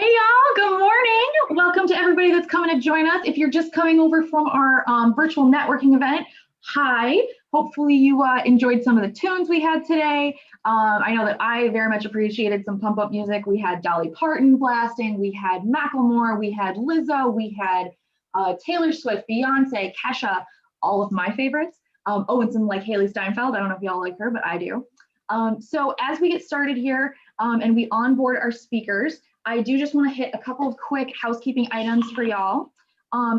Hey y'all, good morning. Welcome to everybody that's coming to join us. If you're just coming over from our virtual networking event, hi. Hopefully you enjoyed some of the tunes we had today. I know that I very much appreciated some pump up music. We had Dolly Parton blasting, we had Macklemore, we had Lizzo, we had Taylor Swift, Beyonce, Kesha, all of my favorites. And some like Haley Steinfeld. I don't know if y'all like her, but I do. So as we get started here and we onboard our speakers, I do just want to hit a couple of quick housekeeping items for y'all.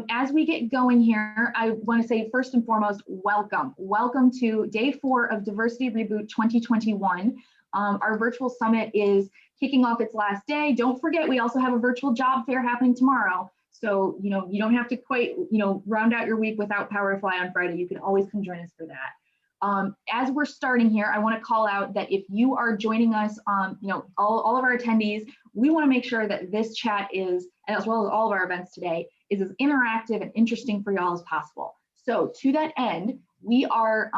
As we get going here, I want to say first and foremost, welcome. Welcome to day 4 of Diversity Reboot 2021. Our virtual summit is kicking off its last day. Don't forget, we also have a virtual job fair happening tomorrow. So, you don't have to quite, round out your week without Power to Fly on Friday. You can always come join us for that. As we're starting here, I want to call out that if you are joining us, all of our attendees, we want to make sure that this chat is, as well as all of our events today, is as interactive and interesting for y'all as possible. So to that end, we're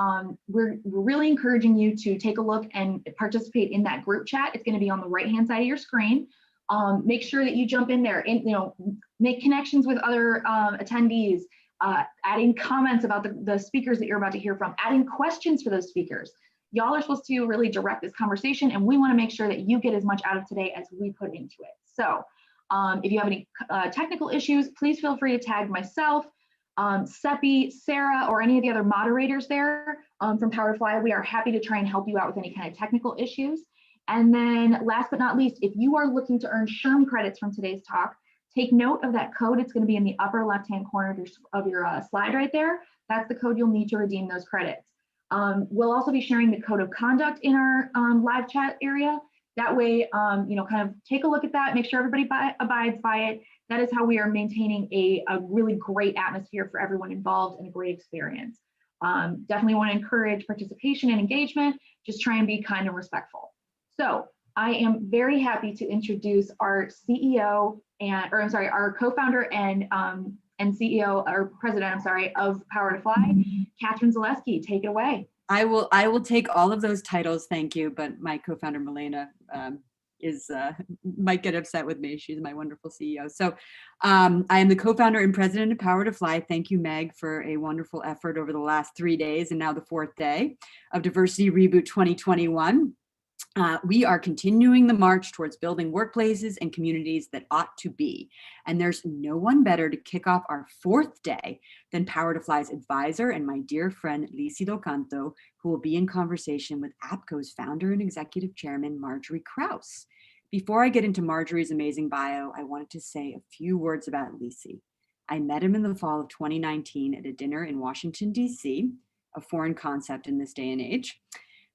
really encouraging you to take a look and participate in that group chat. It's going to be on the right-hand side of your screen. Make sure that you jump in there and make connections with other attendees. Adding comments about the speakers that you're about to hear from, adding questions for those speakers. Y'all are supposed to really direct this conversation, and we want to make sure that you get as much out of today as we put into it. So if you have any technical issues, please feel free to tag myself, Seppi, Sarah, or any of the other moderators there from Power to Fly. We are happy to try and help you out with any kind of technical issues. And then last but not least, if you are looking to earn SHRM credits from today's talk, take note of that code. It's going to be in the upper left-hand corner of your slide right there. That's the code you'll need to redeem those credits. We'll also be sharing the code of conduct in our live chat area. That way, kind of take a look at that, make sure everybody abides by it. That is how we are maintaining a really great atmosphere for everyone involved and a great experience. Definitely want to encourage participation and engagement. Just try and be kind and respectful. So I am very happy to introduce our CEO our co-founder and CEO or president, of Power to Fly, Catherine Zaleski. Take it away. I will take all of those titles, thank you. But my co-founder Milena might get upset with me. She's my wonderful CEO. So I am the co-founder and president of Power to Fly. Thank you, Meg, for a wonderful effort over the last 3 days and now the 4th day of Diversity Reboot 2021. We are continuing the march towards building workplaces and communities that ought to be. And there's no one better to kick off our 4th day than Power to Fly's advisor and my dear friend, Lisi Docanto, who will be in conversation with APCO's founder and executive chairman, Marjorie Krause. Before I get into Marjorie's amazing bio, I wanted to say a few words about Lisi. I met him in the fall of 2019 at a dinner in Washington, D.C., a foreign concept in this day and age.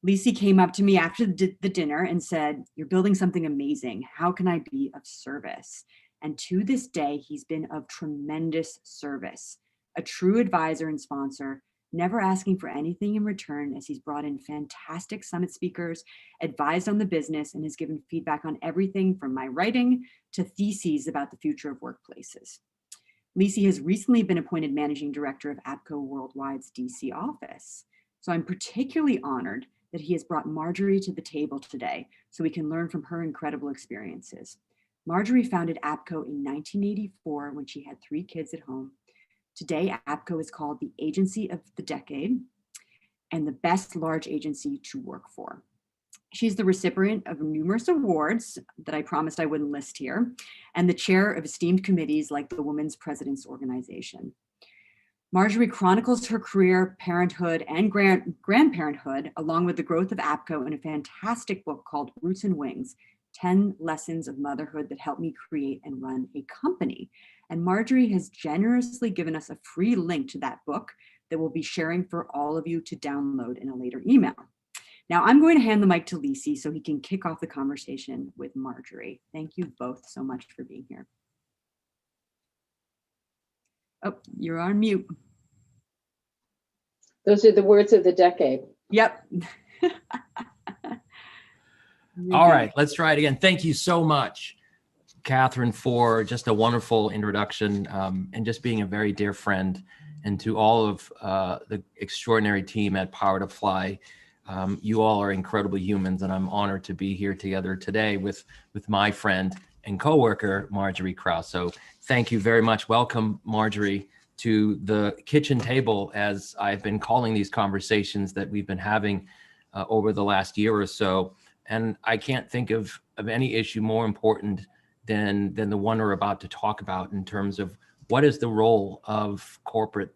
Lisi came up to me after the dinner and said, "You're building something amazing. How can I be of service?" And to this day, he's been of tremendous service, a true advisor and sponsor, never asking for anything in return, as he's brought in fantastic summit speakers, advised on the business, and has given feedback on everything from my writing to theses about the future of workplaces. Lisi has recently been appointed managing director of APCO Worldwide's DC office. So I'm particularly honored that he has brought Marjorie to the table today so we can learn from her incredible experiences. Marjorie founded APCO in 1984 when she had 3 kids at home. Today, APCO is called the Agency of the Decade and the best large agency to work for. She's the recipient of numerous awards that I promised I wouldn't list here, and the chair of esteemed committees like the Women's President's Organization. Marjorie chronicles her career, parenthood, and grandparenthood, along with the growth of APCO in a fantastic book called Roots and Wings, 10 Lessons of Motherhood That Helped Me Create and Run a Company. And Marjorie has generously given us a free link to that book that we'll be sharing for all of you to download in a later email. Now I'm going to hand the mic to Lisi so he can kick off the conversation with Marjorie. Thank you both so much for being here. Oh, you're on mute. Those are the words of the decade. Yep. All right, let's try it again. Thank you so much, Catherine, for just a wonderful introduction and just being a very dear friend, and to all of the extraordinary team at Power to Fly. You all are incredible humans, and I'm honored to be here together today with my friend and coworker, Marjorie Krause. So thank you very much. Welcome, Marjorie, to the kitchen table, as I've been calling these conversations that we've been having over the last year or so. And I can't think of any issue more important than the one we're about to talk about in terms of what is the role of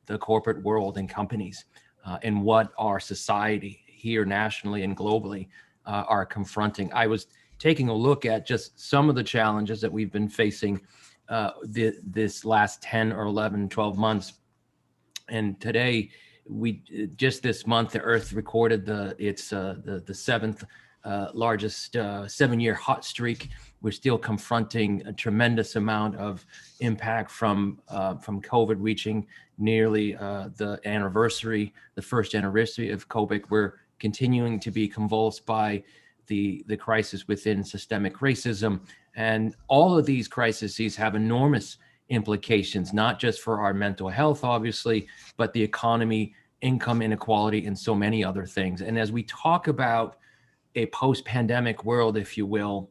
the corporate world and companies, and what our society here nationally and globally are confronting. I was taking a look at just some of the challenges that we've been facing this last 10 or 11, 12 months. And today, just this month, the Earth recorded the seventh largest 7-year hot streak. We're still confronting a tremendous amount of impact from COVID, reaching nearly the first anniversary of COVID. We're continuing to be convulsed by the crisis within systemic racism. And all of these crises have enormous implications, not just for our mental health, obviously, but the economy, income inequality, and so many other things. And as we talk about a post-pandemic world, if you will,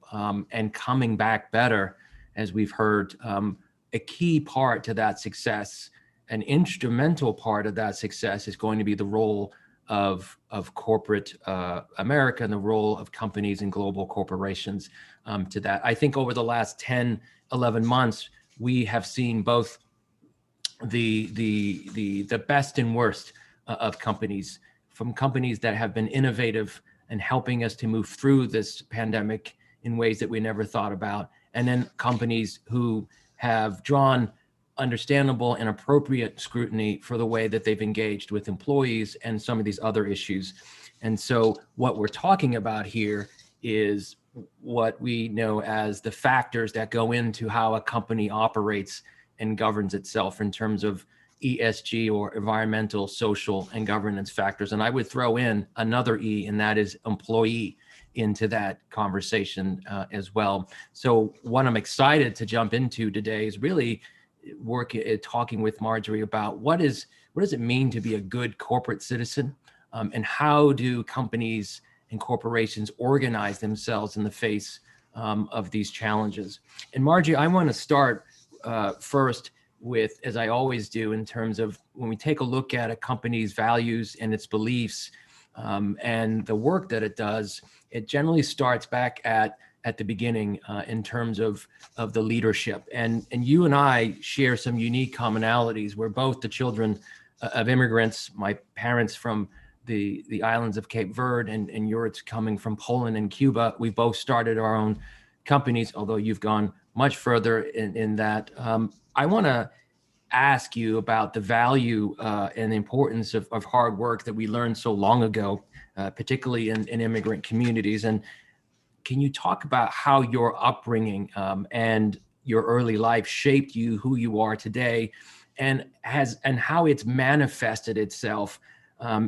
and coming back better, as we've heard, a key part to that success, an instrumental part of that success, is going to be the role of corporate America and the role of companies and global corporations to that. I think over the last 10, 11 months, we have seen both the best and worst of companies, from companies that have been innovative and helping us to move through this pandemic in ways that we never thought about, and then companies who have drawn understandable and appropriate scrutiny for the way that they've engaged with employees and some of these other issues. And so what we're talking about here is what we know as the factors that go into how a company operates and governs itself in terms of ESG, or environmental, social, and governance factors. And I would throw in another E, and that is employee, into that conversation as well. So what I'm excited to jump into today is really talking with Marjorie about what does it mean to be a good corporate citizen, and how do companies and corporations organize themselves in the face of these challenges. And Marjorie, I want to start first with, as I always do, in terms of when we take a look at a company's values and its beliefs, and the work that it does, it generally starts back at the beginning in terms of the leadership. And you and I share some unique commonalities. We're both the children of immigrants. My parents from the islands of Cape Verde, and yours coming from Poland and Cuba. We both started our own companies, although you've gone much further in that. I want to ask you about the value and the importance of hard work that we learned so long ago, particularly in immigrant communities. And can you talk about how your upbringing and your early life shaped you, who you are today, and how it's manifested itself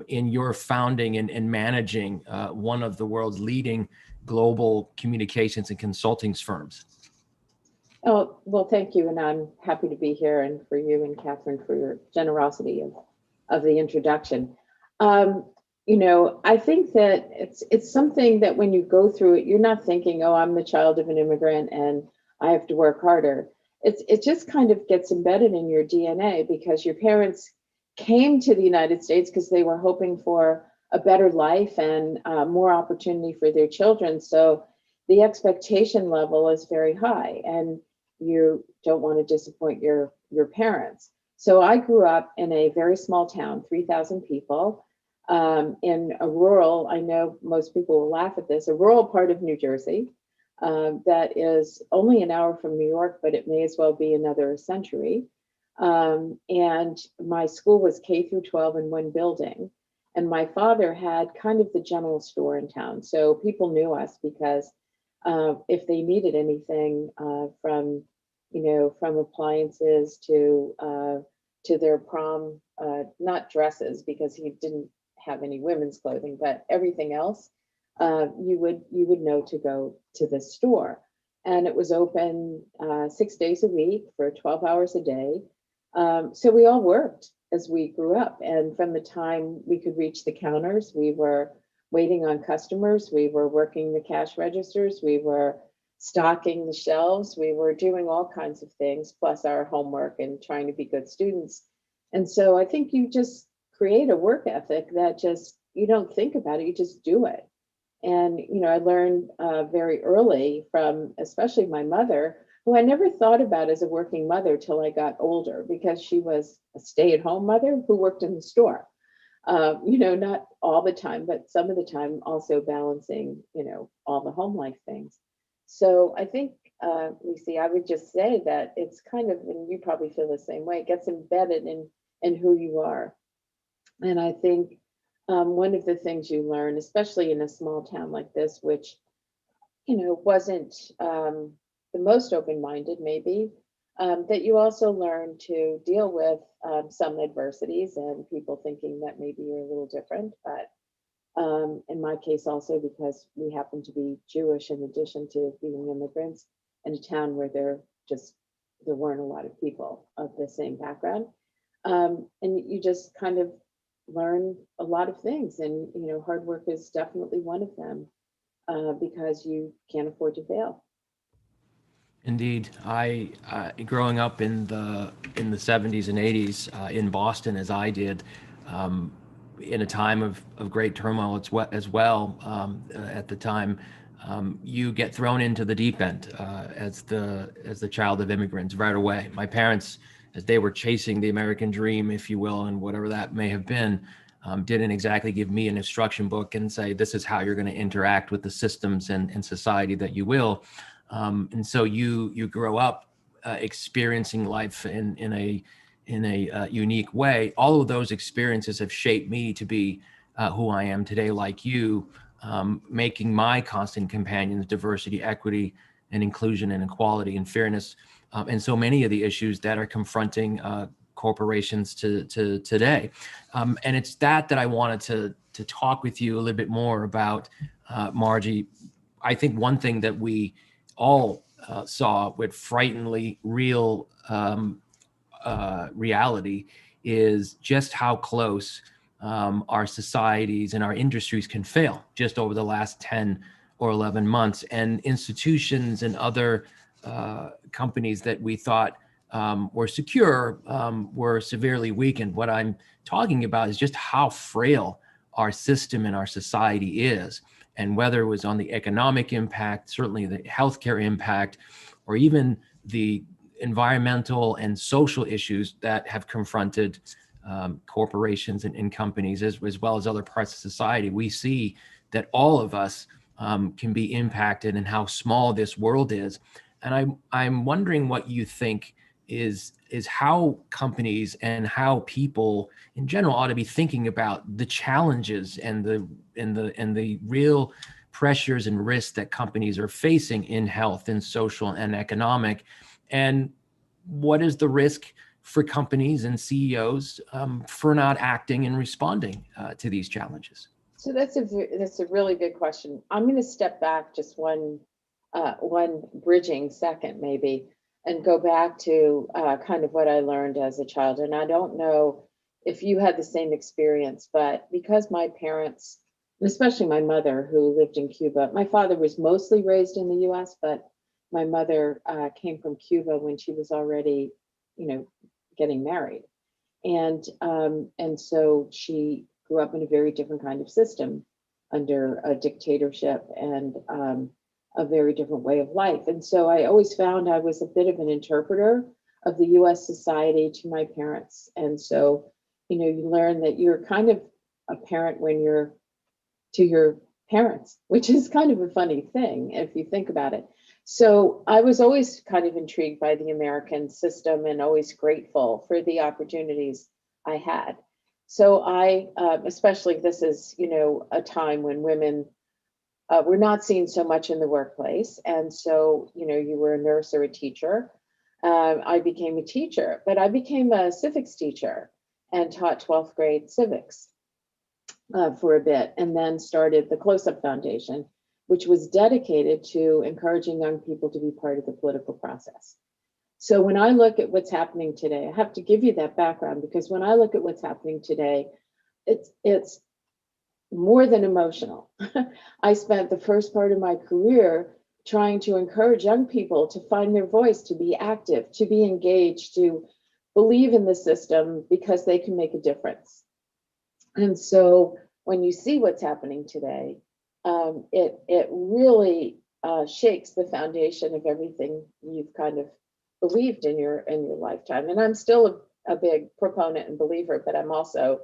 in your founding and managing one of the world's leading global communications and consulting firms? Oh, well, thank you. And I'm happy to be here, and for you and Catherine for your generosity of the introduction. I think that it's something that when you go through it, you're not thinking, oh, I'm the child of an immigrant and I have to work harder. It just kind of gets embedded in your DNA, because your parents came to the United States because they were hoping for a better life and more opportunity for their children. So the expectation level is very high, and you don't want to disappoint your parents. So I grew up in a very small town, 3,000 people, in a rural, I know most people will laugh at this, a rural part of New Jersey that is only an hour from New York, but it may as well be another century. And my school was K through 12 in one building. And my father had kind of the general store in town. So people knew us because if they needed anything from appliances to their prom, not dresses, because he didn't have any women's clothing, but everything else, you would know to go to the store. And it was open 6 days a week for 12 hours a day. So we all worked as we grew up. And from the time we could reach the counters, we were waiting on customers, we were working the cash registers, we were stocking the shelves. We were doing all kinds of things, plus our homework and trying to be good students. And so I think you just create a work ethic that just, you don't think about it, you just do it. And, I learned very early from especially my mother, who I never thought about as a working mother till I got older, because she was a stay-at-home mother who worked in the store. Not all the time, but some of the time also balancing, all the home life things. So I think, Lucy, I would just say that it's kind of, and you probably feel the same way, it gets embedded in who you are. And I think one of the things you learn, especially in a small town like this, which, wasn't the most open-minded maybe, that you also learn to deal with some adversities and people thinking that maybe you're a little different. But in my case also, because we happen to be Jewish in addition to being immigrants in a town where there weren't a lot of people of the same background. And you just kind of learn a lot of things, and hard work is definitely one of them, because you can't afford to fail. Indeed, I growing up in the 70s and 80s in Boston, as I did, in a time of great turmoil as well. At the time, you get thrown into the deep end as the child of immigrants right away. My parents, as they were chasing the American dream, if you will, and whatever that may have been, didn't exactly give me an instruction book and say, this is how you're going to interact with the systems and society that you will. And so you grow up experiencing life in a unique way. All of those experiences have shaped me to be who I am today, like you, making my constant companions diversity, equity, and inclusion, and equality and fairness, and so many of the issues that are confronting corporations to today. And it's that I wanted to talk with you a little bit more about, Margie. I think one thing that we all saw with frighteningly real reality is just how close our societies and our industries can fail just over the last 10 or 11 months. And institutions and other companies that we thought were secure were severely weakened. What I'm talking about is just how frail our system and our society is. And whether it was on the economic impact, certainly the healthcare impact, or even the environmental and social issues that have confronted corporations and companies, as well as other parts of society, we see that all of us can be impacted, and how small this world is. And I'm wondering what you think is how companies and how people in general ought to be thinking about the challenges and the real pressures and risks that companies are facing in health and social and economic, and what is the risk for companies and CEOs for not acting and responding to these challenges? So that's a really good question. I'm going to step back just one bridging second maybe, and go back to kind of what I learned as a child. And I don't know if you had the same experience, but because my parents, and especially my mother who lived in Cuba, my father was mostly raised in the US, but my mother came from Cuba when she was already, getting married. And so she grew up in a very different kind of system under a dictatorship and a very different way of life. And so I always found I was a bit of an interpreter of the US society to my parents. And so, you learn that you're kind of a parent when you're to your parents, which is kind of a funny thing if you think about it. So I was always kind of intrigued by the American system and always grateful for the opportunities I had. So I, especially this is, a time when women were not seen so much in the workplace. And so, you were a nurse or a teacher. I became a teacher, but I became a civics teacher and taught 12th grade civics for a bit, and then started the Close-Up Foundation, which was dedicated to encouraging young people to be part of the political process. So when I look at what's happening today, I have to give you that background, because when I look at what's happening today, it's more than emotional. I spent the first part of my career trying to encourage young people to find their voice, to be active, to be engaged, to believe in the system because they can make a difference. And so when you see what's happening today, it really shakes the foundation of everything you've kind of believed in your lifetime. And I'm still a big proponent and believer, but I'm also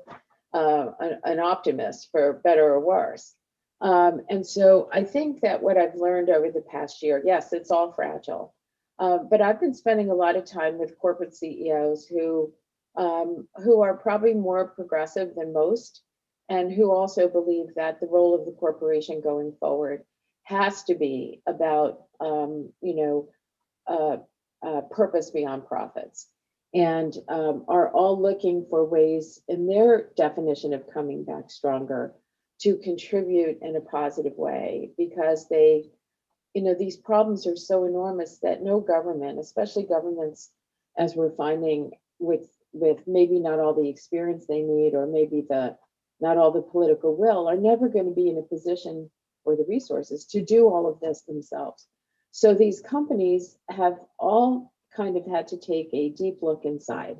an optimist, for better or worse. And so I think that what I've learned over the past year, yes, it's all fragile, but I've been spending a lot of time with corporate CEOs who are probably more progressive than most, and who also believe that the role of the corporation going forward has to be about, purpose beyond profits, and are all looking for ways in their definition of coming back stronger to contribute in a positive way, because these problems are so enormous that no government, especially governments, as we're finding with maybe not all the experience they need, or maybe not all the political will, are never going to be in a position or the resources to do all of this themselves. So these companies have all kind of had to take a deep look inside,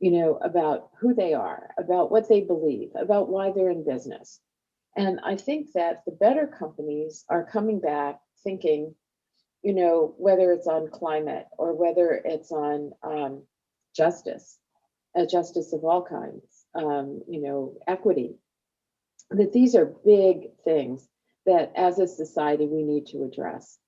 about who they are, about what they believe, about why they're in business. And I think that the better companies are coming back thinking, whether it's on climate or whether it's on justice of all kinds, equity, that these are big things that as a society we need to address.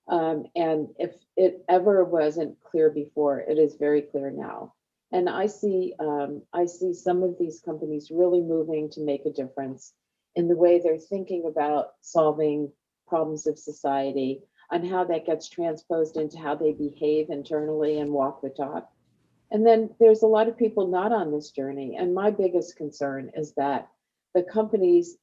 And if it ever wasn't clear before, it is very clear now. And I see some of these companies really moving to make a difference in the way they're thinking about solving problems of society, and how that gets transposed into how they behave internally and walk the talk. And then there's a lot of people not on this journey. And my biggest concern is that the companies,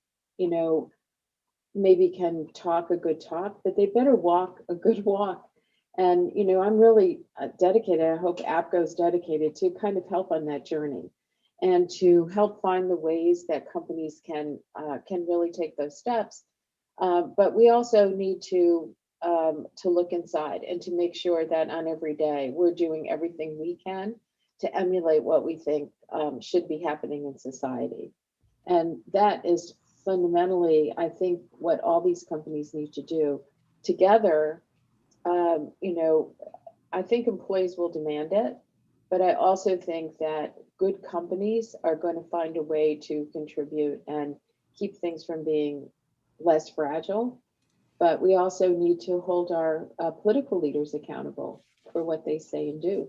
maybe can talk a good talk, but they better walk a good walk. And, I'm really dedicated. I hope APCO's dedicated to kind of help on that journey, and to help find the ways that companies can really take those steps. But we also need to look inside and to make sure that on every day we're doing everything we can to emulate what we think should be happening in society. And that is fundamentally, I think, what all these companies need to do together. I think employees will demand it, but I also think that good companies are going to find a way to contribute and keep things from being less fragile. But we also need to hold our political leaders accountable for what they say and do.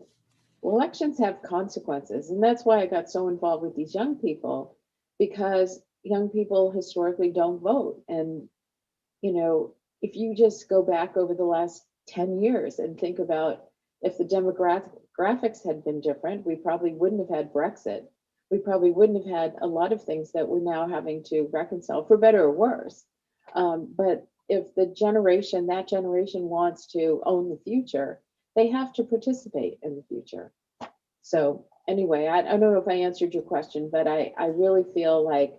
Elections have consequences, and that's why I got so involved with these young people, because young people historically don't vote. And, if you just go back over the last 10 years and think about, if the demographics had been different, we probably wouldn't have had Brexit. We probably wouldn't have had a lot of things that we're now having to reconcile, for better or worse. But if that generation wants to own the future, they have to participate in the future. So anyway, I don't know if I answered your question, but I really feel like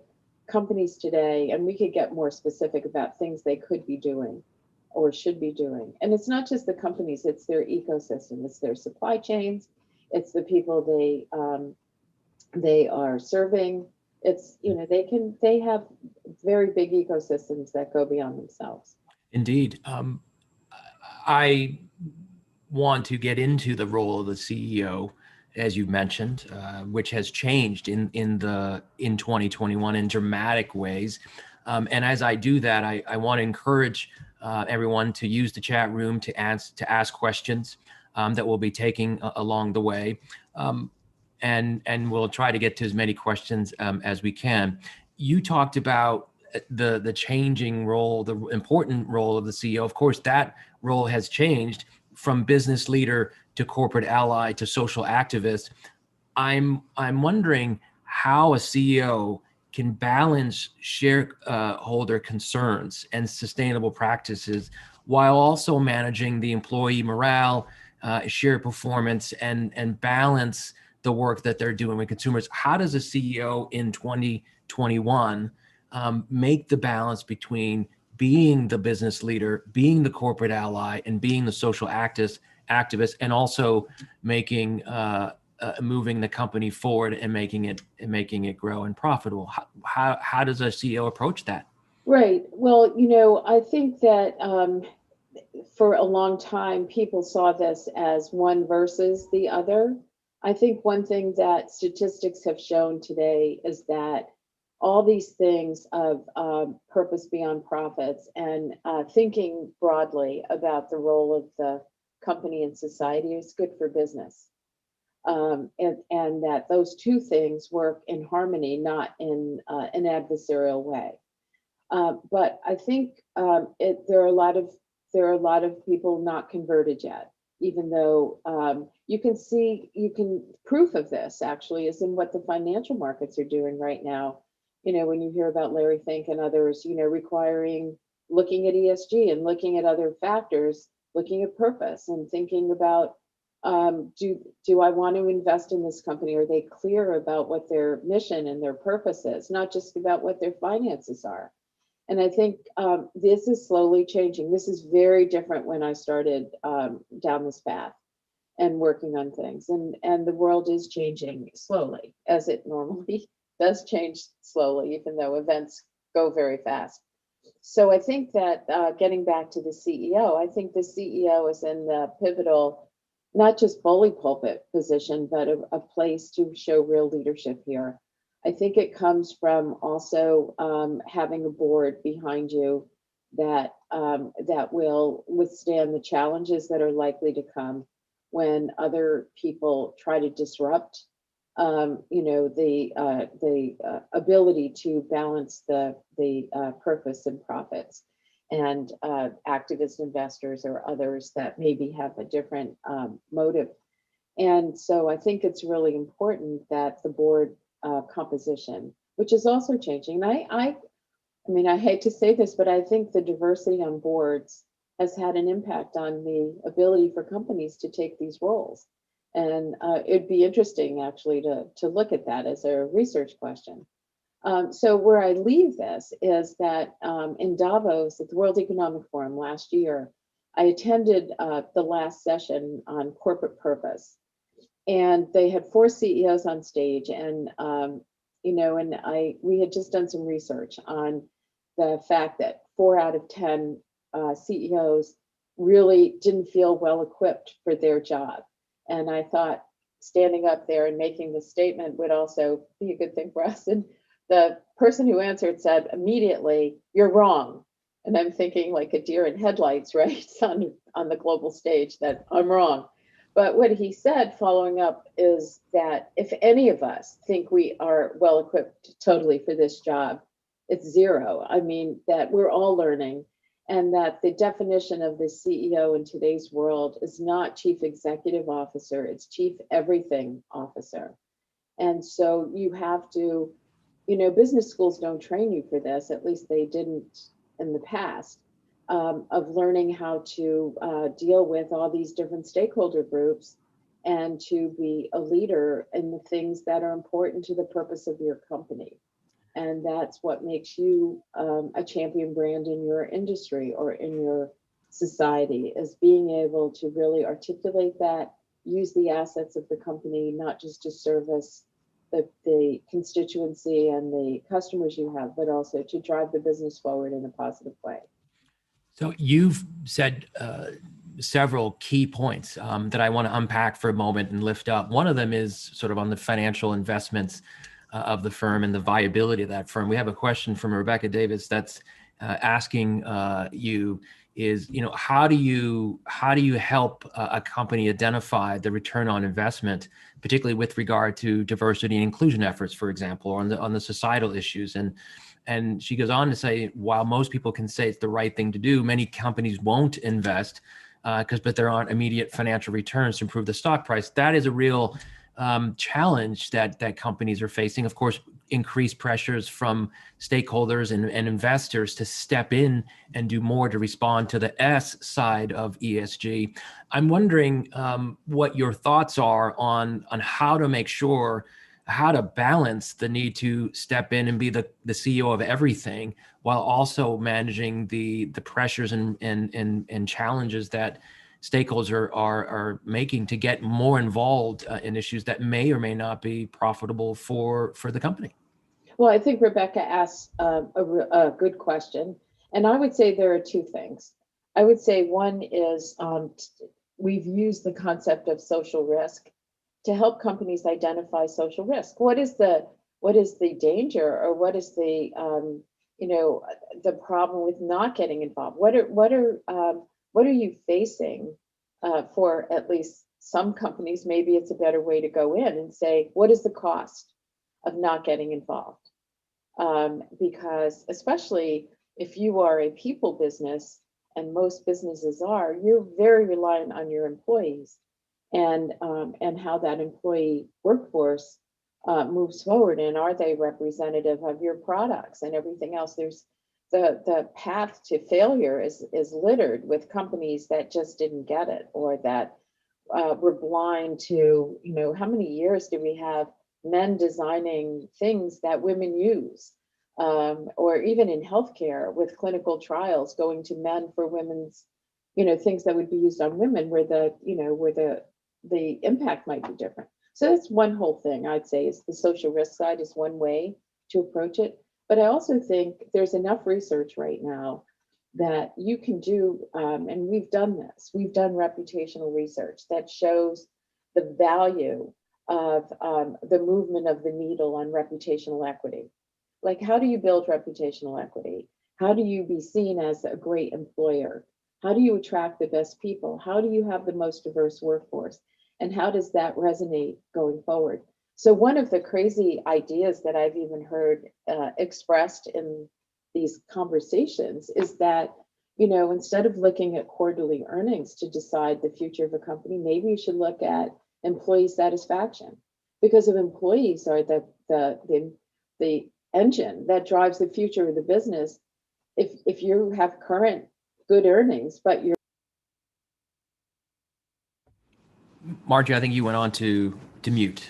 companies today, and we could get more specific about things they could be doing or should be doing. And it's not just the companies, it's their ecosystem, it's their supply chains, it's the people they are serving. It's, they have very big ecosystems that go beyond themselves. Indeed. I want to get into the role of the CEO, as you mentioned, which has changed in 2021 in dramatic ways. And as I do that, I want to encourage everyone to use the chat room to ask questions that we'll be taking along the way. And we'll try to get to as many questions as we can. You talked about the changing role, the important role of the CEO. Of course, that role has changed from business leader to corporate ally to social activist. I'm wondering how a CEO can balance shareholder concerns and sustainable practices while also managing the employee morale, share performance, and balance the work that they're doing with consumers. How does a CEO in 2021 make the balance between being the business leader, being the corporate ally, and being the social activist, and also making moving the company forward and making it grow and profitable. How does a CEO approach that? Right. Well, I think that for a long time, people saw this as one versus the other. I think one thing that statistics have shown today is that all these things of purpose beyond profits and thinking broadly about the role of the company in society is good for business. And that those two things work in harmony, not in an adversarial way. But I think there are a lot of people not converted yet, even though proof of this actually is in what the financial markets are doing right now. When you hear about Larry Fink and others, requiring looking at ESG and looking at other factors, looking at purpose and thinking about, do I want to invest in this company? Are they clear about what their mission and their purpose is, not just about what their finances are? And I think this is slowly changing. This is very different when I started down this path and working on things. And the world is changing slowly, as it normally does change slowly, even though events go very fast. So I think that getting back to the CEO, I think the CEO is in the pivotal, not just bully pulpit position, but a place to show real leadership here. I think it comes from also having a board behind you that will withstand the challenges that are likely to come when other people try to disrupt. The ability to balance the purpose and profits, and activist investors or others that maybe have a different motive. And so I think it's really important that the board composition, which is also changing. And I hate to say this, but I think the diversity on boards has had an impact on the ability for companies to take these roles. And it'd be interesting actually to look at that as a research question. So where I leave this is that in Davos at the World Economic Forum last year, I attended the last session on corporate purpose. And they had 4 CEOs on stage, and we had just done some research on the fact that 4 out of 10 CEOs really didn't feel well equipped for their job. And I thought standing up there and making the statement would also be a good thing for us. And the person who answered said immediately, "You're wrong." And I'm thinking like a deer in headlights, right, on the global stage, that I'm wrong. But what he said following up is that if any of us think we are well equipped totally for this job, it's 0. I mean, that we're all learning, and that the definition of the CEO in today's world is not chief executive officer, it's chief everything officer. And so you have to, business schools don't train you for this, at least they didn't in the past. Of learning how to deal with all these different stakeholder groups and to be a leader in the things that are important to the purpose of your company. And that's what makes you a champion brand in your industry or in your society, is being able to really articulate that, use the assets of the company, not just to service the constituency and the customers you have, but also to drive the business forward in a positive way. So you've said several key points that I want to unpack for a moment and lift up. One of them is sort of on the financial investments of the firm and the viability of that firm. We have a question from Rebecca Davis that's asking you is, how do you help a company identify the return on investment, particularly with regard to diversity and inclusion efforts, for example, or on the societal issues? And she goes on to say, while most people can say it's the right thing to do, many companies won't invest but there aren't immediate financial returns to improve the stock price. That is a real challenge that companies are facing. Of course, increased pressures from stakeholders and investors to step in and do more to respond to the S side of ESG. I'm wondering what your thoughts are on how to make sure how to balance the need to step in and be the CEO of everything while also managing the pressures and challenges that stakeholders are making to get more involved in issues that may or may not be profitable for the company. Well, I think Rebecca asked a good question. And I would say there are two things. I would say one is we've used the concept of social risk to help companies identify social risk. What is the danger, or what is the the problem with not getting involved? What are you facing for at least some companies? Maybe it's a better way to go in and say, what is the cost of not getting involved? Because especially if you are a people business, and most businesses are, you're very reliant on your employees and how that employee workforce moves forward, and are they representative of your products and everything else. There's the path to failure is littered with companies that just didn't get it, or that were blind to, how many years do we have men designing things that women use, or even in healthcare with clinical trials going to men for women's, things that would be used on women, where the impact might be different. So that's one whole thing I'd say is the social risk side is one way to approach it. But I also think there's enough research right now that you can do, and we've done this. We've done reputational research that shows the value of the movement of the needle on reputational equity. Like, how do you build reputational equity? How do you be seen as a great employer? How do you attract the best people? How do you have the most diverse workforce? And how does that resonate going forward? So one of the crazy ideas that I've even heard expressed in these conversations is that, instead of looking at quarterly earnings to decide the future of a company, maybe you should look at employee satisfaction, because if employees are the engine that drives the future of the business, if you have current good earnings, but you're Margie, I think you went on to mute.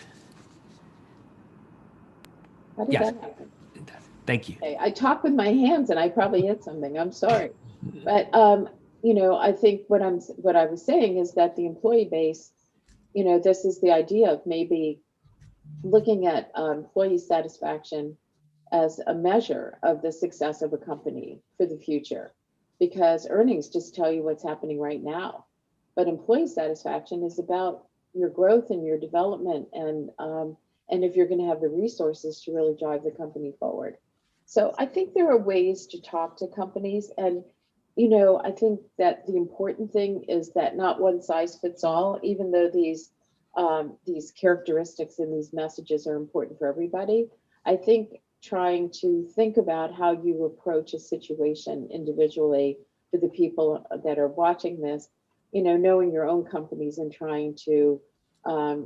How did Yes. that happen? Thank you. Okay, I talk with my hands and I probably hit something. I'm sorry. But I think what I was saying is that the employee base, this is the idea of maybe looking at employee satisfaction as a measure of the success of a company for the future, because earnings just tell you what's happening right now. But employee satisfaction is about your growth and your development, and if you're going to have the resources to really drive the company forward. So I think there are ways to talk to companies, and I think that the important thing is that not one size fits all, even though these characteristics and these messages are important for everybody. I think trying to think about how you approach a situation individually for the people that are watching this, knowing your own companies and trying to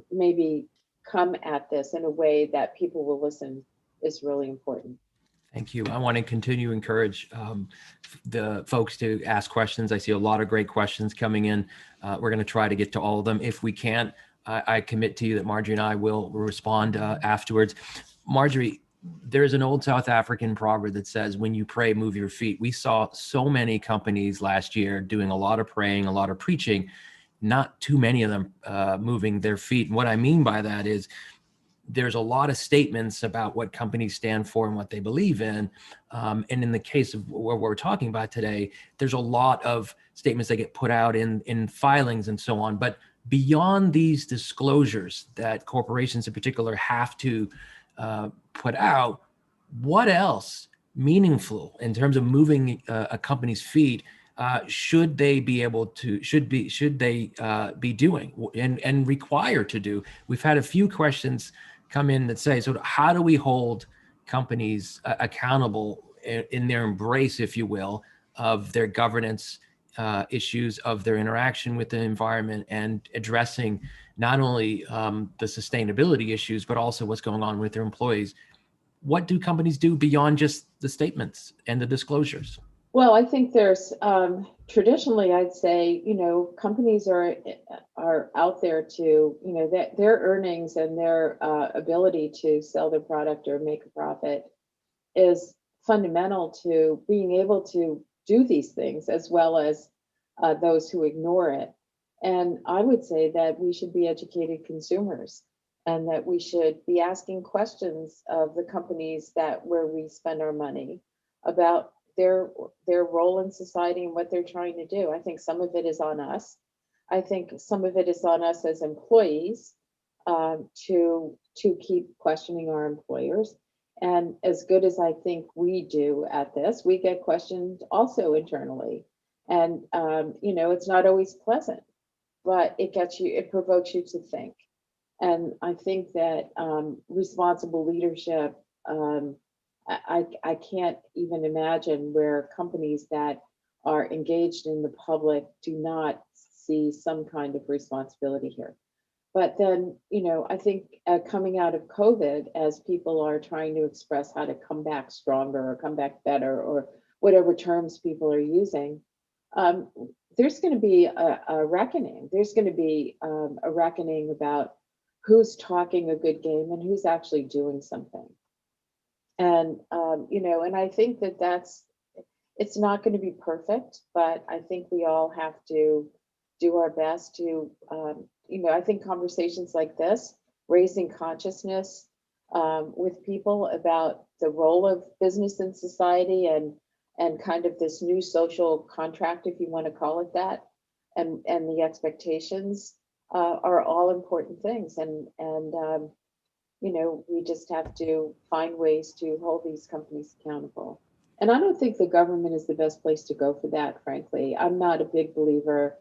maybe come at this in a way that people will listen is really important. Thank you. I want to continue to encourage the folks to ask questions. I see a lot of great questions coming in. We're going to try to get to all of them. If we can't, I commit to you that Marjorie and I will respond afterwards. Marjorie, there's an old South African proverb that says, when you pray, move your feet. We saw so many companies last year doing a lot of praying, a lot of preaching, not too many of them moving their feet. And what I mean by that is there's a lot of statements about what companies stand for and what they believe in. And in the case of what we're talking about today, there's a lot of statements that get put out in filings and so on. But beyond these disclosures that corporations in particular have to put out, what else meaningful in terms of moving a company's feet should they be doing and required to do? We've had a few questions come in that say, so how do we hold companies accountable in their embrace, if you will, of their governance issues, of their interaction with the environment, and addressing not only the sustainability issues, but also what's going on with their employees? What do companies do beyond just the statements and the disclosures? Well, I think there's traditionally, I'd say, companies are out there to, that their earnings and their ability to sell their product or make a profit is fundamental to being able to do these things, as well as those who ignore it. And I would say that we should be educated consumers, and that we should be asking questions of the companies where we spend our money about their role in society and what they're trying to do. I think some of it is on us. I think some of it is on us as employees to keep questioning our employers. And as good as I think we do at this, we get questioned also internally. And it's not always pleasant, but it provokes you to think. And I think that responsible leadership, I can't even imagine where companies that are engaged in the public do not see some kind of responsibility here. But then, I think coming out of COVID, as people are trying to express how to come back stronger or come back better, or whatever terms people are using, there's going to be a reckoning. There's going to be a reckoning about who's talking a good game and who's actually doing something. And, and I think it's not going to be perfect, but I think we all have to do our best to, I think conversations like this, raising consciousness with people about the role of business in society and kind of this new social contract, if you want to call it that, and the expectations are all important things. And we just have to find ways to hold these companies accountable. And I don't think the government is the best place to go for that, frankly. I'm not a big believer.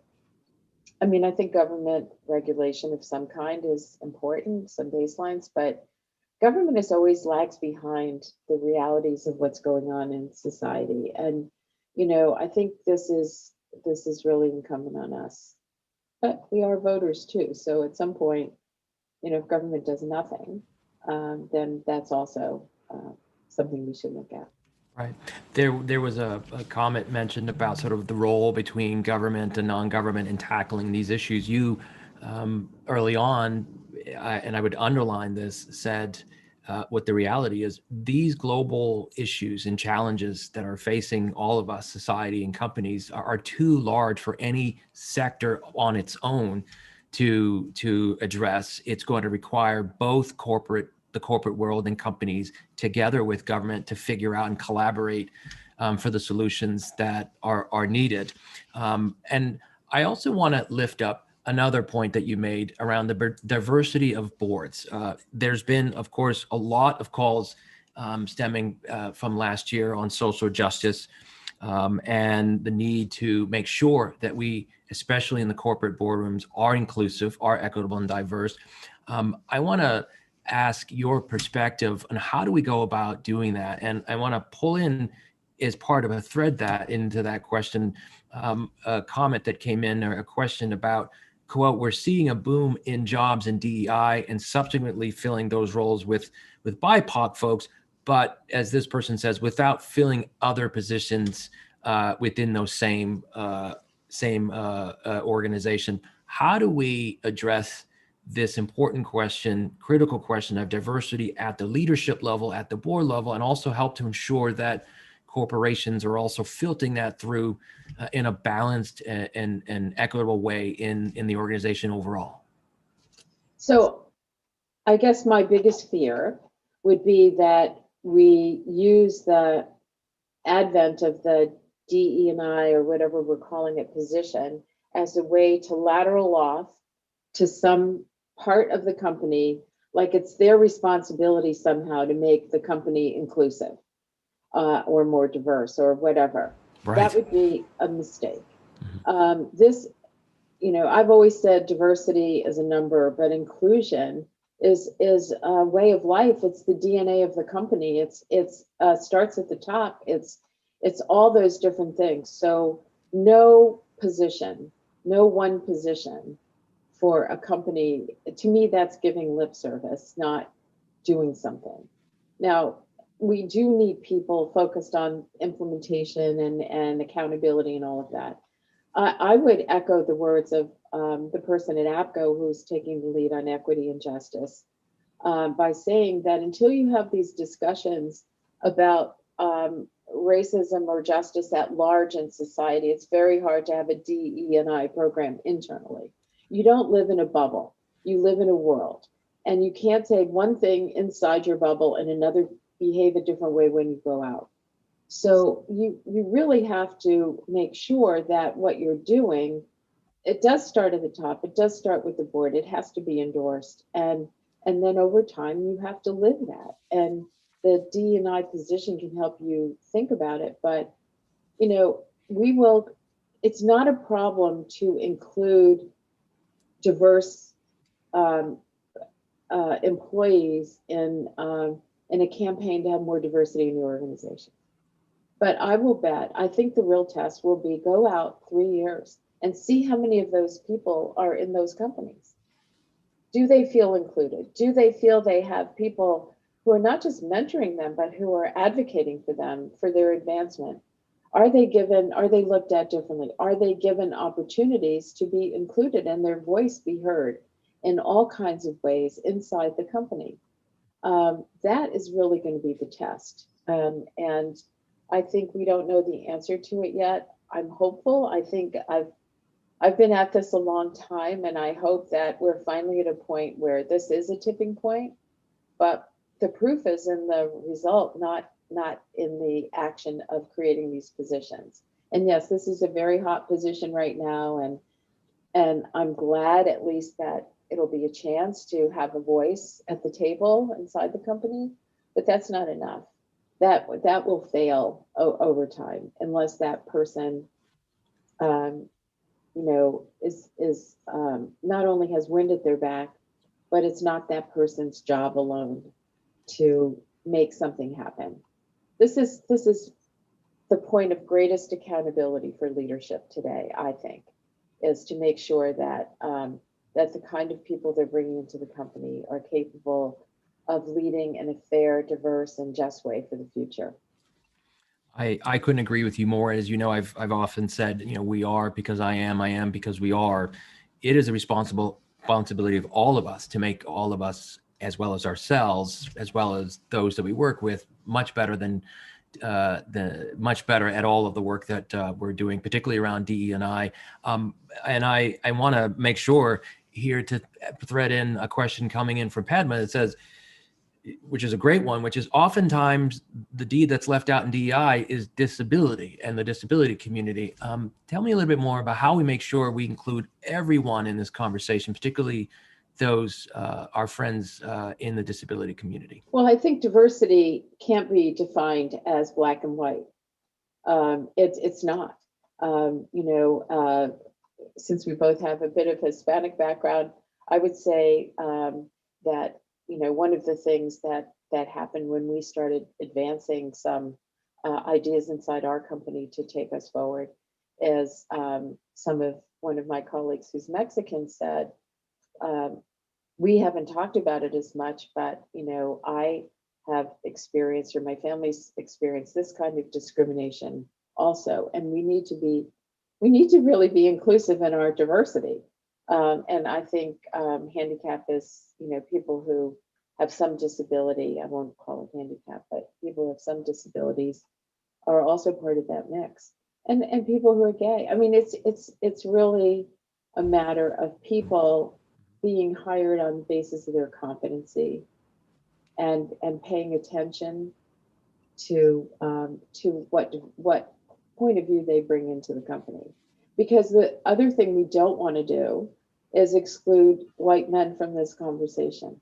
I mean, I think government regulation of some kind is important, some baselines, but government is always lags behind the realities of what's going on in society. And, I think this is really incumbent on us. But we are voters too. So at some point, if government does nothing, then that's also something we should look at. Right. There was a comment mentioned about sort of the role between government and non-government in tackling these issues. You early on, and I would underline this, said what the reality is: these global issues and challenges that are facing all of us, society and companies, are too large for any sector on its own to address. It's going to require both the corporate world and companies together with government to figure out and collaborate for the solutions that are needed. And I also want to lift up another point that you made around the diversity of boards. There's been, of course, a lot of calls stemming from last year on social justice and the need to make sure that we, especially in the corporate boardrooms, are inclusive, are equitable and diverse. I want to ask your perspective on how do we go about doing that? And I want to pull in, as part of a thread into that question, a comment that came in, or a question about, quote, "We're seeing a boom in jobs in DEI and subsequently filling those roles with BIPOC folks, but as this person says, without filling other positions within those same organization." How do we address this important question, critical question of diversity at the leadership level, at the board level, and also help to ensure that corporations are also filtering that through in a balanced and equitable way in the organization overall? So I guess my biggest fear would be that we use the advent of the DE&I, or whatever we're calling it, position, as a way to lateral off to some part of the company, like it's their responsibility somehow to make the company inclusive or more diverse or whatever. Right. That would be a mistake. Mm-hmm. I've always said diversity is a number, but inclusion is a way of life. It's the DNA of the company. It's starts at the top. It's all those different things. So no one position for a company, to me, that's giving lip service, not doing something. Now, we do need people focused on implementation and accountability and all of that. I would echo the words of the person at APCO who's taking the lead on equity and justice by saying that until you have these discussions about racism or justice at large in society, it's very hard to have a DE&I program internally. You don't live in a bubble. You live in a world. And you can't say one thing inside your bubble and another behave a different way when you go out. So you really have to make sure that what you're doing, it does start at the top. It does start with the board. It has to be endorsed. And then over time, you have to live that. And the D&I position can help you think about it. But, you know, it's not a problem to include diverse employees in a campaign to have more diversity in the organization. But I will bet, I think the real test will be go out 3 years and see how many of those people are in those companies. Do they feel included? Do they feel they have people who are not just mentoring them, but who are advocating for them, for their advancement? Are they looked at differently? Are they given opportunities to be included and their voice be heard in all kinds of ways inside the company? That is really going to be the test. And I think we don't know the answer to it yet. I'm hopeful. I think I've been at this a long time, and I hope that we're finally at a point where this is a tipping point. But the proof is in the result, not in the action of creating these positions. And yes, this is a very hot position right now, and I'm glad at least that it'll be a chance to have a voice at the table inside the company. But that's not enough. That will fail over time unless that person, is not only has wind at their back, but it's not that person's job alone to make something happen. This is the point of greatest accountability for leadership today, I think, is to make sure that that the kind of people they're bringing into the company are capable of leading in a fair, diverse, and just way for the future. I couldn't agree with you more. As you know, I've often said, we are because I am because we are. It is a responsibility of all of us to make all of us, as well as ourselves, as well as those that we work with, much better at all of the work that we're doing, particularly around DE&I. And I want to make sure here to thread in a question coming in from Padma that says, which is a great one, which is oftentimes the D that's left out in DEI is disability and the disability community. Tell me a little bit more about how we make sure we include everyone in this conversation, particularly those our friends in the disability community. Well, I think diversity can't be defined as black and white. It's not. Since we both have a bit of Hispanic background, I would say that one of the things that happened when we started advancing some ideas inside our company to take us forward is one of my colleagues who's Mexican said, we haven't talked about it as much, but I have experienced, or my family's experienced, this kind of discrimination also, and we need to really be inclusive in our diversity. And I think handicap is, people who have some disability, I won't call it handicap, but people who have some disabilities are also part of that mix. And people who are gay. I mean, it's really a matter of people being hired on the basis of their competency and paying attention to what point of view they bring into the company. Because the other thing we don't want to do is exclude white men from this conversation.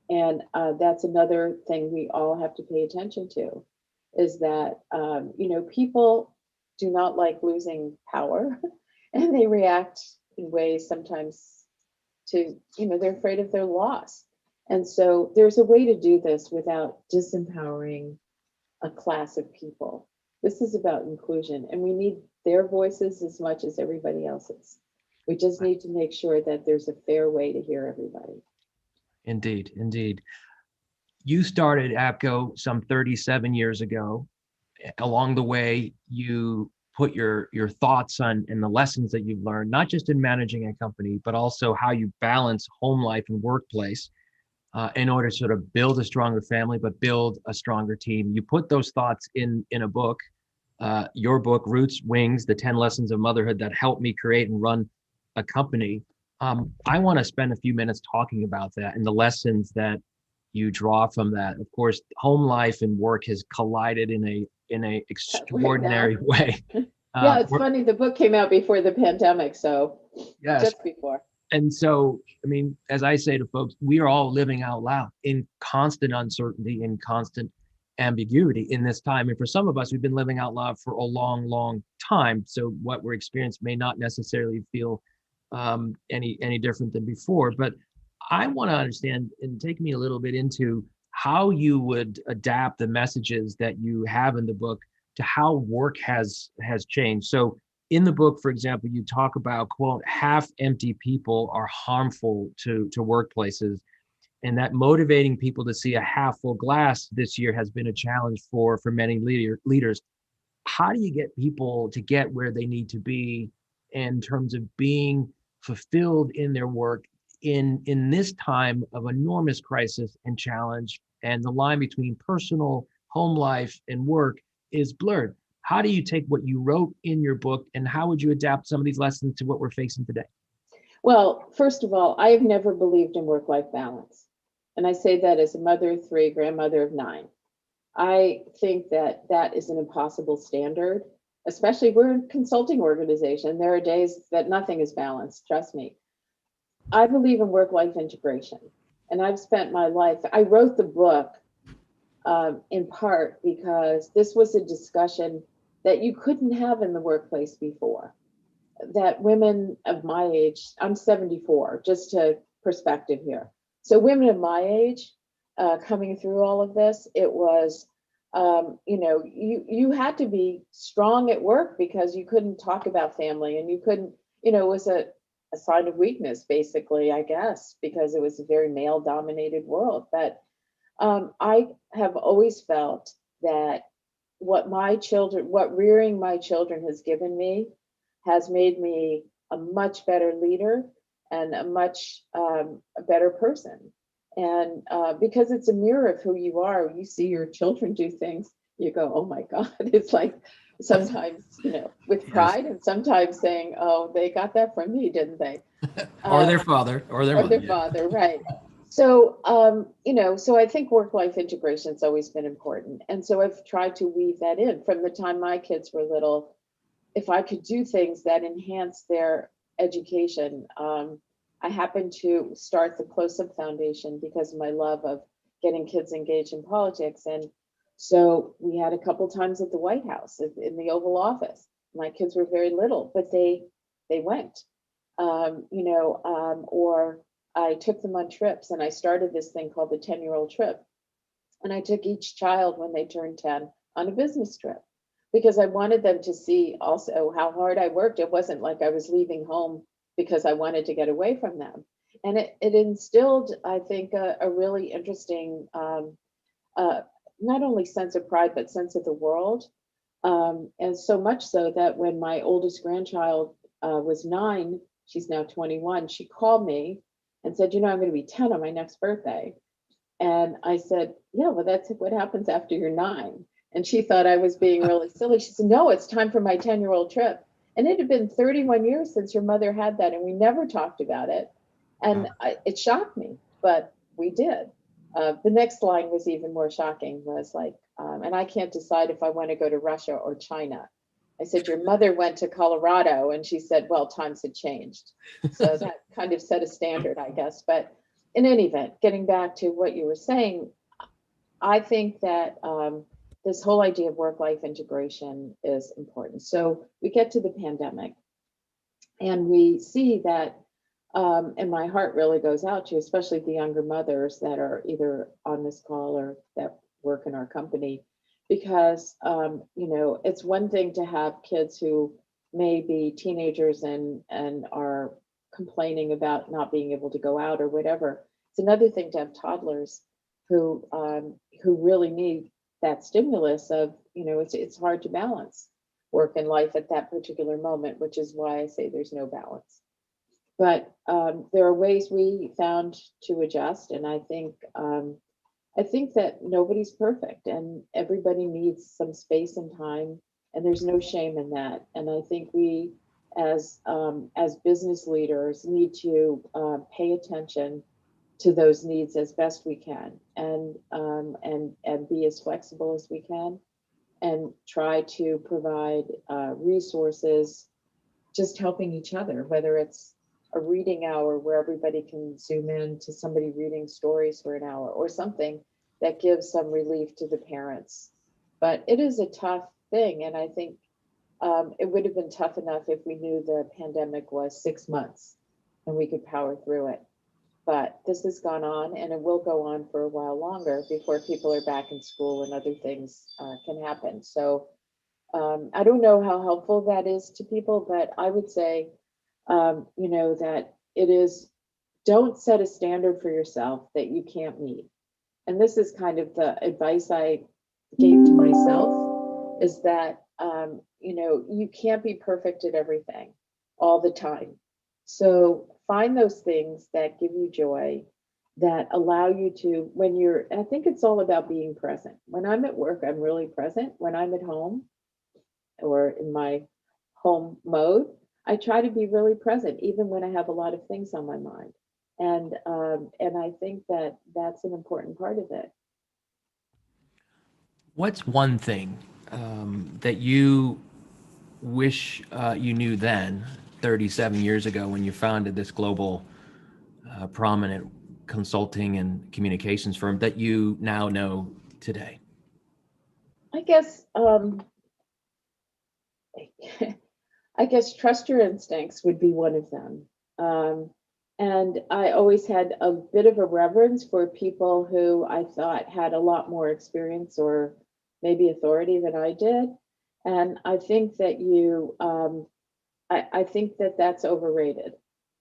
And that's another thing we all have to pay attention to, is that, people do not like losing power and they react in ways sometimes to, they're afraid of their loss. And so there's a way to do this without disempowering a class of people. This is about inclusion, and we need their voices as much as everybody else's. We just need to make sure that there's a fair way to hear everybody. Indeed, indeed. You started APCO some 37 years ago. Along the way, you put your thoughts on and the lessons that you've learned, not just in managing a company, but also how you balance home life and workplace in order to sort of build a stronger family, but build a stronger team. You put those thoughts in a book, your book, Roots, Wings, the 10 Lessons of Motherhood that helped me create and run a company. I want to spend a few minutes talking about that and the lessons that you draw from that. Of course, home life and work has collided in a extraordinary way. Yeah, it's funny. The book came out before the pandemic, so yes. Just before. And so, I mean, as I say to folks, we are all living out loud in constant uncertainty, in constant ambiguity in this time. And for some of us, we've been living out loud for a long, long time. So what we're experiencing may not necessarily feel any different than before. But I want to understand and take me a little bit into how you would adapt the messages that you have in the book to how work has changed. So in the book, for example, you talk about, quote, half empty people are harmful to workplaces, and that motivating people to see a half full glass this year has been a challenge for many leaders. How do you get people to get where they need to be in terms of being fulfilled in their work in this time of enormous crisis and challenge, and the line between personal, home life, and work is blurred? How do you take what you wrote in your book and how would you adapt some of these lessons to what we're facing today? Well, first of all, I have never believed in work-life balance. And I say that as a mother of 3, grandmother of 9. I think that that is an impossible standard, especially we're a consulting organization. There are days that nothing is balanced, trust me. I believe in work-life integration. And I've spent my life, I wrote the book in part because this was a discussion that you couldn't have in the workplace before. That women of my age, I'm 74, just to perspective here. So women of my age coming through all of this, it was, you had to be strong at work because you couldn't talk about family and you couldn't, it was a sign of weakness, basically, I guess, because it was a very male dominated world. But I have always felt that what rearing my children has given me has made me a much better leader and a much better person. And because it's a mirror of who you are, you see your children do things, you go, oh my God, it's like sometimes, with pride, and sometimes saying, oh, they got that from me, didn't they? Or their father, or their mother. Father, right. So, so I think work-life integration has always been important. And so I've tried to weave that in from the time my kids were little. If I could do things that enhance their education, I happened to start the Close-Up Foundation because of my love of getting kids engaged in politics. And so we had a couple times at the White House in the Oval Office. My kids were very little, but they went, or I took them on trips, and I started this thing called the 10-year-old trip. And I took each child when they turned 10 on a business trip because I wanted them to see also how hard I worked. It wasn't like I was leaving home because I wanted to get away from them. And it instilled, I think, a really interesting, not only sense of pride, but sense of the world. And so much so that when my oldest grandchild was 9, she's now 21, she called me and said, I'm going to be 10 on my next birthday. And I said, yeah, well, that's what happens after you're 9. And she thought I was being really silly. She said, no, it's time for my 10-year-old trip. And it had been 31 years since your mother had that, and we never talked about it. And it shocked me, but we did. The next line was even more shocking, was like, and I can't decide if I want to go to Russia or China. I said, your mother went to Colorado, and she said, well, times had changed. So that kind of set a standard, I guess. But in any event, getting back to what you were saying, I think that this whole idea of work-life integration is important. So we get to the pandemic, and we see that, and my heart really goes out to especially the younger mothers that are either on this call or that work in our company, because it's one thing to have kids who may be teenagers and are complaining about not being able to go out or whatever. It's another thing to have toddlers who really need that stimulus of, it's hard to balance. work and life at that particular moment, which is why I say there's no balance. But there are ways we found to adjust, and I think that nobody's perfect, and everybody needs some space and time, and there's no shame in that. And I think we, as business leaders, need to pay attention to those needs as best we can, and be as flexible as we can, and try to provide resources, just helping each other, whether it's a reading hour where everybody can zoom in to somebody reading stories for an hour, or something that gives some relief to the parents. But it is a tough thing, and I think it would have been tough enough if we knew the pandemic was 6 months and we could power through it. But this has gone on, and it will go on for a while longer before people are back in school and other things can happen. So I don't know how helpful that is to people, but I would say, that it is, don't set a standard for yourself that you can't meet. And this is kind of the advice I gave to myself, is that, you can't be perfect at everything all the time. So find those things that give you joy, that allow you to, I think it's all about being present. When I'm at work, I'm really present. When I'm at home or in my home mode, I try to be really present, even when I have a lot of things on my mind. And I think that that's an important part of it. What's one thing that you wish you knew then, 37 years ago, when you founded this global prominent consulting and communications firm, that you now know today? I guess trust your instincts would be one of them. And I always had a bit of a reverence for people who I thought had a lot more experience or maybe authority than I did. And I think that I think that that's overrated.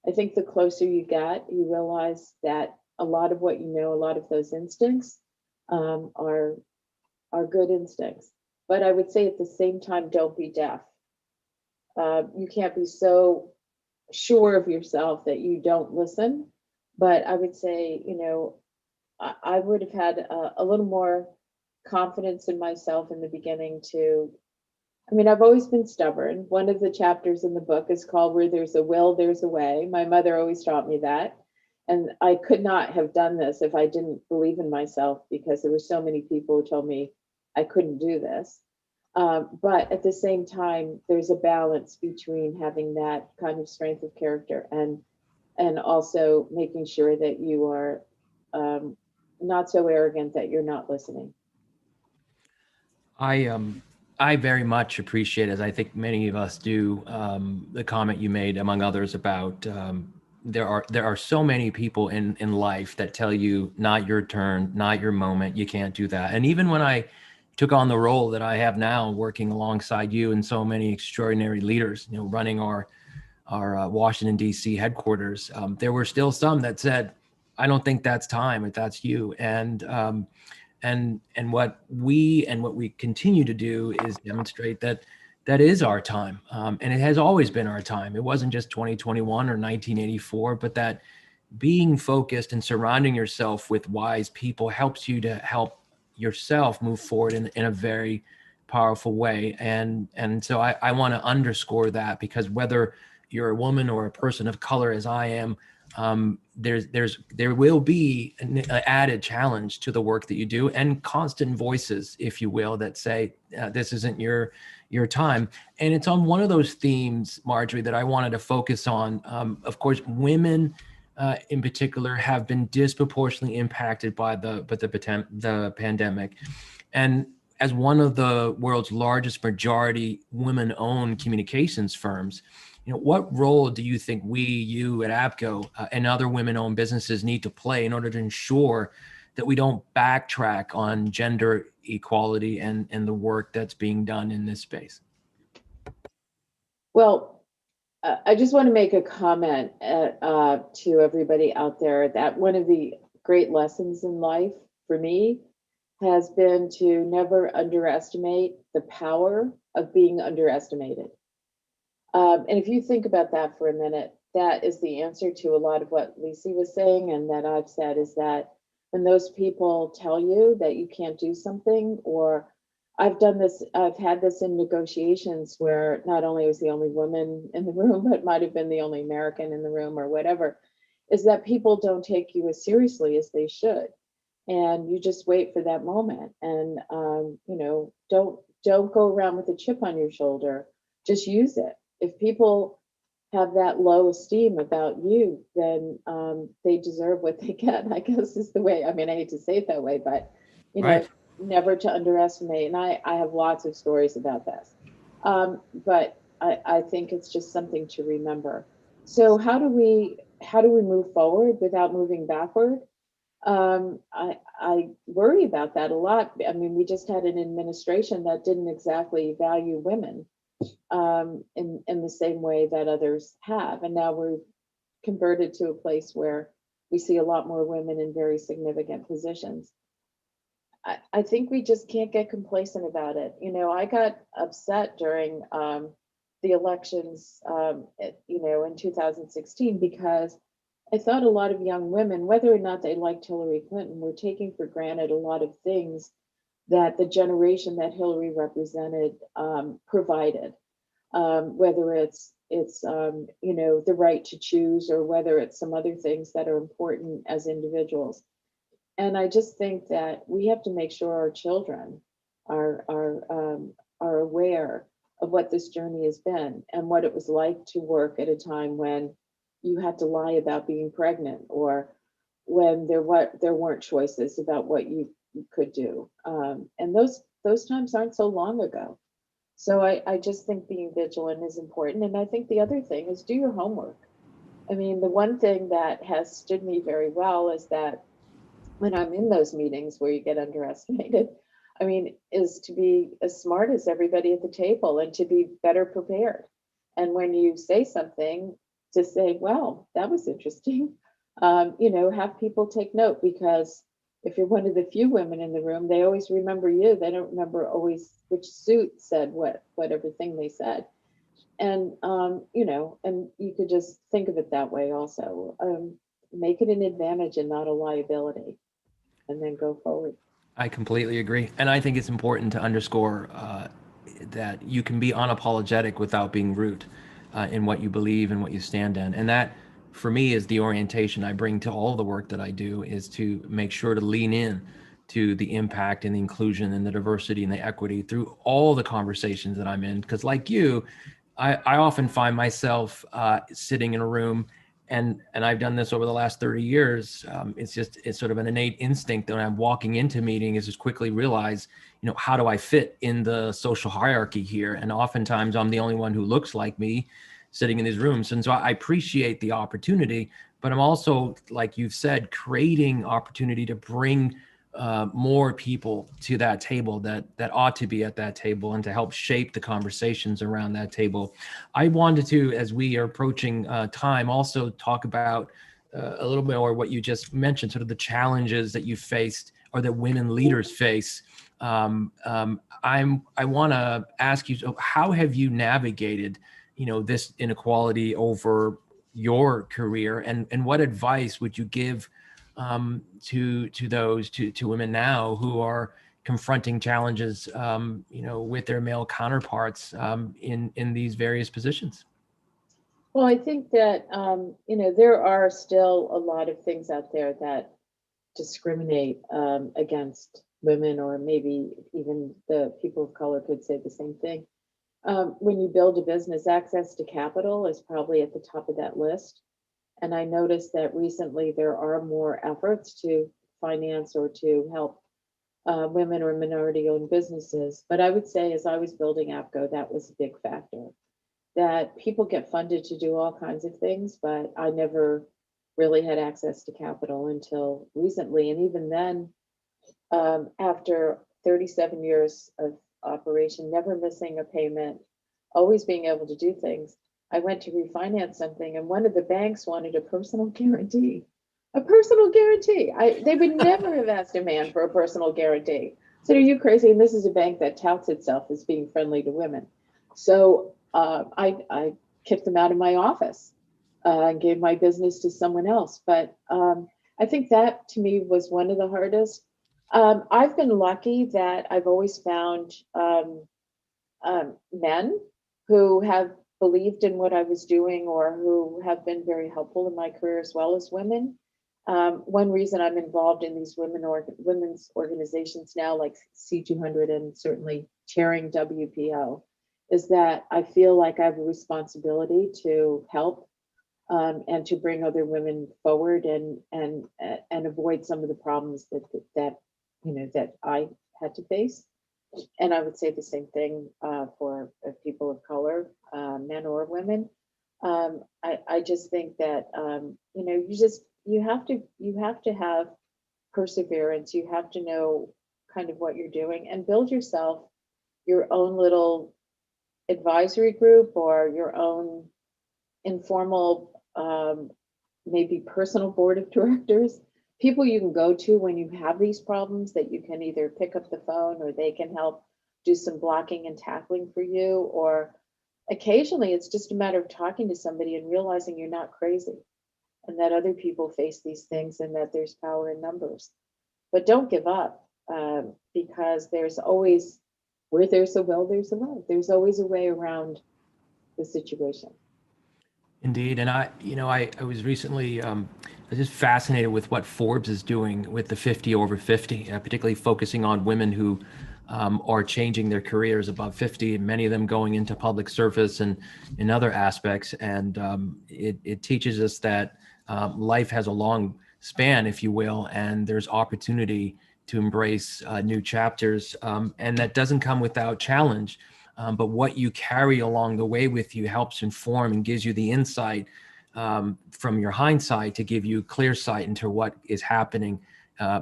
I think the closer you get, you realize that a lot of what you know, a lot of those instincts are good instincts. But I would say at the same time, don't be deaf. You can't be so sure of yourself that you don't listen. But I would say, I would have had a little more confidence in myself in the beginning I've always been stubborn. One of the chapters in the book is called Where There's a Will, There's a Way. My mother always taught me that. And I could not have done this if I didn't believe in myself, because there were so many people who told me I couldn't do this. But at the same time, there's a balance between having that kind of strength of character and also making sure that you are not so arrogant that you're not listening. I very much appreciate, as I think many of us do, the comment you made, among others, about there are so many people in life that tell you, not your turn, not your moment, you can't do that. And even when I took on the role that I have now, working alongside you and so many extraordinary leaders, running our Washington, D.C. headquarters, there were still some that said, I don't think that's time, if that's you. And what we continue to do is demonstrate that is our time. And it has always been our time. It wasn't just 2021 or 1984, but that being focused and surrounding yourself with wise people helps you to help yourself move forward in a very powerful way. And so I want to underscore that, because whether you're a woman or a person of color, as I am, there will be an added challenge to the work that you do, and constant voices, if you will, that say this isn't your time. And it's on one of those themes, Marjorie, that I wanted to focus on. Of course, women in particular have been disproportionately impacted by the pandemic, and as one of the world's largest majority women-owned communications firms, what role do you think you at APCO and other women-owned businesses need to play in order to ensure that we don't backtrack on gender equality and the work that's being done in this space? Well, I just want to make a comment to everybody out there that one of the great lessons in life for me has been to never underestimate the power being underestimated. And if you think about that for a minute, that is the answer to a lot of what Lisi was saying and that I've said, is that when those people tell you that you can't do something, or I've had this in negotiations where not only was the only woman in the room, but might have been the only American in the room or whatever, is that people don't take you as seriously as they should. And you just wait for that moment. And, don't go around with a chip on your shoulder, just use it. If people have that low esteem about you, then they deserve what they get, I guess is the way. I mean, I hate to say it that way, but Right. never to underestimate. And I have lots of stories about this. But I think it's just something to remember. So how do we move forward without moving backward? I worry about that a lot. I mean, we just had an administration that didn't exactly value women in the same way that others have. And now we're converted to a place where we see a lot more women in very significant positions. I think we just can't get complacent about it. I got upset during the elections, in 2016, because I thought a lot of young women, whether or not they liked Hillary Clinton, were taking for granted a lot of things that the generation that Hillary represented provided. Whether it's the right to choose, or whether it's some other things that are important as individuals. And I just think that we have to make sure our children are aware of what this journey has been and what it was like to work at a time when you had to lie about being pregnant, or when there weren't choices about what you could do. And those times aren't so long ago. So I just think being vigilant is important. And I think the other thing is do your homework. I mean, the one thing that has stood me very well is that when I'm in those meetings where you get underestimated, is to be as smart as everybody at the table and to be better prepared. And when you say something, to say, well, that was interesting, have people take note, because if you're one of the few women in the room, they always remember you. They don't remember always which suit said what everything they said. And, and you could just think of it that way also. Make it an advantage and not a liability, and then go forward. I completely agree. And I think it's important to underscore that you can be unapologetic without being rude in what you believe and what you stand in. And that, for me, is the orientation I bring to all the work that I do, is to make sure to lean in to the impact and the inclusion and the diversity and the equity through all the conversations that I'm in. Because like you, I often find myself sitting in a room, and I've done this over the last 30 years. It's sort of an innate instinct that when I'm walking into a meeting is just quickly realize, how do I fit in the social hierarchy here? And oftentimes I'm the only one who looks like me sitting in these rooms. And so I appreciate the opportunity, but I'm also, like you've said, creating opportunity to bring more people to that table that ought to be at that table, and to help shape the conversations around that table. I wanted to, as we are approaching time, also talk about a little bit more what you just mentioned, sort of the challenges that you faced, or that women leaders face. I want to ask you, so how have you navigated, this inequality over your career, and what advice would you give to women now who are confronting challenges, with their male counterparts in these various positions? Well, I think that, there are still a lot of things out there that discriminate against women, or maybe even the people of color could say the same thing. When you build a business, access to capital is probably at the top of that list. And I noticed that recently there are more efforts to finance or to help women or minority-owned businesses. But I would say, as I was building APCO, that was a big factor. That people get funded to do all kinds of things, but I never really had access to capital until recently. And even then, after 37 years of operation, never missing a payment, always being able to do things, I went to refinance something, and one of the banks wanted a personal guarantee. A personal guarantee. They would never have asked a man for a personal guarantee. So are you crazy? And this is a bank that touts itself as being friendly to women. So I kicked them out of my office and gave my business to someone else. But I think that to me was one of the hardest. I've been lucky that I've always found men who have believed in what I was doing or who have been very helpful in my career as well as women. One reason I'm involved in these women's organizations now, like C200 and certainly chairing WPO, is that I feel like I have a responsibility to help and to bring other women forward and avoid some of the problems that that I had to face. And I would say the same thing for people of color, men or women. I just think that you have to have perseverance. You have to know kind of what you're doing and build yourself your own little advisory group or your own informal, maybe personal board of directors, people you can go to when you have these problems that you can either pick up the phone or they can help do some blocking and tackling for you. Or occasionally it's just a matter of talking to somebody and realizing you're not crazy and that other people face these things and that there's power in numbers. But don't give up because there's always, where there's a will, there's a way. There's always a way around the situation. Indeed. And I was recently just fascinated with what Forbes is doing with the 50 over 50, particularly focusing on women who are changing their careers above 50, and many of them going into public service and in other aspects. And it teaches us that life has a long span, if you will, and there's opportunity to embrace new chapters. And that doesn't come without challenge. But what you carry along the way with you helps inform and gives you the insight from your hindsight to give you clear sight into what is happening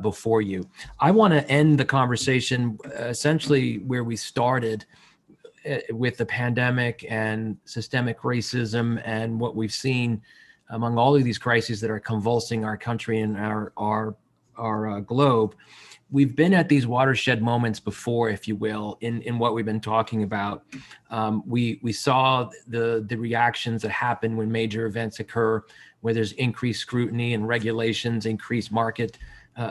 before you. I want to end the conversation essentially where we started with the pandemic and systemic racism and what we've seen among all of these crises that are convulsing our country and our globe. We've been at these watershed moments before, if you will, in what we've been talking about. We saw the reactions that happen when major events occur, where there's increased scrutiny and regulations, increased market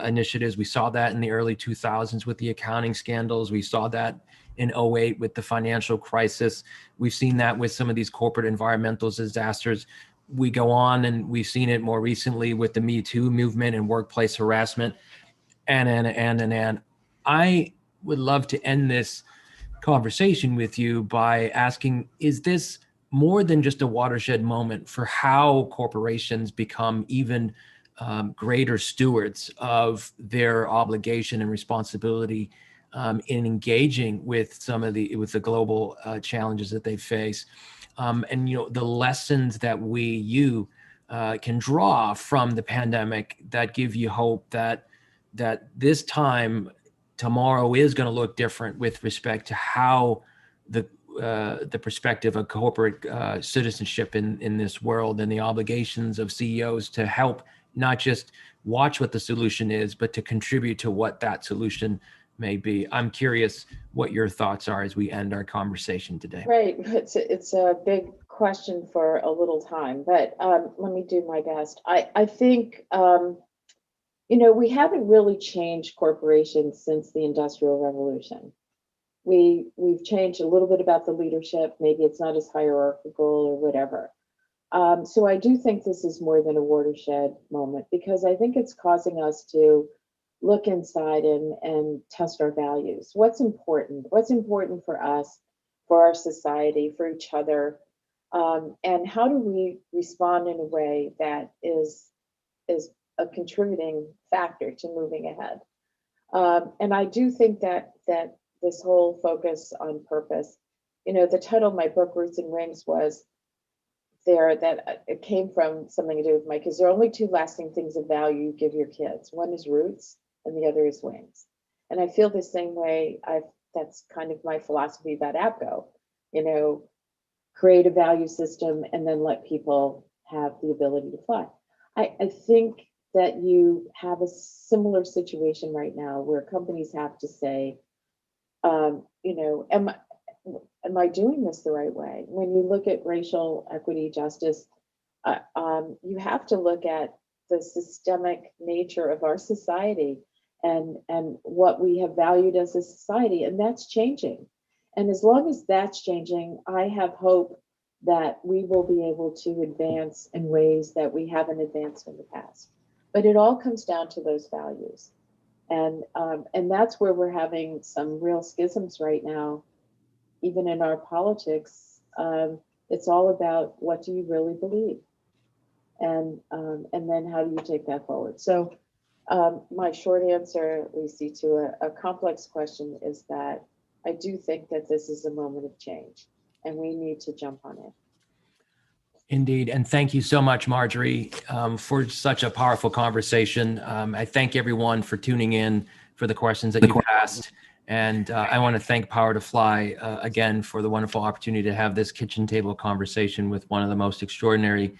initiatives. We saw that in the early 2000s with the accounting scandals. We saw that in 2008 with the financial crisis. We've seen that with some of these corporate environmental disasters. We go on and we've seen it more recently with the Me Too movement and workplace harassment. And I would love to end this conversation with you by asking, is this more than just a watershed moment for how corporations become even greater stewards of their obligation and responsibility in engaging with the global challenges that they face? And the lessons that you can draw from the pandemic that give you hope that this time tomorrow is going to look different with respect to how the perspective of corporate citizenship in this world and the obligations of CEOs to help not just watch what the solution is, but to contribute to what that solution may be. I'm curious what your thoughts are as we end our conversation today. Right. It's a big question for a little time, but let me do my best. I think, we haven't really changed corporations since the Industrial Revolution. We've changed a little bit about the leadership. Maybe it's not as hierarchical or whatever. So I do think this is more than a watershed moment because I think it's causing us to look inside and test our values. What's important? What's important for us, for our society, for each other? And how do we respond in a way that is a contributing factor to moving ahead? And I do think that this whole focus on purpose, the title of my book, Roots and Wings, was there that it came from something to do with because there are only two lasting things of value you give your kids. One is roots and the other is wings. And I feel the same way. That's kind of my philosophy about APCO, create a value system and then let people have the ability to fly. I think that you have a similar situation right now where companies have to say, Am I doing this the right way? When you look at racial equity, justice, you have to look at the systemic nature of our society and what we have valued as a society, and that's changing. And as long as that's changing, I have hope that we will be able to advance in ways that we haven't advanced in the past. But it all comes down to those values. And that's where we're having some real schisms right now, even in our politics. It's all about, what do you really believe? And then how do you take that forward? So my short answer, Lacey, to a complex question is that I do think that this is a moment of change and we need to jump on it. Indeed. And thank you so much, Marjorie, for such a powerful conversation. I thank everyone for tuning in, for the questions that you asked. And I want to thank Power to Fly again for the wonderful opportunity to have this kitchen table conversation with one of the most extraordinary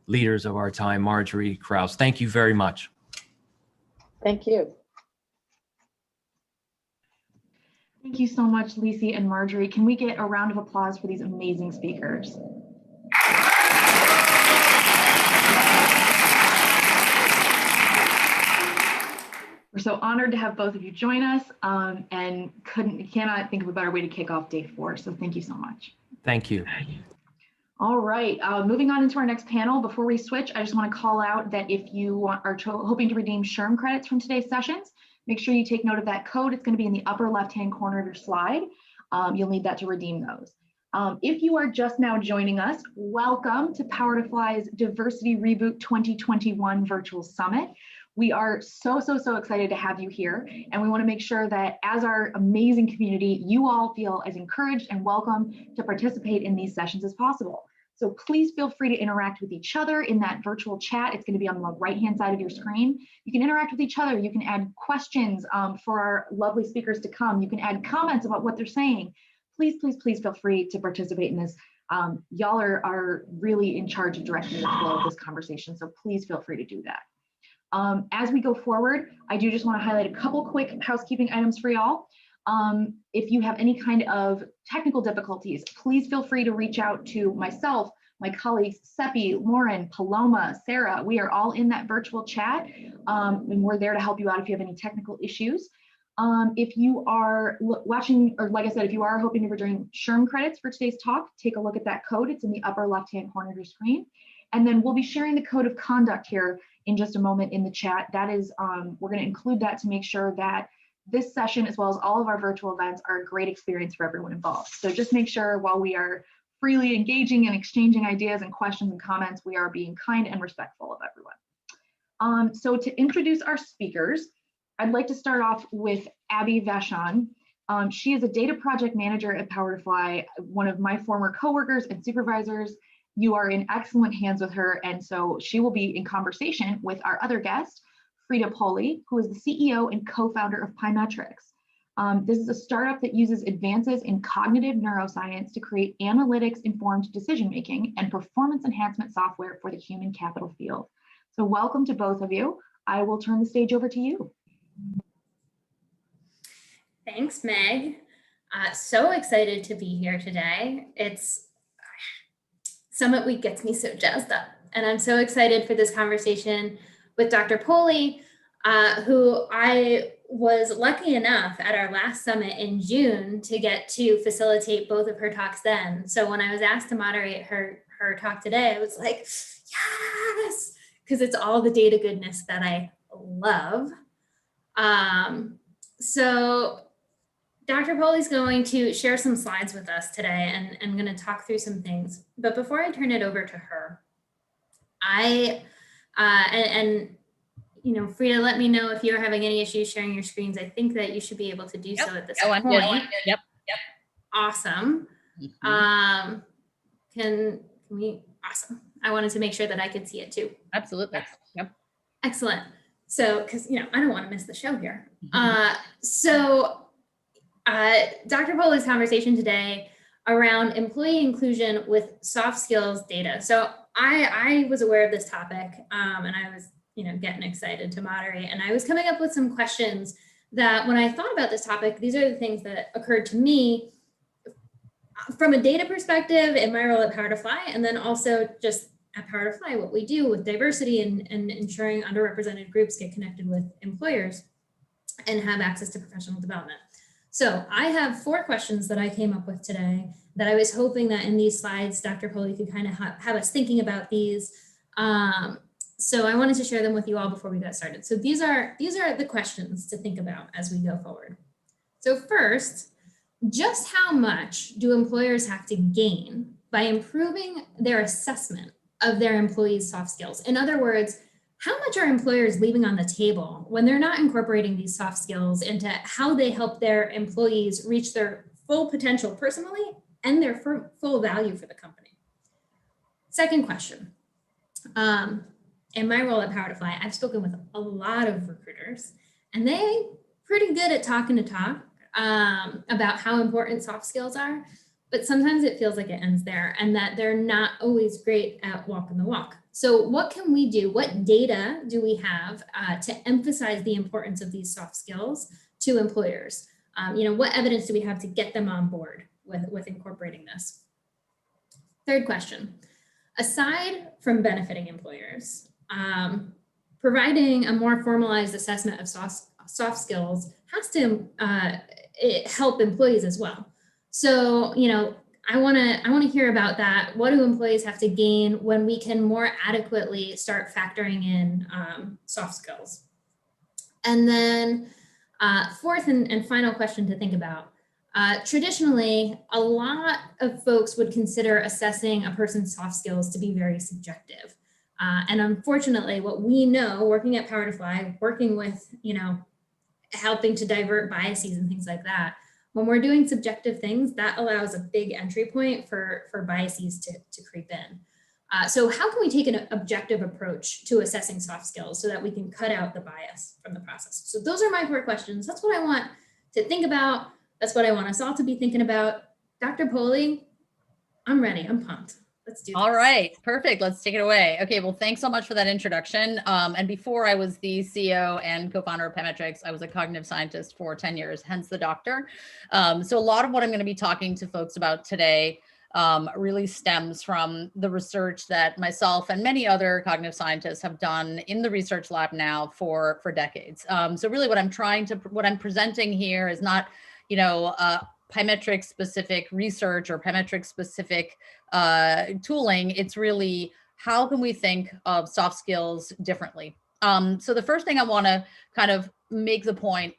leaders of our time, Marjorie Krause. Thank you very much. Thank you. Thank you so much, Lacey and Marjorie. Can we get a round of applause for these amazing speakers? We're so honored to have both of you join us, and cannot think of a better way to kick off day 4. So thank you so much. Thank you. All right, moving on into our next panel. Before we switch, I just want to call out that if you are hoping to redeem SHRM credits from today's sessions, make sure you take note of that code. It's going to be in the upper left-hand corner of your slide. You'll need that to redeem those. If you are just now joining us, welcome to Power to Fly's Diversity Reboot 2021 Virtual Summit. We are so excited to have you here, and we want to make sure that as our amazing community, you all feel as encouraged and welcome to participate in these sessions as possible. So please feel free to interact with each other in that virtual chat. It's going to be on the right-hand side of your screen. You can interact with each other. You can add questions for our lovely speakers to come. You can add comments about what they're saying. Please feel free to participate in this. Y'all are really in charge of directing the flow of this conversation, so please feel free to do that. As we go forward, I do just want to highlight a couple quick housekeeping items for y'all. If you have any kind of technical difficulties, please feel free to reach out to myself, my colleagues, Seppi, Lauren, Paloma, Sarah. We are all in that virtual chat, and we're there to help you out if you have any technical issues. If you are watching, or like I said, if you are hoping to redeem SHRM credits for today's talk, take a look at that code. It's in the upper left-hand corner of your screen. And then we'll be sharing the code of conduct here in just a moment in the chat. That is, we're going to include that to make sure that this session, as well as all of our virtual events, are a great experience for everyone involved. So just make sure while we are freely engaging and exchanging ideas and questions and comments, we are being kind and respectful of everyone. So to introduce our speakers, I'd like to start off with Abby Vachon. She is a data project manager at Power to Fly, one of my former coworkers and supervisors. You are in excellent hands with her, and so she will be in conversation with our other guest, Frida Poli, who is the CEO and co-founder of Pymetrics. This is a startup that uses advances in cognitive neuroscience to create analytics-informed decision-making and performance enhancement software for the human capital field. So welcome to both of you. I will turn the stage over to you. Thanks, Meg. So excited to be here today. Summit Week gets me so jazzed up, and I'm so excited for this conversation with Dr. Poli, who I was lucky enough at our last summit in June to get to facilitate both of her talks then. So when I was asked to moderate her talk today, I was like, yes, because it's all the data goodness that I love. So Dr. Poli's going to share some slides with us today, and I'm going to talk through some things. But before I turn it over to her, you know, Frida, let me know if you're having any issues sharing your screens. I think that you should be able to do so at this point. Yep. Awesome. Mm-hmm. Can we? Awesome. I wanted to make sure that I could see it too. Absolutely. Yep. Excellent. So, because I don't want to miss the show here. Mm-hmm. Dr. Poli's conversation today around employee inclusion with soft skills data. So I was aware of this topic, and I was getting excited to moderate, and I was coming up with some questions that when I thought about this topic, these are the things that occurred to me from a data perspective in my role at Power to Fly, and then also just at Power to Fly, what we do with diversity and ensuring underrepresented groups get connected with employers and have access to professional development. So I have 4 questions that I came up with today that I was hoping that in these slides, Dr. Poli could kind of have us thinking about these. So I wanted to share them with you all before we got started. So these are the questions to think about as we go forward. So first, just how much do employers have to gain by improving their assessment of their employees' soft skills? In other words, how much are employers leaving on the table when they're not incorporating these soft skills into how they help their employees reach their full potential personally and their full value for the company? Second question. In my role at Power to Fly, I've spoken with a lot of recruiters, and they pretty good at talking to talk about how important soft skills are, but sometimes it feels like it ends there and that they're not always great at walking the walk. So what can we do? What data do we have to emphasize the importance of these soft skills to employers? What evidence do we have to get them on board with incorporating this? Third question, aside from benefiting employers, providing a more formalized assessment of soft skills has to help employees as well. So, I want to hear about that. What do employees have to gain when we can more adequately start factoring in soft skills? And then fourth and final question to think about. Traditionally, a lot of folks would consider assessing a person's soft skills to be very subjective. And unfortunately, what we know working at Power to Fly, working with, helping to divert biases and things like that, when we're doing subjective things, that allows a big entry point for biases to creep in. So how can we take an objective approach to assessing soft skills so that we can cut out the bias from the process? So those are my 4 questions. That's what I want to think about. That's what I want us all to be thinking about. Dr. Poli, I'm ready. I'm pumped. Let's do this. All right, perfect. Let's take it away. Okay, well, thanks so much for that introduction. And before I was the CEO and co-founder of Pemetrix, I was a cognitive scientist for 10 years, hence the doctor. So a lot of what I'm going to be talking to folks about today really stems from the research that myself and many other cognitive scientists have done in the research lab now for decades. So really what I'm presenting here is not, Pymetrics specific research or Pymetrics specific tooling. It's really how can we think of soft skills differently? So the first thing I want to kind of make the point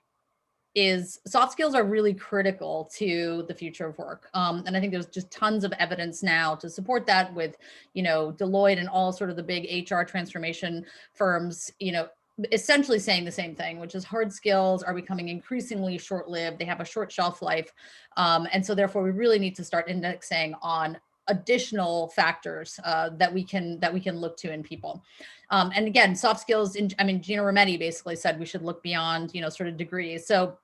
is soft skills are really critical to the future of work. And I think there's just tons of evidence now to support that with, Deloitte and all sort of the big HR transformation firms, essentially saying the same thing, which is hard skills are becoming increasingly short-lived. They have a short shelf life. And so therefore we really need to start indexing on additional factors that we can look to in people. And again, soft skills, Gina Rometty basically said we should look beyond, sort of degrees. So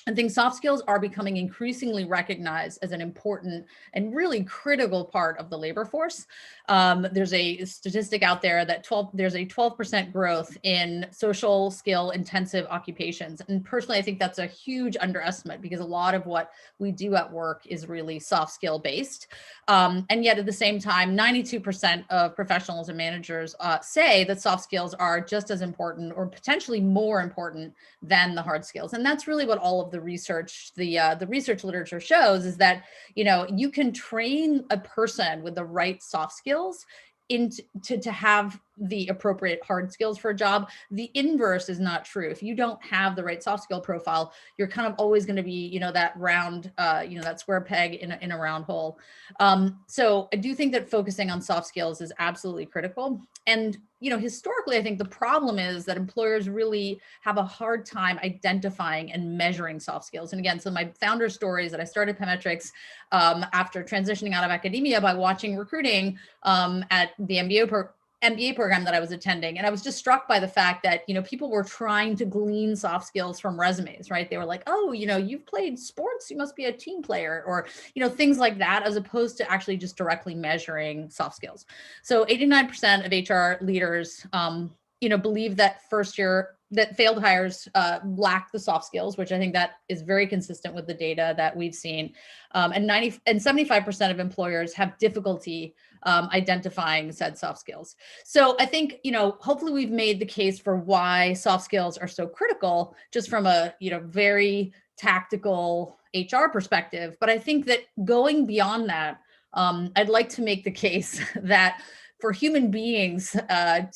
I think soft skills are becoming increasingly recognized as an important and really critical part of the labor force. There's a statistic out there that there's a 12% growth in social skill intensive occupations. And personally, I think that's a huge underestimate because a lot of what we do at work is really soft skill based. And yet at the same time, 92% of professionals and managers say that soft skills are just as important or potentially more important than the hard skills. And that's really what all of the research, the research literature shows is that, you can train a person with the right soft skills to have the appropriate hard skills for a job. The inverse is not true. If you don't have the right soft skill profile, you're kind of always going to be, that round, that square peg in a round hole. So I do think that focusing on soft skills is absolutely critical. And, historically, I think the problem is that employers really have a hard time identifying and measuring soft skills. And again, so my founder story is that I started Pymetrix after transitioning out of academia by watching recruiting at the MBA program that I was attending. And I was just struck by the fact that, people were trying to glean soft skills from resumes, right? They were like, oh, you've played sports, you must be a team player, or, things like that, as opposed to actually just directly measuring soft skills. So 89% of HR leaders, believe that first year that failed hires lack the soft skills, which I think that is very consistent with the data that we've seen. And 75% of employers have difficulty identifying said soft skills. So I think, hopefully we've made the case for why soft skills are so critical, just from a, very tactical HR perspective. But I think that going beyond that, I'd like to make the case that for human beings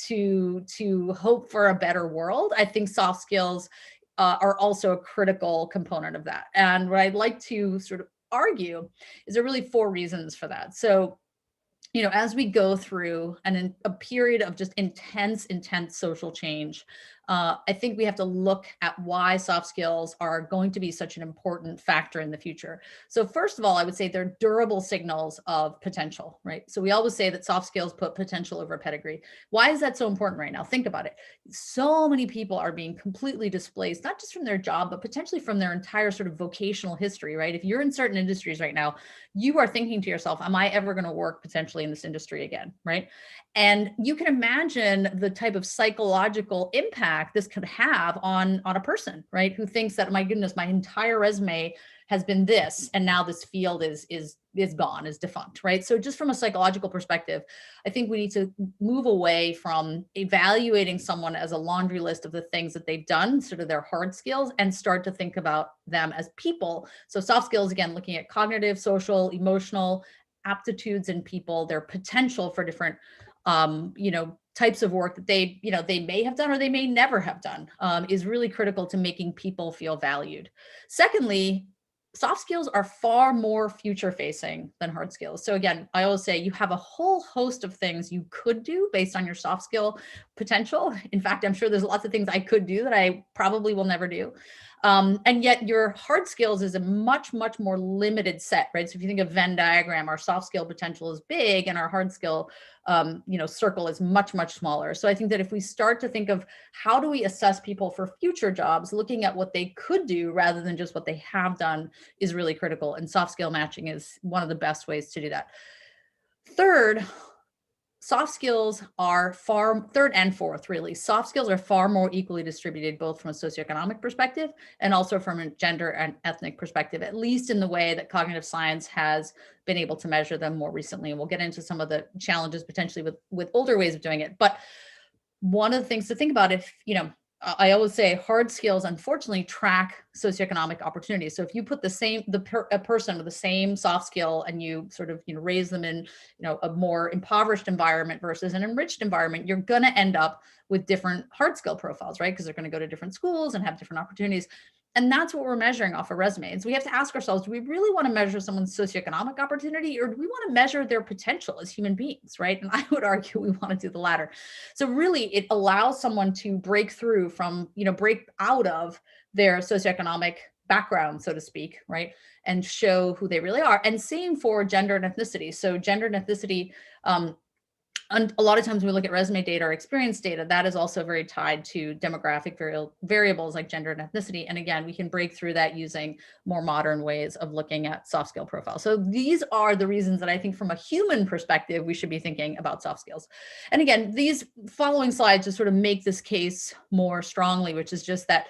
to hope for a better world, I think soft skills are also a critical component of that. And what I'd like to sort of argue is there are really 4 reasons for that. So, as we go through a period of just intense social change, I think we have to look at why soft skills are going to be such an important factor in the future. So first of all, I would say they're durable signals of potential, right? So we always say that soft skills put potential over pedigree. Why is that so important right now? Think about it. So many people are being completely displaced, not just from their job, but potentially from their entire sort of vocational history, right? If you're in certain industries right now, you are thinking to yourself, am I ever going to work potentially in this industry again, right? And you can imagine the type of psychological impact this could have on a person, right? Who thinks that, my goodness, my entire resume has been this, and now this field is gone, is defunct, right? So just from a psychological perspective, I think we need to move away from evaluating someone as a laundry list of the things that they've done, sort of their hard skills, and start to think about them as people. So soft skills, again, looking at cognitive, social, emotional aptitudes in people, their potential for different types of work that they may have done or they may never have done, is really critical to making people feel valued. Secondly, soft skills are far more future facing than hard skills. So again, I always say you have a whole host of things you could do based on your soft skill potential. In fact, I'm sure there's lots of things I could do that I probably will never do. And yet your hard skills is a much, much more limited set, right? So if you think of Venn diagram, our soft skill potential is big and our hard skill, circle is much, much smaller. So I think that if we start to think of how do we assess people for future jobs, looking at what they could do rather than just what they have done is really critical. And soft skill matching is one of the best ways to do that. Third, soft skills are third and fourth, really. Soft skills are far more equally distributed, both from a socioeconomic perspective and also from a gender and ethnic perspective, at least in the way that cognitive science has been able to measure them more recently. And we'll get into some of the challenges potentially with older ways of doing it. But one of the things to think about, I always say hard skills, unfortunately, track socioeconomic opportunities. So if you put a person with the same soft skill and you sort of, raise them in, a more impoverished environment versus an enriched environment, you're going to end up with different hard skill profiles, right? Because they're going to go to different schools and have different opportunities. And that's what we're measuring off of resumes. We have to ask ourselves, do we really want to measure someone's socioeconomic opportunity, or do we want to measure their potential as human beings, right? And I would argue we want to do the latter. So really, it allows someone to break through from, break out of their socioeconomic background, so to speak, right? And show who they really are. And same for gender and ethnicity. So gender and ethnicity, and a lot of times when we look at resume data or experience data, that is also very tied to demographic variables like gender and ethnicity. And again, we can break through that using more modern ways of looking at soft skill profiles. So these are the reasons that I think from a human perspective, we should be thinking about soft skills. And again, these following slides just sort of make this case more strongly, which is just that,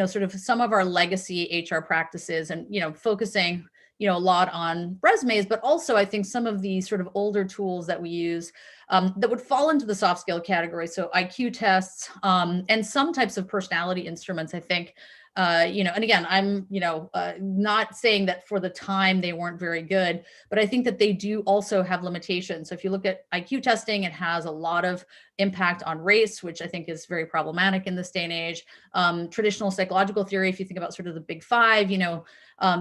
sort of some of our legacy HR practices and, focusing a lot on resumes, but also I think some of the sort of older tools that we use that would fall into the soft skill category. So IQ tests and some types of personality instruments, I think, and again, I'm, not saying that for the time they weren't very good, but I think that they do also have limitations. So if you look at IQ testing, it has a lot of impact on race, which I think is very problematic in this day and age. Traditional psychological theory, if you think about sort of the big five,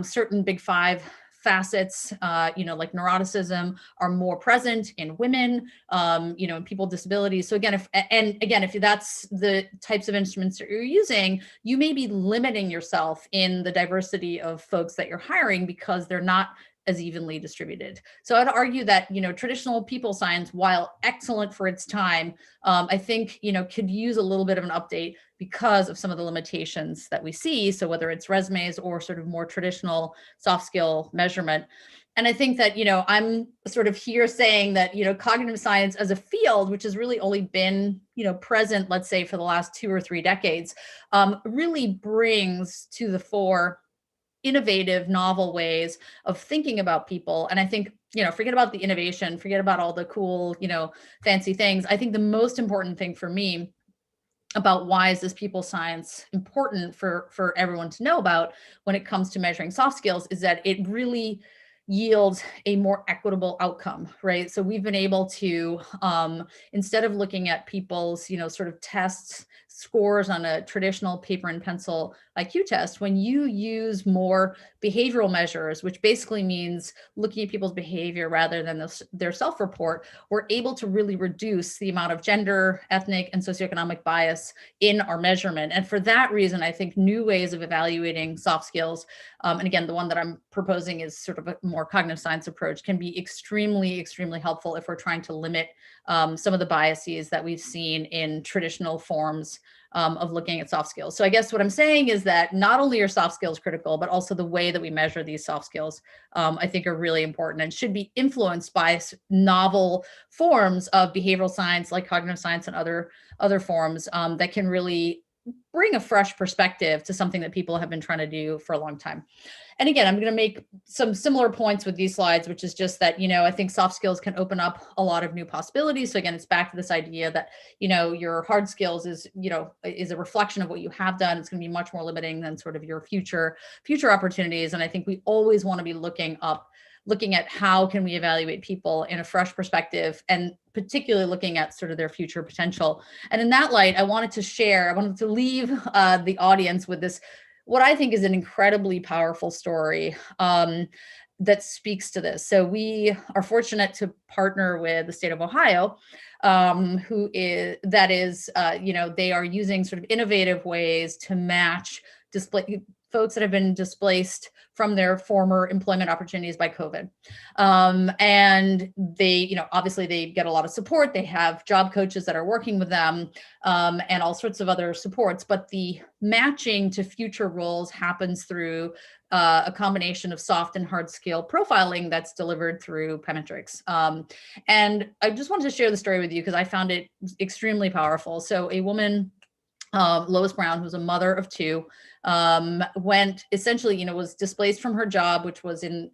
certain big five facets, like neuroticism are more present in women, in people with disabilities. So again, if that's the types of instruments that you're using, you may be limiting yourself in the diversity of folks that you're hiring because they're not as evenly distributed. So I'd argue that, traditional people science, while excellent for its time, I think, could use a little bit of an update because of some of the limitations that we see. So whether it's resumes or sort of more traditional soft skill measurement. And I think that, I'm sort of here saying that, cognitive science as a field, which has really only been, present, let's say, for the last 2 or 3 decades, really brings to the fore innovative, novel ways of thinking about people. And I think, forget about the innovation, forget about all the cool, fancy things. I think the most important thing for me about why is this people science important for everyone to know about when it comes to measuring soft skills is that it really yields a more equitable outcome, right? So we've been able to, instead of looking at people's, sort of tests, scores on a traditional paper and pencil IQ test, when you use more behavioral measures, which basically means looking at people's behavior rather than their self-report, we're able to really reduce the amount of gender, ethnic, and socioeconomic bias in our measurement. And for that reason, I think new ways of evaluating soft skills, and again, the one that I'm proposing is sort of a more cognitive science approach, can be extremely, extremely helpful if we're trying to limit some of the biases that we've seen in traditional forms of looking at soft skills. So I guess what I'm saying is that not only are soft skills critical, but also the way that we measure these soft skills, I think are really important and should be influenced by novel forms of behavioral science like cognitive science and other forms that can really bring a fresh perspective to something that people have been trying to do for a long time. And again, I'm going to make some similar points with these slides, which is just that, I think soft skills can open up a lot of new possibilities. So again, it's back to this idea that, your hard skills is a reflection of what you have done. It's going to be much more limiting than sort of your future opportunities. And I think we always want to be looking at how can we evaluate people in a fresh perspective, and particularly looking at sort of their future potential. And in that light, I wanted to leave the audience with this, what I think is an incredibly powerful story that speaks to this. So we are fortunate to partner with the state of Ohio, they are using sort of innovative ways to match folks that have been displaced from their former employment opportunities by COVID. And they, obviously they get a lot of support. They have job coaches that are working with them and all sorts of other supports, but the matching to future roles happens through a combination of soft and hard skill profiling that's delivered through Pemetrix. And I just wanted to share the story with you because I found it extremely powerful. So a woman, Lois Brown, who's a mother of 2, went essentially, was displaced from her job, which was in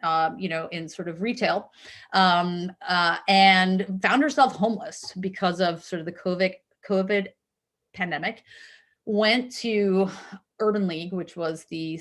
sort of retail, and found herself homeless because of sort of the COVID pandemic. Went to Urban League, which was the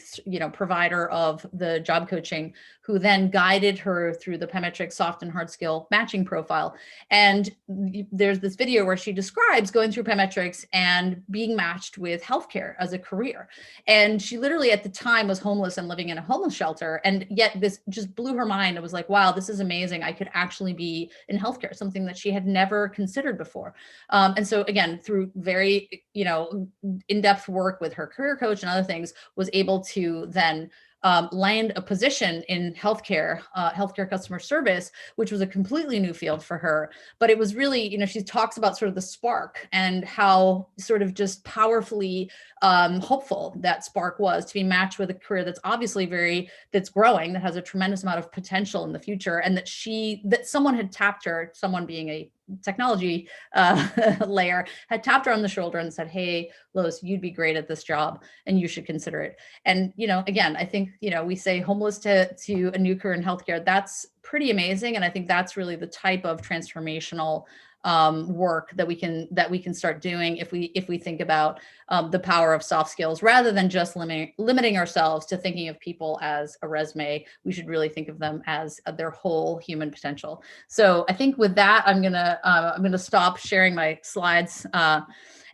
provider of the job coaching, who then guided her through the Pemetrix soft and hard skill matching profile. And there's this video where she describes going through Pemetrix and being matched with healthcare as a career. And she literally at the time was homeless and living in a homeless shelter. And yet this just blew her mind. It was like, wow, this is amazing. I could actually be in healthcare, something that she had never considered before. And so again, through very, in-depth work with her career coach and other things, was able to then land a position in healthcare customer service, which was a completely new field for her. But it was really, she talks about sort of the spark and how sort of just powerfully hopeful that spark was to be matched with a career that's obviously that's growing, that has a tremendous amount of potential in the future, and that someone had tapped her, someone being a technology layer, had tapped her on the shoulder and said, hey, Lois, you'd be great at this job and you should consider it. And, again, I think, we say homeless to a new career in healthcare, that's pretty amazing. And I think that's really the type of transformational work that we can start doing if we think about the power of soft skills rather than just limiting ourselves to thinking of people as a resume. We should really think of them as their whole human potential. So I think with that, I'm gonna stop sharing my slides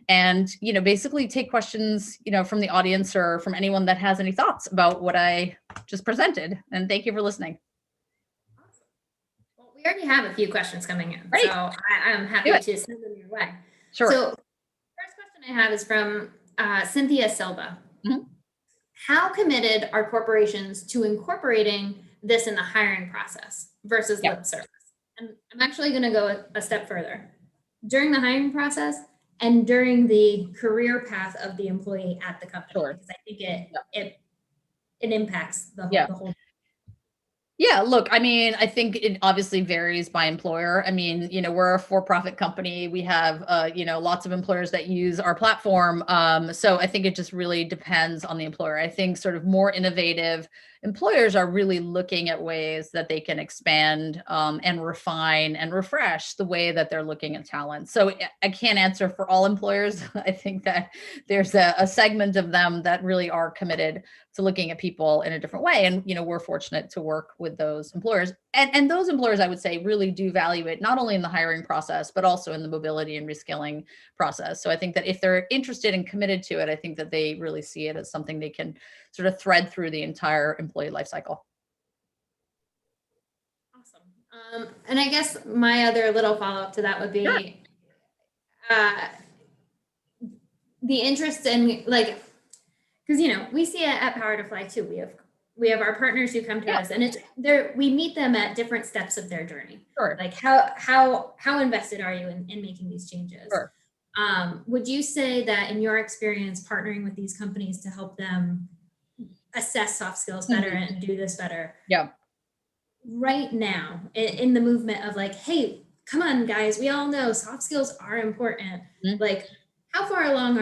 and basically take questions from the audience or from anyone that has any thoughts about what I just presented. And thank you for listening. We already have a few questions coming in, Great. so I'm happy to send them your way. Sure. So first question I have is from Cynthia Silva. Mm-hmm. How committed are corporations to incorporating this in the hiring process versus lip service. And I'm actually going to go a step further. During the hiring process and during the career path of the employee at the company, because I think it impacts the whole. Yeah, look, I mean, I think it obviously varies by employer. I mean, we're a for-profit company. We have, lots of employers that use our platform. So I think it just really depends on the employer. I think sort of more innovative employers are really looking at ways that they can expand and refine and refresh the way that they're looking at talent. So I can't answer for all employers. I think that there's a segment of them that really are committed to looking at people in a different way. And, we're fortunate to work with those employers. And those employers, I would say, really do value it, not only in the hiring process, but also in the mobility and reskilling process. So I think that if they're interested and committed to it, I think that they really see it as something they can sort of thread through the entire employee life cycle. Awesome. And I guess my other little follow-up to that would be the interest in, like, because we see it at Power to Fly too. We have our partners who come to us, and we meet them at different steps of their journey. Sure. Like how invested are you in making these changes? Sure. Would you say that in your experience partnering with these companies to help them assess soft skills better and do this better? Yeah. Right now, in the movement of like, hey, come on, guys, we all know soft skills are important. Like, how far along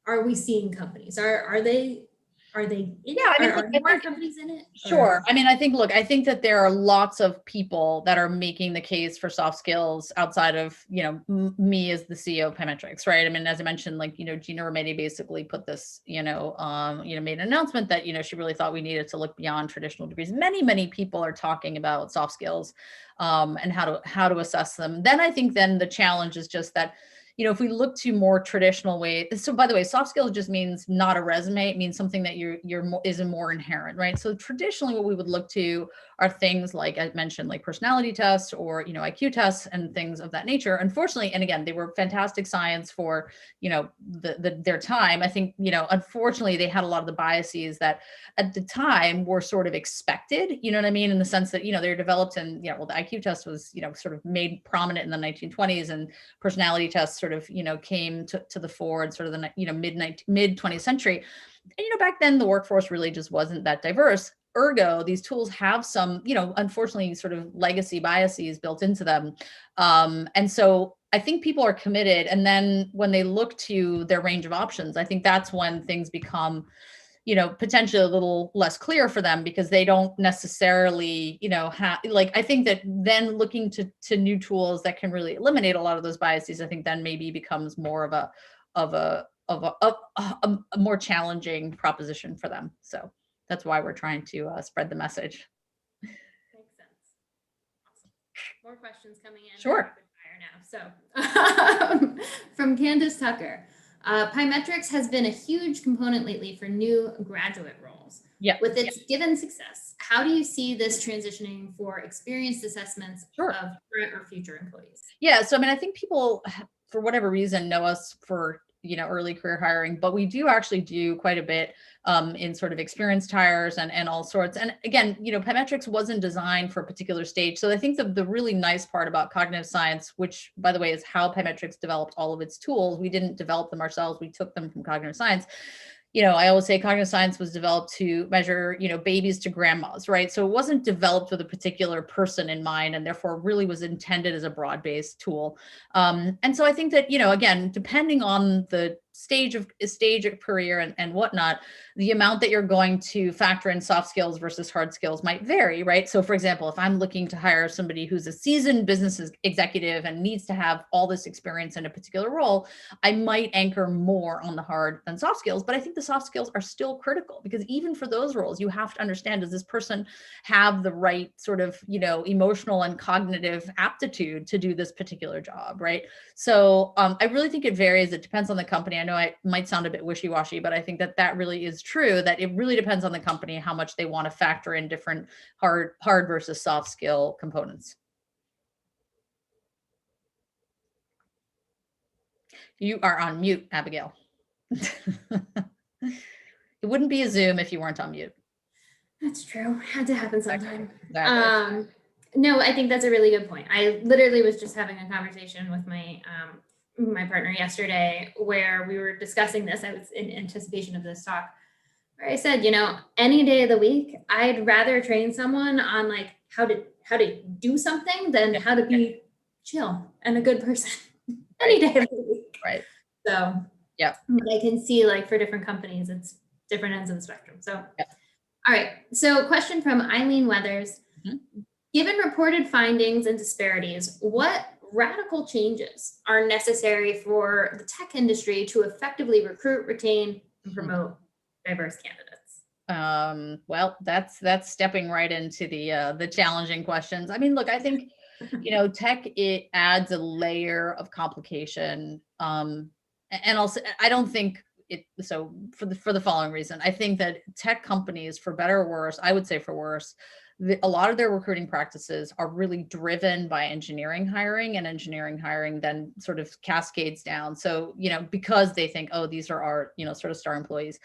are we seeing companies? Are they in it? Are more companies in it? Sure. I mean, I think that there are lots of people that are making the case for soft skills outside of, me as the CEO of Pymetrics, right? I mean, as I mentioned, Gina Rometty basically put this, made an announcement that, she really thought we needed to look beyond traditional degrees. Many, many people are talking about soft skills and how to assess them. Then I think the challenge is just that, if we look to more traditional ways, so by the way, soft skills just means not a resume. It means something that is more inherent, right? So traditionally what we would look to are things like I mentioned, like personality tests or, IQ tests and things of that nature. Unfortunately, and again, they were fantastic science for, their time. I think, unfortunately they had a lot of the biases that at the time were sort of expected, you know what I mean? In the sense that, they're developed and, the IQ test was, sort of made prominent in the 1920s, and personality tests sort of, came to the fore in sort of the, mid 20th century. And, back then the workforce really just wasn't that diverse. Ergo, these tools have some, unfortunately, sort of legacy biases built into them. And so I think people are committed. And then when they look to their range of options, I think that's when things become, potentially a little less clear for them, because they don't necessarily, I think that then looking to new tools that can really eliminate a lot of those biases, I think then maybe becomes more of a more challenging proposition for them. So that's why we're trying to spread the message. Makes sense. Awesome. More questions coming in. Sure. Now. So from Candace Tucker, Pymetrics has been a huge component lately for new graduate roles. Yeah. With its given success, how do you see this transitioning for experienced assessments of current or future employees? Yeah. So, I mean, I think people, for whatever reason, know us for early career hiring, but we do actually do quite a bit in sort of experienced hires and all sorts. And again, Pymetrics wasn't designed for a particular stage. So I think the really nice part about cognitive science, which by the way is how Pymetrics developed all of its tools, we didn't develop them ourselves, we took them from cognitive science. I always say cognitive science was developed to measure, babies to grandmas, right? So it wasn't developed with a particular person in mind, and therefore really was intended as a broad-based tool. And so I think that, again, depending on the stage of career and whatnot, the amount that you're going to factor in soft skills versus hard skills might vary, right? So for example, if I'm looking to hire somebody who's a seasoned business executive and needs to have all this experience in a particular role, I might anchor more on the hard than soft skills. But I think the soft skills are still critical, because even for those roles, you have to understand, does this person have the right sort of, emotional and cognitive aptitude to do this particular job, right? So I really think it varies. It depends on the company. I know I might sound a bit wishy-washy, but I think that really is true, that it really depends on the company, how much they want to factor in different hard versus soft skill components. You are on mute, Abigail. It wouldn't be a Zoom if you weren't on mute. That's true. Had to happen sometime. Exactly. No, I think that's a really good point. I literally was just having a conversation with my my partner yesterday where we were discussing this. I was in anticipation of this talk where I said, you know, any day of the week, I'd rather train someone on like how to do something than how to be chill and a good person any day of the week. Right. So yeah, I can see like for different companies, it's different ends of the spectrum. So, yeah. All right. So question from Eileen Weathers. Mm-hmm. Given reported findings and disparities, what radical changes are necessary for the tech industry to effectively recruit, retain, and promote diverse candidates? Well, that's stepping right into the challenging questions. I mean, look, I think, you know, tech, it adds a layer of complication. And also, I don't think it, so for the following reason, I think that tech companies, for better or worse, I would say for worse, a lot of their recruiting practices are really driven by engineering hiring, and engineering hiring then sort of cascades down. So, you know, because they think, oh, these are our, you know, sort of star employees.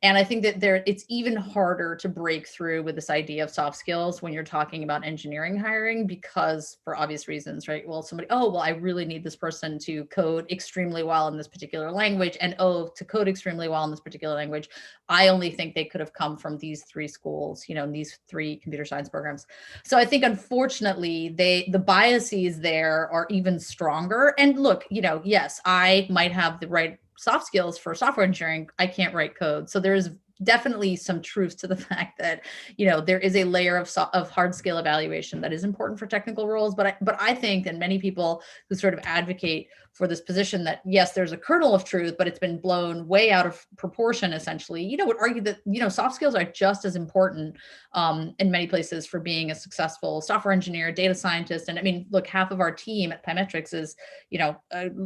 And I think that it's even harder to break through with this idea of soft skills when you're talking about engineering hiring, because for obvious reasons, right? Well, somebody, oh, well, I really need this person to code extremely well in this particular language. And oh, to code extremely well in this particular language, I only think they could have come from these 3 schools, you know, in these 3 computer science programs. So I think, unfortunately, the biases there are even stronger. And look, you know, yes, I might have the right soft skills for software engineering. I can't write code. So there's definitely some truth to the fact that, you know, there is a layer of hard skill evaluation that is important for technical roles. But I think, and many people who sort of advocate for this position, that yes, there's a kernel of truth, but it's been blown way out of proportion, essentially, you know, would argue that, you know, soft skills are just as important in many places for being a successful software engineer, data scientist. And I mean, look, half of our team at Pymetrics is, you know,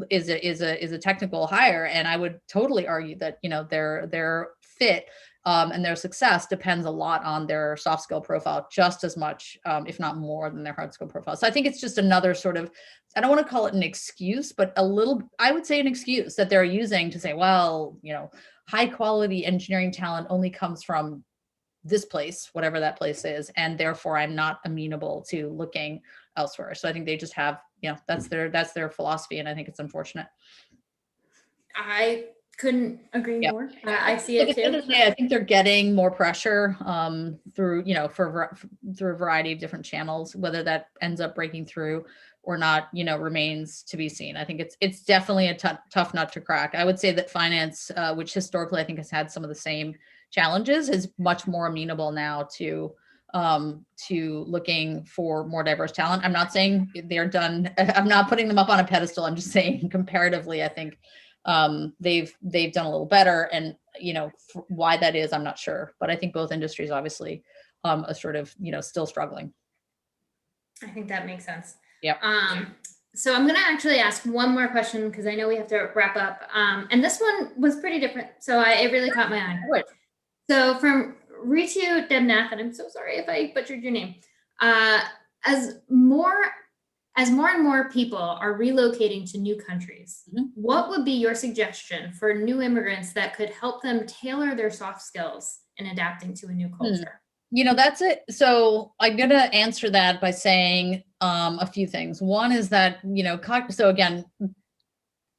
is a technical hire. And I would totally argue that, you know, their fit and their success depends a lot on their soft skill profile, just as much, if not more, than their hard skill profile. So I think it's just another sort of, I don't want to call it an excuse, but I would say an excuse that they're using to say, well, you know, high quality engineering talent only comes from this place, whatever that place is, and therefore I'm not amenable to looking elsewhere. So I think they just have, you know, that's their philosophy, and I think it's unfortunate. I couldn't agree more. I see it too. I think they're getting more pressure through, you know, through a variety of different channels. Whether that ends up breaking through or not, you know, remains to be seen. I think it's definitely a tough nut to crack. I would say that finance, which historically I think has had some of the same challenges, is much more amenable now to looking for more diverse talent. I'm not saying they're done. I'm not putting them up on a pedestal. I'm just saying comparatively, I think they've done a little better, and, you know, why that is, I'm not sure, but I think both industries obviously are sort of, you know, still struggling. I think that makes sense. Yeah. So I'm going to actually ask one more question, because I know we have to wrap up. And this one was pretty different, so it really caught my eye. Right. So from Ritu Debnath, and I'm so sorry if I butchered your name. As more and more people are relocating to new countries, what would be your suggestion for new immigrants that could help them tailor their soft skills in adapting to a new culture? You know, that's it. So I'm going to answer that by saying a few things. One is that, you know, so again,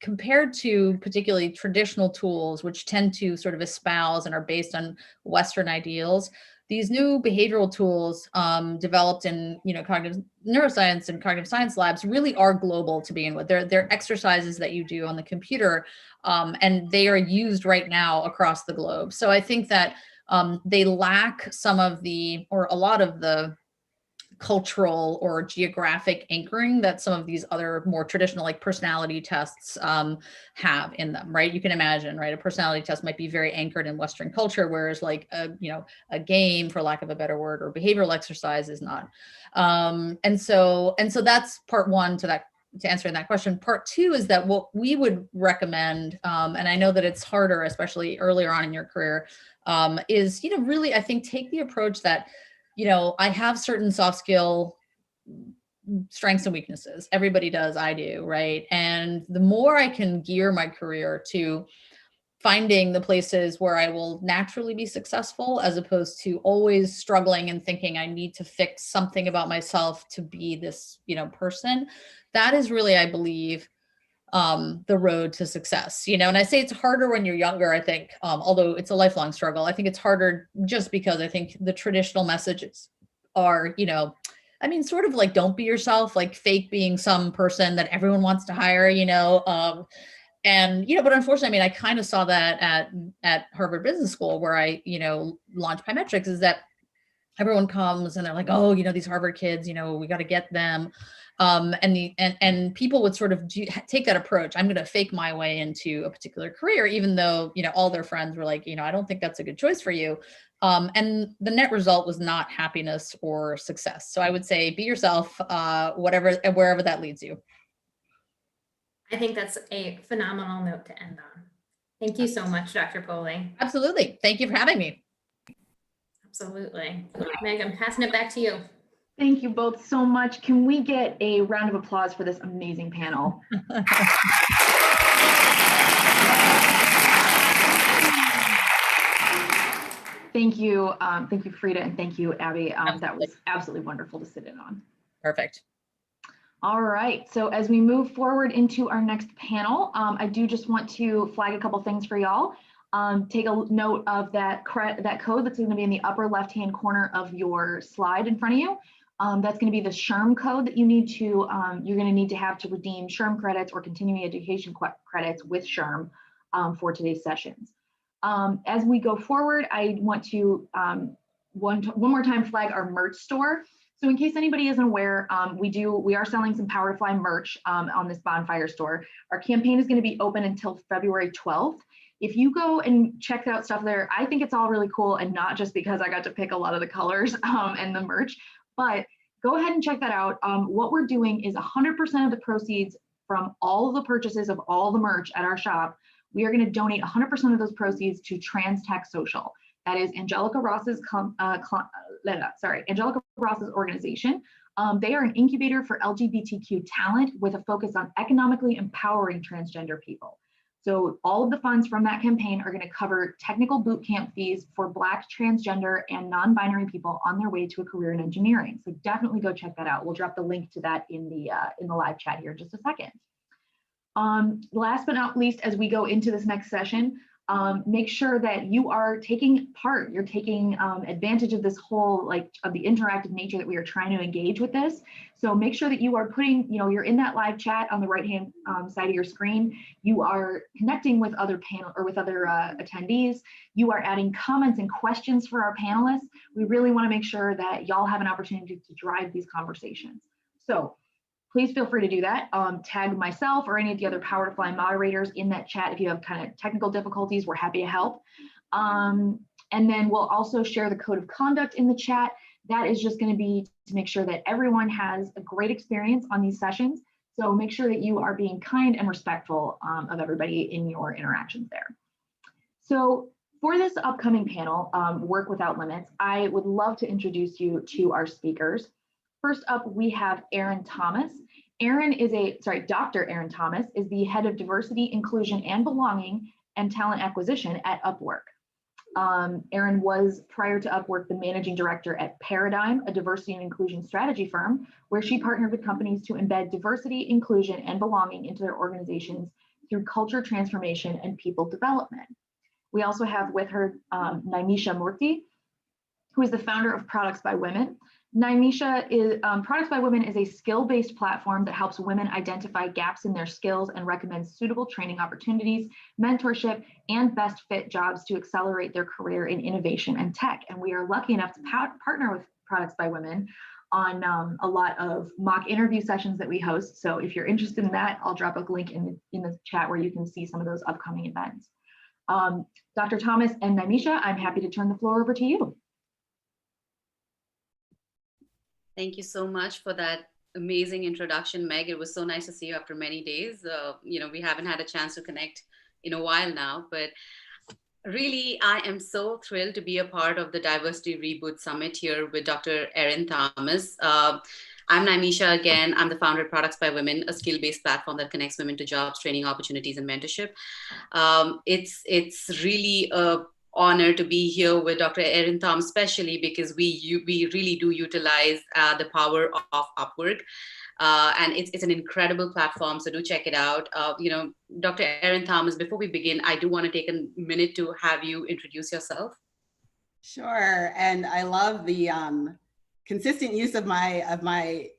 compared to particularly traditional tools, which tend to sort of espouse and are based on Western ideals, these new behavioral tools developed in, you know, cognitive neuroscience and cognitive science labs really are global to begin with. They're exercises that you do on the computer, and they are used right now across the globe. So I think that they lack some of or a lot of the cultural or geographic anchoring that some of these other more traditional, like personality tests, have in them, right? You can imagine, right? A personality test might be very anchored in Western culture, whereas like a game, for lack of a better word, or behavioral exercise is not. And so that's part one to answering that question. Part two is that what we would recommend, and I know that it's harder, especially earlier on in your career, is, you know, really, I think, take the approach that, you know, I have certain soft skill strengths and weaknesses. Everybody does, I do, right? And the more I can gear my career to finding the places where I will naturally be successful, as opposed to always struggling and thinking I need to fix something about myself to be this, person. That is really, I believe, the road to success, and I say it's harder when you're younger, I think, although it's a lifelong struggle. I think it's harder just because I think the traditional messages are, sort of like, don't be yourself, like fake being some person that everyone wants to hire, but unfortunately, I kind of saw that at Harvard Business School, where I, launched Pymetrics, is that everyone comes and they're like, oh, these Harvard kids, we got to get them. And people would sort of take that approach. I'm going to fake my way into a particular career, even though, all their friends were like, I don't think that's a good choice for you. And the net result was not happiness or success. So I would say, be yourself, wherever that leads you. I think that's a phenomenal note to end on. Thank you so much, Dr. Poli. Absolutely. Thank you for having me. Absolutely. Meg, I'm passing it back to you. Thank you both so much. Can we get a round of applause for this amazing panel? Thank you, Frida, and thank you, Abby. That was absolutely wonderful to sit in on. Perfect. All right, so as we move forward into our next panel, I do just want to flag a couple things for y'all. Take a note of that code that's going to be in the upper left-hand corner of your slide in front of you. That's going to be the SHRM code that you're going to need to have to redeem SHRM credits or continuing education credits with SHRM for today's sessions. As we go forward, I want to one more time flag our merch store. So in case anybody isn't aware, we are selling some Power to Fly merch on this bonfire store. Our campaign is going to be open until February 12th. If you go and check out stuff there, I think it's all really cool, and not just because I got to pick a lot of the colors and the merch, but go ahead and check that out. What we're doing is 100% of the proceeds from all of the purchases of all the merch at our shop, we are going to donate 100% of those proceeds to Trans Tech Social. That is Angelica Ross's Angelica Ross's organization. They are an incubator for LGBTQ talent with a focus on economically empowering transgender people. So all of the funds from that campaign are going to cover technical boot camp fees for Black, transgender, and non-binary people on their way to a career in engineering. So definitely go check that out. We'll drop the link to that in the live chat here in just a second. Last but not least, as we go into this next session, make sure that you are taking part. You're taking advantage of this whole, of the interactive nature that we are trying to engage with this. So make sure that you are putting, you're in that live chat on the right-hand side of your screen. You are connecting with other attendees. You are adding comments and questions for our panelists. We really want to make sure that y'all have an opportunity to drive these conversations. So please feel free to do that. Tag myself or any of the other Power to Fly moderators in that chat. If you have kind of technical difficulties, we're happy to help. And then we'll also share the code of conduct in the chat. That is just going to be to make sure that everyone has a great experience on these sessions. So make sure that you are being kind and respectful of everybody in your interactions there. So for this upcoming panel, Work Without Limits, I would love to introduce you to our speakers. First up, we have Erin Thomas. Dr. Erin Thomas is the head of diversity, inclusion, and belonging and talent acquisition at Upwork. Erin was, prior to Upwork, the managing director at Paradigm, a diversity and inclusion strategy firm, where she partnered with companies to embed diversity, inclusion, and belonging into their organizations through culture transformation and people development. We also have with her Naimisha Murthy, who is the founder of Products by Women. Naimisha is Products by Women is a skill-based platform that helps women identify gaps in their skills and recommends suitable training opportunities, mentorship, and best fit jobs to accelerate their career in innovation and tech. And we are lucky enough to partner with Products by Women on a lot of mock interview sessions that we host. So if you're interested in that, I'll drop a link in the chat where you can see some of those upcoming events. Dr. Thomas and Naimisha, I'm happy to turn the floor over to you. Thank you so much for that amazing introduction, Meg. It was so nice to see you after many days. We haven't had a chance to connect in a while now, but really, I am so thrilled to be a part of the Diversity Reboot Summit here with Dr. Erin Thomas. I'm Naimisha again. I'm the founder of Products by Women, a skill-based platform that connects women to jobs, training opportunities, and mentorship. It's really a honor to be here with Dr. Erin Thom, especially because we really do utilize the power of Upwork. And it's an incredible platform, so do check it out. Dr. Erin Thomas, before we begin, I do want to take a minute to have you introduce yourself. Sure, and I love the consistent use of my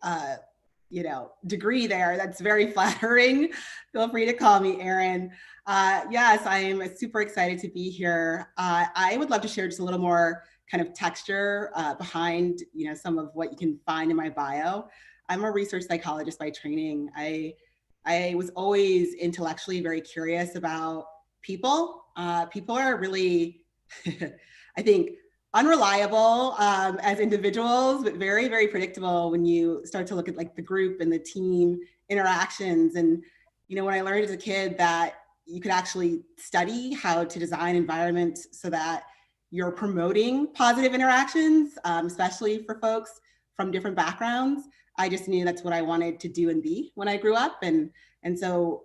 degree there. That's very flattering. Feel free to call me Erin. Yes, I am super excited to be here. I would love to share just a little more kind of texture behind some of what you can find in my bio. I'm a research psychologist by training. I was always intellectually very curious about people. People are really, I think, unreliable as individuals, but very, very predictable when you start to look at like the group and the team interactions. And, when I learned as a kid that you could actually study how to design environments so that you're promoting positive interactions, especially for folks from different backgrounds, I just knew that's what I wanted to do and be when I grew up. And so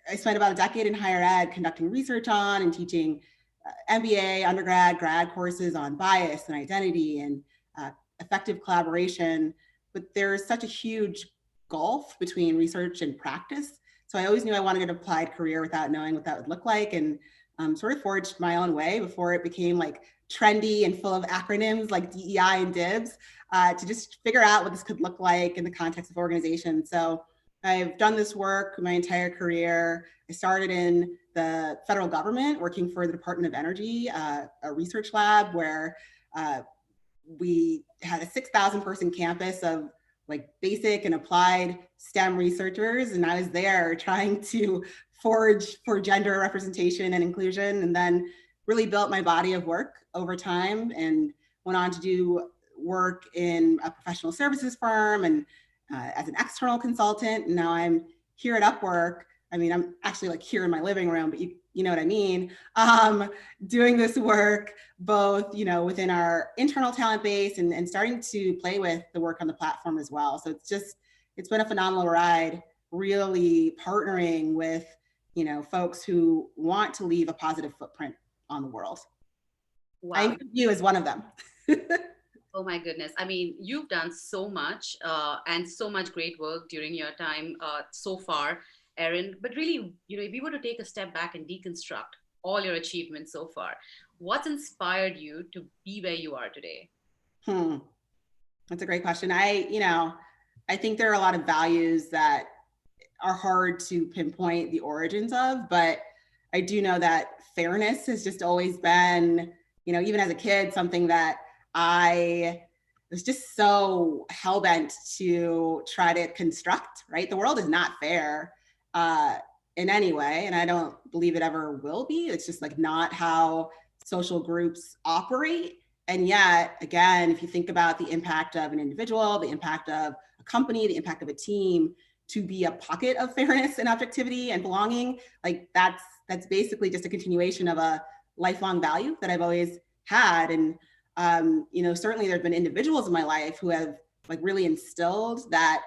I spent about a decade in higher ed conducting research on and teaching MBA, undergrad, grad courses on bias and identity and effective collaboration. But there's such a huge gulf between research and practice. So I always knew I wanted an applied career without knowing what that would look like, and sort of forged my own way before it became like trendy and full of acronyms like DEI and DIBS to just figure out what this could look like in the context of organizations. So I've done this work my entire career. I started in the federal government working for the Department of Energy, a research lab where we had a 6,000 person campus of like basic and applied STEM researchers. And I was there trying to forge for gender representation and inclusion, and then really built my body of work over time and went on to do work in a professional services firm and as an external consultant. And now I'm here at Upwork. I mean, I'm actually like here in my living room, but you know what I mean? Doing this work both, within our internal talent base and starting to play with the work on the platform as well. So it's been a phenomenal ride, really partnering with, folks who want to leave a positive footprint on the world. Wow. I include you as one of them. Oh my goodness. I mean, you've done so much and so much great work during your time so far, Erin. But really, if we were to take a step back and deconstruct all your achievements so far, what's inspired you to be where you are today? That's a great question. I think there are a lot of values that are hard to pinpoint the origins of, but I do know that fairness has just always been, even as a kid, something that I was just so hell-bent to try to construct, right? The world is not fair in any way, and I don't believe it ever will be. It's just like not how social groups operate. And yet, again, if you think about the impact of an individual, the impact of a company, the impact of a team, to be a pocket of fairness and objectivity and belonging, like that's basically just a continuation of a lifelong value that I've always had. And certainly there've been individuals in my life who have like really instilled that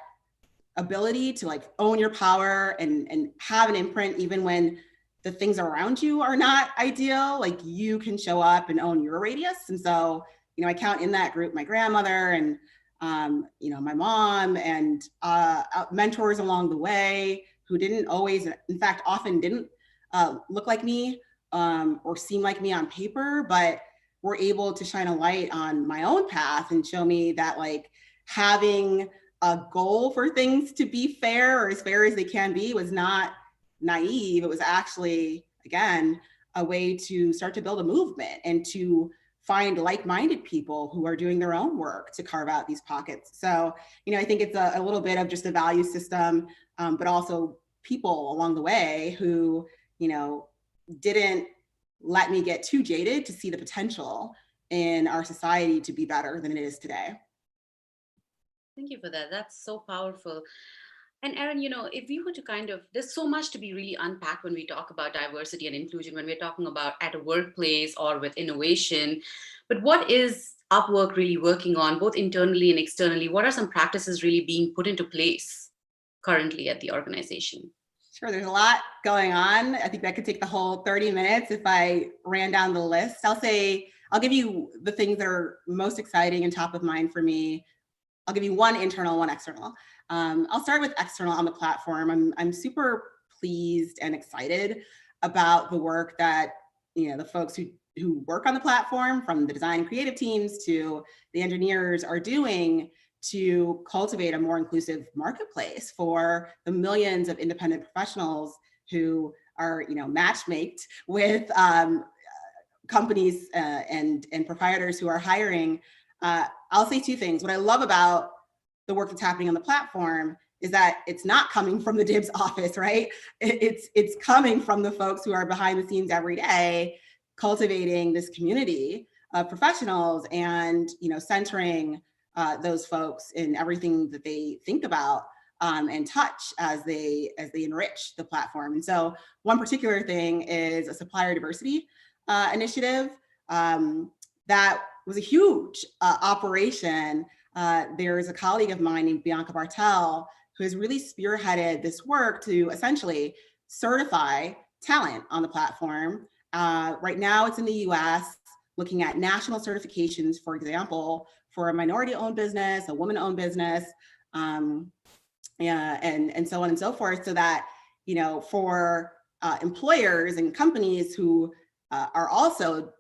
ability to like own your power and have an imprint even when the things around you are not ideal. Like you can show up and own your radius. And so, I count in that group my grandmother and my mom and mentors along the way who didn't always, in fact, often didn't look like me or seem like me on paper, but were able to shine a light on my own path and show me that like having a goal for things to be fair or as fair as they can be was not naive. It was actually, again, a way to start to build a movement and to find like-minded people who are doing their own work to carve out these pockets. So, I think it's a little bit of just a value system, but also people along the way who, didn't let me get too jaded to see the potential in our society to be better than it is today. Thank you for that. That's so powerful. And Erin, if we were to there's so much to be really unpacked when we talk about diversity and inclusion, when we're talking about at a workplace or with innovation, but what is Upwork really working on, both internally and externally? What are some practices really being put into place currently at the organization? Sure, there's a lot going on. I think that could take the whole 30 minutes if I ran down the list. I'll give you the things that are most exciting and top of mind for me. I'll give you one internal, one external. I'll start with external on the platform. I'm super pleased and excited about the work that, the folks who work on the platform, from the design and creative teams to the engineers, are doing to cultivate a more inclusive marketplace for the millions of independent professionals who are, matchmaked with companies and proprietors who are hiring. I'll say two things. What I love about the work that's happening on the platform is that it's not coming from the DIBS office, right? It's coming from the folks who are behind the scenes every day, cultivating this community of professionals and, centering those folks in everything that they think about and touch as they enrich the platform. And so one particular thing is a supplier diversity initiative that was a huge operation. There's a colleague of mine named Bianca Bartel who has really spearheaded this work to essentially certify talent on the platform. Right now it's in the US, looking at national certifications, for example, for a minority-owned business, a woman-owned business, and so on and so forth, so that, for employers and companies who are also,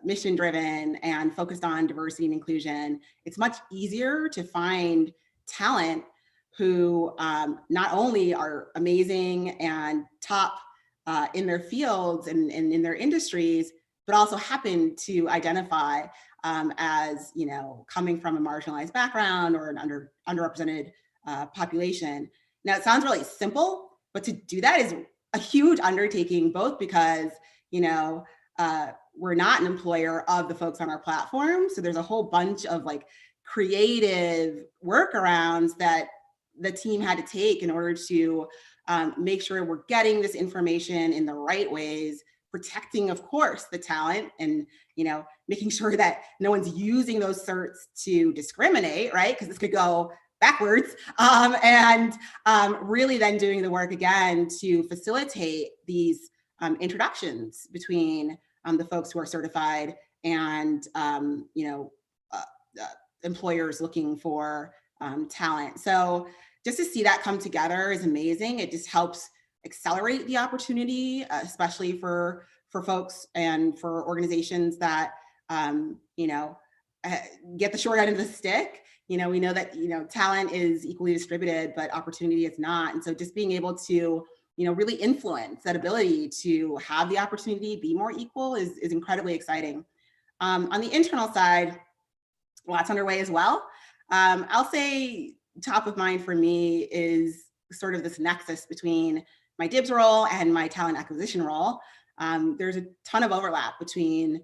mission-driven and focused on diversity and inclusion, it's much easier to find talent who not only are amazing and top in their fields and in their industries, but also happen to identify as, coming from a marginalized background or an underrepresented population. Now, it sounds really simple, but to do that is a huge undertaking, both because, we're not an employer of the folks on our platform. So there's a whole bunch of creative workarounds that the team had to take in order to make sure we're getting this information in the right ways, protecting, of course, the talent, and making sure that no one's using those certs to discriminate, right? Because this could go backwards, and really then doing the work again to facilitate these introductions between the folks who are certified and employers looking for talent. So just to see that come together is amazing. It just helps accelerate the opportunity, especially for folks and for organizations that get the short end of the stick. We know that talent is equally distributed, but opportunity is not. And so just being able to really influence that ability to have the opportunity be more equal is incredibly exciting. On the internal side, lots underway as well. I'll say top of mind for me is sort of this nexus between my DIBS role and my talent acquisition role. There's a ton of overlap between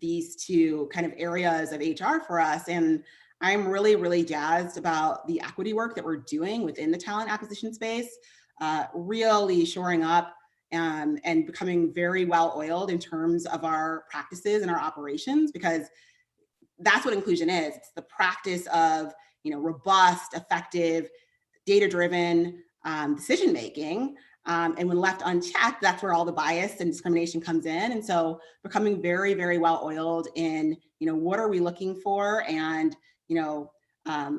these two kind of areas of HR for us. And I'm really, really jazzed about the equity work that we're doing within the talent acquisition space, really shoring up and becoming very well oiled in terms of our practices and our operations, because that's what inclusion is. It's the practice of, robust, effective, data-driven decision-making. And when left unchecked, that's where all the bias and discrimination comes in. And so becoming very, very well oiled in, what are we looking for, and,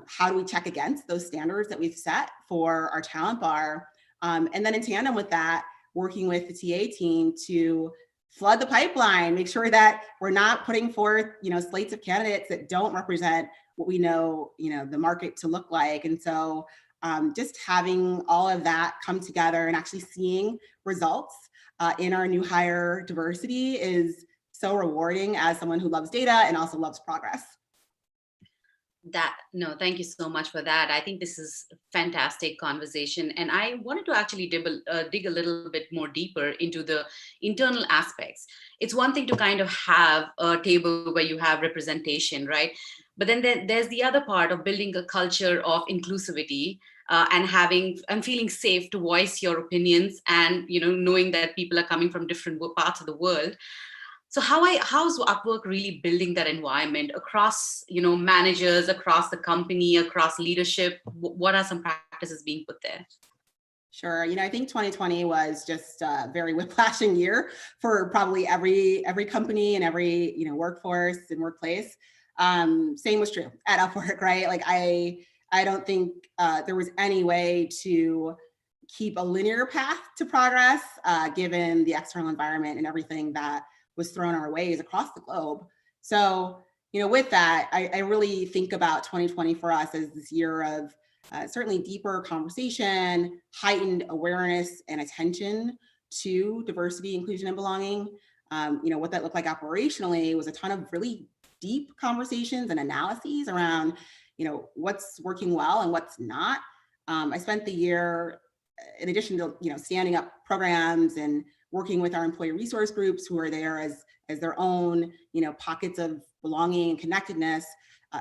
how do we check against those standards that we've set for our talent bar? And then in tandem with that, working with the TA team to flood the pipeline, make sure that we're not putting forth, slates of candidates that don't represent what we know, the market to look like. And so just having all of that come together and actually seeing results in our new hire diversity is so rewarding as someone who loves data and also loves progress. Thank you so much for that. I think this is a fantastic conversation. And I wanted to actually dig a little bit more deeper into the internal aspects. It's one thing to kind of have a table where you have representation, right? But then there's the other part of building a culture of inclusivity and feeling safe to voice your opinions and, knowing that people are coming from different parts of the world. So how's Upwork really building that environment across, managers, across the company, across leadership? What are some practices being put there? Sure. I think 2020 was just a very whiplashing year for probably every company and every, workforce and workplace. Same was true at Upwork, right? Like I don't think there was any way to keep a linear path to progress, given the external environment and everything that was thrown our ways across the globe. So, with that, I really think about 2020 for us as this year of certainly deeper conversation, heightened awareness and attention to diversity, inclusion, and belonging. What that looked like operationally was a ton of really deep conversations and analyses around, what's working well and what's not. I spent the year, in addition to, standing up programs and working with our employee resource groups who are there as their own, pockets of belonging and connectedness,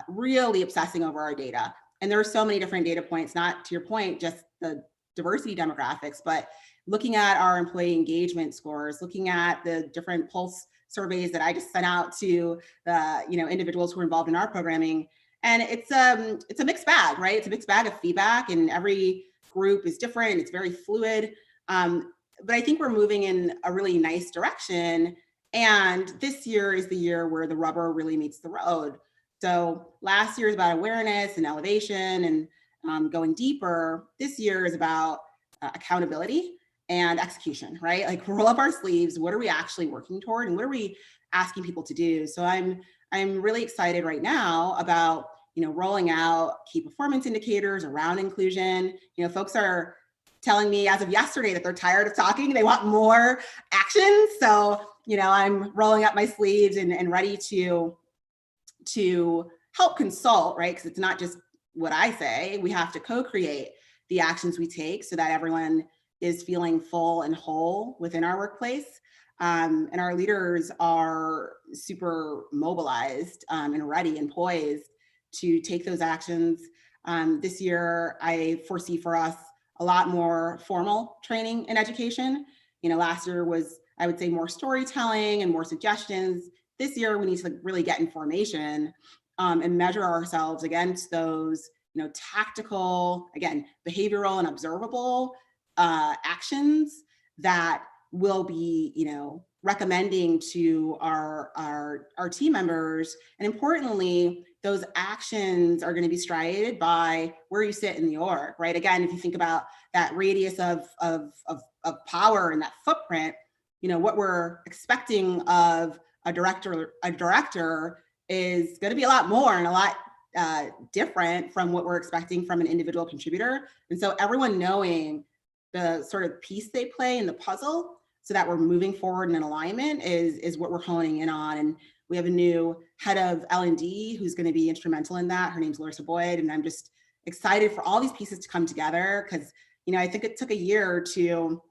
really obsessing over our data. And there are so many different data points, not to your point, just the diversity demographics, but looking at our employee engagement scores, looking at the different pulse surveys that I just sent out to the, individuals who are involved in our programming. And it's a mixed bag, right? It's a mixed bag of feedback, and every group is different. It's very fluid. But I think we're moving in a really nice direction. And this year is the year where the rubber really meets the road. So last year is about awareness and elevation and going deeper. This year is about accountability and execution, right? Like roll up our sleeves. What are we actually working toward, and what are we asking people to do? So I'm really excited right now about rolling out key performance indicators around inclusion. Folks are telling me as of yesterday that they're tired of talking. They want more action. So I'm rolling up my sleeves and ready to help consult, right? Because it's not just what I say. We have to co-create the actions we take so that everyone is feeling full and whole within our workplace. And our leaders are super mobilized and ready and poised to take those actions. This year, I foresee for us a lot more formal training and education. Last year was, I would say, more storytelling and more suggestions. This year, we need to really get information and measure ourselves against those, tactical, again, behavioral and observable actions that will be, recommending to our team members. And importantly, those actions are going to be striated by where you sit in the org, right? Again, if you think about that radius of power and that footprint, what we're expecting of a director is going to be a lot more and a lot different from what we're expecting from an individual contributor. And so everyone knowing the sort of piece they play in the puzzle so that we're moving forward in an alignment is what we're honing in on. And we have a new head of L&D who's going to be instrumental in that. Her name's Larissa Boyd. And I'm just excited for all these pieces to come together because, I think it took a year to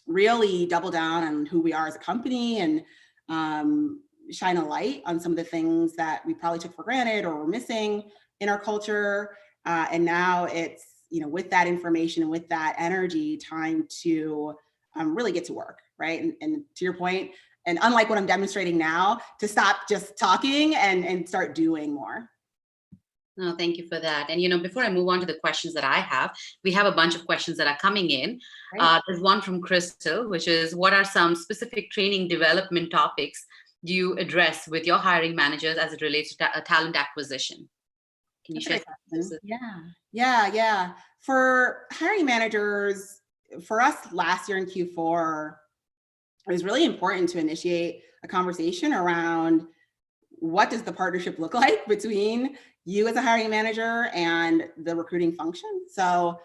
really double down on who we are as a company and shine a light on some of the things that we probably took for granted or were missing in our culture. And now it's, with that information and with that energy, time to really get to work, right? And to your point, and unlike what I'm demonstrating now, to stop just talking and start doing more. No, thank you for that. And, before I move on to the questions that I have, we have a bunch of questions that are coming in. There's one from Crystal, which is, what are some specific training development topics do you address with your hiring managers as it relates to talent acquisition? Can you share that? Yeah. For hiring managers, for us last year in Q4, it was really important to initiate a conversation around what does the partnership look like between you as a hiring manager and the recruiting function. So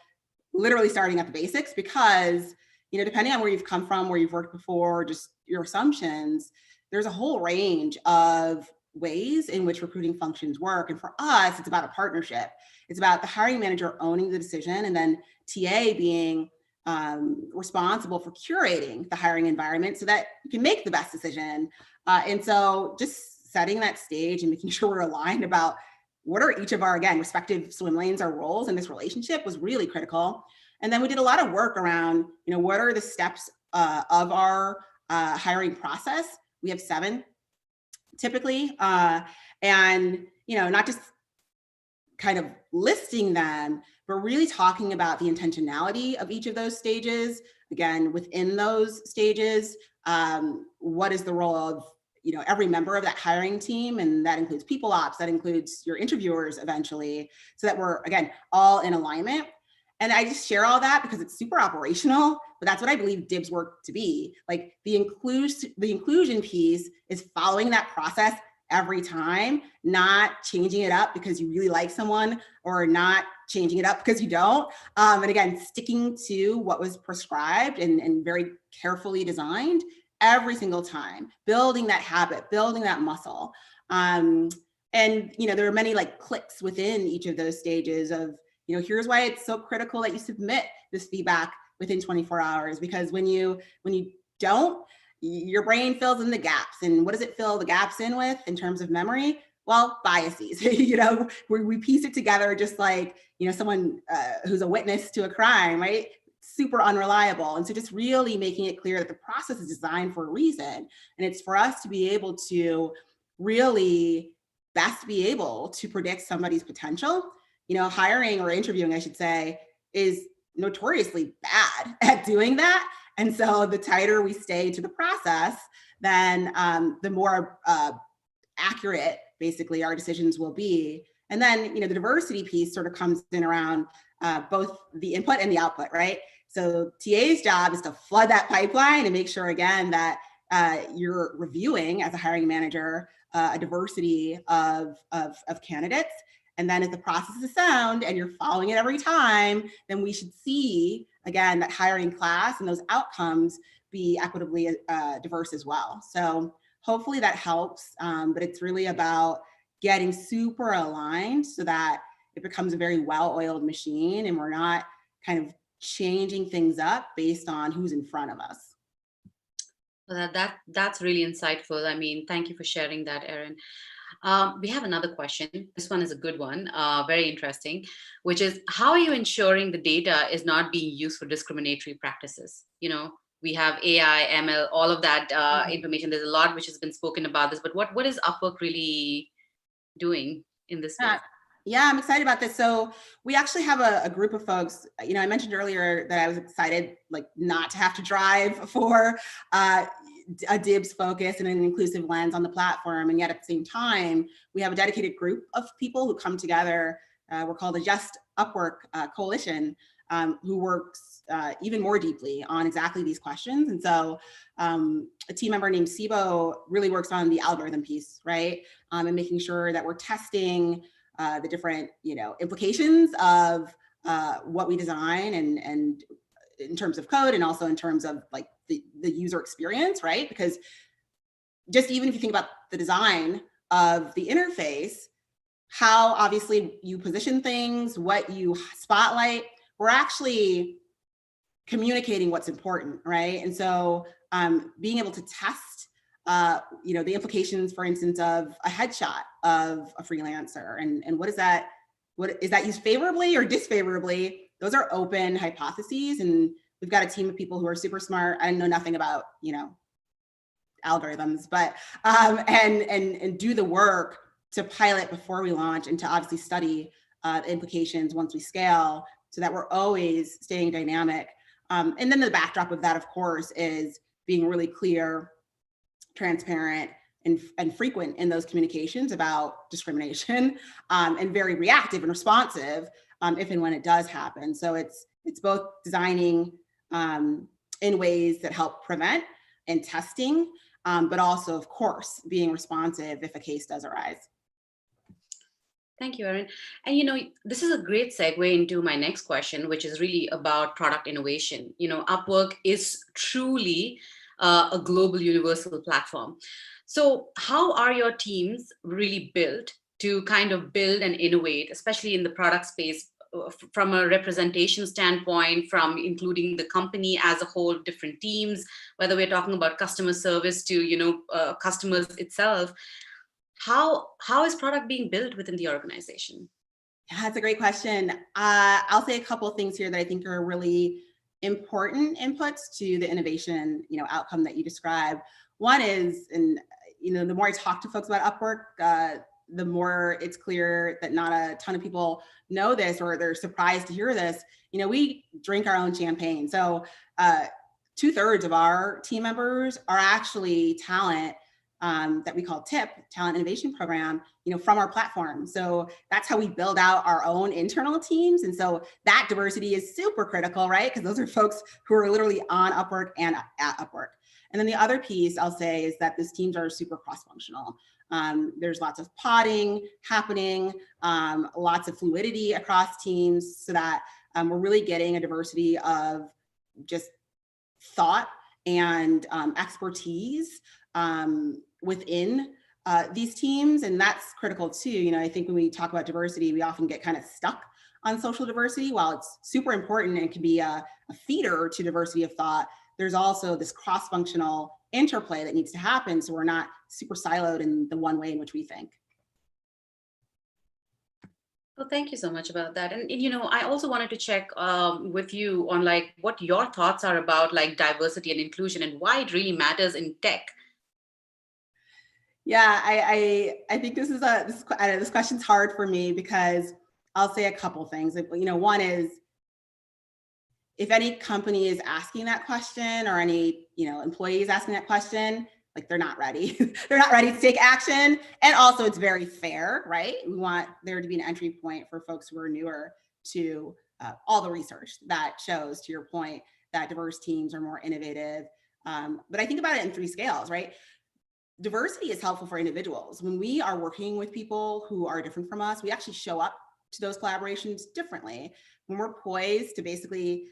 literally starting at the basics, because, depending on where you've come from, where you've worked before, just your assumptions, there's a whole range of ways in which recruiting functions work. And for us, it's about a partnership. It's about the hiring manager owning the decision and then TA being responsible for curating the hiring environment so that you can make the best decision. And so just setting that stage and making sure we're aligned about what are each of our, again, respective swim lanes, our roles in this relationship was really critical. And then we did a lot of work around, what are the steps of our hiring process. we have 7 typically. And, not just kind of listing them, but really talking about the intentionality of each of those stages. Again, within those stages, what is the role of every member of that hiring team, and that includes people ops, that includes your interviewers eventually, so that we're, again, all in alignment. And I just share all that because it's super operational, but that's what I believe DIB's work to be. Like the inclusion piece is following that process every time, not changing it up because you really like someone or not changing it up because you don't. And again, sticking to what was prescribed and very carefully designed every single time, building that habit, building that muscle. And, there are many like clicks within each of those stages of, here's why it's so critical that you submit this feedback within 24 hours, because when you don't, your brain fills in the gaps. And what does it fill the gaps in with in terms of memory? Well, biases. We piece it together just like, someone who's a witness to a crime, right? Super unreliable. And so just really making it clear that the process is designed for a reason. And it's for us to be able to really best be able to predict somebody's potential. Hiring or interviewing, I should say, is notoriously bad at doing that. And so the tighter we stay to the process, then the more accurate, basically, our decisions will be. And then, the diversity piece sort of comes in around both the input and the output, right? So TA's job is to flood that pipeline and make sure, again, that you're reviewing as a hiring manager a diversity of candidates. And then if the process is sound and you're following it every time, then we should see, again, that hiring class and those outcomes be equitably diverse as well. So hopefully that helps, but it's really about getting super aligned so that it becomes a very well-oiled machine and we're not kind of changing things up based on who's in front of us. Well, that's really insightful. I mean, thank you for sharing that, Erin. We have another question. This one is a good one, very interesting, which is, how are you ensuring the data is not being used for discriminatory practices? We have AI, ML, all of that information. There's a lot which has been spoken about this, but what is Upwork really doing in this space? Yeah, I'm excited about this. So we actually have a group of folks, I mentioned earlier that I was excited not to have to drive for a DIBS focus and an inclusive lens on the platform. And yet at the same time, we have a dedicated group of people who come together. We're called the Just Upwork Coalition, who works even more deeply on exactly these questions. And so a team member named Sibo really works on the algorithm piece, right? And making sure that we're testing the different, implications of what we design and in terms of code and also in terms of the user experience, right? Because just even if you think about the design of the interface, how obviously you position things, what you spotlight, we're actually communicating what's important, right? And so being able to test the implications, for instance, of a headshot of a freelancer and what is that used favorably or disfavorably? Those are open hypotheses, and we've got a team of people who are super smart. I know nothing about algorithms, but and do the work to pilot before we launch and to obviously study the implications once we scale, so that we're always staying dynamic. And then the backdrop of that, of course, is being really clear, transparent, and frequent in those communications about discrimination, and very reactive and responsive if and when it does happen. So it's both designing in ways that help prevent and testing, but also, of course, being responsive if a case does arise. Thank you, Erin. And this is a great segue into my next question, which is really about product innovation. Upwork is truly a global universal platform. So how are your teams really built to kind of build and innovate, especially in the product space, from a representation standpoint, from including the company as a whole, different teams, whether we're talking about customer service to customers itself? How is product being built within the organization? Yeah, that's a great question. I'll say a couple of things here that I think are really important inputs to the innovation, outcome that you described. One is, and the more I talk to folks about Upwork, the more it's clear that not a ton of people know this, or they're surprised to hear this. We drink our own champagne. So 2/3 of our team members are actually talent that we call TIP, Talent Innovation Program, from our platform. So that's how we build out our own internal teams. And so that diversity is super critical, right? Because those are folks who are literally on Upwork and at Upwork. And then the other piece I'll say is that these teams are super cross-functional. There's lots of podding happening, lots of fluidity across teams, so that we're really getting a diversity of just thought and expertise within these teams. And that's critical too. I think when we talk about diversity, we often get kind of stuck on social diversity. While it's super important and can be a feeder to diversity of thought, there's also this cross-functional interplay that needs to happen, so we're not super siloed in the one way in which we think. Well, thank you so much about that. And I also wanted to check with you on what your thoughts are about diversity and inclusion and why it really matters in tech. Yeah, I think this question's hard for me, because I'll say a couple things. One is, if any company is asking that question, or any employee is asking that question, they're not ready. They're not ready to take action. And also, it's very fair, right? We want there to be an entry point for folks who are newer to all the research that shows, to your point, that diverse teams are more innovative. But I think about it in 3 scales, right? Diversity is helpful for individuals. When we are working with people who are different from us, we actually show up to those collaborations differently. When we're poised to basically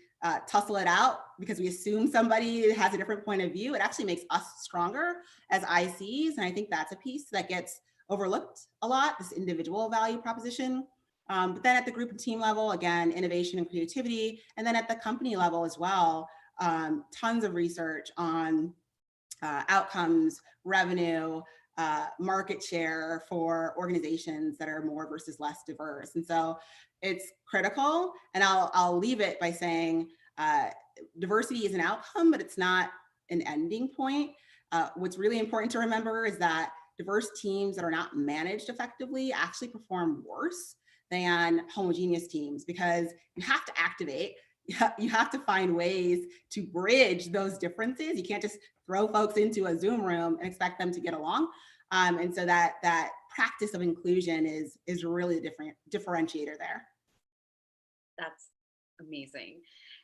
tussle it out because we assume somebody has a different point of view, it actually makes us stronger as ICs. And I think that's a piece that gets overlooked a lot, this individual value proposition. But then at the group and team level, again, innovation and creativity. And then at the company level as well, tons of research on outcomes, revenue, market share for organizations that are more versus less diverse. And so it's critical. And I'll leave it by saying diversity is an outcome, but it's not an ending point. What's really important to remember is that diverse teams that are not managed effectively actually perform worse than homogeneous teams, because you have to activate. You have to find ways to bridge those differences. You can't just throw folks into a Zoom room and expect them to get along. And so that practice of inclusion is really a different differentiator there. That's amazing.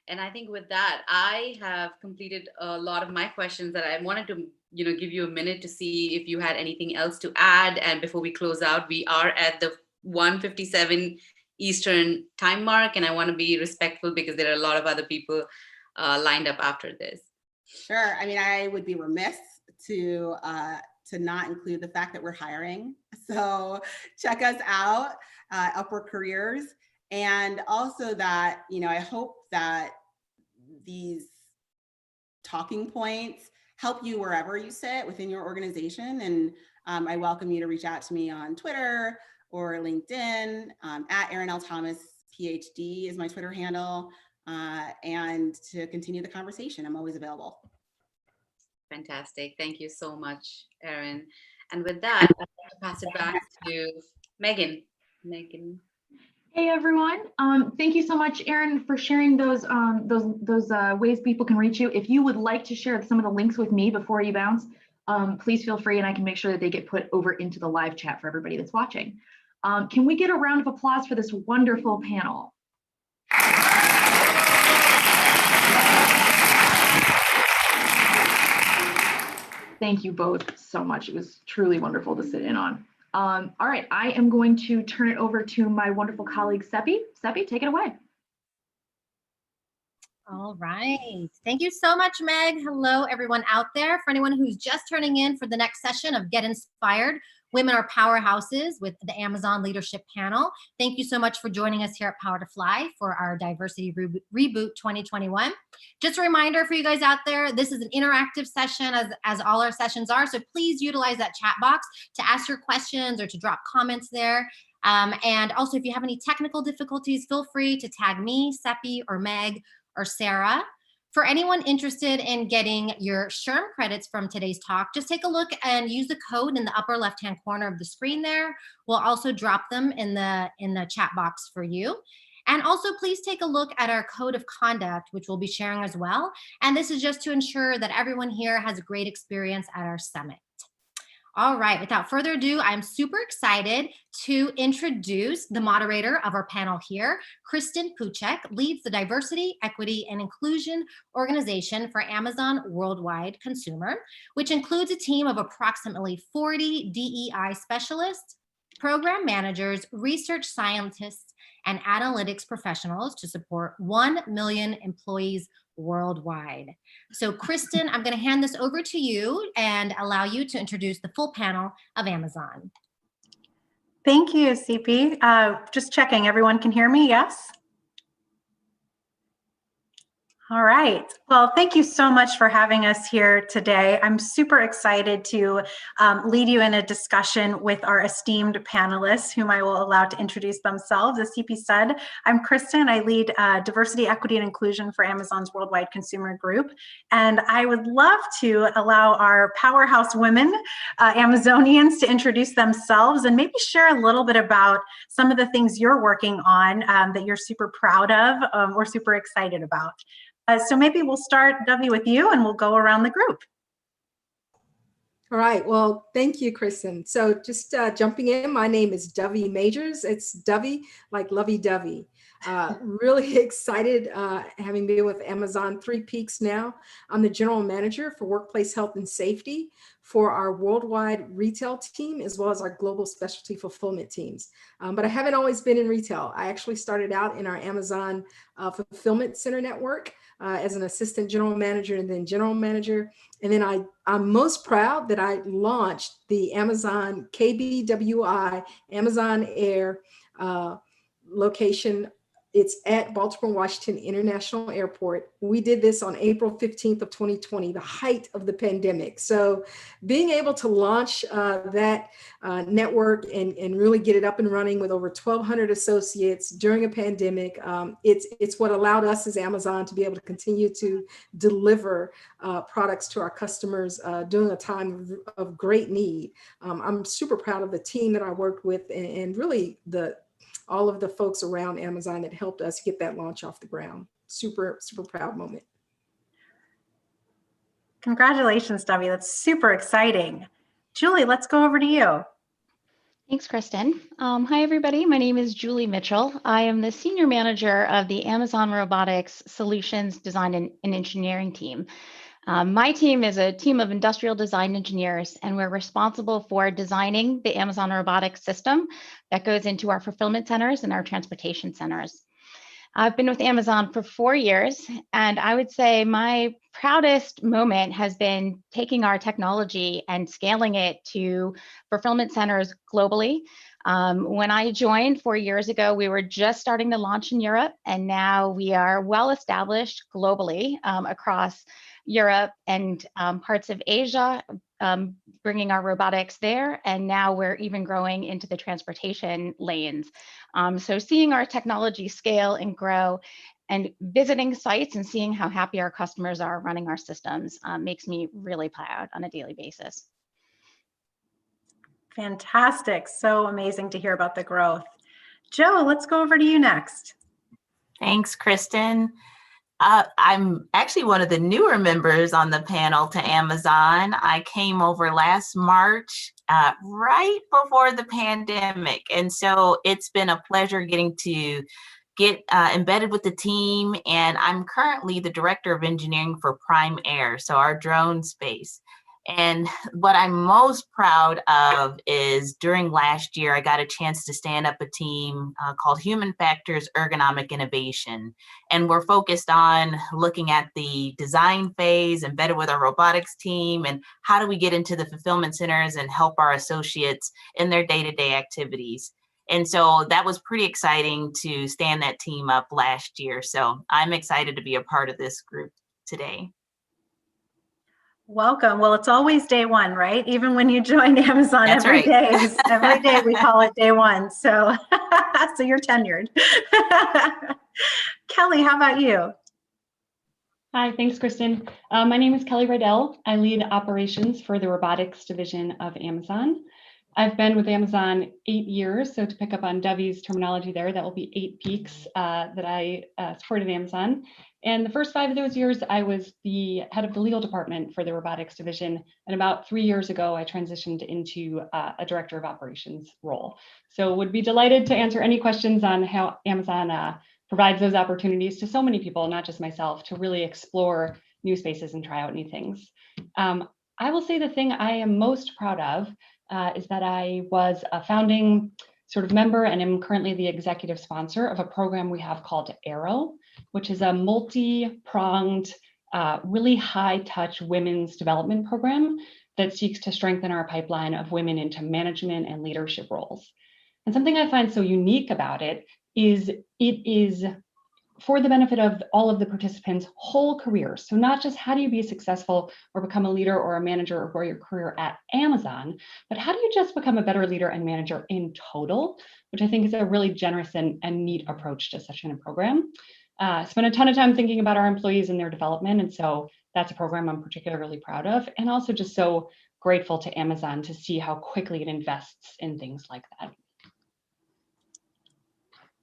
And I think with that, I have completed a lot of my questions that I wanted to, give you a minute to see if you had anything else to add. And before we close out, we are at the 1:57 Eastern time mark, and I want to be respectful because there are a lot of other people lined up after this. Sure. I mean, I would be remiss to not include the fact that we're hiring. So check us out, Upwork Careers. And also that, I hope that these talking points help you wherever you sit within your organization. And I welcome you to reach out to me on Twitter or LinkedIn. At Erin L. Thomas, PhD is my Twitter handle. And to continue the conversation, I'm always available. Fantastic. Thank you so much, Erin. And with that, I'd like to pass it back to Megan. Hey everyone! Thank you so much, Erin, for sharing those ways people can reach you. If you would like to share some of the links with me before you bounce, please feel free, and I can make sure that they get put over into the live chat for everybody that's watching. Can we get a round of applause for this wonderful panel? Thank you both so much. It was truly wonderful to sit in on. All right, I am going to turn it over to my wonderful colleague, Seppi. Seppi, take it away. All right. Thank you so much, Meg. Hello, everyone out there. For anyone who's just turning in for the next session of Get Inspired, Women Are Powerhouses with the Amazon Leadership Panel. Thank you so much for joining us here at Power to Fly for our Diversity Reboot 2021. Just a reminder for you guys out there, this is an interactive session as all our sessions are. So please utilize that chat box to ask your questions or to drop comments there. And also, if you have any technical difficulties, feel free to tag me, Seppi, or Meg, or Sarah. For anyone interested in getting your SHRM credits from today's talk, just take a look and use the code in the upper left-hand corner of the screen there. We'll also drop them in the chat box for you. And also, please take a look at our code of conduct, which we'll be sharing as well. And this is just to ensure that everyone here has a great experience at our summit. All right, without further ado, I'm super excited to introduce the moderator of our panel here. Kristen Puchek leads the Diversity, Equity, and Inclusion Organization for Amazon Worldwide Consumer, which includes a team of approximately 40 DEI specialists, program managers, research scientists, and analytics professionals to support 1 million employees worldwide. So Kristen, I'm going to hand this over to you and allow you to introduce the full panel of Amazon. Thank you, CP. Just checking, everyone can hear me, yes? All right. Well, thank you so much for having us here today. I'm super excited to lead you in a discussion with our esteemed panelists, whom I will allow to introduce themselves. As CP said, I'm Kristen. I lead Diversity, Equity, and Inclusion for Amazon's Worldwide Consumer Group. And I would love to allow our powerhouse women, Amazonians, to introduce themselves and maybe share a little bit about some of the things you're working on that you're super proud of or super excited about. So maybe we'll start, Dovey, with you, and we'll go around the group. All right. Well, thank you, Kristen. So just jumping in, my name is Dovey Majors. It's Dovey, like lovey-dovey. Really excited having been with Amazon 3 peaks now. I'm the general manager for workplace health and safety for our worldwide retail team, as well as our global specialty fulfillment teams. But I haven't always been in retail. I actually started out in our Amazon fulfillment center network as an assistant general manager and then general manager. And then I'm most proud that I launched the Amazon KBWI Amazon Air location. It's at Baltimore Washington International Airport. We did this on April 15th of 2020, the height of the pandemic. So being able to launch that network and really get it up and running with over 1,200 associates during a pandemic, it's what allowed us as Amazon to be able to continue to deliver products to our customers during a time of great need. I'm super proud of the team that I worked with and really all of the folks around Amazon that helped us get that launch off the ground. Super, super proud moment. Congratulations, Dovey. That's super exciting. Julie, let's go over to you. Thanks, Kristen. Hi, everybody. My name is Julie Mitchell. I am the Senior Manager of the Amazon Robotics Solutions Design and Engineering team. My team is a team of industrial design engineers, and we're responsible for designing the Amazon robotics system that goes into our fulfillment centers and our transportation centers. I've been with Amazon for 4 years, and I would say my proudest moment has been taking our technology and scaling it to fulfillment centers globally. When I joined 4 years ago, we were just starting to launch in Europe, and now we are well established globally across Europe and parts of Asia, bringing our robotics there. And now we're even growing into the transportation lanes. So seeing our technology scale and grow and visiting sites and seeing how happy our customers are running our systems makes me really proud on a daily basis. Fantastic. So amazing to hear about the growth. Joe, let's go over to you next. Thanks, Kristen. I'm actually one of the newer members on the panel to Amazon. I came over last March, right before the pandemic. And so it's been a pleasure getting to get embedded with the team. And I'm currently the Director of Engineering for Prime Air, so our drone space. And what I'm most proud of is during last year, I got a chance to stand up a team called Human Factors Ergonomic Innovation. And we're focused on looking at the design phase embedded with our robotics team and how do we get into the fulfillment centers and help our associates in their day-to-day activities. And so that was pretty exciting to stand that team up last year. So I'm excited to be a part of this group today. Welcome. Well, it's always day one, right? Even when you join Amazon, That's every right. every day we call it day one. So, so you're tenured. Kelly, how about you? Hi, thanks, Kristen. My name is Kelly Rydell. I lead operations for the robotics division of Amazon. I've been with Amazon 8 years, so to pick up on Debbie's terminology there, that will be 8 peaks that I supported Amazon. And the first 5 of those years, I was the head of the legal department for the robotics division. And about 3 years ago, I transitioned into a director of operations role. So would be delighted to answer any questions on how Amazon provides those opportunities to so many people, not just myself, to really explore new spaces and try out new things. I will say the thing I am most proud of is that I was a founding sort of member and am currently the executive sponsor of a program we have called Arrow, which is a multi-pronged, really high-touch women's development program that seeks to strengthen our pipeline of women into management and leadership roles. And something I find so unique about it is for the benefit of all of the participants' whole careers. So not just how do you be successful or become a leader or a manager or grow your career at Amazon, but how do you just become a better leader and manager in total, which I think is a really generous and neat approach to such a program. Spent a ton of time thinking about our employees and their development. And so that's a program I'm particularly proud of, and also just so grateful to Amazon to see how quickly it invests in things like that.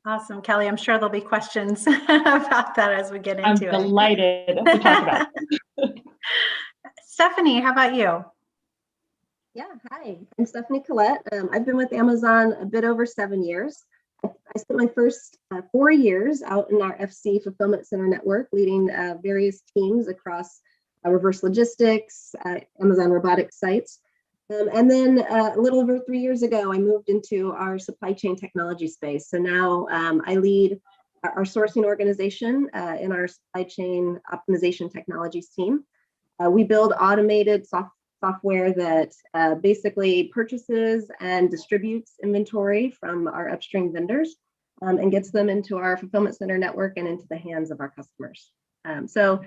Awesome, Kelly. I'm sure there'll be questions about that as we get into it. I'm delighted to talk about it. Stephanie, how about you? Yeah, hi, I'm Stephanie Collette. I've been with Amazon a bit over 7 years. I spent my first 4 years out in our FC Fulfillment Center network, leading various teams across reverse logistics, Amazon robotics sites. And then a little over 3 years ago, I moved into our supply chain technology space. So now I lead our sourcing organization in our supply chain optimization technologies team. We build automated software that basically purchases and distributes inventory from our upstream vendors and gets them into our fulfillment center network and into the hands of our customers. So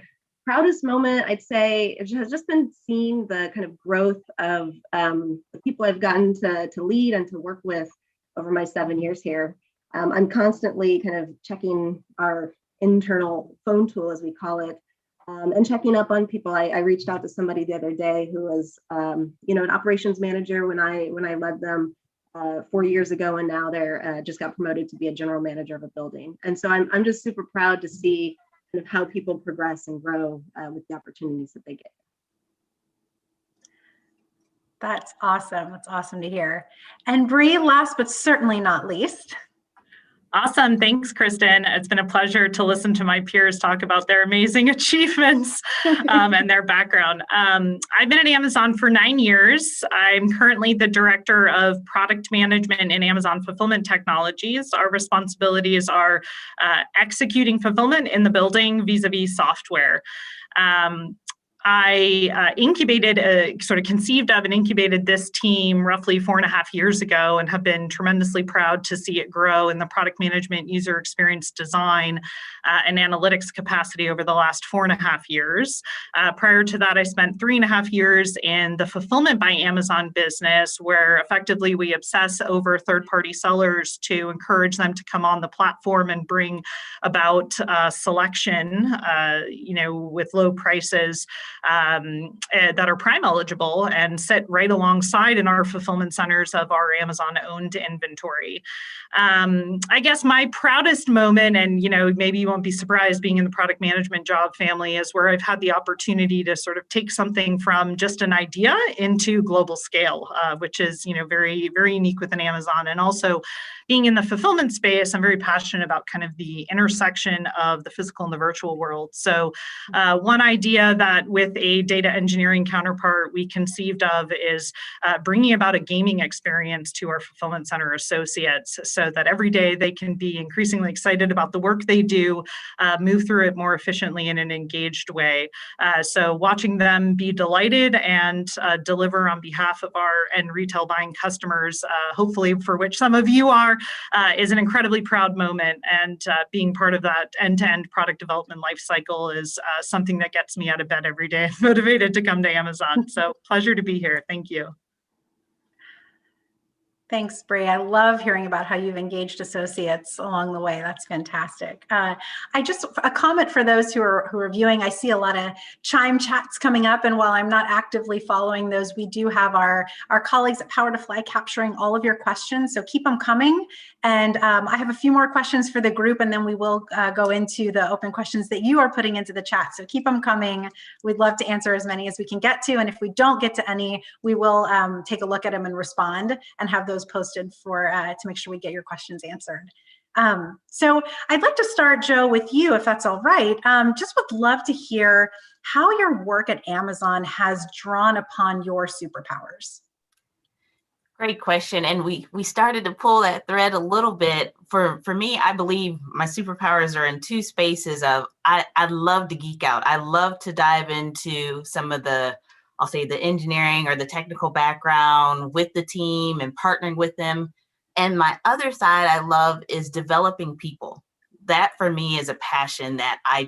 proudest moment, I'd say, it has just been seeing the kind of growth of the people I've gotten to lead and to work with over my 7 years here. I'm constantly kind of checking our internal phone tool, as we call it, and checking up on people. I reached out to somebody the other day who was, an operations manager when I led them 4 years ago, and now they're just got promoted to be a general manager of a building. And so I'm just super proud to see kind of how people progress and grow with the opportunities that they get. That's awesome. That's awesome to hear. And Bree, last but certainly not least. Awesome. Thanks, Kristen. It's been a pleasure to listen to my peers talk about their amazing achievements and their background. I've been at Amazon for 9 years. I'm currently the director of product management in Amazon Fulfillment Technologies. Our responsibilities are executing fulfillment in the building vis-a-vis software. I conceived of and incubated this team roughly 4.5 years ago, and have been tremendously proud to see it grow in the product management, user experience design, and analytics capacity over the last 4.5 years. Prior to that, I spent 3.5 years in the Fulfillment by Amazon business, where effectively we obsess over third-party sellers to encourage them to come on the platform and bring about selection, with low prices that are Prime eligible and sit right alongside in our fulfillment centers of our Amazon owned inventory. I guess my proudest moment, and maybe you won't be surprised being in the product management job family, is where I've had the opportunity to sort of take something from just an idea into global scale, which is very, very unique within Amazon. And also being in the fulfillment space, I'm very passionate about kind of the intersection of the physical and the virtual world. So one idea that with a data engineering counterpart we conceived of is bringing about a gaming experience to our fulfillment center associates, so that every day they can be increasingly excited about the work they do, move through it more efficiently in an engaged way. So watching them be delighted and deliver on behalf of our end retail buying customers, hopefully for which some of you are, is an incredibly proud moment. And being part of that end-to-end product development life cycle is something that gets me out of bed every day, motivated to come to Amazon. So pleasure to be here. Thank you. Thanks, Bree. I love hearing about how you've engaged associates along the way. That's fantastic. A comment for those who are viewing. I see a lot of chime chats coming up, and while I'm not actively following those, we do have our colleagues at Power to Fly capturing all of your questions. So keep them coming. And I have a few more questions for the group, and then we will go into the open questions that you are putting into the chat. So keep them coming. We'd love to answer as many as we can get to. And if we don't get to any, we will take a look at them and respond and have those posted for to make sure we get your questions answered. So I'd like to start, Joe, with you, if that's all right. Just would love to hear how your work at Amazon has drawn upon your superpowers. Great question. And we started to pull that thread a little bit. For me, I believe my superpowers are in two spaces of I love to geek out. I love to dive into some of the, I'll say, the engineering or the technical background with the team and partnering with them. And my other side I love is developing people. That for me is a passion that I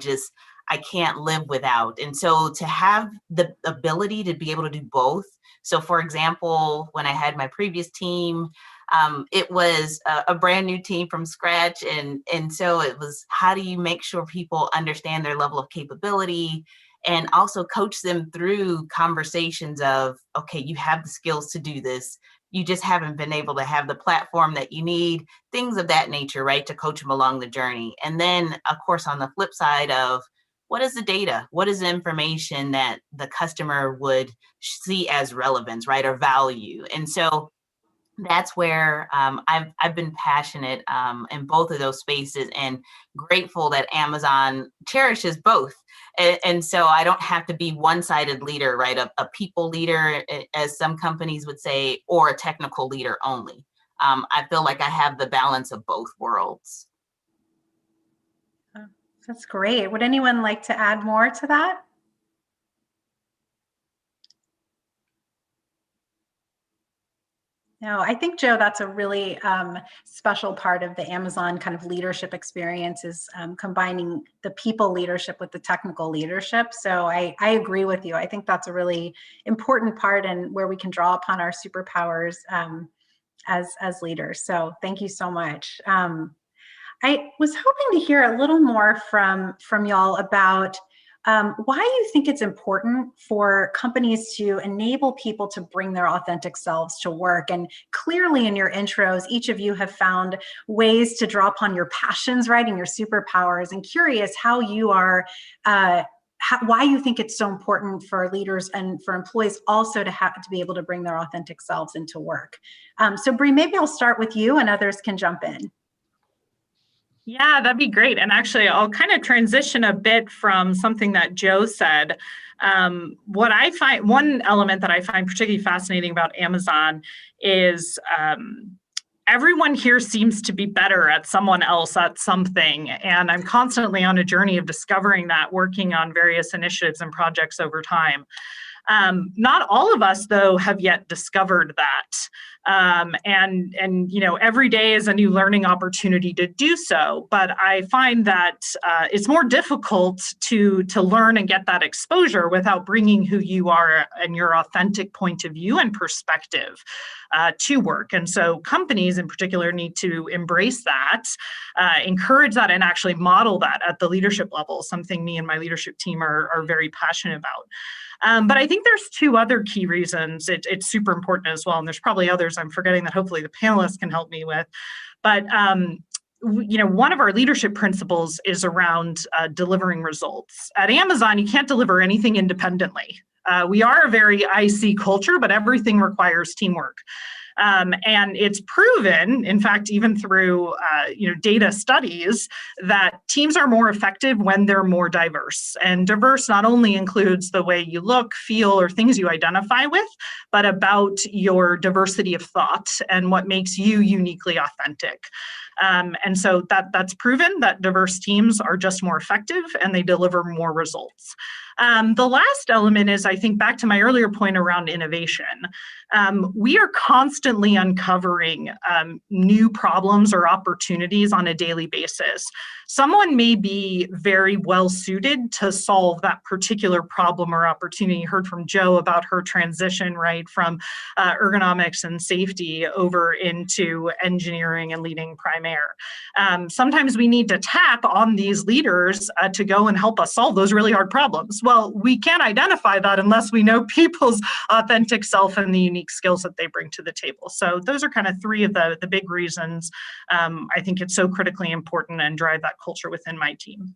can't live without. And so to have the ability to be able to do both. So for example, when I had my previous team, it was a brand new team from scratch. And so it was, how do you make sure people understand their level of capability and also coach them through conversations of, okay, you have the skills to do this. You just haven't been able to have the platform that you need, things of that nature, right? To coach them along the journey. And then of course, on the flip side of, what is the data? What is the information that the customer would see as relevance, right? Or value. And so that's where I've been passionate in both of those spaces and grateful that Amazon cherishes both. And so I don't have to be one-sided leader, right? A people leader, as some companies would say, or a technical leader only. I feel like I have the balance of both worlds. That's great. Would anyone like to add more to that? No, I think, Joe, that's a really special part of the Amazon kind of leadership experience is combining the people leadership with the technical leadership. So I agree with you. I think that's a really important part and where we can draw upon our superpowers as leaders. So thank you so much. I was hoping to hear a little more from y'all about why you think it's important for companies to enable people to bring their authentic selves to work. And clearly in your intros, each of you have found ways to draw upon your passions, right, and your superpowers. And curious how you are, why you think it's so important for leaders and for employees also to be able to bring their authentic selves into work. So Bree, maybe I'll start with you and others can jump in. Yeah, that'd be great. And actually, I'll kind of transition a bit from something that Joe said. What I find, one element that I find particularly fascinating about Amazon is everyone here seems to be better at someone else at something. And I'm constantly on a journey of discovering that, working on various initiatives and projects over time. Not all of us, though, have yet discovered that. And you know, every day is a new learning opportunity to do so. But I find that it's more difficult to learn and get that exposure without bringing who you are and your authentic point of view and perspective to work. And so companies in particular need to embrace that, encourage that, and actually model that at the leadership level, something me and my leadership team are very passionate about. But I think there's two other key reasons it's super important as well. And there's probably others I'm forgetting that hopefully the panelists can help me with. But you know, one of our leadership principles is around delivering results. At Amazon, you can't deliver anything independently. We are a very IC culture, but everything requires teamwork. And it's proven, in fact, even through you know, data studies, that teams are more effective when they're more diverse. And diverse not only includes the way you look, feel, or things you identify with, but about your diversity of thought and what makes you uniquely authentic. And so that's proven that diverse teams are just more effective and they deliver more results. The last element is, I think, back to my earlier point around innovation. We are constantly uncovering new problems or opportunities on a daily basis. Someone may be very well suited to solve that particular problem or opportunity. You heard from Jo about her transition, right, from ergonomics and safety over into engineering and leading prime air. Sometimes we need to tap on these leaders to go and help us solve those really hard problems. Well, we can't identify that unless we know people's authentic self and the unique skills that they bring to the table. So those are kind of three of the big reasons I think it's so critically important and drive that culture within my team.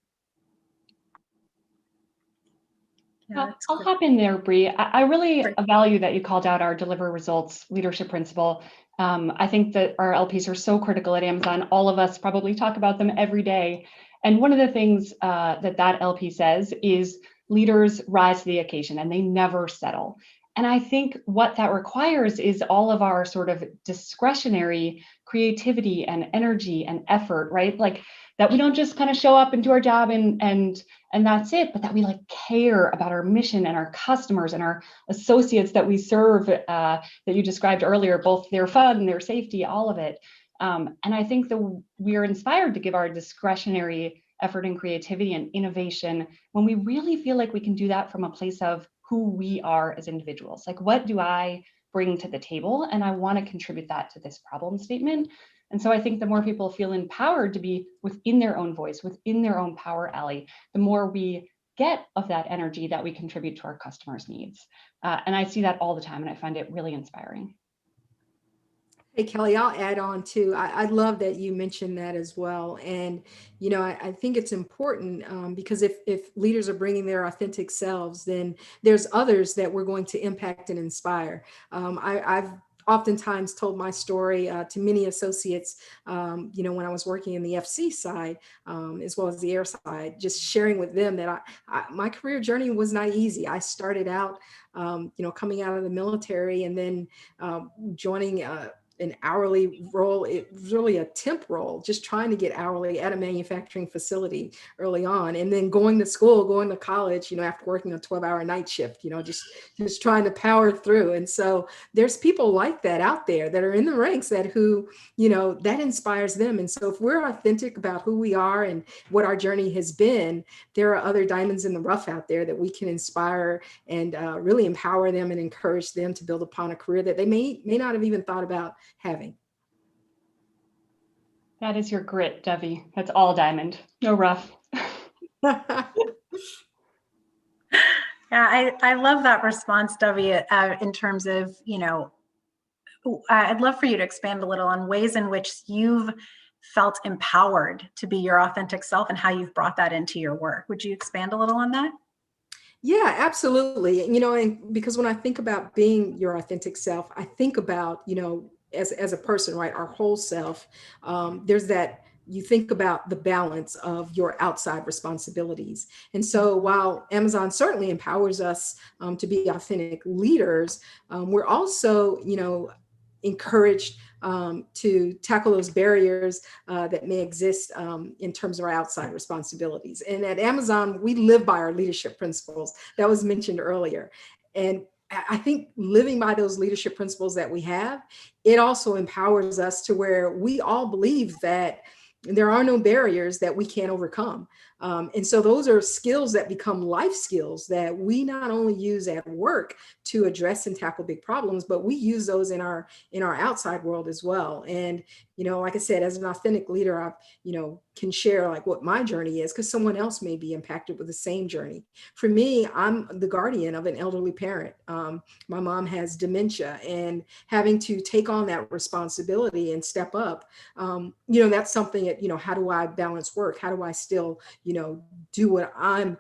Yeah, I'll hop in there, Bree. I really value that you called out our deliver results leadership principle. I think that our LPs are so critical at Amazon. All of us probably talk about them every day. And one of the things that LP says is leaders rise to the occasion and they never settle. And I think what that requires is all of our sort of discretionary creativity and energy and effort, right? Like that we don't just kind of show up and do our job and that's it, but that we like care about our mission and our customers and our associates that we serve, that you described earlier, both their fun, their safety, all of it. And I think that we are inspired to give our discretionary effort and creativity and innovation when we really feel like we can do that from a place of who we are as individuals. Like, what do I bring to the table? And I want to contribute that to this problem statement. And so I think the more people feel empowered to be within their own voice, within their own power alley, the more we get of that energy that we contribute to our customers' needs. And I see that all the time, and I find it really inspiring. Hey, Kelly, I'll add on too. I love that you mentioned that as well. And, you know, I think it's important because if leaders are bringing their authentic selves, then there's others that we're going to impact and inspire. I've oftentimes told my story to many associates, you know, when I was working in the FC side, as well as the air side, just sharing with them that my career journey was not easy. I started out, you know, coming out of the military and then joining an hourly role. It was really a temp role, just trying to get hourly at a manufacturing facility early on, and then going to school, going to college, you know, after working a 12-hour night shift, you know, just trying to power through. And so there's people like that out there that are in the ranks that who, you know, that inspires them. And so if we're authentic about who we are and what our journey has been, there are other diamonds in the rough out there that we can inspire and really empower them and encourage them to build upon a career that they may not have even thought about having. That is your grit, Devi. That's all diamond, no rough. Yeah, I love that response, Devi, in terms of, you know, I'd love for you to expand a little on ways in which you've felt empowered to be your authentic self and how you've brought that into your work. Would you expand a little on that? Yeah, absolutely. You know, and because when I think about being your authentic self, I think about, you know, as a person, right, our whole self. There's that, you think about the balance of your outside responsibilities. And so while Amazon certainly empowers us to be authentic leaders, we're also, you know, encouraged to tackle those barriers that may exist in terms of our outside responsibilities. And at Amazon, we live by our leadership principles that was mentioned earlier. And I think living by those leadership principles that we have, it also empowers us to where we all believe that there are no barriers that we can't overcome. And so those are skills that become life skills that we not only use at work to address and tackle big problems, but we use those in our outside world as well. And, you know, like I said, as an authentic leader, I, you know, can share like what my journey is because someone else may be impacted with the same journey. For me, I'm the guardian of an elderly parent. My mom has dementia, and having to take on that responsibility and step up, you know, that's something that, you know, how do I balance work? How do I still, do what I'm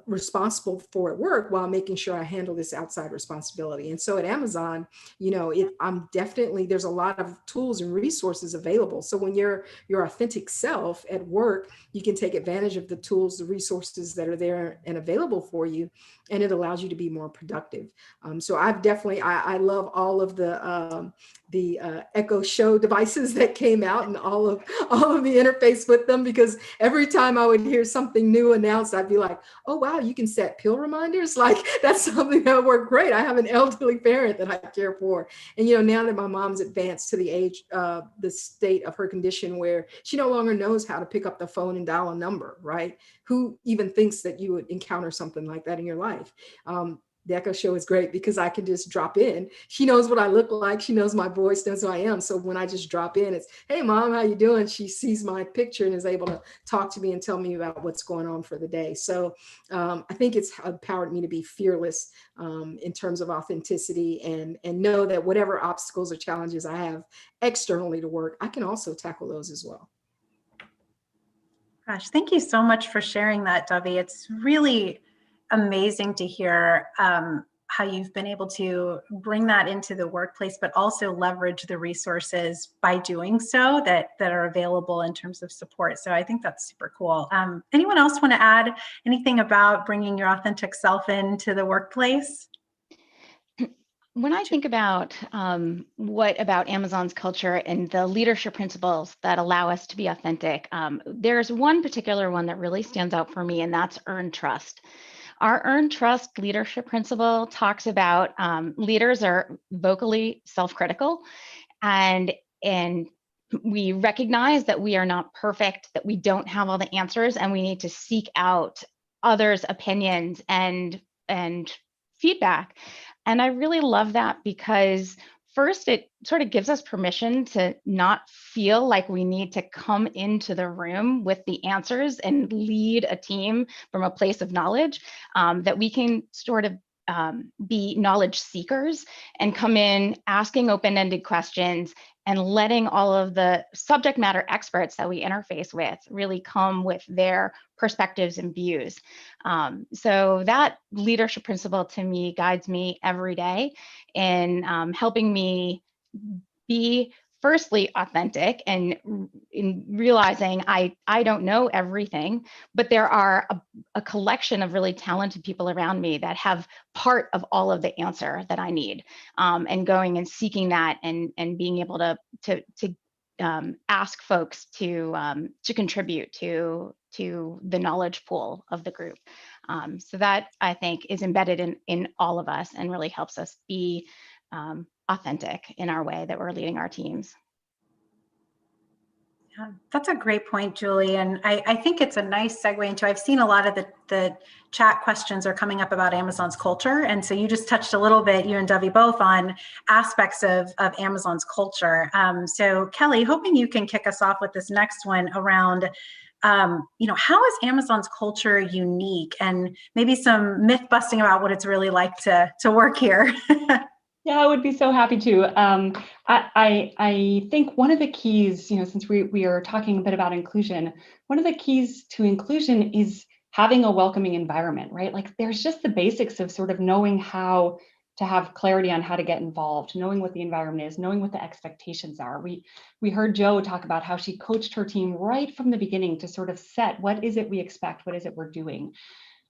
responsible for at work while making sure I handle this outside responsibility. And so at Amazon, there's a lot of tools and resources available. So when you're your authentic self at work, you can take advantage of the tools, the resources that are there and available for you, and it allows you to be more productive. So I love all of the Echo Show devices that came out and all of the interface with them, because every time I would hear something new announced, I'd be like, oh wow, you can set pill reminders. Like, that's something that would work great. I have an elderly parent that I care for, and now that my mom's advanced to the age, the state of her condition where she no longer knows how to pick up the phone and dial a number, right? Who even thinks that you would encounter something like that in your life? The Echo Show is great because I can just drop in. She knows what I look like. She knows my voice, knows who I am. So when I just drop in, it's, hey, Mom, how you doing? She sees my picture and is able to talk to me and tell me about what's going on for the day. So I think it's empowered me to be fearless in terms of authenticity, and know that whatever obstacles or challenges I have externally to work, I can also tackle those as well. Gosh, thank you so much for sharing that, Dovey. It's really amazing to hear how you've been able to bring that into the workplace, but also leverage the resources by doing so that are available in terms of support. So I think that's super cool. Anyone else want to add anything about bringing your authentic self into the workplace? When I think about what about Amazon's culture and the leadership principles that allow us to be authentic, there's one particular one that really stands out for me, and that's earn trust. Our earn trust leadership principle talks about leaders are vocally self-critical, and we recognize that we are not perfect, that we don't have all the answers, and we need to seek out others' opinions and feedback. And I really love that because first, it sort of gives us permission to not feel like we need to come into the room with the answers and lead a team from a place of knowledge, that we can sort of be knowledge seekers and come in asking open-ended questions and letting all of the subject matter experts that we interface with really come with their perspectives and views. So that leadership principle to me guides me every day in helping me be firstly authentic, and in realizing I don't know everything, but there are a collection of really talented people around me that have part of all of the answer that I need, and going and seeking that and being able to ask folks to contribute to the knowledge pool of the group. So that I think is embedded in all of us and really helps us be authentic in our way that we're leading our teams. Yeah, that's a great point, Julie. And I think it's a nice segue into, I've seen a lot of the chat questions are coming up about Amazon's culture. And so you just touched a little bit, you and Dovey both, on aspects of Amazon's culture. So Kelly, hoping you can kick us off with this next one around, how is Amazon's culture unique, and maybe some myth busting about what it's really like to work here. Yeah, I would be so happy to. I think one of the keys, since we are talking a bit about inclusion, one of the keys to inclusion is having a welcoming environment, right? Like, there's just the basics of sort of knowing how to have clarity on how to get involved, knowing what the environment is, knowing what the expectations are. We heard Jo talk about how she coached her team right from the beginning to sort of set, what is it we expect? What is it we're doing?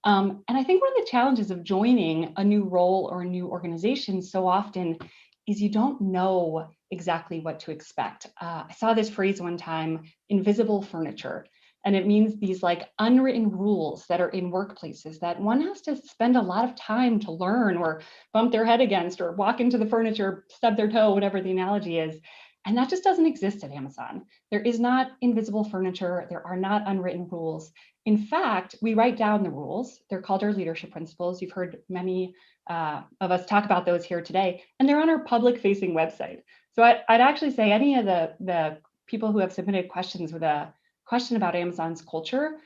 And I think one of the challenges of joining a new role or a new organization so often is you don't know exactly what to expect. I saw this phrase one time, invisible furniture, and it means these like unwritten rules that are in workplaces that one has to spend a lot of time to learn or bump their head against or walk into the furniture, stub their toe, whatever the analogy is. And that just doesn't exist at Amazon. There is not invisible furniture. There are not unwritten rules. In fact, we write down the rules. They're called our leadership principles. You've heard many of us talk about those here today, and they're on our public-facing website. So I'd actually say any of the people who have submitted questions with a question about Amazon's culture,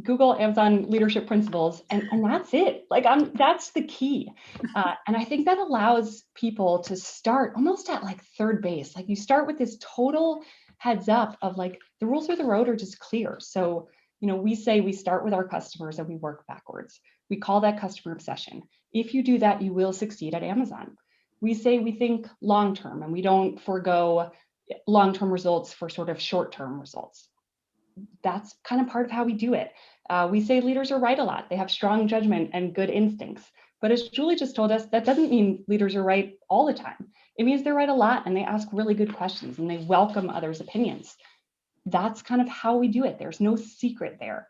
Google Amazon leadership principles, and that's it. Like, that's the key. And I think that allows people to start almost at like third base. Like, you start with this total heads up of like, the rules of the road are just clear. So We say we start with our customers and we work backwards. We call that customer obsession. If you do that, you will succeed at Amazon. We say we think long-term and we don't forego long-term results for sort of short-term results. That's kind of part of how we do it. We say leaders are right a lot. They have strong judgment and good instincts. But as Julie just told us, that doesn't mean leaders are right all the time. It means they're right a lot and they ask really good questions and they welcome others' opinions. That's kind of how we do it. There's no secret there.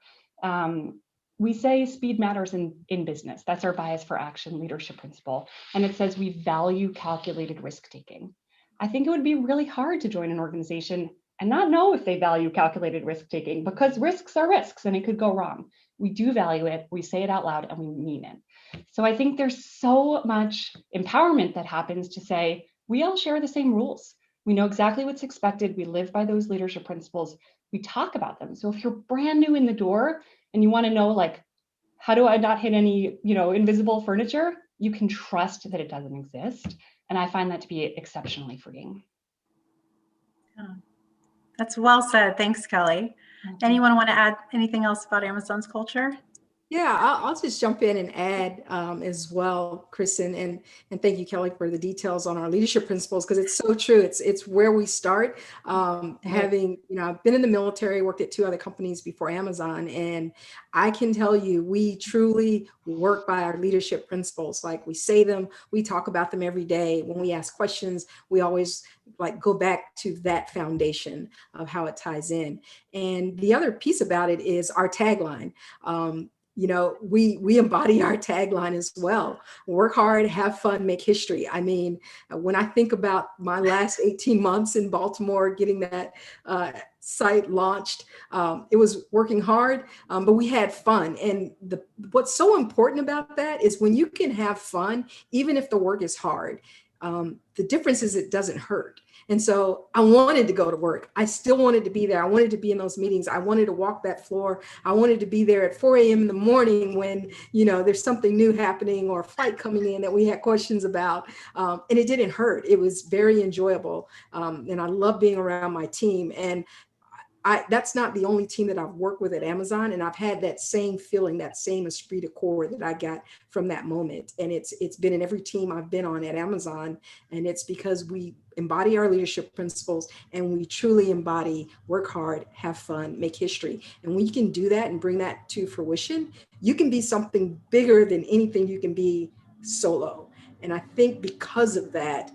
We say speed matters in business. That's our bias for action leadership principle. And it says we value calculated risk-taking. I think it would be really hard to join an organization and not know if they value calculated risk-taking, because risks are risks and it could go wrong. We do value it, we say it out loud, and we mean it. So I think there's so much empowerment that happens to say, we all share the same rules. We know exactly what's expected. We live by those leadership principles. We talk about them. So if you're brand new in the door and you want to know, like, how do I not hit any, invisible furniture? You can trust that it doesn't exist. And I find that to be exceptionally freeing. Yeah. That's well said. Thanks, Kelly. Anyone want to add anything else about Amazon's culture? Yeah, I'll just jump in and add as well, Kristen, and thank you, Kelly, for the details on our leadership principles, because it's so true. It's where we start. Having, I've been in the military, worked at 2 other companies before Amazon, and I can tell you, we truly work by our leadership principles. Like, we say them, we talk about them every day. When we ask questions, we always go back to that foundation of how it ties in. And the other piece about it is our tagline. We embody our tagline as well. Work hard, have fun, make history. I mean, when I think about my last 18 months in Baltimore, getting that site launched, it was working hard, but we had fun. And what's so important about that is when you can have fun, even if the work is hard, the difference is it doesn't hurt. And so I wanted to go to work. I still wanted to be there. I wanted to be in those meetings. I wanted to walk that floor. I wanted to be there at 4 a.m. in the morning when, there's something new happening or a flight coming in that we had questions about. And it didn't hurt. It was very enjoyable. And I love being around my team. And that's not the only team that I've worked with at Amazon. And I've had that same feeling, that same esprit de corps that I got from that moment. And it's been in every team I've been on at Amazon. And it's because we embody our leadership principles and we truly embody work hard, have fun, make history. And when you can do that and bring that to fruition, you can be something bigger than anything you can be solo. And I think because of that,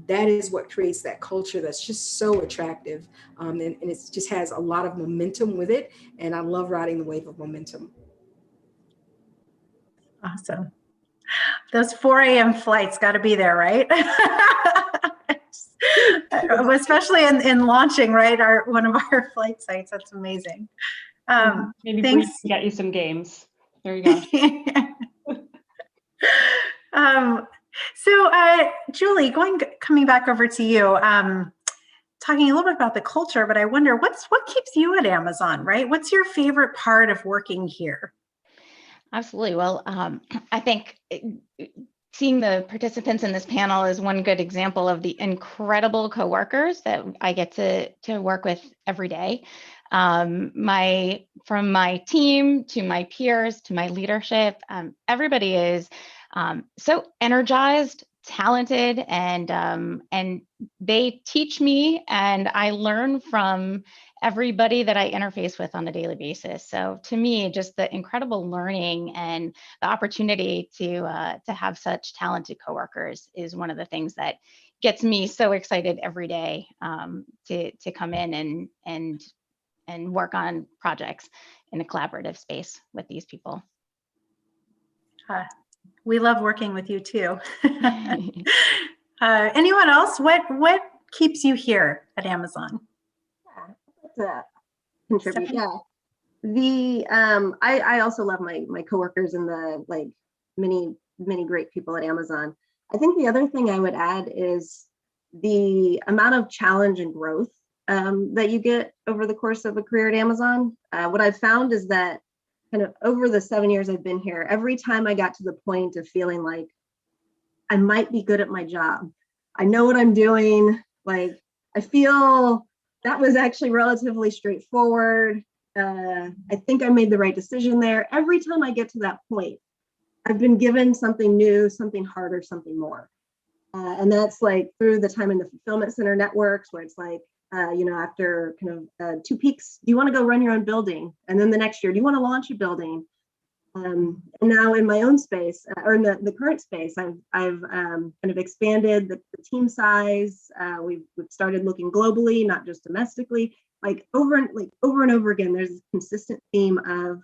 that is what creates that culture that's just so attractive. And it just has a lot of momentum with it. And I love riding the wave of momentum. Awesome. Those 4 a.m. flights got to be there, right? Especially in launching, right? One of our flight sites. That's amazing. Maybe we can get you some games. There you go. So, Julie, coming back over to you, talking a little bit about the culture, but I wonder what keeps you at Amazon, right? What's your favorite part of working here? Absolutely. Well, I think seeing the participants in this panel is one good example of the incredible coworkers that I get to work with every day. From my team to my peers to my leadership, everybody is so energized, talented, and they teach me, and I learn from everybody that I interface with on a daily basis. So to me, just the incredible learning and the opportunity to have such talented coworkers is one of the things that gets me so excited every day to come in and work on projects in a collaborative space with these people. We love working with you too. Anyone else? What keeps you here at Amazon? To contribute. Yeah. I also love my coworkers and the many great people at Amazon. I think the other thing I would add is the amount of challenge and growth that you get over the course of a career at Amazon. What I've found is that kind of over the 7 years I've been here, every time I got to the point of feeling like I might be good at my job, I know what I'm doing, I feel that was actually relatively straightforward. I think I made the right decision there. Every time I get to that point, I've been given something new, something harder, something more. And that's like through the time in the fulfillment center networks where it's like, after kind of 2 peaks, do you want to go run your own building? And then the next year, do you want to launch a building? And now in my own space, or in the current space, I've kind of expanded the team size. We've started looking globally, not just domestically. Like over and over again, there's this consistent theme of,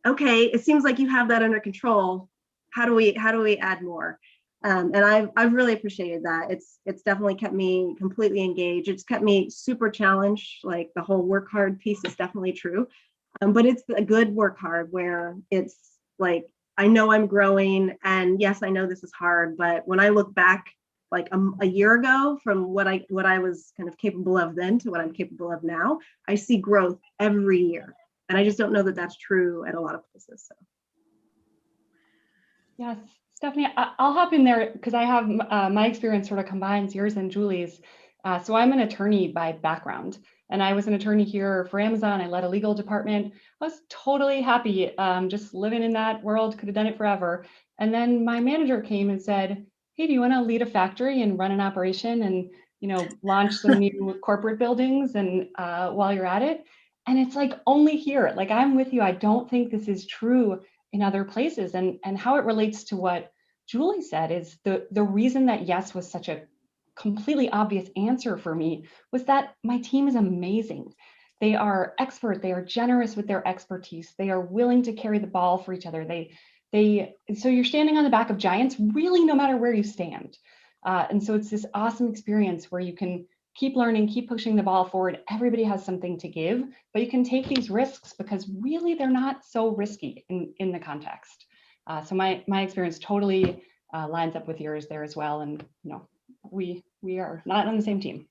okay, it seems like you have that under control. How do we add more? And I've really appreciated that. It's definitely kept me completely engaged. It's kept me super challenged. Like the whole work hard piece is definitely true. But it's a good work hard where it's like, I know I'm growing, and yes, I know this is hard, but when I look back like a year ago from what I was kind of capable of then to what I'm capable of now, I see growth every year. And I just don't know that that's true at a lot of places. So. Yes, Stephanie, I'll hop in there because I have my experience sort of combines yours and Julie's. So I'm an attorney by background, and I was an attorney here for Amazon. I led a legal department. I was totally happy, just living in that world, could have done it forever. And then my manager came and said, hey, do you want to lead a factory and run an operation and, launch some new corporate buildings and while you're at it? And it's like only here, like I'm with you. I don't think this is true in other places. And how it relates to what Julie said is the reason that yes was such a completely obvious answer for me was that my team is amazing. They are expert. They are generous with their expertise. They are willing to carry the ball for each other. So you're standing on the back of giants, really, no matter where you stand. And so it's this awesome experience where you can keep learning, keep pushing the ball forward. Everybody has something to give, but you can take these risks because really they're not so risky in the context. So my experience totally lines up with yours there as well. And we are not on the same team.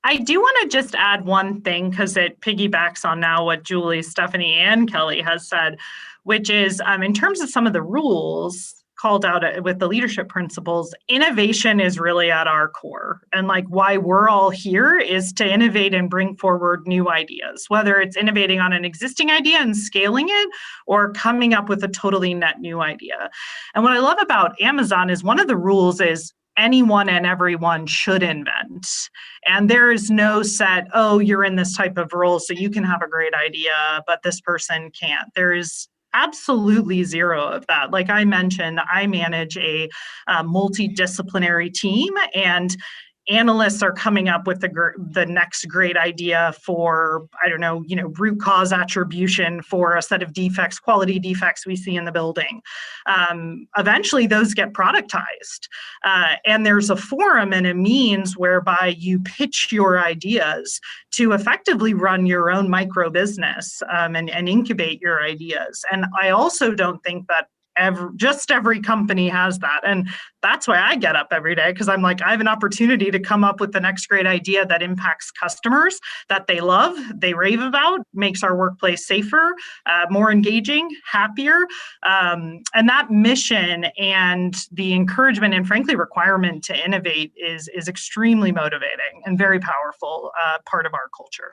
I do want to just add one thing because it piggybacks on now what Julie, Stephanie, and Kelly has said, which is in terms of some of the rules called out with the leadership principles, innovation is really at our core. And like why we're all here is to innovate and bring forward new ideas, whether it's innovating on an existing idea and scaling it or coming up with a totally net new idea. And what I love about Amazon is one of the rules is anyone and everyone should invent. And there is no set, oh, you're in this type of role, so you can have a great idea, but this person can't. There is absolutely zero of that. Like I mentioned, I manage a multidisciplinary team, and analysts are coming up with the next great idea for, I don't know, root cause attribution for a set of defects, quality defects we see in the building. Eventually those get productized. And there's a forum and a means whereby you pitch your ideas to effectively run your own micro business and incubate your ideas. And I also don't think that every company has that. And that's why I get up every day, because I'm like, I have an opportunity to come up with the next great idea that impacts customers, that they love, they rave about, makes our workplace safer, more engaging, happier. And that mission and the encouragement and frankly requirement to innovate is extremely motivating and very powerful part of our culture.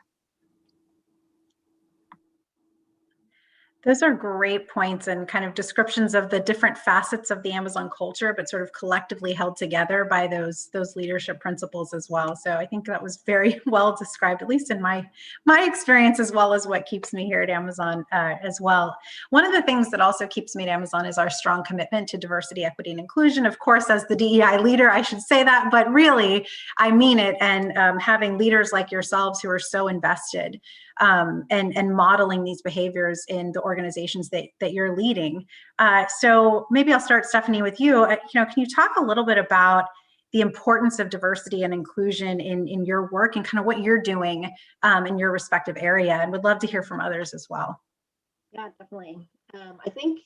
Those are great points and kind of descriptions of the different facets of the Amazon culture, but sort of collectively held together by those leadership principles as well. So I think that was very well described, at least in my experience, as well as what keeps me here at Amazon as well. One of the things that also keeps me at Amazon is our strong commitment to diversity, equity, and inclusion. Of course, as the DEI leader, I should say that, but really, I mean it. And having leaders like yourselves who are so invested and modeling these behaviors in the organizations that you're leading. So maybe I'll start, Stephanie, with you. Can you talk a little bit about the importance of diversity and inclusion in your work and kind of what you're doing in your respective area? And would love to hear from others as well. Yeah, definitely. I think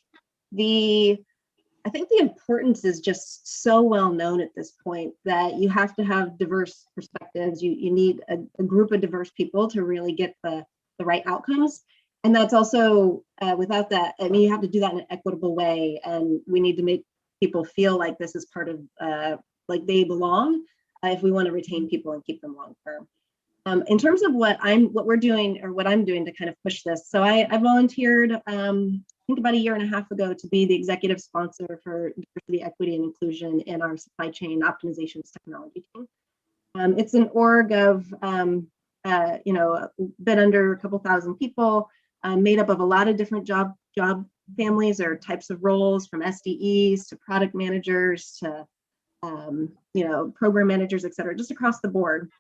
the importance is just so well known at this point that you have to have diverse perspectives. You need a group of diverse people to really get the right outcomes. And that's also, without that, I mean, you have to do that in an equitable way. And we need to make people feel like this is part of, like they belong if we want to retain people and keep them long term. In terms of what we're doing or what I'm doing to kind of push this. So I volunteered, I think about a year and a half ago, to be the executive sponsor for diversity, equity, and inclusion in our supply chain optimizations technology team. It's an org of, a bit under a couple thousand people, made up of a lot of different job families or types of roles, from SDEs to product managers to, program managers, et cetera, just across the board.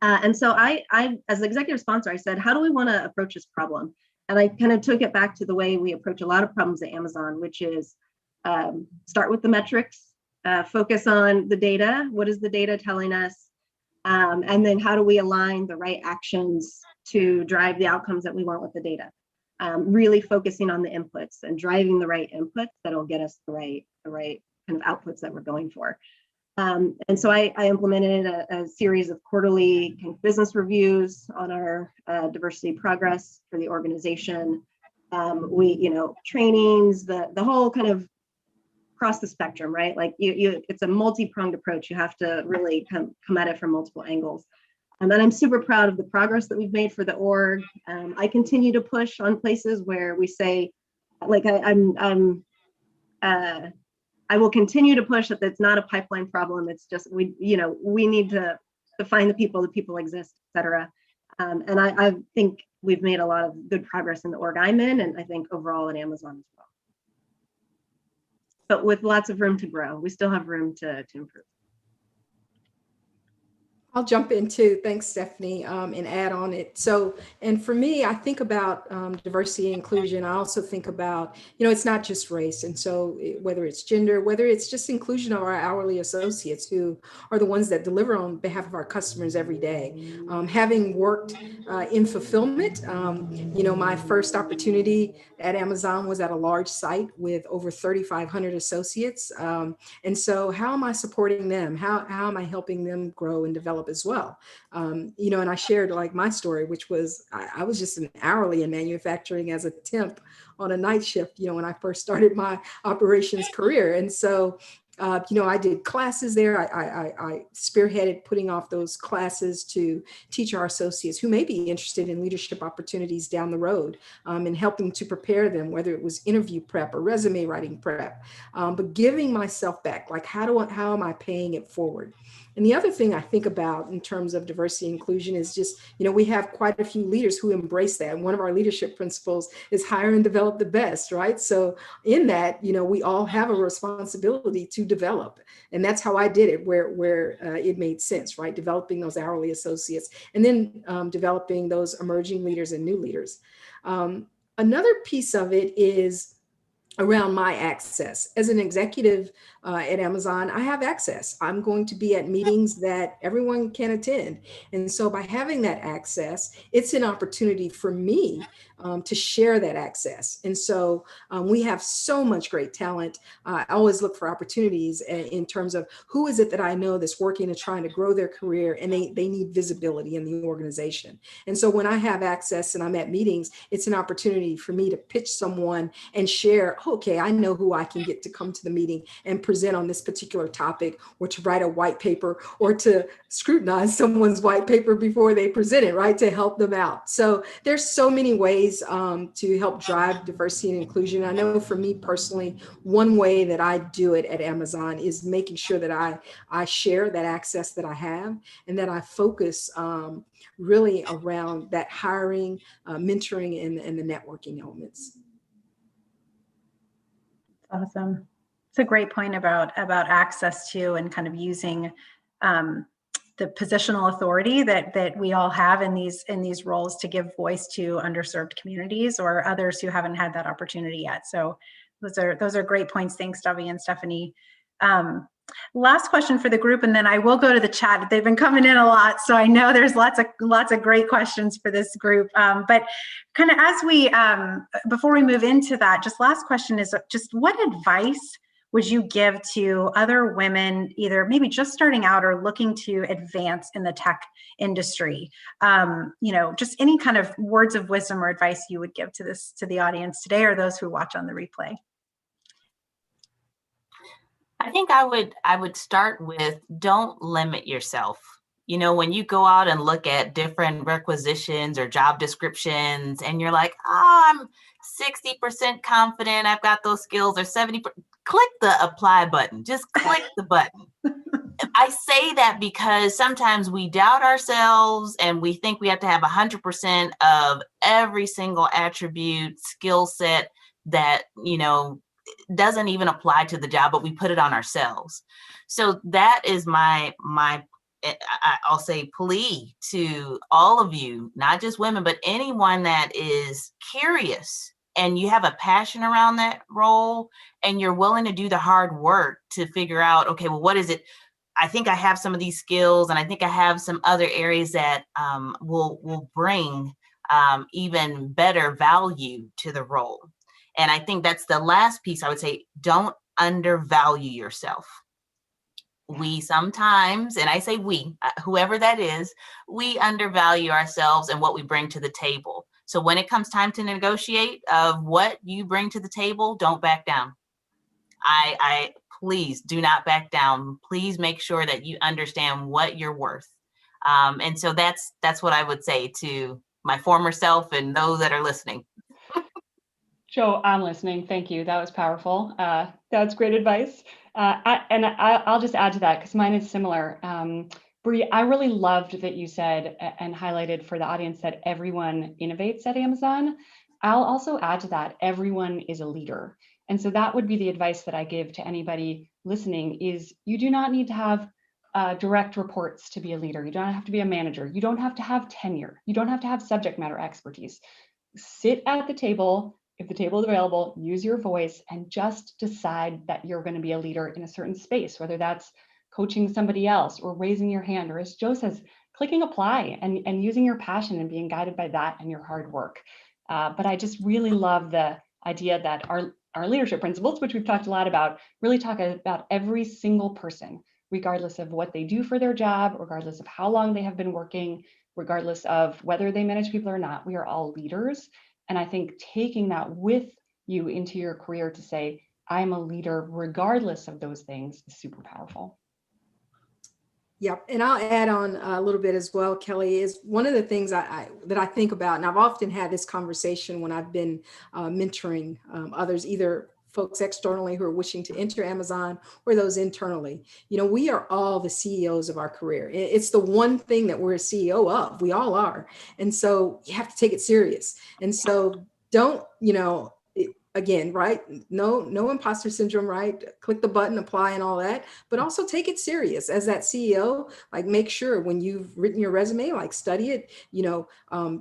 And so I, as the executive sponsor, I said, how do we want to approach this problem? And I kind of took it back to the way we approach a lot of problems at Amazon, which is start with the metrics, focus on the data. What is the data telling us? And then how do we align the right actions to drive the outcomes that we want with the data? Really focusing on the inputs and driving the right inputs that'll get us the right kind of outputs that we're going for. And so I implemented a series of quarterly kind of business reviews on our diversity progress for the organization. Trainings, the whole kind of across the spectrum, right? Like it's a multi-pronged approach. You have to really come at it from multiple angles. And I'm super proud of the progress that we've made for the org. I continue to push on places where we say, like I will continue to push that it's not a pipeline problem. It's just we need to find the people exist, et cetera. And I think we've made a lot of good progress in the org I'm in, and I think overall at Amazon as well. But with lots of room to grow. We still have room to improve. I'll jump into, thanks, Stephanie, and add on it. So, and for me, I think about diversity and inclusion. I also think about, it's not just race. And so whether it's gender, whether it's just inclusion of our hourly associates who are the ones that deliver on behalf of our customers every day. Having worked in fulfillment, my first opportunity at Amazon was at a large site with over 3,500 associates. And so how am I supporting them? How am I helping them grow and develop as well? And I shared like my story, which was I was just an hourly in manufacturing as a temp on a night shift, when I first started my operations career. And so I did classes there. I spearheaded putting off those classes to teach our associates who may be interested in leadership opportunities down the road, and helping to prepare them, whether it was interview prep or resume writing prep, but giving myself back, like how am I paying it forward? And the other thing I think about in terms of diversity and inclusion is just, we have quite a few leaders who embrace that. And one of our leadership principles is hire and develop the best, right? So in that, we all have a responsibility to develop. And that's how I did it, where it made sense, right? Developing those hourly associates and then developing those emerging leaders and new leaders. Another piece of it is around my access. As an executive at Amazon, I have access. I'm going to be at meetings that everyone can attend. And so by having that access, it's an opportunity for me to share that access. And so we have so much great talent. I always look for opportunities in terms of who is it that I know that's working and trying to grow their career, and they need visibility in the organization. And so when I have access and I'm at meetings, it's an opportunity for me to pitch someone and share, okay, I know who I can get to come to the meeting and present on this particular topic, or to write a white paper, or to scrutinize someone's white paper before they present it, right, to help them out. So there's so many ways to help drive diversity and inclusion. I know for me personally, one way that I do it at Amazon is making sure that I share that access that I have, and that I focus really around that hiring, mentoring, and the networking elements. Awesome. It's a great point about access to and kind of using the positional authority that we all have in these roles to give voice to underserved communities or others who haven't had that opportunity yet. So those are great points. Thanks, Davi and Stephanie. Last question for the group, and then I will go to the chat. They've been coming in a lot, so I know there's lots of great questions for this group. But kind of as we before we move into that, just last question is just what advice would you give to other women, either maybe just starting out or looking to advance in the tech industry? Just any kind of words of wisdom or advice you would give to the audience today, or those who watch on the replay. I think I would start with, don't limit yourself. You know, when you go out and look at different requisitions or job descriptions and you're like, oh, I'm 60% confident I've got those skills, or 70%, click the apply button. Just click the button. I say that because sometimes we doubt ourselves and we think we have to have 100% of every single attribute, skill set that, you know, doesn't even apply to the job, but we put it on ourselves. So that is I'll say plea to all of you, not just women, but anyone that is curious and you have a passion around that role and you're willing to do the hard work to figure out, okay, well, what is it? I think I have some of these skills, and I think I have some other areas that will bring even better value to the role. And I think that's the last piece I would say, don't undervalue yourself. We sometimes, and I say we, whoever that is, we undervalue ourselves and what we bring to the table. So when it comes time to negotiate of what you bring to the table, don't back down. I please do not back down. Please make sure that you understand what you're worth. And so that's what I would say to my former self and those that are listening. Joe, I'm listening. Thank you. That was powerful. That's great advice. I'll just add to that because mine is similar. Bree, I really loved that you said and highlighted for the audience that everyone innovates at Amazon. I'll also add to that, everyone is a leader. And so that would be the advice that I give to anybody listening is you do not need to have direct reports to be a leader. You don't have to be a manager. You don't have to have tenure. You don't have to have subject matter expertise. Sit at the table. If the table is available, use your voice and just decide that you're going to be a leader in a certain space, whether that's coaching somebody else or raising your hand, or as Joe says, clicking apply and using your passion and being guided by that and your hard work. But I just really love the idea that our leadership principles, which we've talked a lot about, really talk about every single person, regardless of what they do for their job, regardless of how long they have been working, regardless of whether they manage people or not. We are all leaders. And I think taking that with you into your career to say, I'm a leader regardless of those things is super powerful. Yep, and I'll add on a little bit as well, Kelly, is one of the things that I think about, and I've often had this conversation when I've been mentoring others, either folks externally who are wishing to enter Amazon or those internally. You know, we are all the CEOs of our career. It's the one thing that we're a CEO of. We all are. And so you have to take it serious. And so don't, you know, again, right? No imposter syndrome, right? Click the button, apply and all that, but also take it serious as that CEO. Like make sure when you've written your resume, like study it, you know,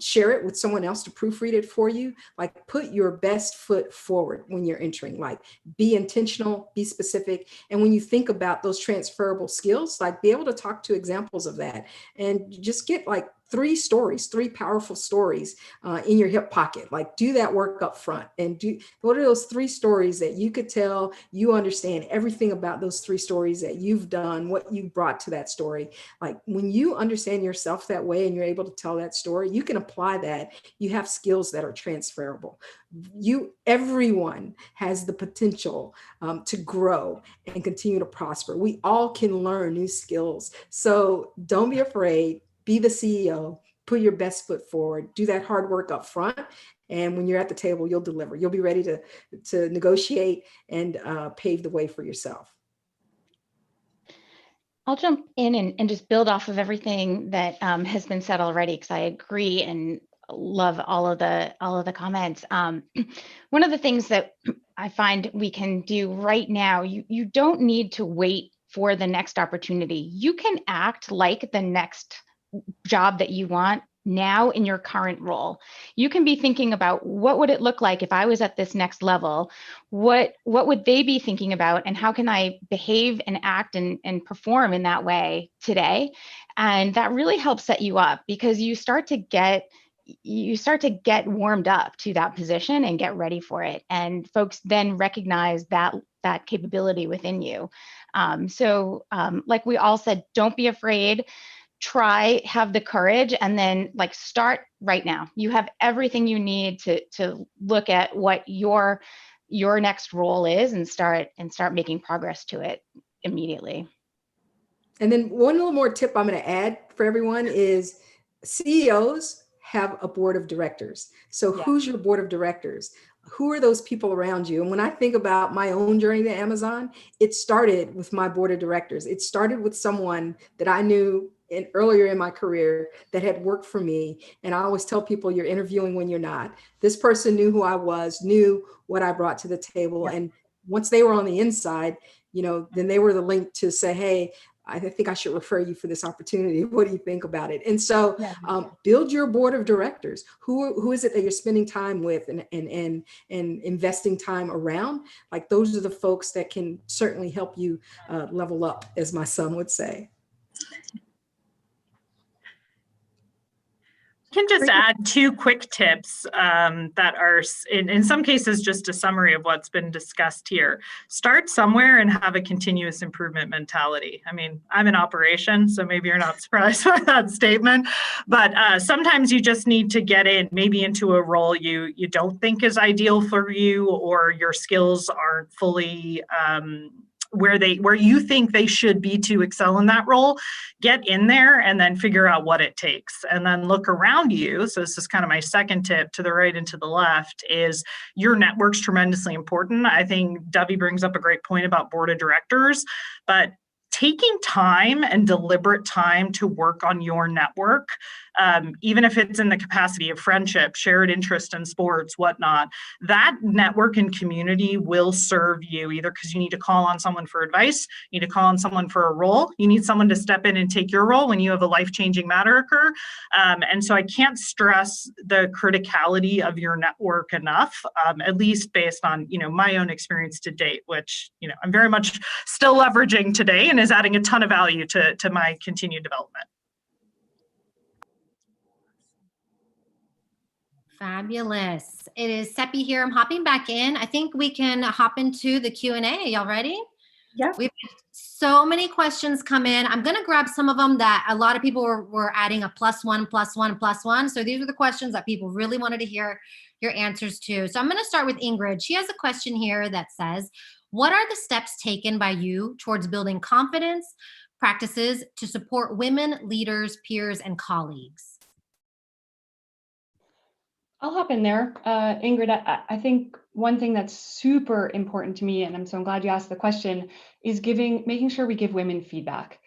share it with someone else to proofread it for you. Like put your best foot forward when you're entering, like be intentional, be specific. And when you think about those transferable skills, like be able to talk to examples of that and just get like 3 powerful stories in your hip pocket. Like do that work up front and what are those 3 stories that you could tell, you understand everything about those 3 stories that you've done, what you brought to that story. Like when you understand yourself that way and you're able to tell that story, you can apply that. You have skills that are transferable. Everyone has the potential to grow and continue to prosper. We all can learn new skills. So don't be afraid. Be the CEO, put your best foot forward, do that hard work up front. And when you're at the table, you'll deliver. You'll be ready to negotiate and pave the way for yourself. I'll jump in and just build off of everything that has been said already, because I agree and love all of the comments. One of the things that I find we can do right now, you don't need to wait for the next opportunity. You can act like the next job that you want now in your current role. You can be thinking about what would it look like if I was at this next level? What would they be thinking about? And how can I behave and act and perform in that way today? And that really helps set you up because you start to get warmed up to that position and get ready for it. And folks then recognize that capability within you. Like we all said, don't be afraid. Try, have the courage, and then like start right now. You have everything you need to look at what your next role is and start making progress to it immediately. And then one little more tip I'm going to add for everyone is CEOs have a board of directors. So who's your board of directors? Who are those people around you? And when I think about my own journey to Amazon, it started with my board of directors. It started with someone that I knew earlier in my career that had worked for me. And I always tell people, you're interviewing when you're not. This person knew who I was, knew what I brought to the table. And once they were on the inside, then they were the link to say, hey, I think I should refer you for this opportunity. What do you think about it? And so build your board of directors. Who is it that you're spending time with and investing time around? Like, those are the folks that can certainly help you level up, as my son would say. Can just add two quick tips that are in some cases just a summary of what's been discussed here. Start somewhere and have a continuous improvement mentality. I mean, I'm in operations, so maybe you're not surprised by that statement, but sometimes you just need to get in maybe into a role you don't think is ideal for you, or your skills aren't fully where you think they should be to excel in that role. Get in there and then figure out what it takes, and then look around you. So this is kind of my second tip, to the right and to the left, is your network's tremendously important. I think Dovey brings up a great point about board of directors, but taking time and deliberate time to work on your network, even if it's in the capacity of friendship, shared interest in sports, whatnot, that network and community will serve you, either because you need to call on someone for advice, you need to call on someone for a role, you need someone to step in and take your role when you have a life-changing matter occur. And so I can't stress the criticality of your network enough, at least based on my own experience to date, which I'm very much still leveraging today and is adding a ton of value to my continued development. Fabulous. It is Seppi here. I'm hopping back in. I think we can hop into the Q&A. Y'all ready? Yeah. We've had so many questions come in. I'm going to grab some of them that a lot of people were adding a +1, +1, +1. So these are the questions that people really wanted to hear your answers to. So I'm going to start with Ingrid. She has a question here that says, what are the steps taken by you towards building confidence practices to support women, leaders, peers, and colleagues? I'll hop in there. Ingrid, I think one thing that's super important to me, and I'm so glad you asked the question, is making sure we give women feedback.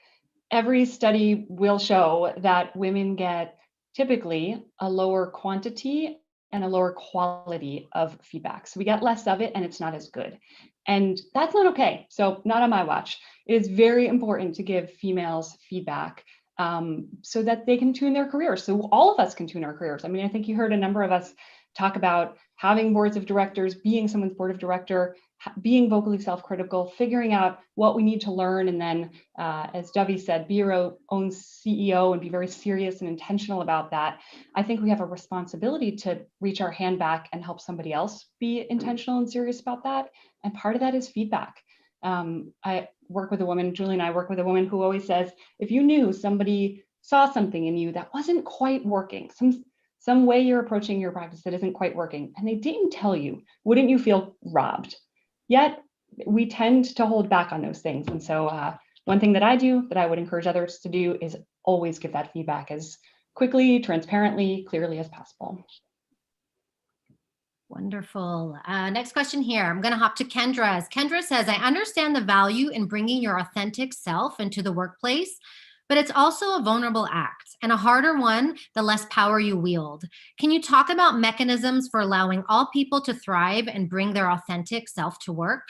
Every study will show that women get typically a lower quantity and a lower quality of feedback. So we get less of it and it's not as good. And that's not okay. So not on my watch. It is very important to give females feedback so that they can tune their careers. So all of us can tune our careers. I mean, I think you heard a number of us talk about having boards of directors, being someone's board of director, being vocally self-critical, figuring out what we need to learn. And then, as Dovey said, be your own CEO and be very serious and intentional about that. I think we have a responsibility to reach our hand back and help somebody else be intentional and serious about that. And part of that is feedback. I work with a woman, Julie and I work with a woman who always says, if you knew somebody saw something in you that wasn't quite working, some way you're approaching your practice that isn't quite working, and they didn't tell you, wouldn't you feel robbed? Yet we tend to hold back on those things. And so one thing that I do that I would encourage others to do is always give that feedback as quickly, transparently, clearly as possible. Wonderful. Next question here. I'm going to hop to Kendra. Kendra says, I understand the value in bringing your authentic self into the workplace, but it's also a vulnerable act and a harder one the less power you wield. Can you talk about mechanisms for allowing all people to thrive and bring their authentic self to work?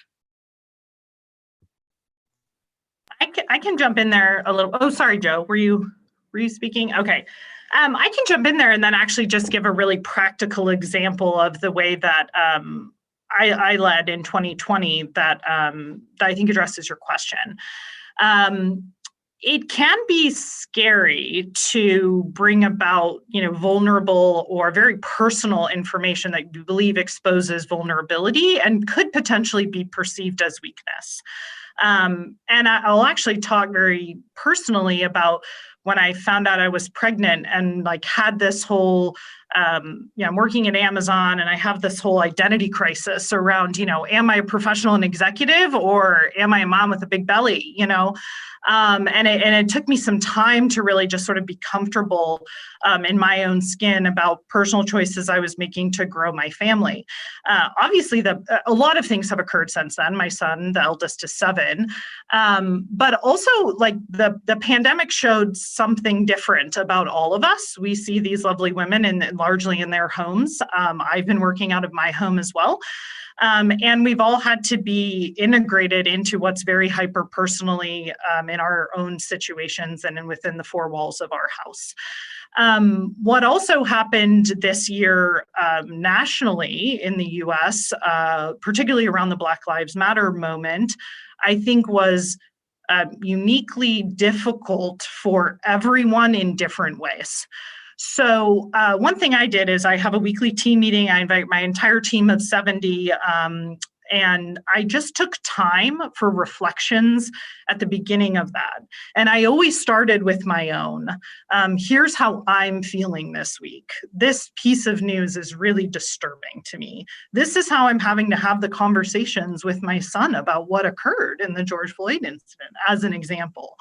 I can jump in there a little. Oh, sorry, Joe. Were you speaking? Okay. I can jump in there and then actually just give a really practical example of the way that I led in 2020 that I think addresses your question. It can be scary to bring about, vulnerable or very personal information that you believe exposes vulnerability and could potentially be perceived as weakness. And I'll actually talk very personally about when I found out I was pregnant and had this whole, I'm working at Amazon and I have this whole identity crisis around, am I a professional and executive or am I a mom with a big belly, And it took me some time to really just sort of be comfortable in my own skin about personal choices I was making to grow my family. Obviously, a lot of things have occurred since then. My son, the eldest, is 7. But also, like, the pandemic showed something different about all of us. We see these lovely women largely in their homes. I've been working out of my home as well. And we've all had to be integrated into what's very hyper personally in our own situations and within the 4 walls of our house. What also happened this year nationally in the US, particularly around the Black Lives Matter moment, I think was uniquely difficult for everyone in different ways. So one thing I did is I have a weekly team meeting. I invite my entire team of 70, and I just took time for reflections at the beginning of that. And I always started with my own. Here's how I'm feeling this week. This piece of news is really disturbing to me. This is how I'm having to have the conversations with my son about what occurred in the George Floyd incident, as an example.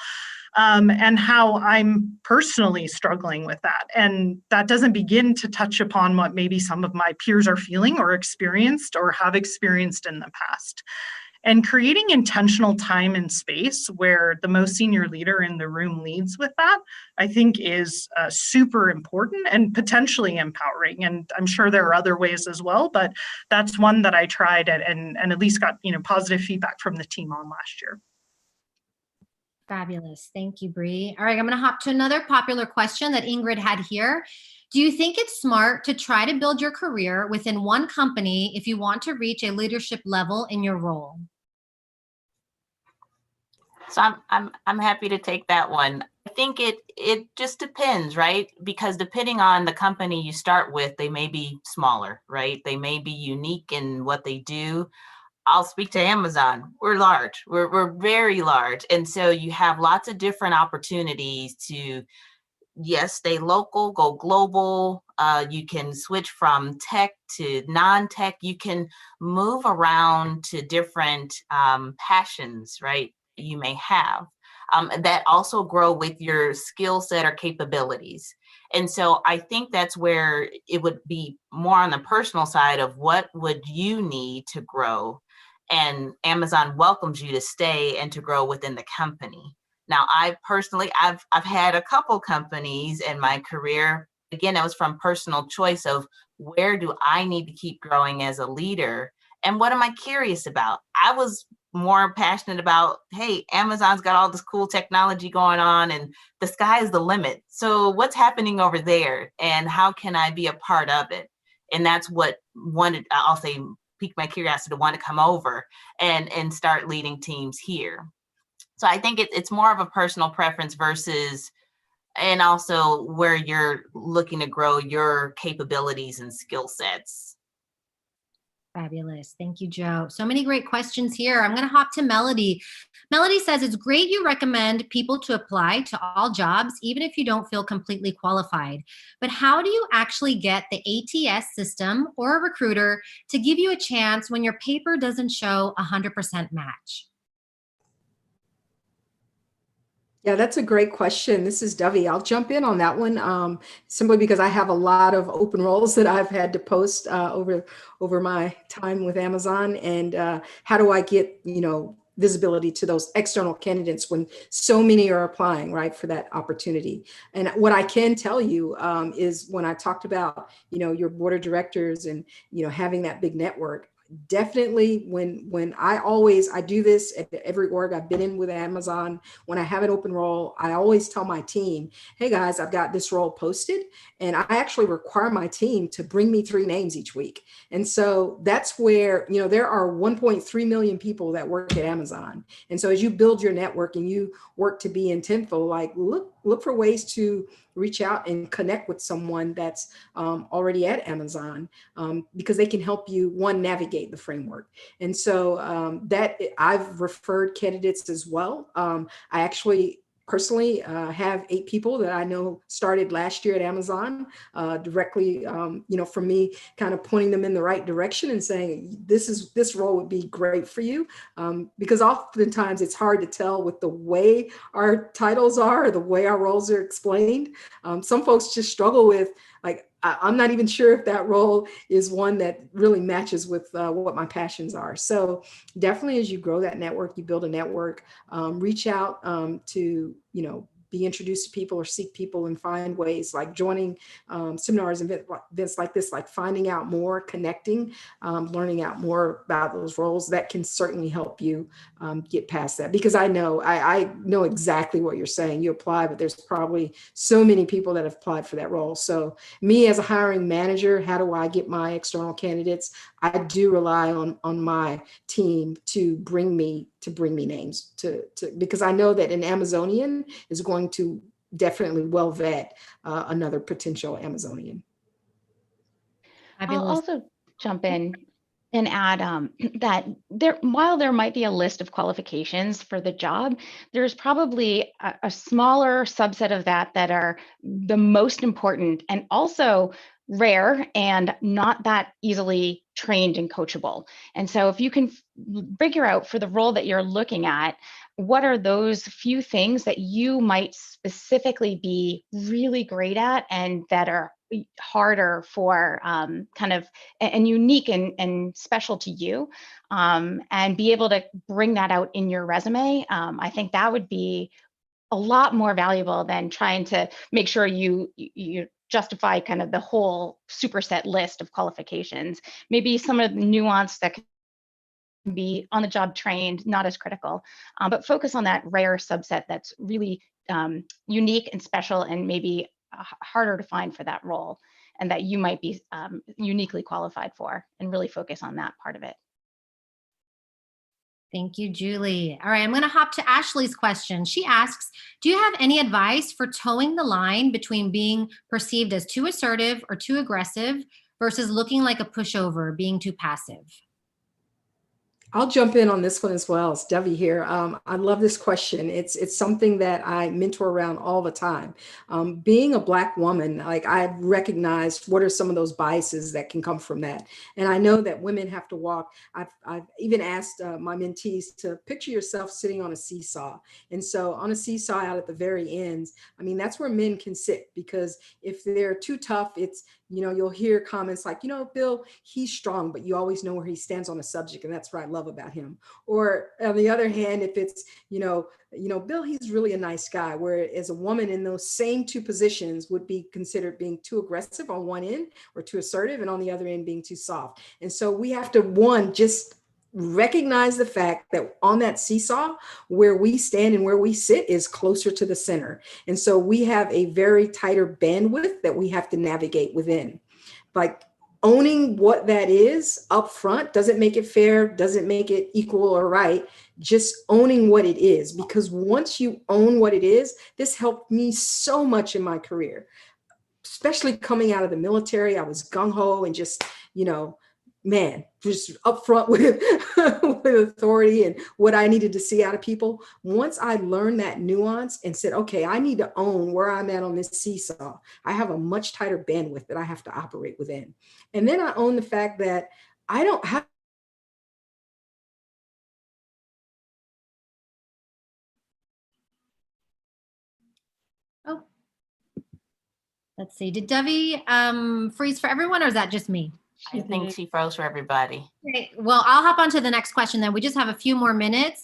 And how I'm personally struggling with that. And that doesn't begin to touch upon what maybe some of my peers are feeling or experienced or have experienced in the past. And creating intentional time and space where the most senior leader in the room leads with that, I think is super important and potentially empowering. And I'm sure there are other ways as well, but that's one that I tried and at least got positive feedback from the team on last year. Fabulous. Thank you, Bree. All right, I'm going to hop to another popular question that Ingrid had here. Do you think it's smart to try to build your career within one company if you want to reach a leadership level in your role? So I'm happy to take that one. I think it just depends, right? Because depending on the company you start with, they may be smaller, right? They may be unique in what they do. I'll speak to Amazon. We're large. We're very large. And so you have lots of different opportunities to, yes, stay local, go global. You can switch from tech to non-tech. You can move around to different passions, right? You may have that also grow with your skill set or capabilities. And so I think that's where it would be more on the personal side of what would you need to grow. And Amazon welcomes you to stay and to grow within the company. Now, I've had a couple companies in my career. Again, that was from personal choice of where do I need to keep growing as a leader? And what am I curious about? I was more passionate about, hey, Amazon's got all this cool technology going on and the sky is the limit. So what's happening over there and how can I be a part of it? And that's what piqued my curiosity to want to come over and start leading teams here. So I think it's more of a personal preference versus, and also where you're looking to grow your capabilities and skill sets. Fabulous. Thank you, Joe. So many great questions here. I'm going to hop to Melody. Melody says, it's great you recommend people to apply to all jobs, even if you don't feel completely qualified. But how do you actually get the ATS system or a recruiter to give you a chance when your paper doesn't show 100% match? Yeah, that's a great question. This is Dovey. I'll jump in on that one simply because I have a lot of open roles that I've had to post over my time with Amazon. And how do I get, visibility to those external candidates when so many are applying, right, for that opportunity? And what I can tell you is when I talked about, your board of directors and, having that big network, definitely when I do this at every org I've been in with Amazon. When I have an open role, I always tell my team, hey guys, I've got this role posted, and I actually require my team to bring me 3 names each week. And so that's where, there are 1.3 million people that work at Amazon. And so as you build your network and you work to be intentful, like look for ways to reach out and connect with someone that's already at Amazon, because they can help you, navigate the framework. And so that I've referred candidates as well. I actually personally have 8 people that I know started last year at Amazon directly, from me kind of pointing them in the right direction and saying, this role would be great for you. Because oftentimes it's hard to tell with the way our titles are, or the way our roles are explained. Some folks just struggle with, like, I'm not even sure if that role is one that really matches with what my passions are. So definitely, as you grow that network, you build a network, reach out to, be introduced to people or seek people and find ways, like joining seminars and events like this, like finding out more, connecting, learning out more about those roles. That can certainly help you get past that, because I know exactly what you're saying. You apply, but there's probably so many people that have applied for that role. So me as a hiring manager, how do I get my external candidates? I do rely on my team to bring me names because I know that an Amazonian is going to definitely well vet another potential Amazonian. I'll also jump in and add that while there might be a list of qualifications for the job, there's probably a smaller subset of that are the most important and also rare and not that easily trained and coachable. And so if you can figure out for the role that you're looking at, what are those few things that you might specifically be really great at and that are harder for kind of and unique and special to you, and be able to bring that out in your resume. I think that would be a lot more valuable than trying to make sure you justify kind of the whole superset list of qualifications. Maybe some of the nuance that can be on the job trained, not as critical, but focus on that rare subset that's really unique and special and maybe harder to find for that role, and that you might be uniquely qualified for, and really focus on that part of it. Thank you, Julie. All right, I'm going to hop to Ashley's question. She asks, do you have any advice for towing the line between being perceived as too assertive or too aggressive versus looking like a pushover, being too passive? I'll jump in on this one as well. It's Debbie here. I love this question. It's something that I mentor around all the time. Being a Black woman, like, I've recognized what are some of those biases that can come from that. And I know that women have to walk. I've even asked my mentees to picture yourself sitting on a seesaw. And so on a seesaw out at the very ends, I mean, that's where men can sit, because if they're too tough, it's, you'll hear comments like, Bill, he's strong, but you always know where he stands on a subject. And that's what I love about him. Or on the other hand, if it's, Bill, he's really a nice guy. Whereas a woman in those same two positions would be considered being too aggressive on one end, or too assertive, and on the other end being too soft. And so we have to, just recognize the fact that on that seesaw, where we stand and where we sit is closer to the center. And so we have a very tighter bandwidth that we have to navigate within. Like, owning what that is up front doesn't make it fair, doesn't make it equal or right. Just owning what it is, because once you own what it is, this helped me so much in my career, especially coming out of the military. I was gung-ho and just, just upfront with, with authority and what I needed to see out of people. Once I learned that nuance and said, okay, I need to own where I'm at on this seesaw, I have a much tighter bandwidth that I have to operate within. And then I own the fact that I don't have Let's see. Did Debbie freeze for everyone, or is that just me? I think she froze for everybody. Okay. Well, I'll hop on to the next question then. We just have a few more minutes.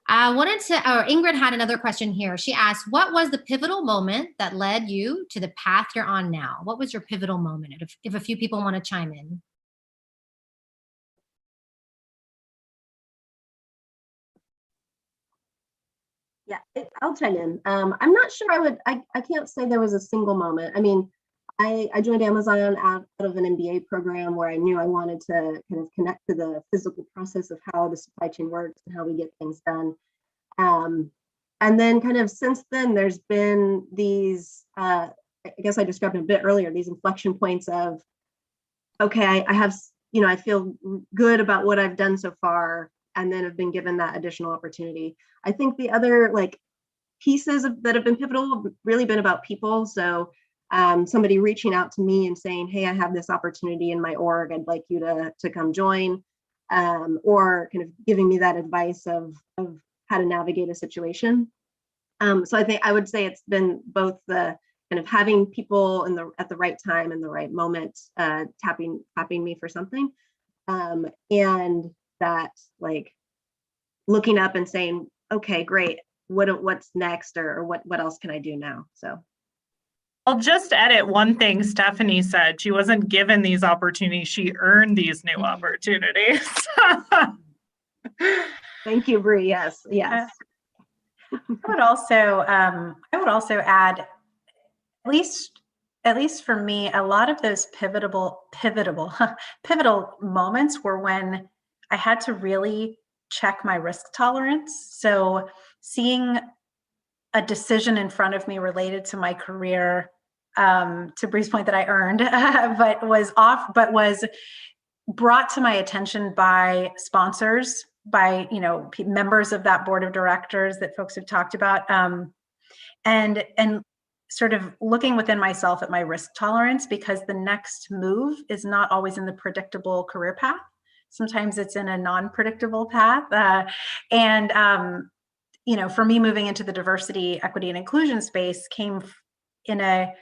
I wanted to, Ingrid had another question here. She asked, what was the pivotal moment that led you to the path you're on now? What was your pivotal moment? If a few people want to chime in. Yeah, I'll chime in. I'm not sure I can't say there was a single moment. I mean, I joined Amazon out of an MBA program where I knew I wanted to kind of connect to the physical process of how the supply chain works and how we get things done. And then kind of since then, there's been these, I guess I described it a bit earlier, these inflection points of, okay, I have, I feel good about what I've done so far, and then have been given that additional opportunity. I think the other pieces that have been pivotal have really been about people. So somebody reaching out to me and saying, hey, I have this opportunity in my org, I'd like you to come join, or kind of giving me that advice of how to navigate a situation. So I would say it's been both the kind of having people at the right time and the right moment, tapping me for something, and that like looking up and saying, okay, great, what's next, or what else can I do now? So I'll just edit one thing Stephanie said. She wasn't given these opportunities, she earned these new opportunities. Thank you, Bree. Yes. I would also add, at least for me, a lot of those pivotal moments were when I had to really check my risk tolerance. So seeing a decision in front of me related to my career, to Bree's point, that I earned, but was brought to my attention by sponsors, by members of that board of directors that folks have talked about, and sort of looking within myself at my risk tolerance, because the next move is not always in the predictable career path. Sometimes it's in a non-predictable path, and for me, moving into the diversity, equity, and inclusion space came in a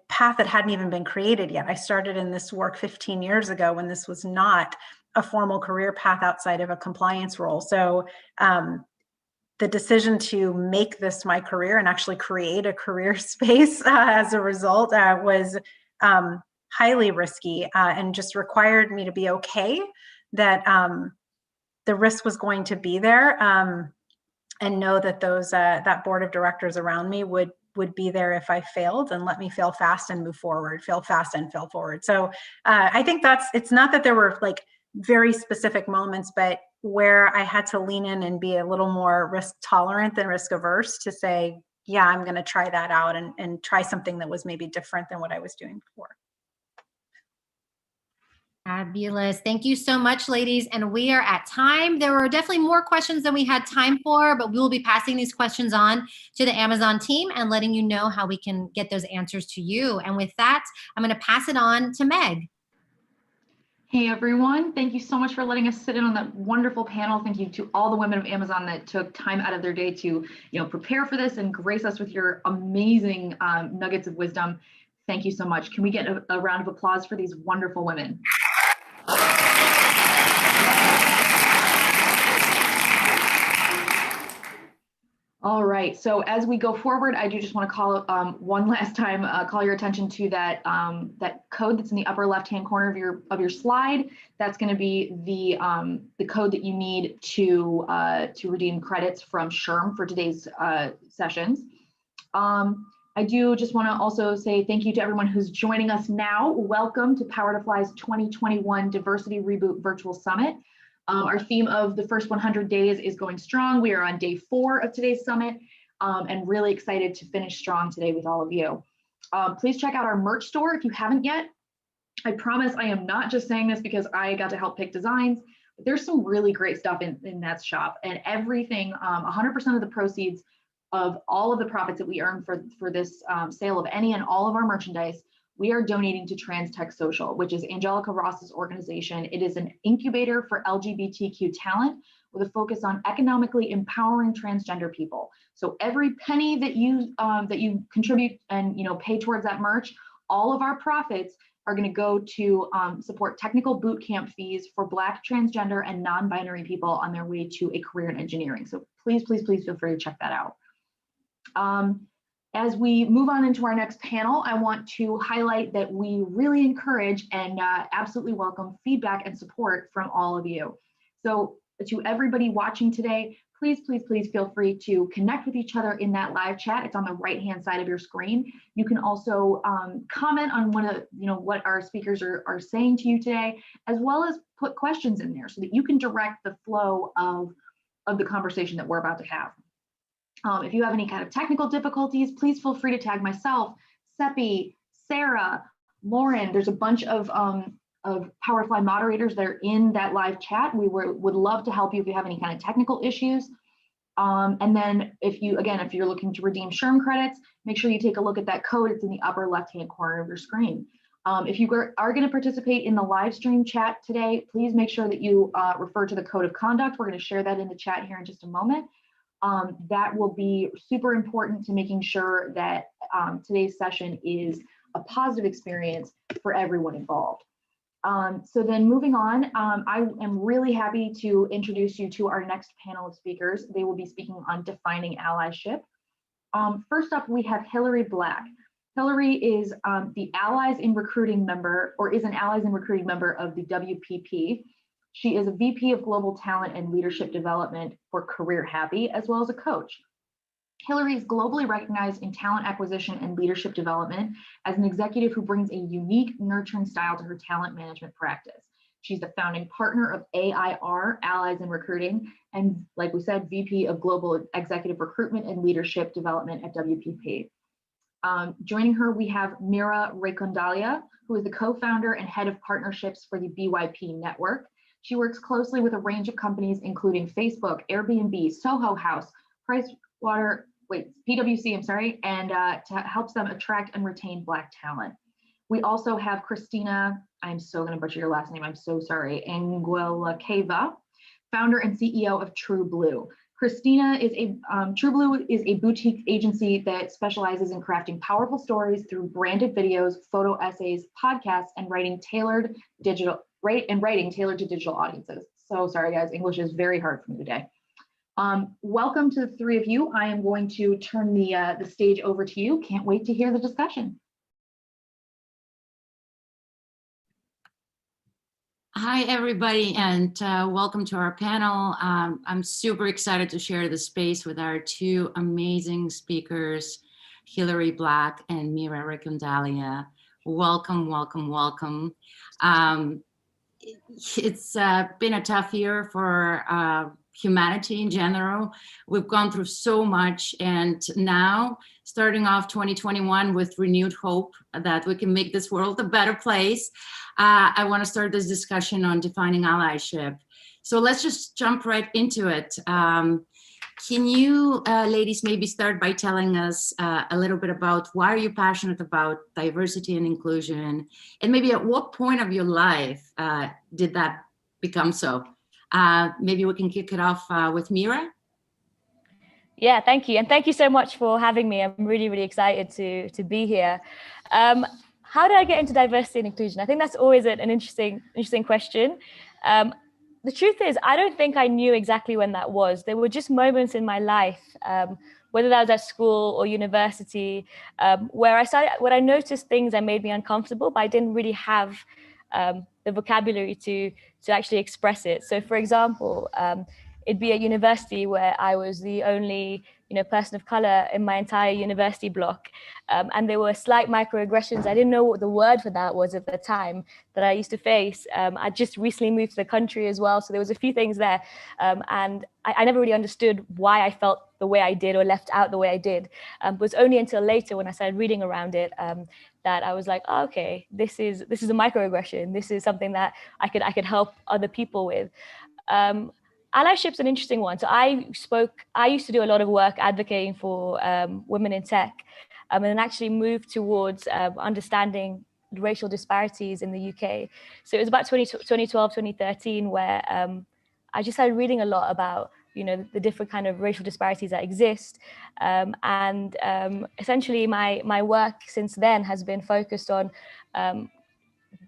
path that hadn't even been created yet. I started in this work 15 years ago when this was not a formal career path outside of a compliance role. So the decision to make this my career and actually create a career space as a result was highly risky, and just required me to be okay that the risk was going to be there, and know that that board of directors around me would be there if I failed, and let me fail fast and move forward, fail fast and fail forward. So I think it's not that there were like very specific moments, but where I had to lean in and be a little more risk tolerant than risk averse to say, yeah, I'm going to try that out and try something that was maybe different than what I was doing before. Fabulous. Thank you so much, ladies. And we are at time. There were definitely more questions than we had time for, but we will be passing these questions on to the Amazon team and letting you know how we can get those answers to you. And with that, I'm going to pass it on to Meg. Hey everyone, thank you so much for letting us sit in on that wonderful panel. Thank you to all the women of Amazon that took time out of their day to prepare for this and grace us with your amazing nuggets of wisdom. Thank you so much. Can we get a round of applause for these wonderful women? All right, so as we go forward, I do just want to call one last time, call your attention to that code that's in the upper left-hand corner of your slide. That's going to be the code that you need to redeem credits from SHRM for today's sessions. I do just want to also say thank you to everyone who's joining us now. Welcome to Power to Fly's 2021 Diversity Reboot Virtual Summit. Our theme of the first 100 days is going strong. We are on day 4 of today's summit, and really excited to finish strong today with all of you. Please check out our merch store if you haven't yet. I promise I am not just saying this because I got to help pick designs, but there's some really great stuff in that shop, and everything, 100% of the proceeds of all of the profits that we earn for this sale of any and all of our merchandise, we are donating to Trans Tech Social, which is Angelica Ross's organization. It is an incubator for LGBTQ talent with a focus on economically empowering transgender people. So every penny that you contribute and pay towards that merch, all of our profits are going to go to support technical boot camp fees for Black, transgender, and non-binary people on their way to a career in engineering. So please, please, please feel free to check that out. As we move on into our next panel, I want to highlight that we really encourage and absolutely welcome feedback and support from all of you. So to everybody watching today, please, please, please feel free to connect with each other in that live chat. It's on the right-hand side of your screen. You can also comment on what our speakers are saying to you today, as well as put questions in there so that you can direct the flow of the conversation that we're about to have. If you have any kind of technical difficulties, please feel free to tag myself, Seppi, Sarah, Lauren. There's a bunch of Powerfly moderators that are in that live chat. We would love to help you if you have any kind of technical issues. And then if you're looking to redeem SHRM credits, make sure you take a look at that code. It's in the upper left-hand corner of your screen. If you are going to participate in the live stream chat today, please make sure that you refer to the code of conduct. We're going to share that in the chat here in just a moment. That will be super important to making sure that today's session is a positive experience for everyone involved. So then moving on, I am really happy to introduce you to our next panel of speakers. They will be speaking on defining allyship. First up, we have Hillary Black. Hillary is the Allies in Recruiting member, or is an Allies in Recruiting member of the WPP. She is a VP of Global Talent and Leadership Development for Career Happy, as well as a coach. Hillary is globally recognized in talent acquisition and leadership development as an executive who brings a unique, nurturing style to her talent management practice. She's the founding partner of AIR, Allies in Recruiting, and like we said, VP of Global Executive Recruitment and Leadership Development at WPP. Joining her, we have Mira Recondalia, who is the co-founder and head of partnerships for the BYP network. She works closely with a range of companies, including Facebook, Airbnb, Soho House, PwC, and to helps them attract and retain Black talent. We also have Christina, I'm so going to butcher your last name, I'm so sorry, Nguelakeva, founder and CEO of True Blue. Christina is True Blue is a boutique agency that specializes in crafting powerful stories through branded videos, photo essays, podcasts, and writing tailored to digital audiences. So sorry guys, English is very hard for me today. Welcome to the three of you. I am going to turn the stage over to you. Can't wait to hear the discussion. Hi, everybody, and welcome to our panel. I'm super excited to share the space with our two amazing speakers, Hillary Black and Mira Recondalia. Welcome, welcome, welcome. It's been a tough year for humanity in general. We've gone through so much, and now starting off 2021 with renewed hope that we can make this world a better place. I want to start this discussion on defining allyship. So let's just jump right into it. Can you ladies maybe start by telling us a little bit about why are you passionate about diversity and inclusion, and maybe at what point of your life did that become so? Maybe we can kick it off with Mira. Yeah, thank you. And thank you so much for having me. I'm really, really excited to be here. How did I get into diversity and inclusion? I think that's always an interesting question. The truth is, I don't think I knew exactly when that was. There were just moments in my life, whether that was at school or university, where I noticed things that made me uncomfortable, but I didn't really have the vocabulary to actually express it. So for example, it'd be at university where I was the only person of color in my entire university block. And there were slight microaggressions. I didn't know what the word for that was at the time that I used to face. I just recently moved to the country as well. So there was a few things there. And I never really understood why I felt the way I did or left out the way I did. It was only until later when I started reading around it that I was like, oh, okay, this is a microaggression. This is something that I could help other people with. Allyship's an interesting one. So I used to do a lot of work advocating for women in tech, and then actually moved towards understanding racial disparities in the UK. So it was about 2012, 2013, where I just started reading a lot about the different kind of racial disparities that exist. And essentially my work since then has been focused on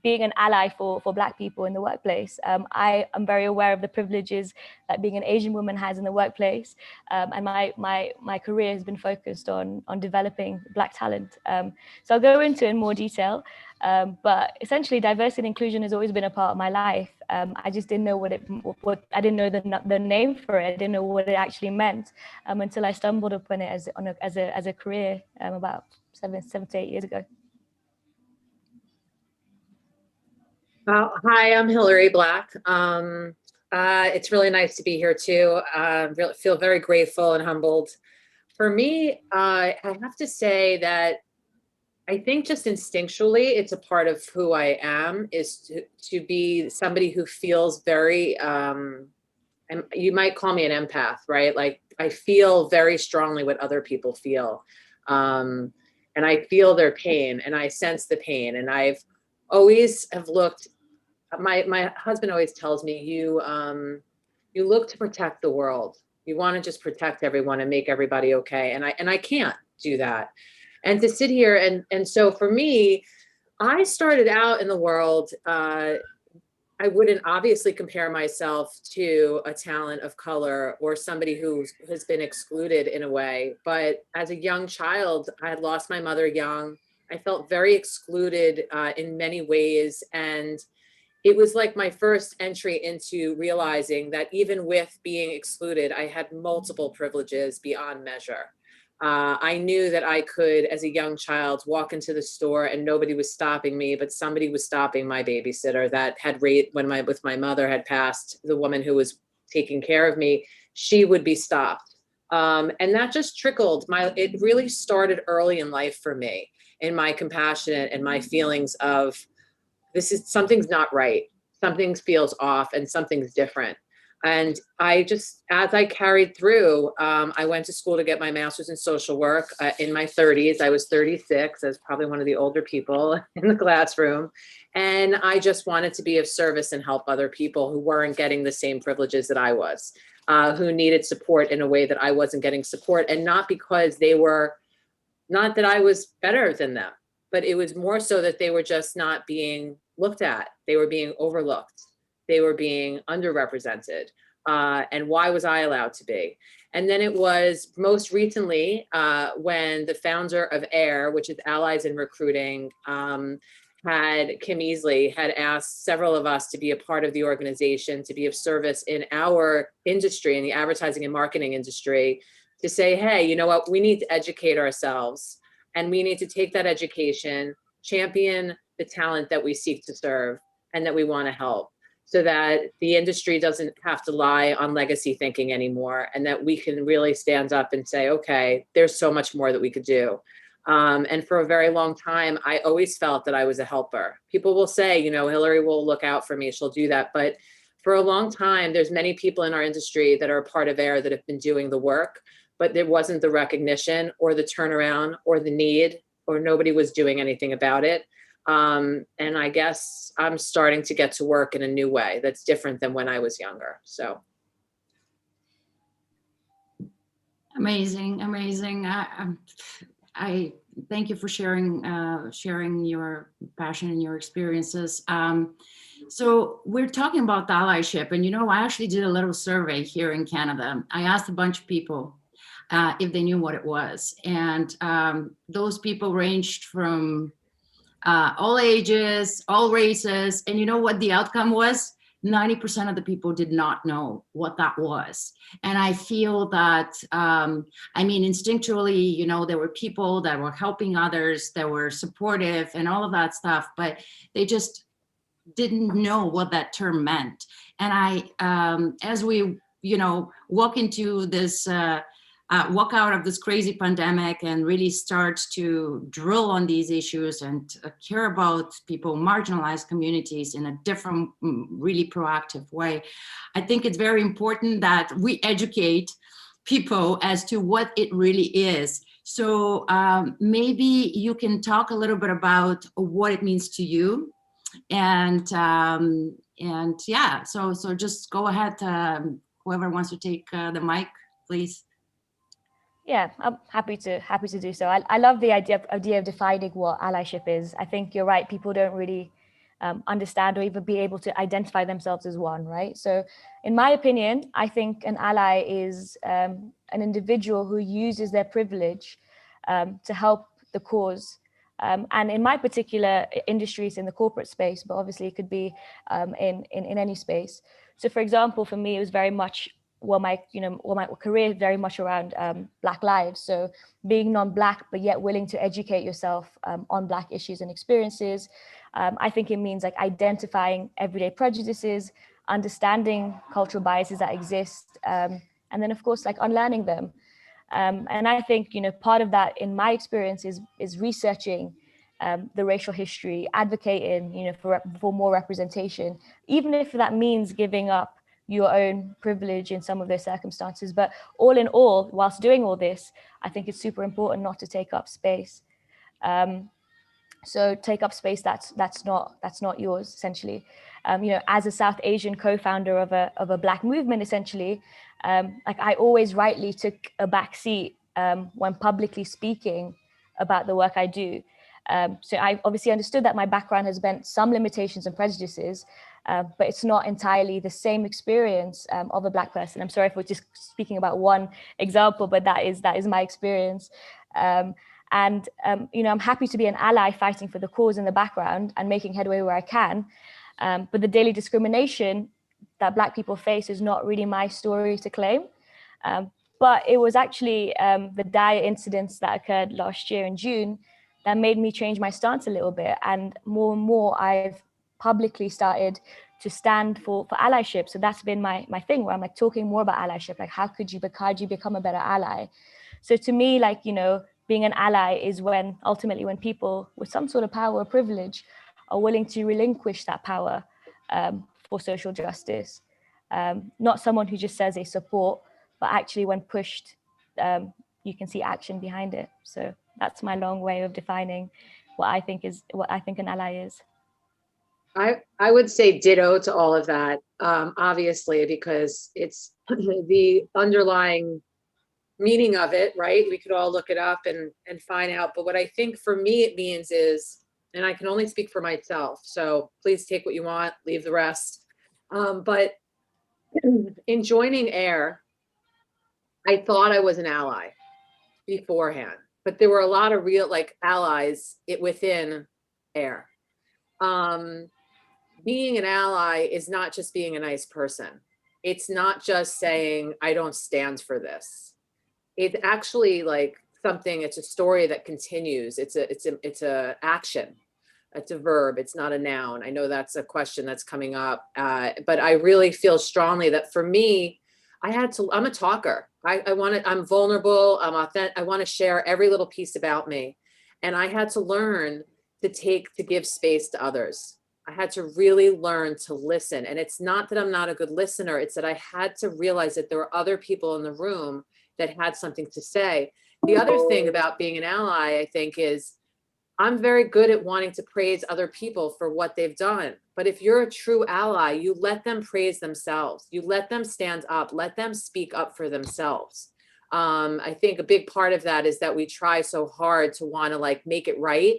being an ally for Black people in the workplace. I am very aware of the privileges that being an Asian woman has in the workplace. And my career has been focused on developing Black talent. So I'll go into it in more detail. But essentially diversity and inclusion has always been a part of my life. I just didn't know I didn't know the name for it. I didn't know what it actually meant until I stumbled upon it as a career about seven to 8 years ago. Hi, I'm Hillary Black. It's really nice to be here too. Really feel very grateful and humbled. For me, I have to say that I think just instinctually, it's a part of who I am, is to be somebody who feels very, and you might call me an empath, right? Like I feel very strongly what other people feel. And I feel their pain and I sense the pain. And I've always have looked, my husband always tells me, you look to protect the world. You want to just protect everyone and make everybody okay. And I can't do that. And to sit here and so for me, I started out in the world, I wouldn't obviously compare myself to a talent of color or somebody who has been excluded in a way. But as a young child, I had lost my mother young. I felt very excluded in many ways. And it was like my first entry into realizing that even with being excluded, I had multiple privileges beyond measure. I knew that I could, as a young child, walk into the store and nobody was stopping me, but somebody was stopping my babysitter that had when my mother had passed, the woman who was taking care of me, she would be stopped. And that just trickled. It really started early in life for me, in my compassion and my feelings of something's not right. Something feels off and something's different. And I just, as I carried through, I went to school to get my master's in social work in my 30s. I was 36. I was probably one of the older people in the classroom. And I just wanted to be of service and help other people who weren't getting the same privileges that I was, who needed support in a way that I wasn't getting support. And not because not that I was better than them, but it was more so that they were just not being looked at. They were being overlooked. They were being underrepresented. And why was I allowed to be? And then it was most recently when the founder of AIR, which is Allies in Recruiting, Kim Easley had asked several of us to be a part of the organization, to be of service in our industry, in the advertising and marketing industry, to say, hey, you know what, we need to educate ourselves and we need to take that education, champion the talent that we seek to serve and that we want to help, so that the industry doesn't have to lie on legacy thinking anymore, and that we can really stand up and say, okay, there's so much more that we could do. And for a very long time, I always felt that I was a helper. People will say, you know, Hillary will look out for me, she'll do that. But for a long time, there's many people in our industry that are a part of AIR that have been doing the work, but there wasn't the recognition or the turnaround or the need, or nobody was doing anything about it. And I guess I'm starting to get to work in a new way that's different than when I was younger. So. Amazing, amazing. I thank you for sharing your passion and your experiences. So we're talking about allyship, and you know, I actually did a little survey here in Canada. I asked a bunch of people if they knew what it was, and those people ranged from all ages, all races, and you know what the outcome was? 90% of the people did not know what that was. And I feel that, I mean, instinctually, you know, there were people that were helping others, that were supportive and all of that stuff, but they just didn't know what that term meant. And I, as we, you know, walk into this, walk out of this crazy pandemic and really start to drill on these issues and care about people, marginalized communities in a different, really proactive way. I think it's very important that we educate people as to what it really is. So maybe you can talk a little bit about what it means to you. And yeah, so just go ahead, whoever wants to take the mic, please. Yeah, I'm happy to do so. I love the idea of defining what allyship is. I think you're right. People don't really understand or even be able to identify themselves as one, right? So in my opinion, I think an ally is an individual who uses their privilege to help the cause. And in my particular industries in the corporate space, but obviously it could be in any space. So for example, for me, it was very much my career is very much around Black lives. So being non-Black, but yet willing to educate yourself on Black issues and experiences. I think it means like identifying everyday prejudices, understanding cultural biases that exist, and then of course, like unlearning them. And I think, you know, part of that in my experience is researching the racial history, advocating, you know, for more representation, even if that means giving up your own privilege in some of those circumstances. But all in all, whilst doing all this, I think it's super important not to take up space. So take up space that's not yours, essentially. As a South Asian co-founder of a Black movement, essentially, like I always rightly took a back seat when publicly speaking about the work I do. So I obviously understood that my background has meant some limitations and prejudices, but it's not entirely the same experience of a Black person. I'm sorry if we're just speaking about one example, but that is my experience. I'm happy to be an ally fighting for the cause in the background and making headway where I can. But the daily discrimination that Black people face is not really my story to claim. But it was actually the dire incidents that occurred last year in June that made me change my stance a little bit. And more, I've publicly started to stand for allyship. So that's been my thing, where I'm like talking more about allyship. Like, how do you become a better ally? So to me, like, being an ally is ultimately when people with some sort of power or privilege are willing to relinquish that power for social justice. Not someone who just says they support, but actually when pushed, you can see action behind it. So that's my long way of defining what I think an ally is. I would say ditto to all of that, obviously, because it's the underlying meaning of it, right? We could all look it up and find out. But what I think for me it means is, and I can only speak for myself, so please take what you want, leave the rest. But in joining AIR, I thought I was an ally beforehand, but there were a lot of real allies within AIR. Being an ally is not just being a nice person. It's not just saying, I don't stand for this. It's actually it's a story that continues. It's a action. It's a verb. It's not a noun. I know that's a question that's coming up, but I really feel strongly that for me, I'm a talker. I'm vulnerable. I'm authentic. I want to share every little piece about me. And I had to learn to give space to others. I had to really learn to listen. And it's not that I'm not a good listener. It's that I had to realize that there were other people in the room that had something to say. The other thing about being an ally, I think, is I'm very good at wanting to praise other people for what they've done. But if you're a true ally, you let them praise themselves. You let them stand up, let them speak up for themselves. I think a big part of that is that we try so hard to want to make it right.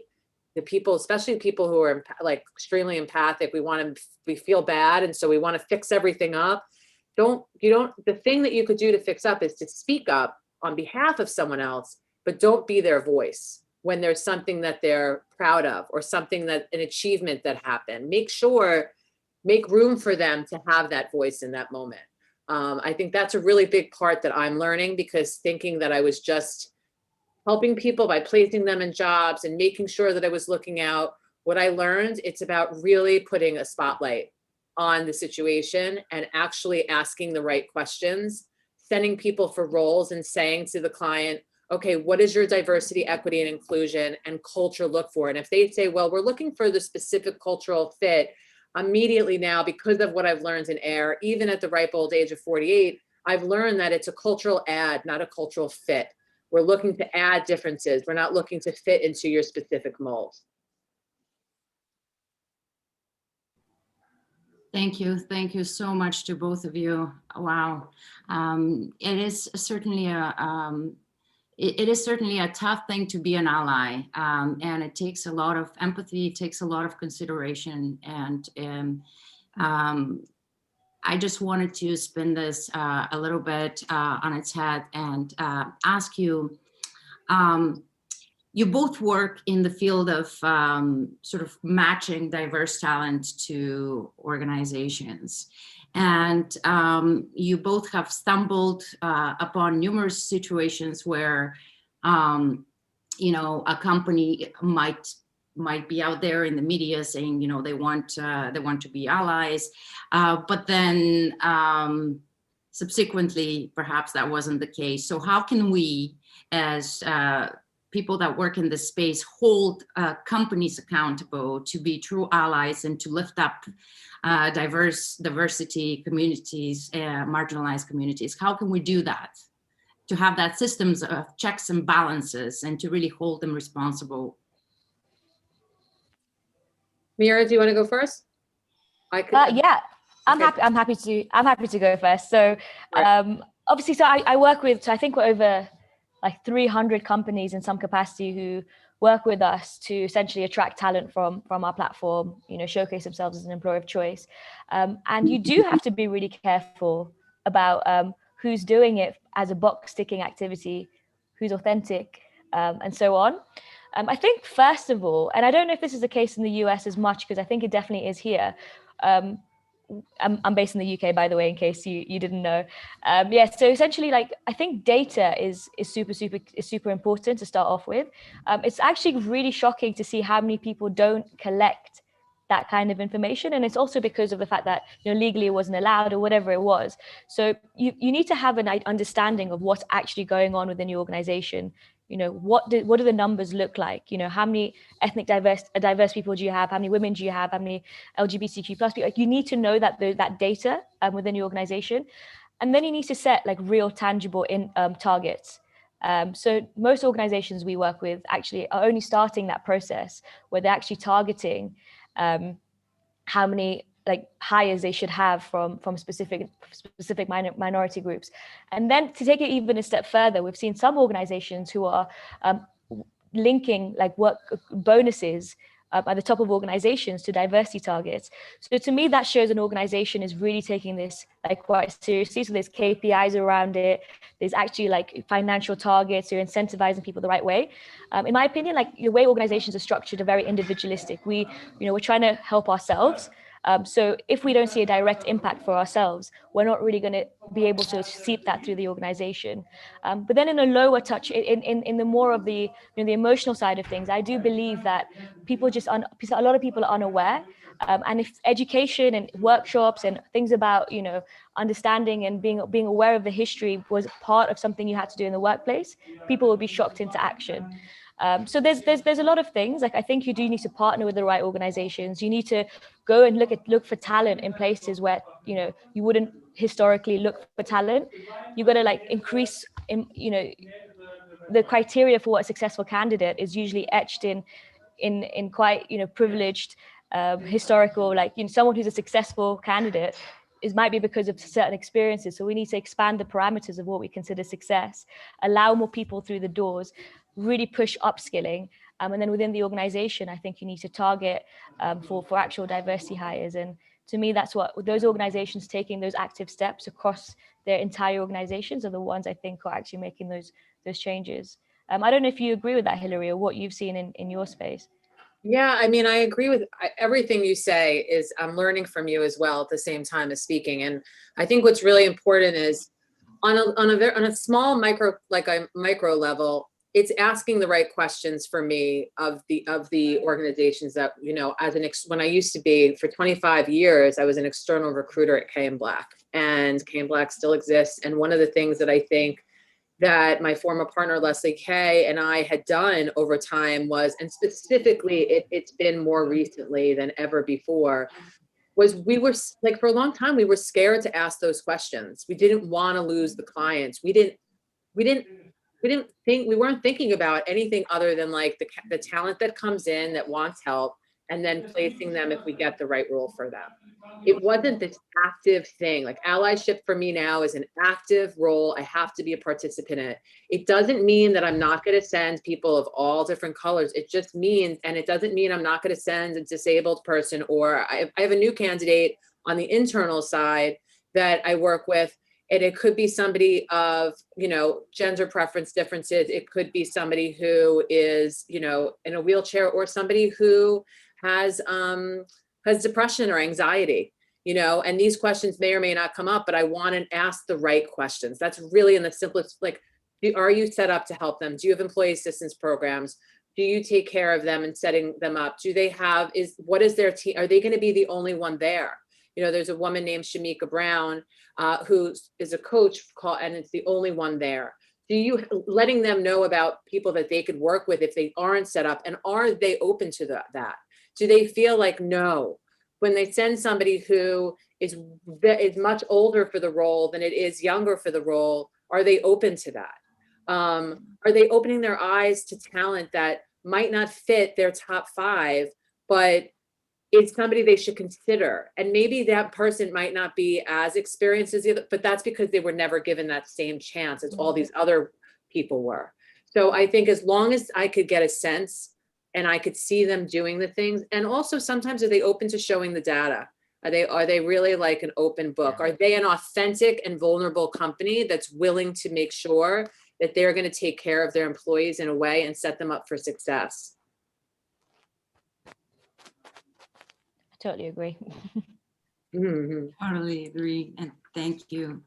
The people, especially people who are extremely empathic, we feel bad. And so we want to fix everything up. The thing that you could do to fix up is to speak up on behalf of someone else, but don't be their voice when there's something that they're proud of or an achievement that happened. Make room for them to have that voice in that moment. I think that's a really big part that I'm learning, because thinking that I was just helping people by placing them in jobs and making sure that I was looking out, what I learned, it's about really putting a spotlight on the situation and actually asking the right questions, sending people for roles and saying to the client, okay, what is your diversity, equity, and inclusion and culture look for? And if they say, well, we're looking for the specific cultural fit, immediately now, because of what I've learned in AIR, even at the ripe old age of 48, I've learned that it's a cultural add, not a cultural fit. We're looking to add differences. We're not looking to fit into your specific mold. Thank you. Thank you so much to both of you. Wow. It is certainly a tough thing to be an ally, and it takes a lot of empathy, it takes a lot of consideration, and I just wanted to spin this a little bit on its head and ask you, you both work in the field of sort of matching diverse talent to organizations. And you both have stumbled upon numerous situations where, a company might be out there in the media saying, they want to be allies, but then subsequently, perhaps that wasn't the case. So how can we, as people that work in this space hold companies accountable to be true allies and to lift up diversity communities, marginalized communities? How can we do that? To have that systems of checks and balances and to really hold them responsible. Mira, do you want to go first? I could. Yeah, I'm Okay. happy to go first. So obviously, so I work with, so I think we're over like 300 companies in some capacity who work with us to essentially attract talent from our platform, you know, showcase themselves as an employer of choice. And you do have to be really careful about who's doing it as a box ticking activity, who's authentic, and so on. I think first of all, and I don't know if this is the case in the US as much, because I think it definitely is here. I'm based in the UK, by the way, in case you didn't know. Yeah, so essentially, like, I think data is super important to start off with. It's actually really shocking to see how many people don't collect that kind of information, and it's also because of the fact that, you know, legally it wasn't allowed or whatever it was. So you need to have an understanding of what's actually going on within your organization. You know, what do the numbers look like? You know, how many ethnic diverse people do you have? How many women do you have? How many LGBTQ plus people? Like, you need to know that that data within your organization, and then you need to set like real tangible targets. So most organizations we work with actually are only starting that process where they're actually targeting how many like hires they should have from specific minority groups. And then to take it even a step further, we've seen some organizations who are linking like work bonuses at the top of organizations to diversity targets. So to me, that shows an organization is really taking this like quite seriously. So there's KPIs around it. There's actually like financial targets. You're incentivizing people the right way. In my opinion, like the way organizations are structured are very individualistic. We're trying to help ourselves. So if we don't see a direct impact for ourselves, we're not really going to be able to seep that through the organization. But then in a lower touch, in the more of the, the emotional side of things, I do believe that people a lot of people are unaware. And if education and workshops and things about, understanding and being aware of the history was part of something you had to do in the workplace, people would be shocked into action. So there's a lot of things. Like, I think you do need to partner with the right organizations. You need to go and look for talent in places where you wouldn't historically look for talent. You got to like increase the criteria for what a successful candidate is usually etched in quite privileged historical, like someone who's a successful candidate might be because of certain experiences. So we need to expand the parameters of what we consider success, allow more people through the doors, really push upskilling. And then within the organization, I think you need to target for actual diversity hires. And to me, that's what those organizations taking those active steps across their entire organizations are the ones I think are actually making those changes. I don't know if you agree with that, Hillary, or what you've seen in your space. Yeah, I mean, I agree with everything you say. I'm learning from you as well at the same time as speaking. And I think what's really important is on a small micro level, it's asking the right questions for me of the organizations that, when I used to be for 25 years, I was an external recruiter at K & Black, and K & Black still exists. And one of the things that I think that my former partner, Leslie Kay, and I had done over time was, and specifically it's been more recently than ever before, was we were like, for a long time, we were scared to ask those questions. We didn't want to lose the clients. We weren't thinking about anything other than like the talent that comes in that wants help, and then placing them if we get the right role for them. It wasn't this active thing. Like, allyship for me now is an active role. I have to be a participant in it. It doesn't mean that I'm not going to send people of all different colors. It just means, and it doesn't mean I'm not going to send a disabled person, or I have a new candidate on the internal side that I work with. And it could be somebody of, gender preference differences. It could be somebody who is, in a wheelchair, or somebody who has depression or anxiety, and these questions may or may not come up, but I want to ask the right questions. That's really in the simplest, like, are you set up to help them? Do you have employee assistance programs? Do you take care of them and setting them up? Do they have, what is their team? Are they going to be the only one there? There's a woman named Shamika Brown, who is a coach and it's the only one there. letting them know about people that they could work with if they aren't set up, and are they open to that? Do they feel like, no, when they send somebody who is much older for the role than it is younger for the role, are they open to that? Are they opening their eyes to talent that might not fit their top 5, but it's somebody they should consider? And maybe that person might not be as experienced as the other, but that's because they were never given that same chance as all these other people were. So I think as long as I could get a sense and I could see them doing the things, and also sometimes are they open to showing the data? Are they really like an open book? Are they an authentic and vulnerable company that's willing to make sure that they're going to take care of their employees in a way and set them up for success? I totally agree. Totally agree, and thank you.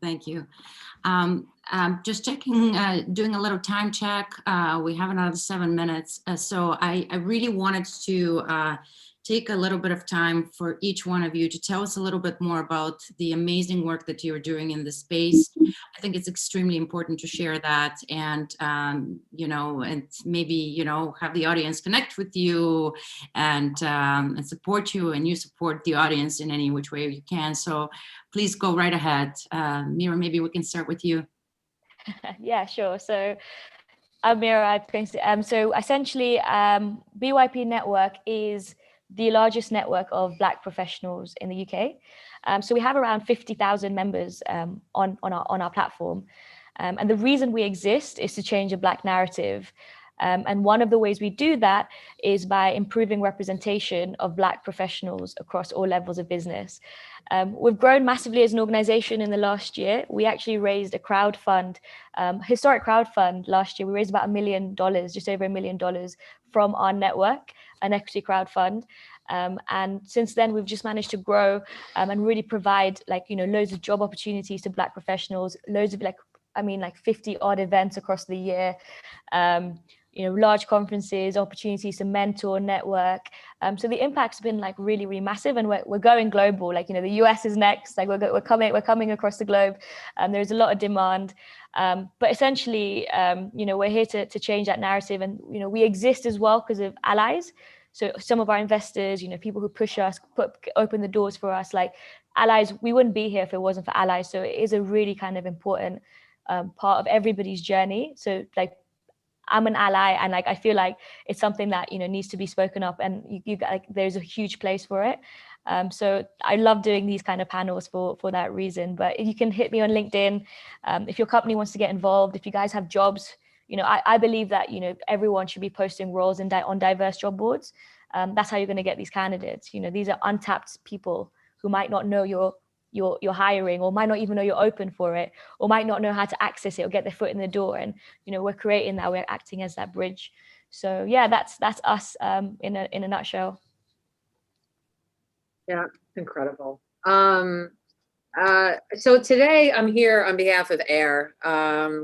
Just checking, doing a little time check. We have another 7 minutes, so I really wanted to take a little bit of time for each one of you to tell us a little bit more about the amazing work that you're doing in this space. I think it's extremely important to share that, and and maybe have the audience connect with you and support you, and you support the audience in any which way you can. So please go right ahead. Mira, maybe we can start with you. Yeah, sure. So I'm Mira. So essentially, BYP Network is the largest network of Black professionals in the UK. So we have around 50,000 members on our platform. And the reason we exist is to change a Black narrative. And one of the ways we do that is by improving representation of Black professionals across all levels of business. We've grown massively as an organization in the last year. We actually raised a crowdfund, historic crowdfund last year. We raised about $1 million, just over $1 million from our network, an equity crowdfund. And since then, we've just managed to grow and really provide loads of job opportunities to Black professionals, loads of 50 odd events across the year. Large conferences, opportunities to mentor, network. So the impact's been really, really massive, and we're going global. The US is next. We're coming across the globe. There's a lot of demand, but essentially, we're here to change that narrative, and we exist as well because of allies. So some of our investors, people who push us, open the doors for us, like allies. We wouldn't be here if it wasn't for allies. So it is a really kind of important part of everybody's journey. So I'm an ally, and I feel like it's something that needs to be spoken up, and there's a huge place for it. So I love doing these kind of panels for that reason. But you can hit me on LinkedIn if your company wants to get involved. If you guys have jobs, I believe that everyone should be posting roles on diverse job boards. That's how you're going to get these candidates. These are untapped people who might not know you're hiring, or might not even know you're open for it, or might not know how to access it or get their foot in the door. And we're creating that. We're acting as that bridge. So yeah, that's us in a nutshell. Yeah, incredible. So today I'm here on behalf of AIR,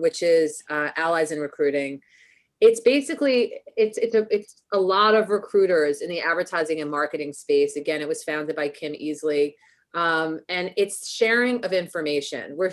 which is Allies in Recruiting. It's basically it's a lot of recruiters in the advertising and marketing space. Again, it was founded by Kim Easley. And it's sharing of information. We're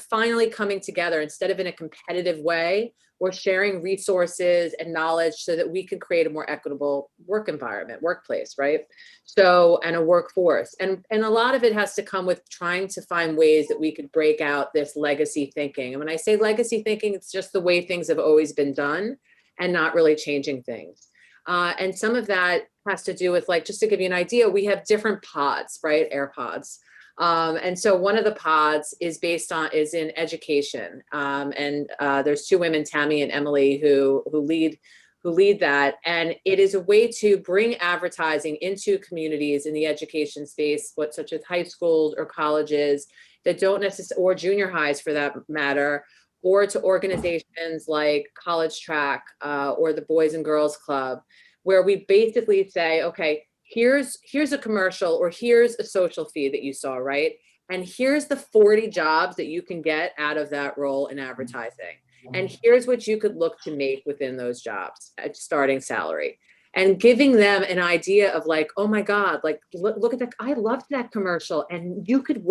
finally coming together instead of in a competitive way. We're sharing resources and knowledge so that we can create a more equitable workplace, right? So, and a workforce. And a lot of it has to come with trying to find ways that we could break out this legacy thinking. And when I say legacy thinking, it's just the way things have always been done and not really changing things. And some of that has to do with, just to give you an idea, we have different pods, right? AIR pods. And so one of the pods is in education. And there's two women, Tammy and Emily, who lead that. And it is a way to bring advertising into communities in the education space, such as high schools or colleges that don't necessarily, or junior highs for that matter, or to organizations like College Track or the Boys and Girls Club, where we basically say, okay, here's a commercial, or here's a social feed that you saw, right? And here's the 40 jobs that you can get out of that role in advertising. And here's what you could look to make within those jobs at starting salary. And giving them an idea of oh my God, look at that. I loved that commercial. And you could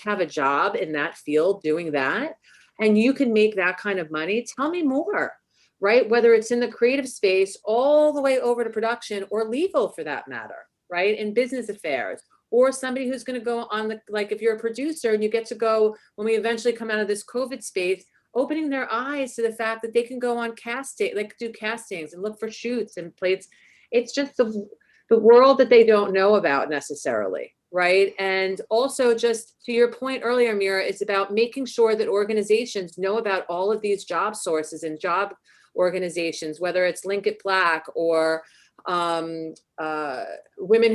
have a job in that field doing that. and you can make that kind of money, tell me more, right? Whether it's in the creative space all the way over to production or legal for that matter, right? In business affairs, or somebody who's going to go on the, like if you're a producer and you get to go, when we eventually come out of this COVID space, opening their eyes to the fact that they can go on casting, like do castings and look for shoots and plates. It's just the world that they don't know about necessarily, right? And also, just to your point earlier, Mira, it's about making sure that organizations know about all of these job sources and job organizations, whether it's Link It Black or Women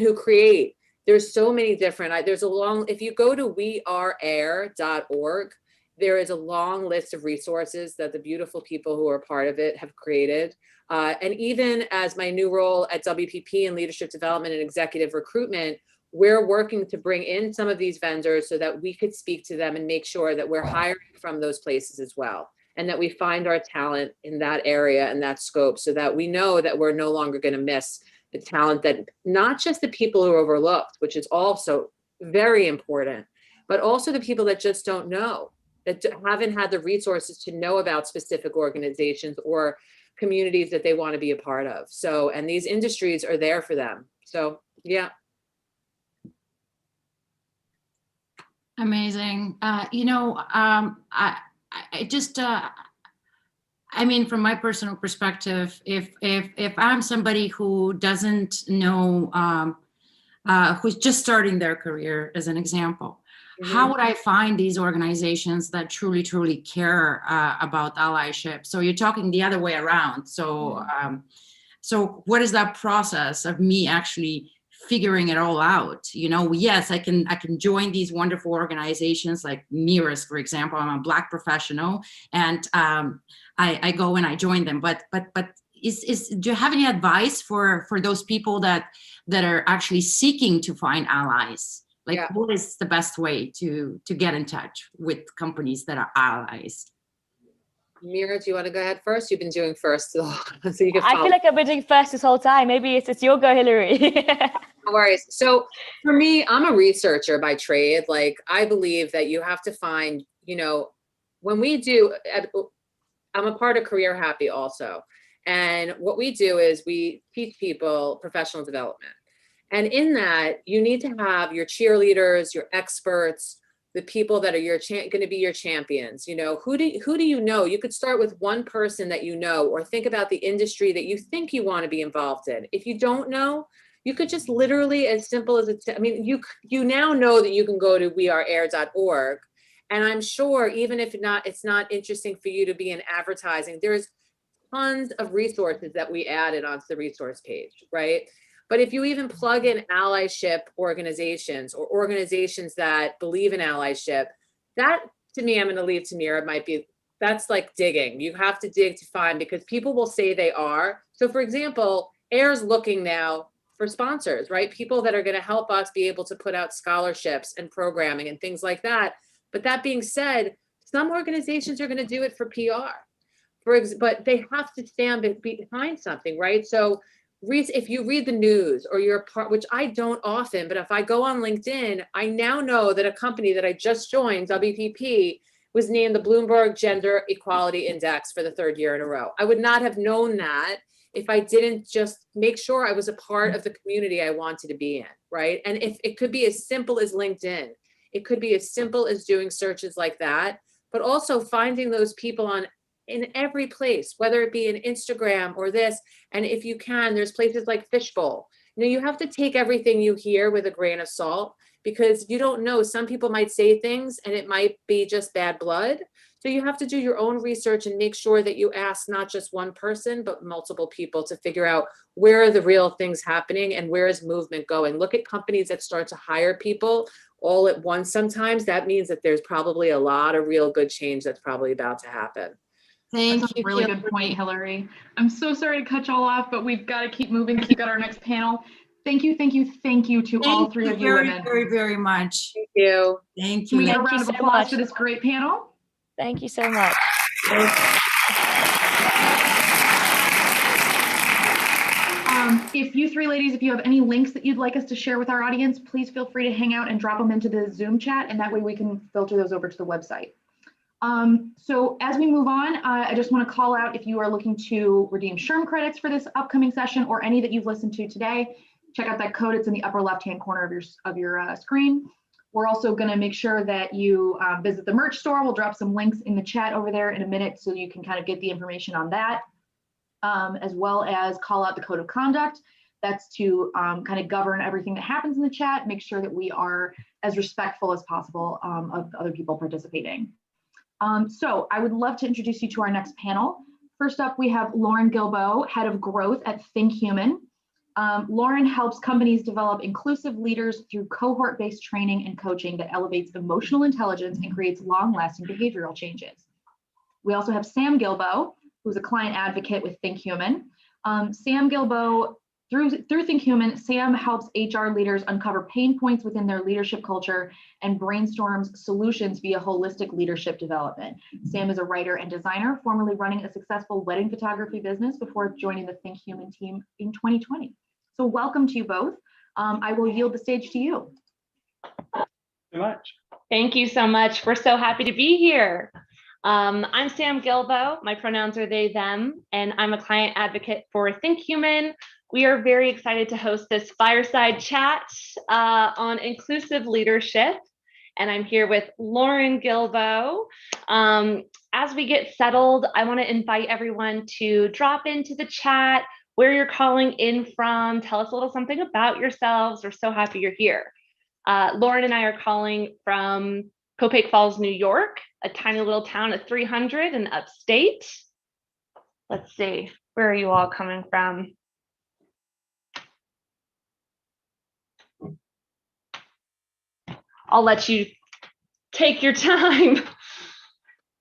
Who Create. There's so many different, there's a long, if you go to weareair.org, there is a long list of resources that the beautiful people who are part of it have created. And even as my new role at WPP in leadership development and executive recruitment, we're working to bring in some of these vendors so that we could speak to them and make sure that we're hiring from those places as well. And that we find our talent in that area and that scope so that we know that we're no longer going to miss the talent, that not just the people who are overlooked, which is also very important, but also the people that just don't know, that haven't had the resources to know about specific organizations or communities that they want to be a part of. So, and these industries are there for them. So, yeah. Amazing. I just, I mean, from my personal perspective, if I'm somebody who doesn't know, who's just starting their career, as an example, how would I find these organizations that truly, truly care about allyship? So you're talking the other way around. So, so what is that process of me actually figuring it all out? You know, yes, I can join these wonderful organizations like Mira's, for example. I'm a Black professional, and I go and I join them. But do you have any advice for those people that are actually seeking to find allies? Like, what is the best way to get in touch with companies that are allies? Mira, do you want to go ahead first? You've been doing first, so you can I feel like I've been doing first this whole time. Maybe it's your go, Hillary. No worries. So for me, I'm a researcher by trade. Like, I believe that you have to find, you know, when we do, I'm a part of Career Happy also. And what we do is we teach people professional development. And in that, you need to have your cheerleaders, your experts, the people that are going to be your champions. You know, who do you know? You could start with one person that you know, or think about the industry that you think you want to be involved in. If you don't know, you could just literally, as simple as I mean, you now know that you can go to weareair.org. And I'm sure even if it's not interesting for you to be in advertising, there's tons of resources that we added onto the resource page, right? But if you even plug in allyship organizations or organizations that believe in allyship, that, to me, I'm going to leave to Mira, that's like digging. You have to dig to find, because people will say they are. So for example, AIR's looking now for sponsors, right? People that are going to help us be able to put out scholarships and programming and things like that. But that being said, some organizations are going to do it for PR, but they have to stand behind something, right? So if you read the news or you're a part, which I don't often, but if I go on LinkedIn, I now know that a company that I just joined, WPP, was named the Bloomberg Gender Equality Index for the 3rd year in a row. I would not have known that if I didn't just make sure I was a part of the community I wanted to be in, right? And if it could be as simple as LinkedIn, it could be as simple as doing searches like that, but also finding those people in every place, whether it be in Instagram or this. And if you can, there's places like Fishbowl. You know, you have to take everything you hear with a grain of salt, because you don't know, some people might say things and it might be just bad blood. So you have to do your own research and make sure that you ask not just one person, but multiple people to figure out where are the real things happening and where is movement going. Look at companies that start to hire people all at once. Sometimes that means that there's probably a lot of real good change that's probably about to happen. That's a really good point, Hillary. I'm so sorry to cut you all off, but we've got to keep moving, keep at our next panel. Thank you to all three of you women. Very, very much. Thank you. Thank Can you. we get a round of applause for this great panel? Thank you so much. If you three ladies, if you have any links that you'd like us to share with our audience, please feel free to hang out and drop them into the Zoom chat, and that way we can filter those over to the website. So as we move on, I just want to call out if you are looking to redeem SHRM credits for this upcoming session or any that you've listened to today, check out that code. It's in the upper left-hand corner of your screen. We're also going to make sure that you visit the merch store. We'll drop some links in the chat over there in a minute so you can kind of get the information on that, as well as call out the code of conduct. That's to kind of govern everything that happens in the chat, make sure that we are as respectful as possible of other people participating. So I would love to introduce you to our next panel. First up, we have Lauren Gilbo, Head of Growth at Think Human. Lauren helps companies develop inclusive leaders through cohort-based training and coaching that elevates emotional intelligence and creates long-lasting behavioral changes. We also have Sam Gilbo, who's a client advocate with Think Human. Sam Gilbo, through Think Human, Sam helps HR leaders uncover pain points within their leadership culture and brainstorms solutions via holistic leadership development. Sam is a writer and designer, formerly running a successful wedding photography business before joining the Think Human team in 2020. So welcome to you both. I will yield the stage to you. So much. Thank you so much. We're so happy to be here. I'm Sam Gilbo. My pronouns are they, them, and I'm a client advocate for Think Human. We are very excited to host this fireside chat on inclusive leadership. And I'm here with Lauren Gilbo. As we get settled, I want to invite everyone to drop into the chat where you're calling in from. Tell us a little something about yourselves. We're so happy you're here. Lauren and I are calling from Copake Falls, New York, a tiny little town of 300 in upstate. Let's see, where are you all coming from? I'll let you take your time.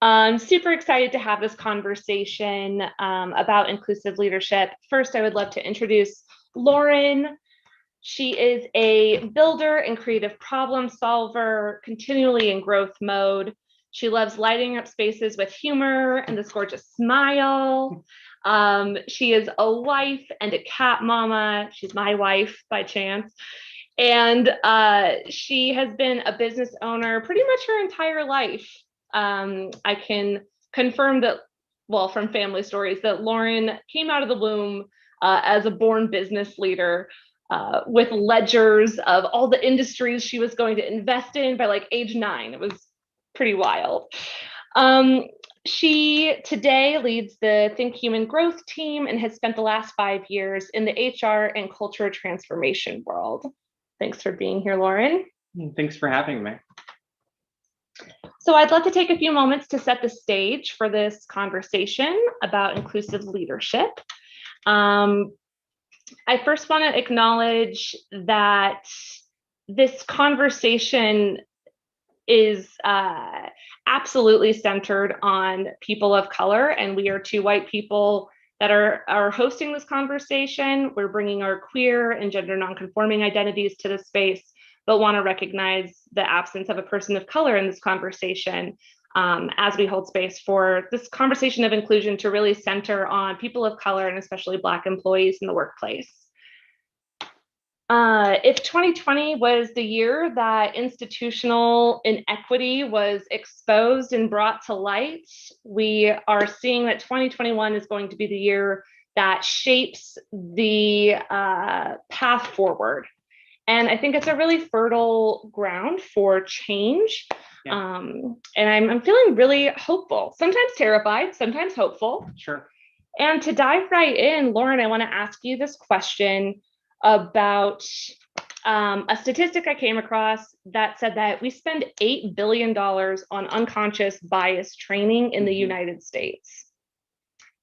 I'm super excited to have this conversation about inclusive leadership. First, I would love to introduce Lauren. She is a builder and creative problem solver, continually in growth mode. She loves lighting up spaces with humor and this gorgeous smile. She is a wife and a cat mama. She's my wife by chance. And she has been a business owner pretty much her entire life. I can confirm that, well, from family stories, that Lauren came out of the womb as a born business leader with ledgers of all the industries she was going to invest in by like age 9. It was pretty wild. She today leads the Think Human growth team and has spent the last 5 years in the HR and culture transformation world. Thanks for being here, Lauren. Thanks for having me. So I'd love to take a few moments to set the stage for this conversation about inclusive leadership. I first want to acknowledge that this conversation is absolutely centered on people of color, and we are 2 white people that are hosting this conversation. We're bringing our queer and gender nonconforming identities to the space, but want to recognize the absence of a person of color in this conversation as we hold space for this conversation of inclusion to really center on people of color and especially Black employees in the workplace. If 2020 was the year that institutional inequity was exposed and brought to light, we are seeing that 2021 is going to be the year that shapes the path forward. And I think it's a really fertile ground for change. Yeah. And I'm feeling really hopeful, sometimes terrified, sometimes hopeful. Sure. And to dive right in, Lauren, I want to ask you this question about a statistic I came across that said that we spend $8 billion on unconscious bias training in the United States.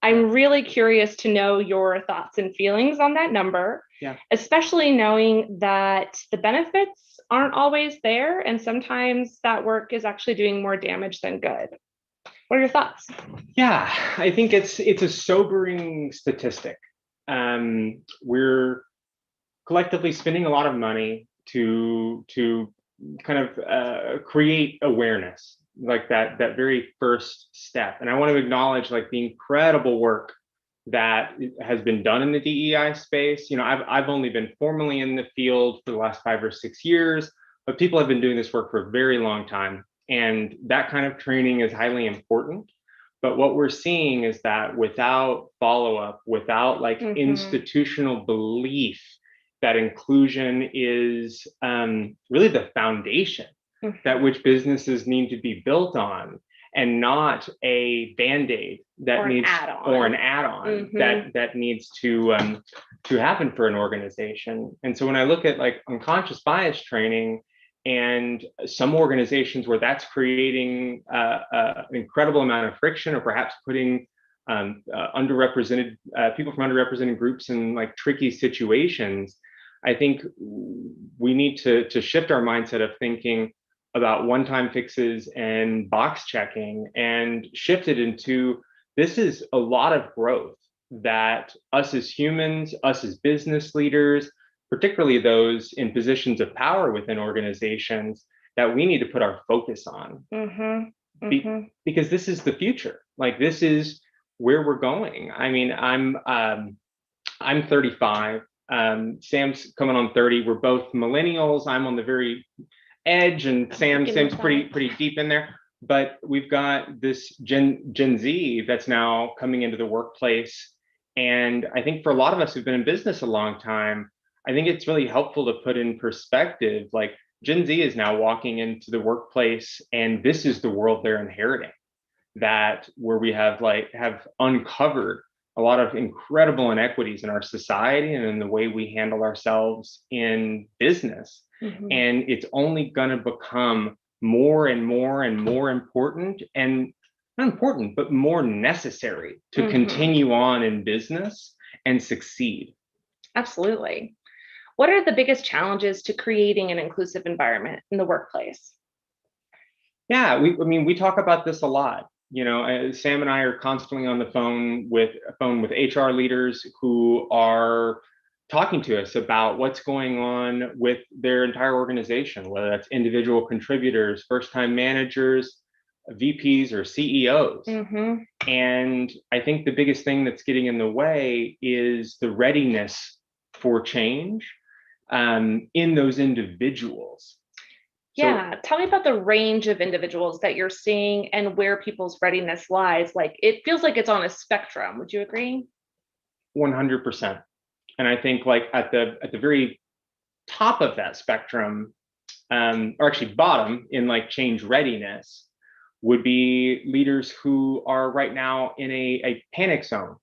I'm really curious to know your thoughts and feelings on that number, especially knowing that the benefits aren't always there, and sometimes that work is actually doing more damage than good. What are your thoughts? Yeah, I think it's a sobering statistic. We're collectively spending a lot of money to kind of create awareness, like that very first step. And I want to acknowledge like the incredible work that has been done in the DEI space. You know, I've only been formally in the field for the last 5 or 6 years, but people have been doing this work for a very long time. And that kind of training is highly important. But what we're seeing is that without follow-up, without like institutional belief that inclusion is really the foundation that which businesses need to be built on, and not a Band-Aid that needs or an add-on that needs to happen for an organization. And so when I look at like unconscious bias training and some organizations where that's creating an incredible amount of friction, or perhaps putting underrepresented people from underrepresented groups in like tricky situations, I think we need to shift our mindset of thinking about one-time fixes and box checking, and shift it into, this is a lot of growth that us as humans, us as business leaders, particularly those in positions of power within organizations, that we need to put our focus on. Because this is the future. Like, this is where we're going. I mean, I'm 35. Sam's coming on 30. We're both millennials. I'm on the very edge, and Sam's pretty deep in there. But we've got this Gen Z that's now coming into the workplace. And I think for a lot of us who've been in business a long time, I think it's really helpful to put in perspective, like Gen Z is now walking into the workplace, and this is the world they're inheriting, that where we have uncovered a lot of incredible inequities in our society and in the way we handle ourselves in business. And it's only going to become more and more and more important, and not important, but more necessary to continue on in business and succeed. Absolutely. What are the biggest challenges to creating an inclusive environment in the workplace? Yeah, we talk about this a lot. You know, Sam and I are constantly on the phone with HR leaders who are talking to us about what's going on with their entire organization, whether that's individual contributors, first-time managers, VPs, or CEOs. And I think the biggest thing that's getting in the way is the readiness for change in those individuals. Yeah, tell me about the range of individuals that you're seeing and where people's readiness lies. Like, it feels like it's on a spectrum. Would you agree? 100%. And I think like at the very top of that spectrum, or actually bottom in like change readiness, would be leaders who are right now in a panic zone.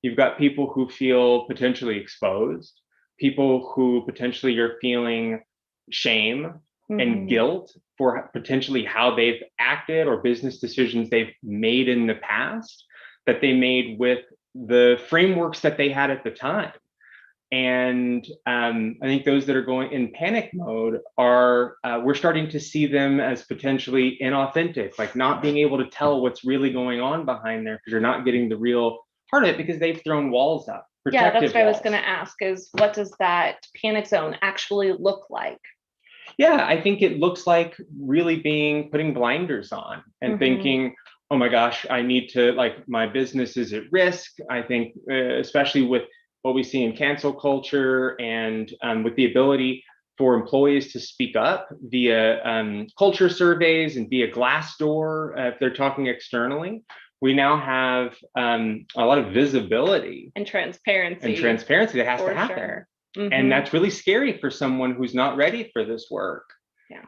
You've got people who feel potentially exposed, people who potentially are feeling shame and guilt for potentially how they've acted or business decisions they've made in the past, that they made with the frameworks that they had at the time. And I think those that are going in panic mode are, we're starting to see them as potentially inauthentic, like not being able to tell what's really going on behind there, because you're not getting the real heart of it, because they've thrown walls up. Yeah, that's what I was going to ask, is what does that panic zone actually look like? Yeah, I think it looks like really putting blinders on and thinking, oh my gosh, I need to, like, my business is at risk. I think, especially with what we see in cancel culture and with the ability for employees to speak up via culture surveys and via Glassdoor, if they're talking externally, we now have a lot of visibility and transparency that has to happen. Sure. And that's really scary for someone who's not ready for this work,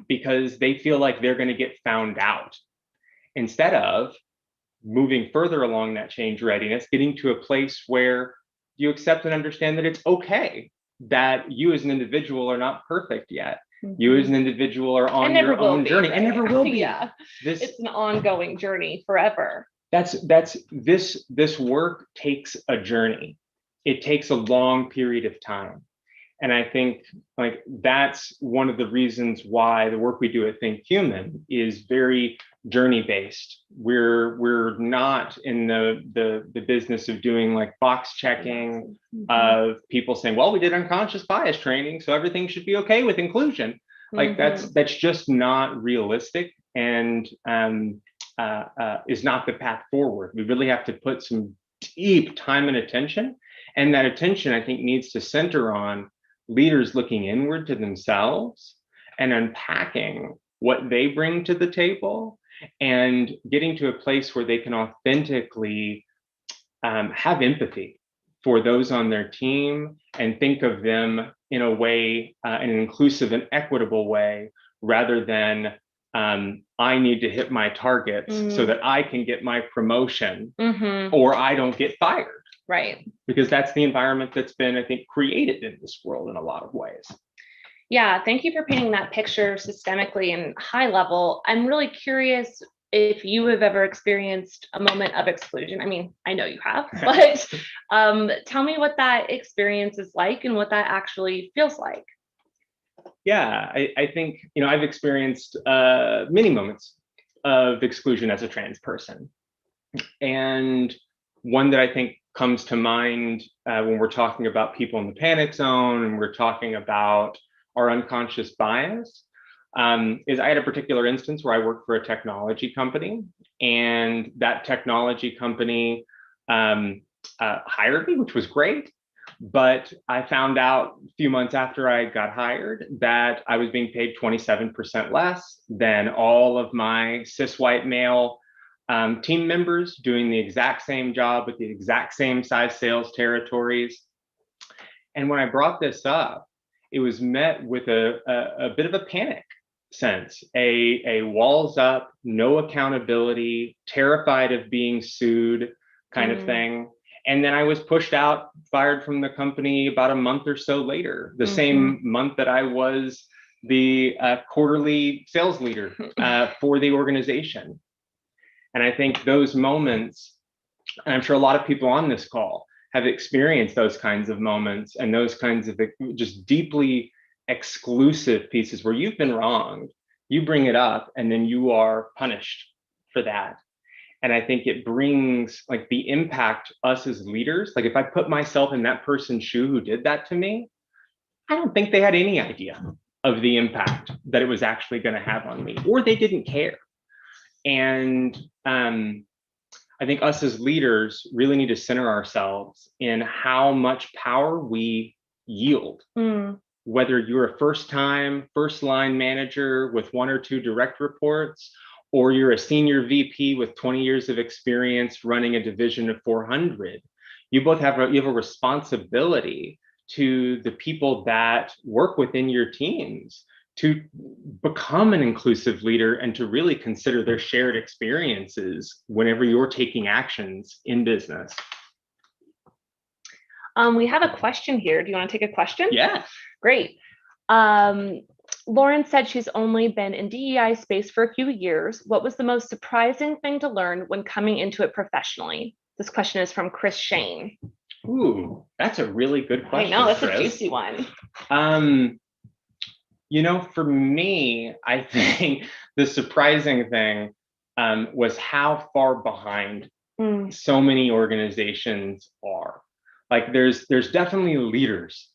because they feel like they're going to get found out, instead of moving further along that change readiness, getting to a place where you accept and understand that it's okay that you as an individual are not perfect yet. You as an individual are on your own journey, and never will be. Yeah, it's an ongoing journey forever. This work takes a journey. It takes a long period of time. And I think like that's one of the reasons why the work we do at Think Human is very journey based. We're not in the business of doing like box checking of people saying, well, we did unconscious bias training, so everything should be okay with inclusion. Like that's just not realistic, and is not the path forward. We really have to put some deep time and attention, and that attention I think needs to center on leaders looking inward to themselves and unpacking what they bring to the table, and getting to a place where they can authentically have empathy for those on their team and think of them in a way, in an inclusive and equitable way, rather than I need to hit my targets so that I can get my promotion or I don't get fired. Right. Because that's the environment that's been, I think, created in this world in a lot of ways. Yeah, thank you for painting that picture systemically and high level. I'm really curious if you have ever experienced a moment of exclusion. I mean, I know you have, but tell me what that experience is like and what that actually feels like. Yeah, I think, I've experienced many moments of exclusion as a trans person. And one that I think comes to mind when we're talking about people in the panic zone and we're talking about our unconscious bias is I had a particular instance where I worked for a technology company, and that technology company hired me, which was great. But I found out a few months after I got hired that I was being paid 27% less than all of my cis white male team members doing the exact same job with the exact same size sales territories. And when I brought this up, it was met with a bit of a panic sense, a walls up, no accountability, terrified of being sued kind of thing. And then I was pushed out, fired from the company about a month or so later, the same month that I was the quarterly sales leader for the organization. And I think those moments, and I'm sure a lot of people on this call have experienced those kinds of moments and those kinds of just deeply exclusive pieces where you've been wronged, you bring it up, and then you are punished for that. And I think it brings like the impact us as leaders. Like if I put myself in that person's shoe who did that to me, I don't think they had any idea of the impact that it was actually going to have on me, or they didn't care. And I think us as leaders really need to center ourselves in how much power we yield. Whether you're a first line manager with 1 or 2 direct reports, or you're a senior VP with 20 years of experience running a division of 400, you have a responsibility to the people that work within your teams to become an inclusive leader and to really consider their shared experiences whenever you're taking actions in business. We have a question here. Do you want to take a question? Yeah. Great. Lauren said she's only been in DEI space for a few years. What was the most surprising thing to learn when coming into it professionally? This question is from Chris Shane. Ooh, that's a really good question. I know, that's Chris. a juicy one. For me, I think the surprising thing was how far behind so many organizations are. Like there's definitely leaders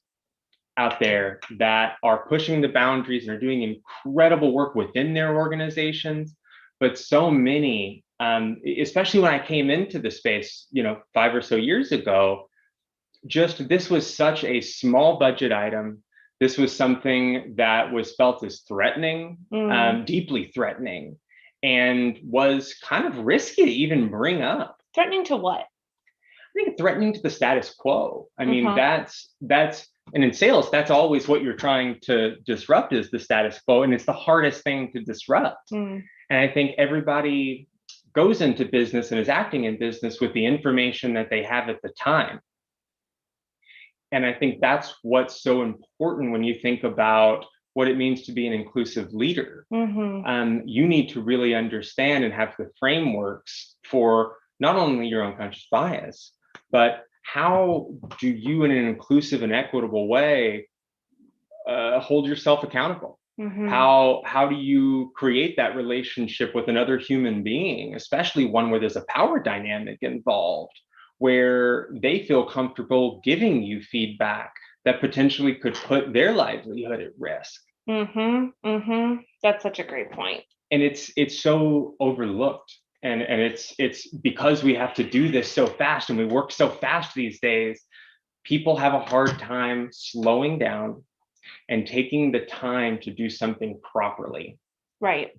out there that are pushing the boundaries and are doing incredible work within their organizations, but so many, especially when I came into the space, 5 or so years ago, this was such a small budget item. This was something that was felt as threatening, deeply threatening, and was kind of risky to even bring up. Threatening to what? I think threatening to the status quo. I mean, and in sales, that's always what you're trying to disrupt is the status quo. And it's the hardest thing to disrupt. And I think everybody goes into business and is acting in business with the information that they have at the time. And I think that's what's so important when you think about what it means to be an inclusive leader. You need to really understand and have the frameworks for not only your unconscious bias, but how do you, in an inclusive and equitable way, hold yourself accountable? How do you create that relationship with another human being, especially one where there's a power dynamic involved, where they feel comfortable giving you feedback that potentially could put their livelihood at risk? That's such a great point. And it's so overlooked. And it's because we have to do this so fast and we work so fast these days, people have a hard time slowing down and taking the time to do something properly. Right.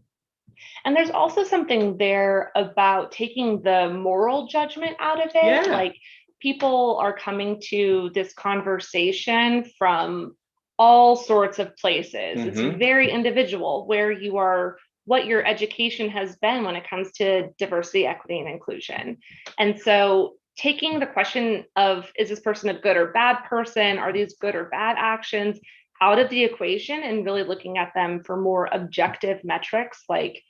And there's also something there about taking the moral judgment out of it. Yeah. Like people are coming to this conversation from all sorts of places. It's very individual where you are, what your education has been when it comes to diversity, equity, and inclusion. And so taking the question of, is this person a good or bad person? Are these good or bad actions out of the equation and really looking at them for more objective metrics like,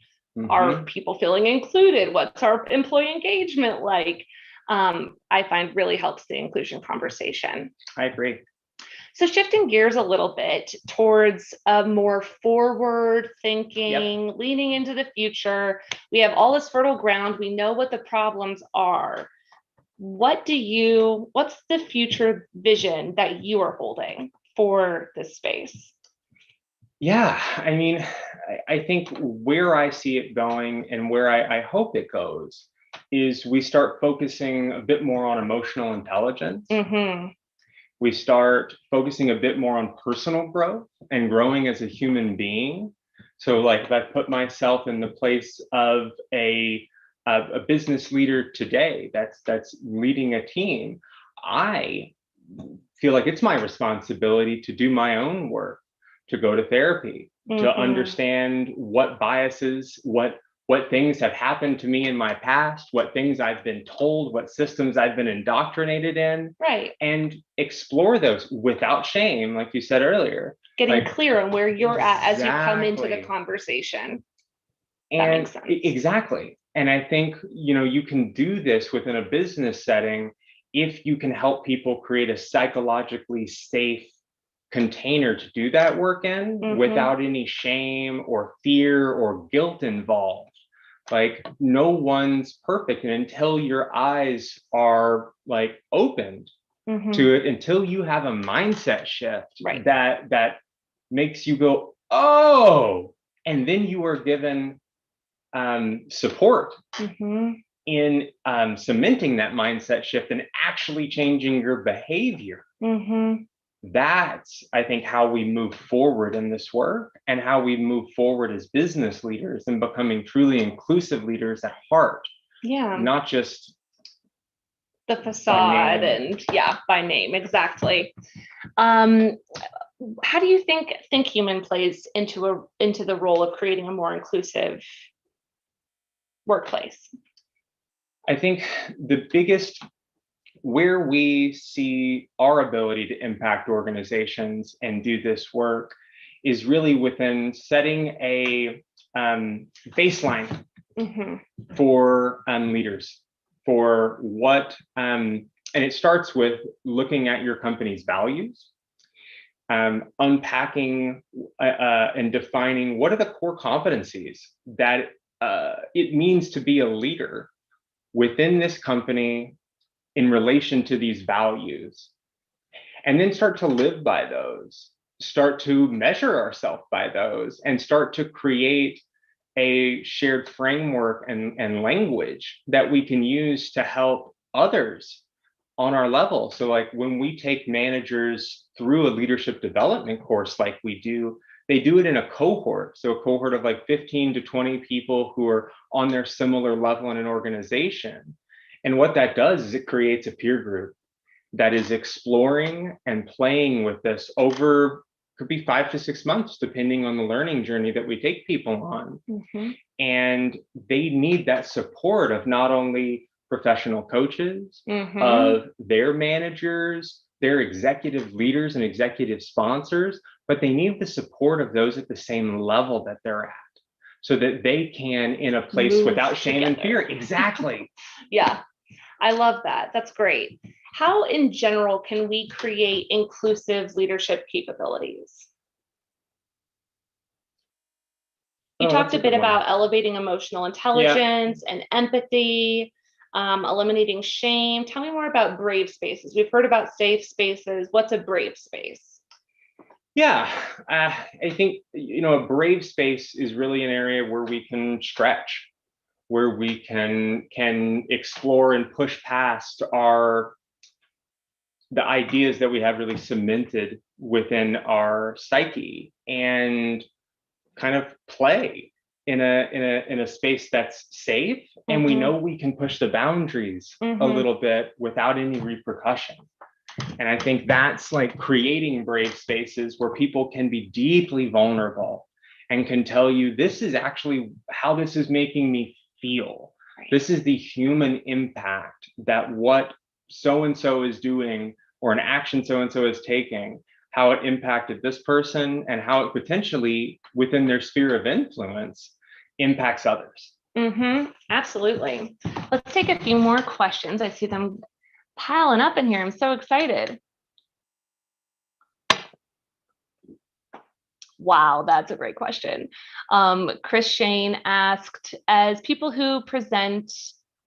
are people feeling included? What's our employee engagement like? I find really helps the inclusion conversation. I agree. So shifting gears a little bit towards a more forward thinking, leaning into the future. We have all this fertile ground. We know what the problems are. What's the future vision that you are holding for this space? Yeah, I mean, I think where I see it going and where I hope it goes is we start focusing a bit more on emotional intelligence. We start focusing a bit more on personal growth and growing as a human being. So like if I put myself in the place of a business leader today that's leading a team, I feel like it's my responsibility to do my own work, to go to therapy, to understand what biases, what things have happened to me in my past, what things I've been told, what systems I've been indoctrinated in, and explore those without shame, like you said earlier. Getting clear on where you're at as you come into the conversation. That makes sense. Exactly. And I think, you can do this within a business setting if you can help people create a psychologically safe container to do that work in without any shame or fear or guilt involved. Like no one's perfect, and until your eyes are like opened to it, until you have a mindset shift that makes you go, oh, and then you are given support in cementing that mindset shift and actually changing your behavior. That's, I think, how we move forward in this work and how we move forward as business leaders and becoming truly inclusive leaders at heart. Yeah. Not just the facade and by name. Exactly. How do you think human plays into the role of creating a more inclusive workplace? I think the biggest where we see our ability to impact organizations and do this work is really within setting a baseline for leaders, for what, and it starts with looking at your company's values, unpacking and defining what are the core competencies that it means to be a leader within this company in relation to these values, and then start to live by those, start to measure ourselves by those, and start to create a shared framework and language that we can use to help others on our level. So like when we take managers through a leadership development course like we do, they do it in a cohort. So a cohort of like 15 to 20 people who are on their similar level in an organization. And what that does is it creates a peer group that is exploring and playing with this over, could be 5 to 6 months, depending on the learning journey that we take people on. And they need that support of not only professional coaches, of their managers, their executive leaders and executive sponsors, but they need the support of those at the same level that they're at, so that they can, in a place move without shame together. and fear. Exactly. Yeah, I love that. That's great. How in general can we create inclusive leadership capabilities? You talked a bit about elevating emotional intelligence and empathy, eliminating shame. Tell me more about brave spaces. We've heard about safe spaces. What's a brave space? Yeah, I think, a brave space is really an area where we can stretch, where we can explore and push past the ideas that we have really cemented within our psyche, and kind of play in a space that's safe, and we know we can push the boundaries a little bit without any repercussion. And I think that's like creating brave spaces where people can be deeply vulnerable and can tell you, this is actually how this is making me feel. This is the human impact that what so-and-so is doing, or an action so-and-so is taking, how it impacted this person, and how it potentially within their sphere of influence impacts others. Absolutely. Let's take a few more questions. I see them piling up in here. I'm so excited. Wow, that's a great question. Chris Shane asked, as people who present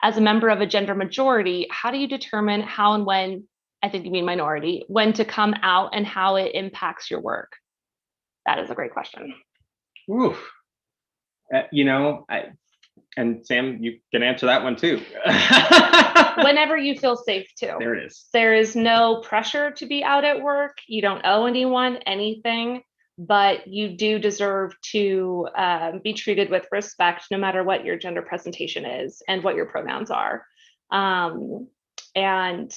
as a member of a gender majority, how do you determine how and when, I think you mean minority, when to come out and how it impacts your work? That is a great question. Oof. You know, and Sam, you can answer that one too. Whenever you feel safe to. There it is. There is no pressure to be out at work. You don't owe anyone anything, but you do deserve to be treated with respect, no matter what your gender presentation is and what your pronouns are. And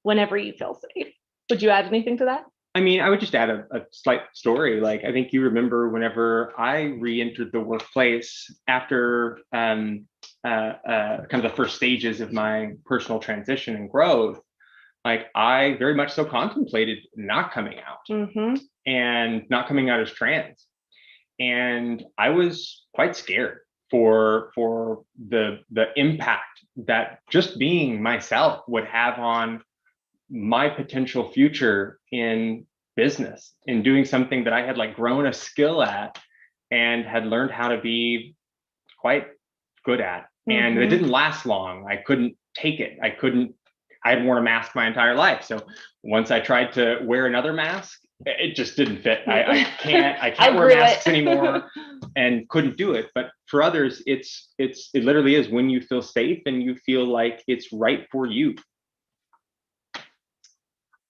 whenever you feel safe. Would you add anything to that? I mean, I would just add a slight story. Like, I think you remember whenever I re-entered the workplace after kind of the first stages of my personal transition and growth, like I very much so contemplated not coming out and not coming out as trans. And I was quite scared for the impact that just being myself would have on my potential future in business, in doing something that I had like grown a skill at and had learned how to be quite good at. And it didn't last long. I couldn't take it. I had worn a mask my entire life. So once I tried to wear another mask, it just didn't fit. I can't wear masks anymore, and couldn't do it. But for others, it literally is when you feel safe and you feel like it's right for you.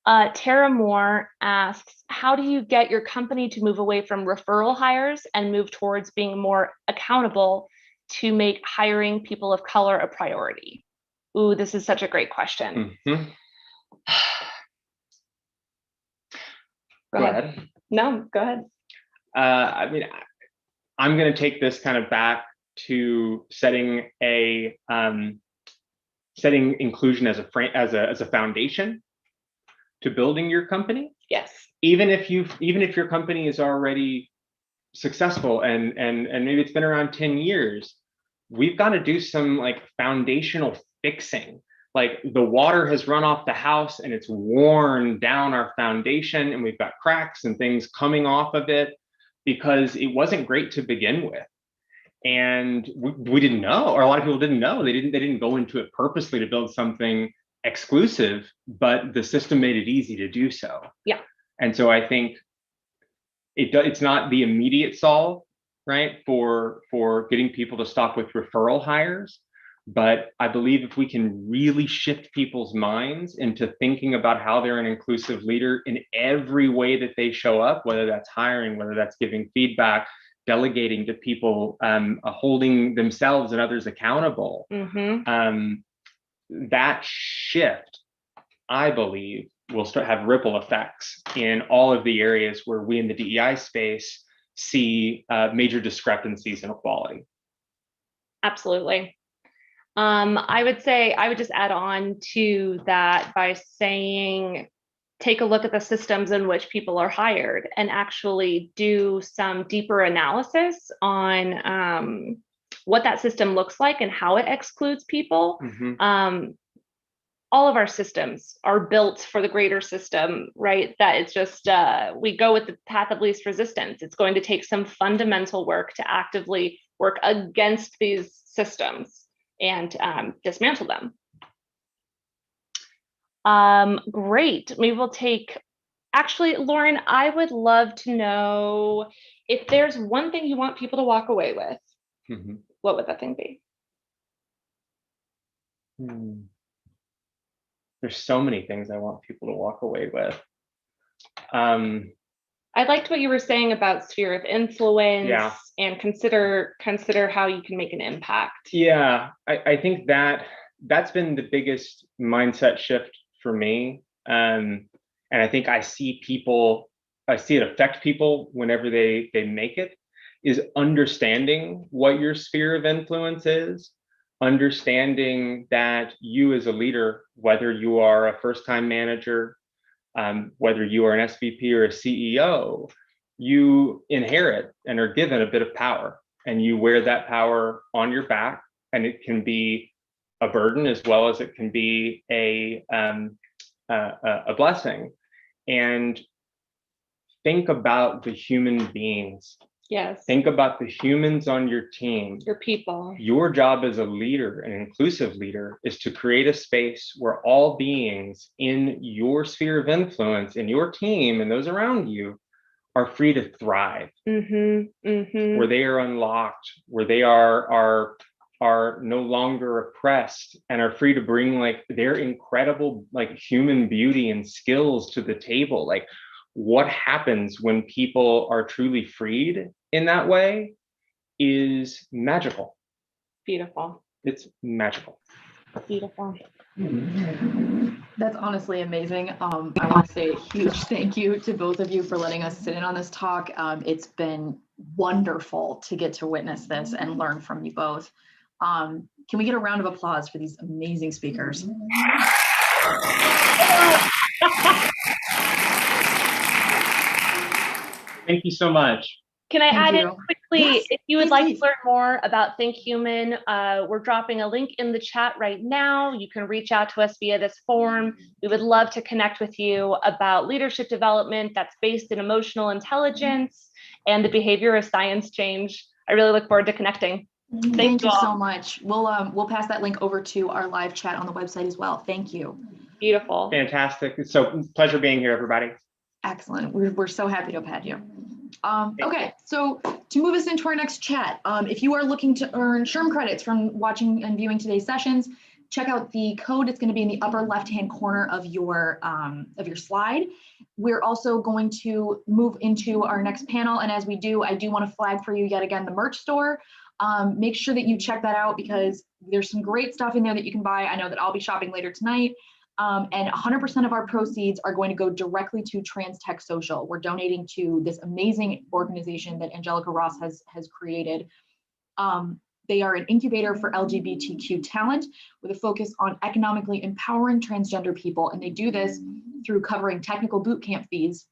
Tara Moore asks, how do you get your company to move away from referral hires and move towards being more accountable to make hiring people of color a priority? Ooh, this is such a great question. Go ahead. No, go ahead. I mean, I'm going to take this kind of back to setting inclusion as a foundation to building your company. Yes. Even if your company is already successful and maybe it's been around 10 years, we've got to do some like foundational fixing. Like the water has run off the house and it's worn down our foundation, and we've got cracks and things coming off of it because it wasn't great to begin with. And we didn't know, or a lot of people didn't know. They didn't go into it purposely to build something exclusive, but the system made it easy to do so. Yeah. And so I think it's not the immediate solve, right, for getting people to stop with referral hires. But I believe if we can really shift people's minds into thinking about how they're an inclusive leader in every way that they show up, whether that's hiring, whether that's giving feedback, delegating to people, holding themselves and others accountable, that shift, I believe, will start have ripple effects in all of the areas where we in the DEI space see major discrepancies in equality. Absolutely. I would just add on to that by saying, take a look at the systems in which people are hired and actually do some deeper analysis on what that system looks like and how it excludes people. All of our systems are built for the greater system, right? That it's just, we go with the path of least resistance. It's going to take some fundamental work to actively work against these systems and dismantle them. Great. Maybe we'll take, actually, Lauren, I would love to know if there's one thing you want people to walk away with, what would that thing be? There's so many things I want people to walk away with. I I liked what you were saying about sphere of influence and consider how you can make an impact. Yeah, I think that's been the biggest mindset shift for me. And I think I see it affect people whenever they make it, is understanding what your sphere of influence is, understanding that you as a leader, whether you are a first-time manager, whether you are an SVP or a CEO, you inherit and are given a bit of power, and you wear that power on your back, and it can be a burden as well as it can be a blessing. And think about the human beings. Yes. Think about the humans on your team. Your people. Your job as a leader, an inclusive leader, is to create a space where all beings in your sphere of influence, in your team and those around you, are free to thrive. Where they are unlocked, where they are no longer oppressed and are free to bring like their incredible like human beauty and skills to the table. Like, what happens when people are truly freed in that way is magical. Beautiful. It's magical. Beautiful. That's honestly amazing. I want to say a huge thank you to both of you for letting us sit in on this talk. It's been wonderful to get to witness this and learn from you both. Can we get a round of applause for these amazing speakers? Thank you so much. Can I add in you. quickly, Yes, if you would please, like please. to learn more about Think Human, we're dropping a link in the chat right now. You can reach out to us via this form. We would love to connect with you about leadership development that's based in emotional intelligence and the behavior of science change. I really look forward to connecting. Thank you so much. We'll pass that link over to our live chat on the website as well. Thank you. Beautiful. Fantastic. It's so pleasure being here, everybody. Excellent. We're so happy to have had you. Okay, so to move us into our next chat, if you are looking to earn SHRM credits from watching and viewing today's sessions, check out the code. It's going to be in the upper left-hand corner of your slide. We're also going to move into our next panel, and as we do, I do want to flag for you yet again the merch store. Make sure that you check that out because there's some great stuff in there that you can buy. I know that I'll be shopping later tonight. And 100% of our proceeds are going to go directly to Trans Tech Social. We're donating to this amazing organization that Angelica Ross has created. They are an incubator for LGBTQ talent with a focus on economically empowering transgender people. And they do this through covering technical boot camp fees.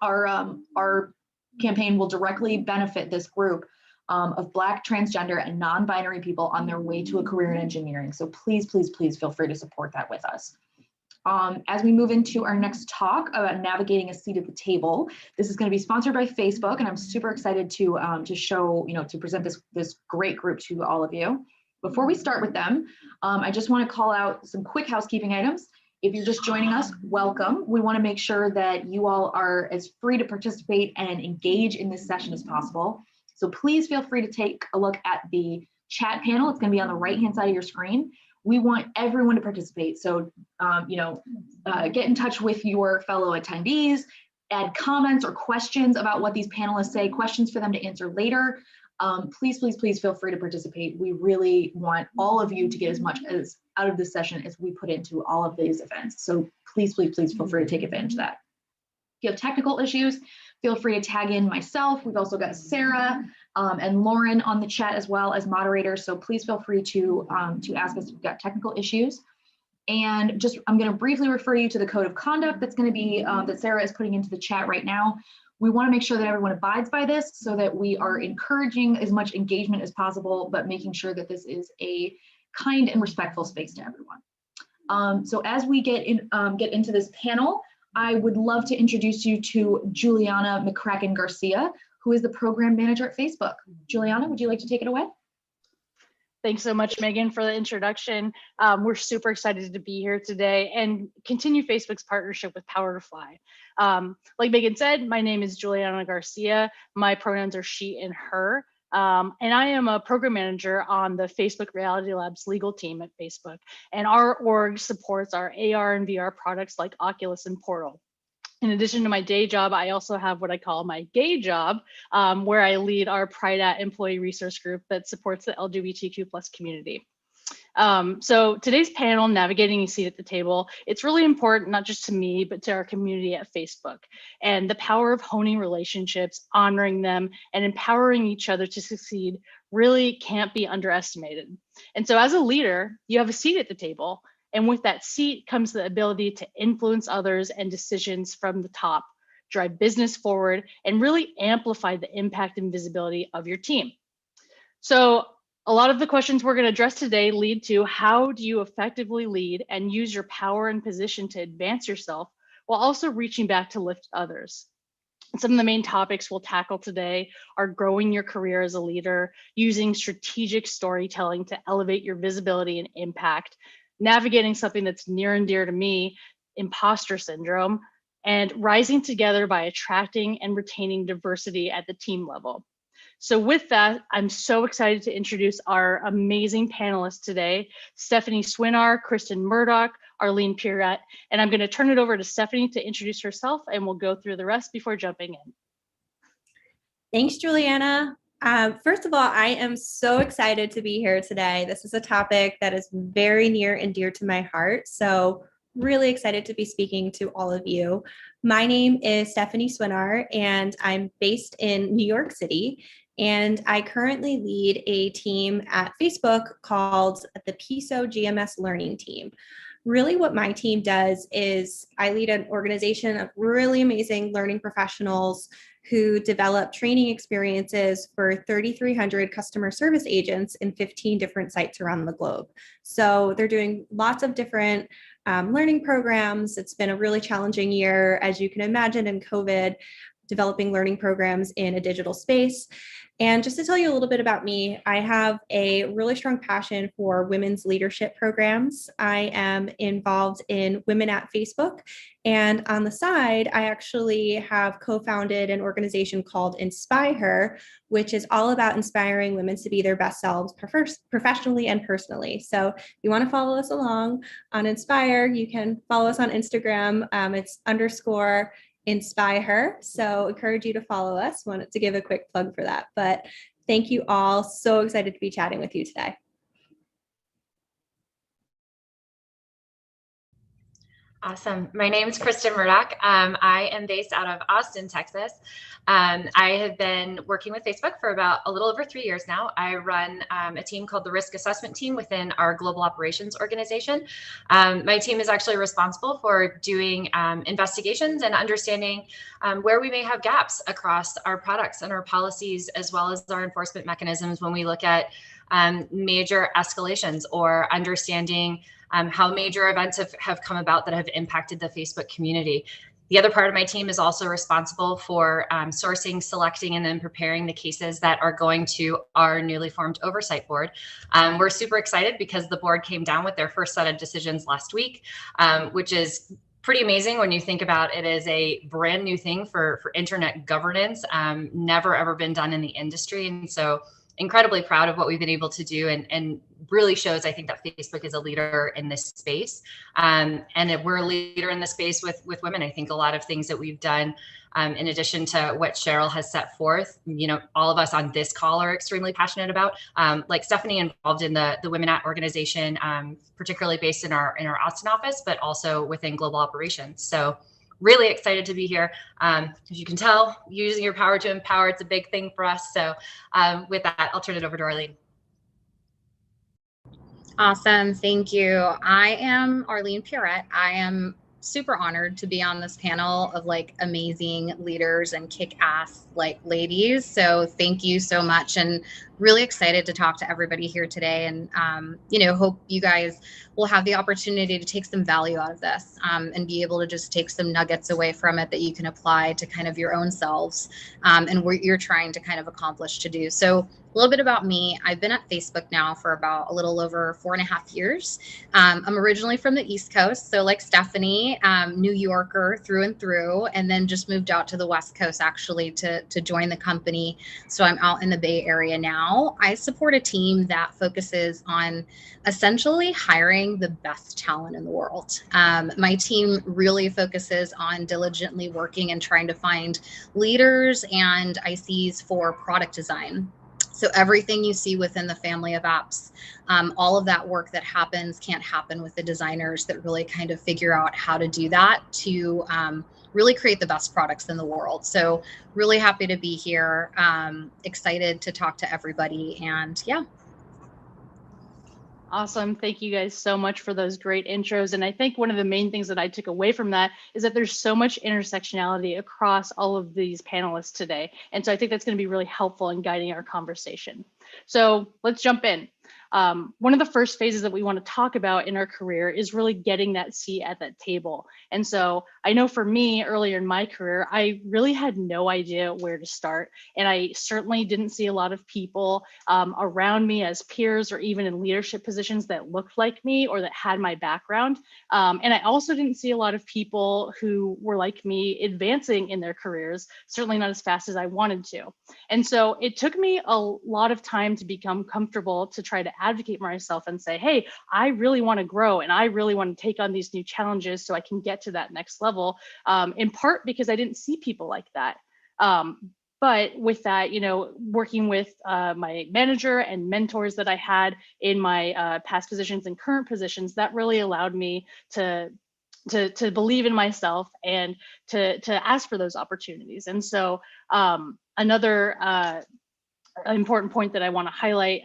Our campaign will directly benefit this group of Black, transgender, and non-binary people on their way to a career in engineering. So please, please, please feel free to support that with us. As we move into our next talk about navigating a seat at the table, this is going to be sponsored by Facebook, and I'm super excited to show, to present this great group to all of you. Before we start with them, I just want to call out some quick housekeeping items. If you're just joining us, welcome. We want to make sure that you all are as free to participate and engage in this session as possible. So please feel free to take a look at the chat panel. It's going to be on the right-hand side of your screen. We want everyone to participate. So, get in touch with your fellow attendees, add comments or questions about what these panelists say, questions for them to answer later. Please, please, please feel free to participate. We really want all of you to get as much as out of this session as we put into all of these events. So please, please, please feel free to take advantage of that. If you have technical issues, feel free to tag in myself. We've also got Sarah and Lauren on the chat as well as moderators. So please feel free to ask us if you've got technical issues. And just, I'm going to briefly refer you to the code of conduct that's going to be, that Sarah is putting into the chat right now. We want to make sure that everyone abides by this so that we are encouraging as much engagement as possible, but making sure that this is a kind and respectful space to everyone. So as we get into this panel, I would love to introduce you to Juliana McCracken Garcia, who is the program manager at Facebook. Juliana, would you like to take it away? Thanks so much, Megan, for the introduction. We're super excited to be here today and continue Facebook's partnership with Power to Fly. Like Megan said, my name is Juliana Garcia. My pronouns are she and her. And I am a program manager on the Facebook Reality Labs legal team at Facebook. And our org supports our AR and VR products like Oculus and Portal. In addition to my day job, I also have what I call my gay job, where I lead our Pride at Employee Resource Group that supports the LGBTQ+ community. So today's panel, Navigating a Seat at the Table, it's really important, not just to me, but to our community at Facebook. And the power of honing relationships, honoring them, and empowering each other to succeed really can't be underestimated. And so as a leader, you have a seat at the table. And with that seat comes the ability to influence others and decisions from the top, drive business forward, and really amplify the impact and visibility of your team. So a lot of the questions we're going to address today lead to how do you effectively lead and use your power and position to advance yourself while also reaching back to lift others. Some of the main topics we'll tackle today are growing your career as a leader, using strategic storytelling to elevate your visibility and impact, navigating something that's near and dear to me, imposter syndrome, and rising together by attracting and retaining diversity at the team level. So with that, I'm so excited to introduce our amazing panelists today, Stephanie Swinar, Kristen Murdoch, Arlene Pierrette, and I'm going to turn it over to Stephanie to introduce herself, and we'll go through the rest before jumping in. Thanks, Juliana. First of all, I am so excited to be here today. This is a topic that is very near and dear to my heart. So really excited to be speaking to all of you. My name is Stephanie Swinar, and I'm based in New York City. And I currently lead a team at Facebook called the PISO GMS Learning Team. Really what my team does is I lead an organization of really amazing learning professionals who develop training experiences for 3,300 customer service agents in 15 different sites around the globe. So they're doing lots of different learning programs. It's been a really challenging year, as you can imagine, in COVID, developing learning programs in a digital space. And just to tell you a little bit about me, I have a really strong passion for women's leadership programs. I am involved in Women at Facebook. And on the side, I actually have co-founded an organization called Inspire, which is all about inspiring women to be their best selves professionally and personally. So if you want to follow us along on Inspire, you can follow us on Instagram. It's _Inspire. So encourage you to follow us. Wanted to give a quick plug for that. But thank you all. So excited to be chatting with you today. Awesome. My name is Kristen Murdoch. I am based out of Austin, Texas. I have been working with Facebook for about a little over 3 years now. I run a team called the Risk Assessment Team within our Global Operations organization. My team is actually responsible for doing investigations and understanding where we may have gaps across our products and our policies, as well as our enforcement mechanisms when we look at major escalations or understanding how major events have come about that have impacted the Facebook community. The other part of my team is also responsible for sourcing, selecting, and then preparing the cases that are going to our newly formed oversight board. We're super excited because the board came down with their first set of decisions last week, which is pretty amazing when you think about it as a brand new thing for internet governance, never ever been done in the industry. And so incredibly proud of what we've been able to do, and really shows, I think, that Facebook is a leader in this space. And if we're a leader in the space with women, I think a lot of things that we've done, in addition to what Cheryl has set forth, you know, all of us on this call are extremely passionate about, like Stephanie involved in the Women at organization, particularly based in our Austin office, but also within global operations. So really excited to be here. As you can tell, using your power to empower, it's a big thing for us. So with that, I'll turn it over to Arlene. Awesome, thank you. I am Arlene Pierrette. I am super honored to be on this panel of like amazing leaders and kick-ass like ladies. So thank you so much, and really excited to talk to everybody here today. And you know, hope you guys will have the opportunity to take some value out of this, and be able to just take some nuggets away from it that you can apply to kind of your own selves, and what you're trying to kind of accomplish to do. So a little bit about me. I've been at Facebook now for about a little over 4.5 years. I'm originally from the East Coast, so like Stephanie, New Yorker through and through, and then just moved out to the West Coast actually to join the company. So I'm out in the Bay Area now. now, I support a team that focuses on essentially hiring the best talent in the world. My team really focuses on diligently working and trying to find leaders and ICs for product design. So everything you see within the family of apps, all of that work that happens can't happen with the designers that really kind of figure out how to do that to really create the best products in the world. So really happy to be here. Excited to talk to everybody, and yeah. Awesome. Thank you guys so much for those great intros. And I think one of the main things that I took away from that is that there's so much intersectionality across all of these panelists today. And so I think that's going to be really helpful in guiding our conversation. So let's jump in. One of the first phases that we want to talk about in our career is really getting that seat at that table. And so I know for me earlier in my career, I really had no idea where to start. And I certainly didn't see a lot of people around me as peers or even in leadership positions that looked like me or that had my background. And I also didn't see a lot of people who were like me advancing in their careers, certainly not as fast as I wanted to. And so it took me a lot of time to become comfortable to try to advocate for myself and say, hey, I really want to grow and I really want to take on these new challenges so I can get to that next level, in part because I didn't see people like that. But with that, you know, working with my manager and mentors that I had in my past positions and current positions, that really allowed me to believe in myself and to ask for those opportunities. And so another important point that I want to highlight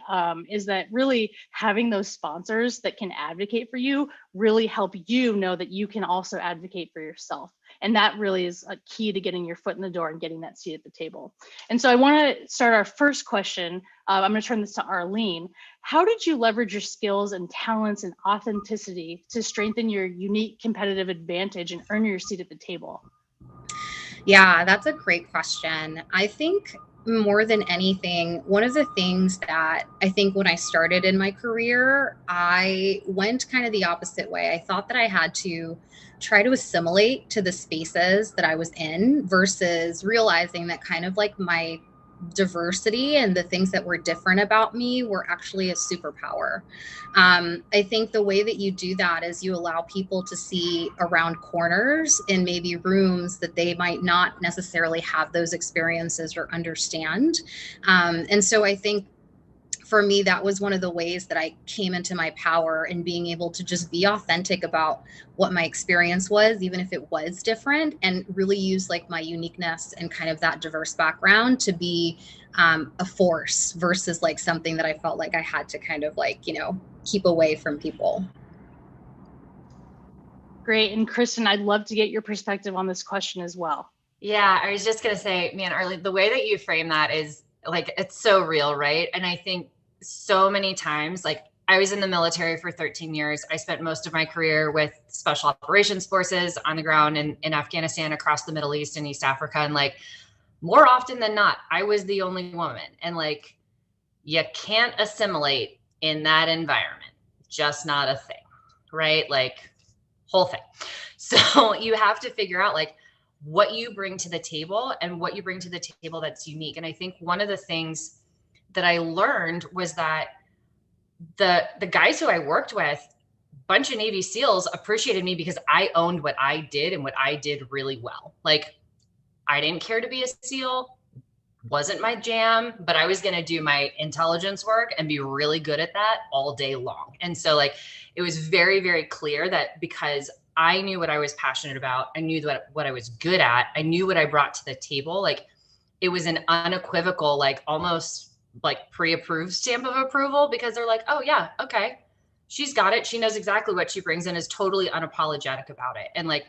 is that really having those sponsors that can advocate for you really help you know that you can also advocate for yourself. And that really is a key to getting your foot in the door and getting that seat at the table. And so I want to start our first question. I'm going to turn this to Arlene. How did you leverage your skills and talents and authenticity to strengthen your unique competitive advantage and earn your seat at the table? Yeah, that's a great question. I think more than anything, one of the things that I think when I started in my career, I went kind of the opposite way. I thought that I had to try to assimilate to the spaces that I was in versus realizing that kind of like my diversity and the things that were different about me were actually a superpower. I think the way that you do that is you allow people to see around corners in maybe rooms that they might not necessarily have those experiences or understand. And so I think for me, that was one of the ways that I came into my power and being able to just be authentic about what my experience was, even if it was different, and really use like my uniqueness and kind of that diverse background to be a force versus like something that I felt like I had to kind of like, you know, keep away from people. Great. And Kristen, I'd love to get your perspective on this question as well. Yeah, I was just going to say, man, Arlene, the way that you frame that is like, it's so real, right? And I think so many times, like I was in the military for 13 years. I spent most of my career with special operations forces on the ground in Afghanistan, across the Middle East and East Africa. And like more often than not, I was the only woman. And like, you can't assimilate in that environment. Just not a thing, right? Like whole thing. So you have to figure out like what you bring to the table and what you bring to the table that's unique. And I think one of the things that I learned was that the guys who I worked with, bunch of Navy SEALs appreciated me because I owned what I did and what I did really well. Like I didn't care to be a SEAL, wasn't my jam, but I was going to do my intelligence work and be really good at that all day long. And so like, it was very, very clear that because I knew what I was passionate about, I knew what I was good at, I knew what I brought to the table. Like it was an unequivocal, like almost like pre-approved stamp of approval, because they're like, oh yeah, okay, she's got it. She knows exactly what she brings and is totally unapologetic about it. And like,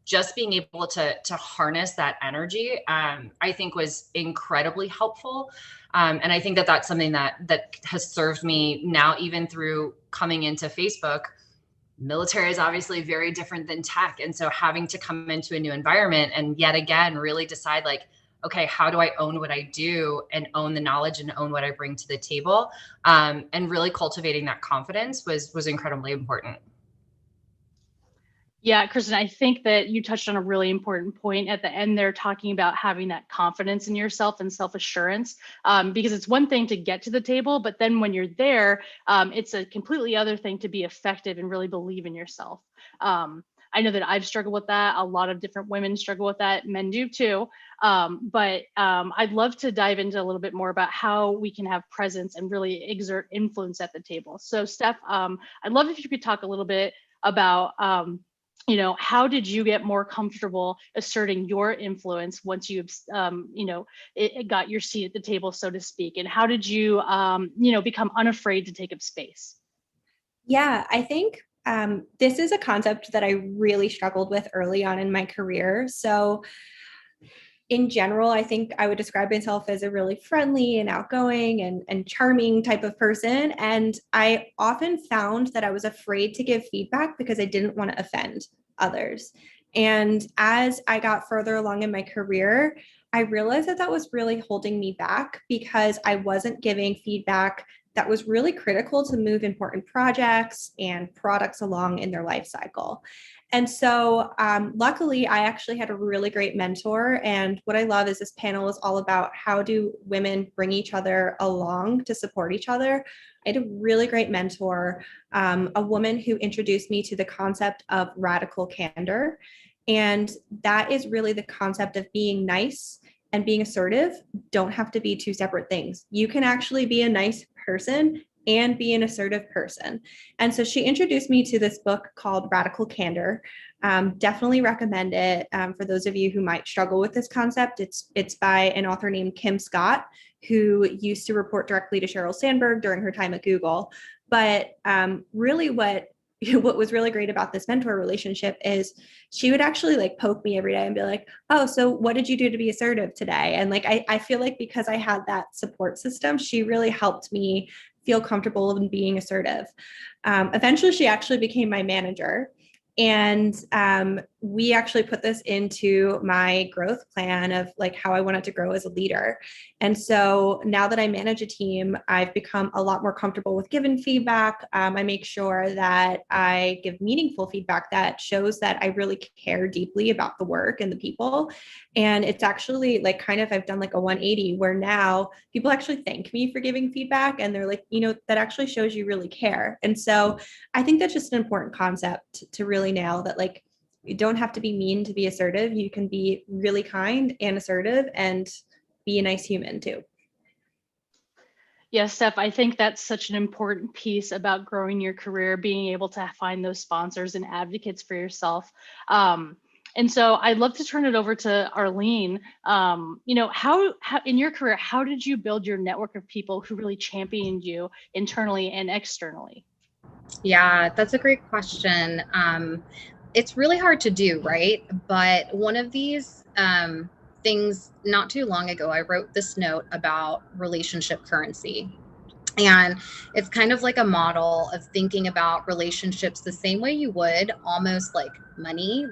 just being able to harness that energy, I think was incredibly helpful. And I think that that's something that has served me now, even through coming into Facebook. Military is obviously very different than tech. And so having to come into a new environment and yet again, really decide like, okay, how do I own what I do and own the knowledge and own what I bring to the table? And really cultivating that confidence was incredibly important. Yeah, Kristen, I think that you touched on a really important point at the end there, talking about having that confidence in yourself and self-assurance, because it's one thing to get to the table, but then when you're there, it's a completely other thing to be effective and really believe in yourself. I know that I've struggled with that. A lot of different women struggle with that. Men do too. But I'd love to dive into a little bit more about how we can have presence and really exert influence at the table. So Steph, I'd love if you could talk a little bit about how did you get more comfortable asserting your influence once you it got your seat at the table, so to speak, and how did you become unafraid to take up space? Yeah, I think this is a concept that I really struggled with early on in my career. So in general, I think I would describe myself as a really friendly and outgoing and charming type of person. And I often found that I was afraid to give feedback because I didn't want to offend others. And as I got further along in my career, I realized that that was really holding me back because I wasn't giving feedback that was really critical to move important projects and products along in their life cycle. And so luckily, I actually had a really great mentor. And what I love is this panel is all about how do women bring each other along to support each other. I had a really great mentor, a woman who introduced me to the concept of radical candor. And that is really the concept of being nice and being assertive don't have to be two separate things. You can actually be a nice person and be an assertive person. And so she introduced me to this book called Radical Candor. Definitely recommend it for those of you who might struggle with this concept. It's by an author named Kim Scott, who used to report directly to Sheryl Sandberg during her time at Google. But really what was really great about this mentor relationship is she would actually like poke me every day and be like, oh, so what did you do to be assertive today? And like, I feel like because I had that support system, she really helped me feel comfortable in being assertive. Eventually, she actually became my manager. And we actually put this into my growth plan of like how I wanted to grow as a leader. And so now that I manage a team, I've become a lot more comfortable with giving feedback. I make sure that I give meaningful feedback that shows that I really care deeply about the work and the people. And it's actually like kind of, I've done like a 180 where now people actually thank me for giving feedback. And they're like, that actually shows you really care. And so I think that's just an important concept to really nail that, like, you don't have to be mean to be assertive. You can be really kind and assertive and be a nice human too. Yes, Steph, I think that's such an important piece about growing your career, being able to find those sponsors and advocates for yourself. And so I'd love to turn it over to Arlene. How in your career, how did you build your network of people who really championed you internally and externally? Yeah, that's a great question. It's really hard to do, right? But one of these things not too long ago, I wrote this note about relationship currency. And it's kind of like a model of thinking about relationships the same way you would almost like money,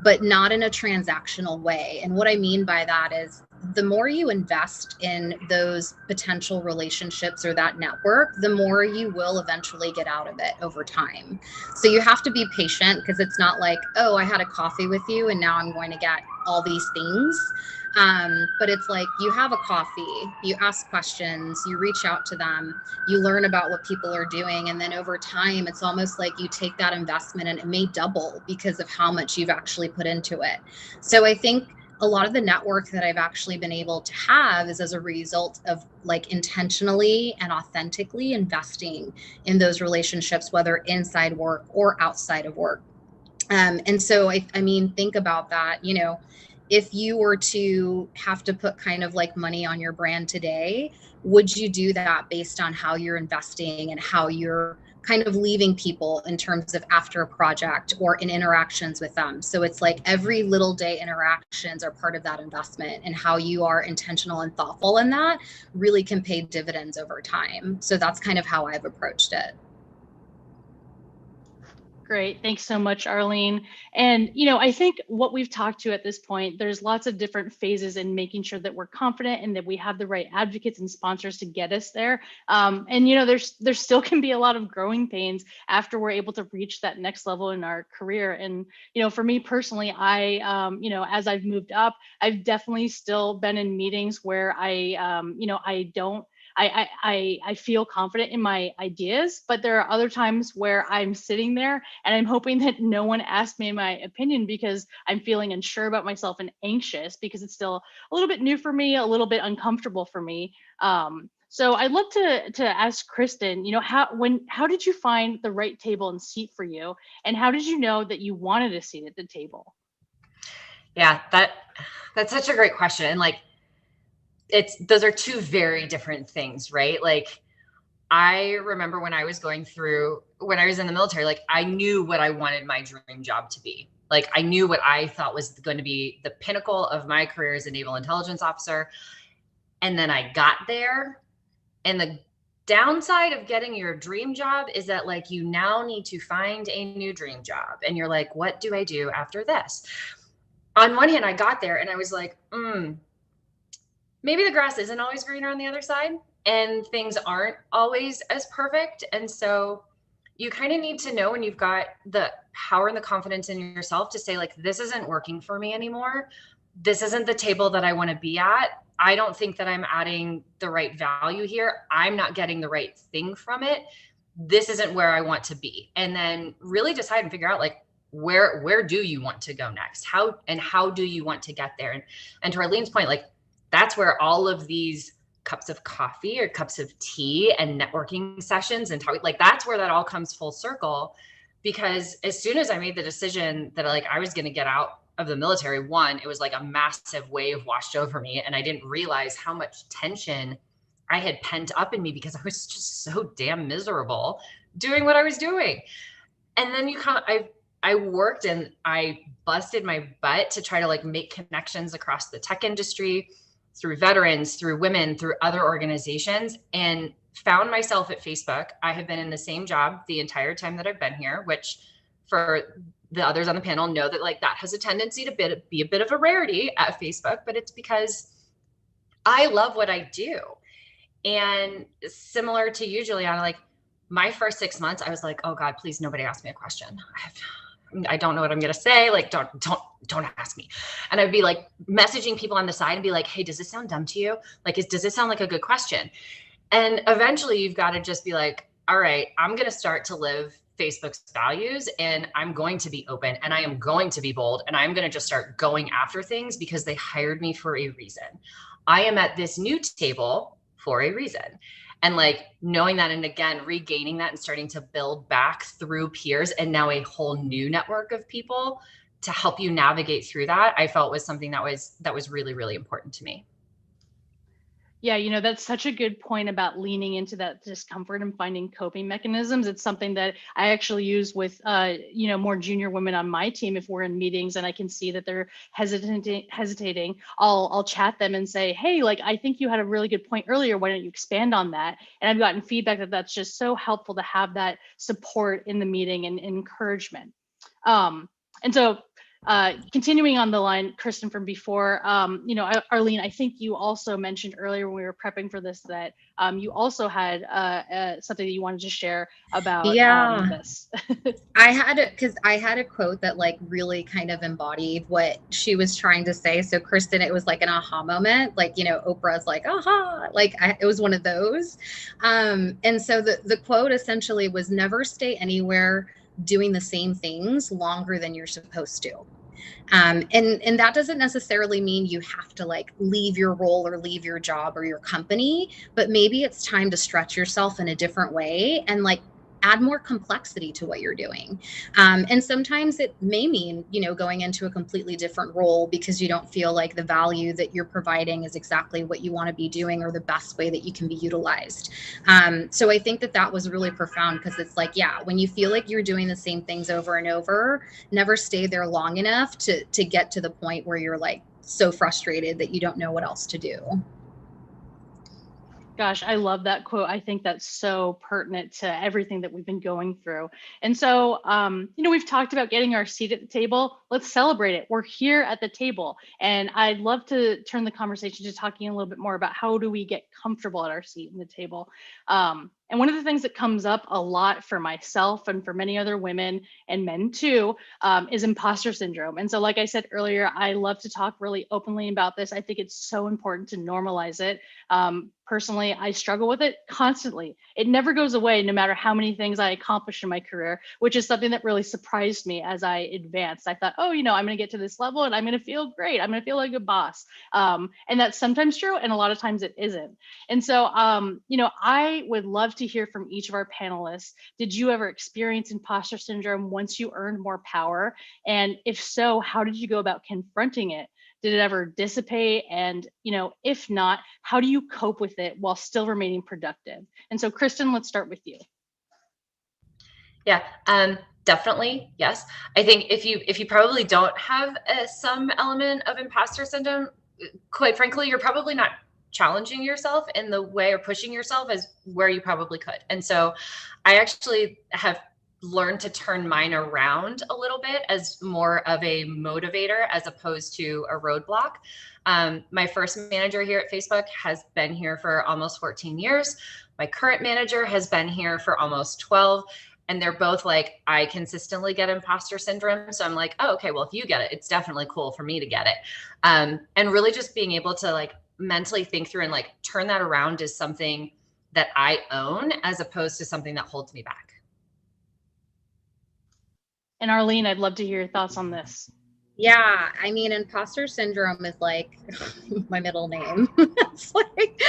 but not in a transactional way. And what I mean by that is the more you invest in those potential relationships or that network, the more you will eventually get out of it over time. So you have to be patient because it's not like, oh, I had a coffee with you and now I'm going to get all these things. But it's like you have a coffee, you ask questions, you reach out to them, you learn about what people are doing. And then over time, it's almost like you take that investment and it may double because of how much you've actually put into it. So I think a lot of the network that I've actually been able to have is as a result of like intentionally and authentically investing in those relationships, whether inside work or outside of work. And so, I mean, think about that, if you were to have to put kind of like money on your brand today, would you do that based on how you're investing and how you're kind of leaving people in terms of after a project or in interactions with them? So it's like every little day interactions are part of that investment, and how you are intentional and thoughtful in that really can pay dividends over time. So that's kind of how I've approached it. Great. Thanks so much, Arlene. And, I think what we've talked to at this point, there's lots of different phases in making sure that we're confident and that we have the right advocates and sponsors to get us there. And, there still can be a lot of growing pains after we're able to reach that next level in our career. And, for me personally, as I've moved up, I've definitely still been in meetings where I feel confident in my ideas, but there are other times where I'm sitting there and I'm hoping that no one asks me my opinion because I'm feeling unsure about myself and anxious because it's still a little bit new for me, a little bit uncomfortable for me. So I'd love to ask Kristen, how did you find the right table and seat for you, and how did you know that you wanted a seat at the table? Yeah, that's such a great question. And those are two very different things, right? I remember when I was in the military, I knew what I wanted my dream job to be. I knew what I thought was going to be the pinnacle of my career as a naval intelligence officer. And then I got there, and the downside of getting your dream job is that you now need to find a new dream job. And you're like, what do I do after this? On one hand, I got there and I was like, maybe the grass isn't always greener on the other side, and things aren't always as perfect. And so you kind of need to know when you've got the power and the confidence in yourself to say, this isn't working for me anymore. This isn't the table that I want to be at. I don't think that I'm adding the right value here. I'm not getting the right thing from it. This isn't where I want to be. And then really decide and figure out where do you want to go next? How do you want to get there? And to Arlene's point, that's where all of these cups of coffee or cups of tea and networking sessions and that's where that all comes full circle. Because as soon as I made the decision that I was going to get out of the military, it was a massive wave washed over me. And I didn't realize how much tension I had pent up in me because I was just so damn miserable doing what I was doing. And then I worked and I busted my butt to try to make connections across the tech industry, through veterans, through women, through other organizations, and found myself at Facebook. I have been in the same job the entire time that I've been here, which for the others on the panel know that that has a tendency to be a bit of a rarity at Facebook, but it's because I love what I do. And similar to you, Juliana, my first 6 months, I was like, oh God, please nobody ask me a question. I don't know what I'm going to say. Don't ask me. And I'd be messaging people on the side and be like, hey, does this sound dumb to you? Does this sound like a good question? And eventually you've got to just be all right, I'm going to start to live Facebook's values, and I'm going to be open, and I am going to be bold, and I'm going to just start going after things because they hired me for a reason. I am at this new table for a reason. And knowing that, and again, regaining that and starting to build back through peers and now a whole new network of people to help you navigate through that, I felt was something that was really, really important to me. Yeah, that's such a good point about leaning into that discomfort and finding coping mechanisms. It's something that I actually use with, more junior women on my team. If we're in meetings and I can see that they're hesitating, I'll chat them and say, hey, I think you had a really good point earlier. Why don't you expand on that? And I've gotten feedback that that's just so helpful to have that support in the meeting and encouragement. And so continuing on the line, Kristen, from before, Arlene, I think you also mentioned earlier when we were prepping for this that you also had something that you wanted to share about this. I had a quote that really kind of embodied what she was trying to say. So Kristen, it was an aha moment, Oprah's aha, it was one of those. And so the quote essentially was, never stay anywhere doing the same things longer than you're supposed to. And that doesn't necessarily mean you have to leave your role or leave your job or your company, but maybe it's time to stretch yourself in a different way and add more complexity to what you're doing. And sometimes it may mean, going into a completely different role because you don't feel like the value that you're providing is exactly what you want to be doing or the best way that you can be utilized. So I think that was really profound because it's when you feel like you're doing the same things over and over, never stay there long enough to get to the point where you're so frustrated that you don't know what else to do. Gosh, I love that quote. I think that's so pertinent to everything that we've been going through. And so, we've talked about getting our seat at the table. Let's celebrate it. We're here at the table. And I'd love to turn the conversation to talking a little bit more about how do we get comfortable at our seat at the table. And one of the things that comes up a lot for myself and for many other women and men too, is imposter syndrome. And so, like I said earlier, I love to talk really openly about this. I think it's so important to normalize it. Personally, I struggle with it constantly. It never goes away, no matter how many things I accomplish in my career, which is something that really surprised me as I advanced. I thought, I'm going to get to this level and I'm going to feel great. I'm going to feel like a boss. And that's sometimes true. And a lot of times it isn't. And so, I would love to hear from each of our panelists. Did you ever experience imposter syndrome once you earned more power? And if so, how did you go about confronting it? Did it ever dissipate? And, if not, how do you cope with it while still remaining productive? And so, Kristen, let's start with you. Yeah, definitely. Yes. I think if you probably don't have some element of imposter syndrome, quite frankly, you're probably not challenging yourself in the way or pushing yourself as where you probably could. And so I actually have learned to turn mine around a little bit as more of a motivator as opposed to a roadblock. My first manager here at Facebook has been here for almost 14 years. My current manager has been here for almost 12. And they're both like, I consistently get imposter syndrome. So I'm like, oh, okay, well, if you get it, it's definitely cool for me to get it. And really just being able to like mentally think through and like turn that around is something that I own as opposed to something that holds me back. And Arlene, I'd love to hear your thoughts on this. Yeah, I mean, imposter syndrome is like my middle name. It's like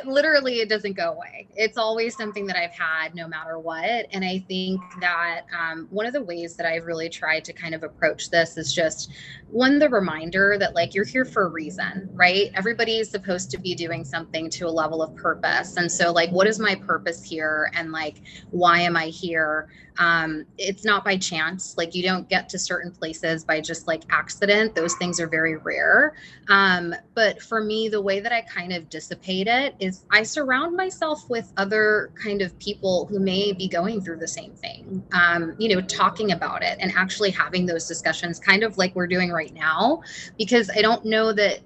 literally it doesn't go away. It's always something that I've had no matter what. And I think that one of the ways that I've really tried to kind of approach this is just the reminder that like you're here for a reason, right? Everybody is supposed to be doing something to a level of purpose. And so like, what is my purpose here? And like, why am I here? It's not by chance. Like you don't get to certain places by just like accident. Those things are very rare. But for me, the way that I kind of dissipate it is I surround myself with other kind of people who may be going through the same thing, talking about it and actually having those discussions kind of like we're doing right now, because I don't know that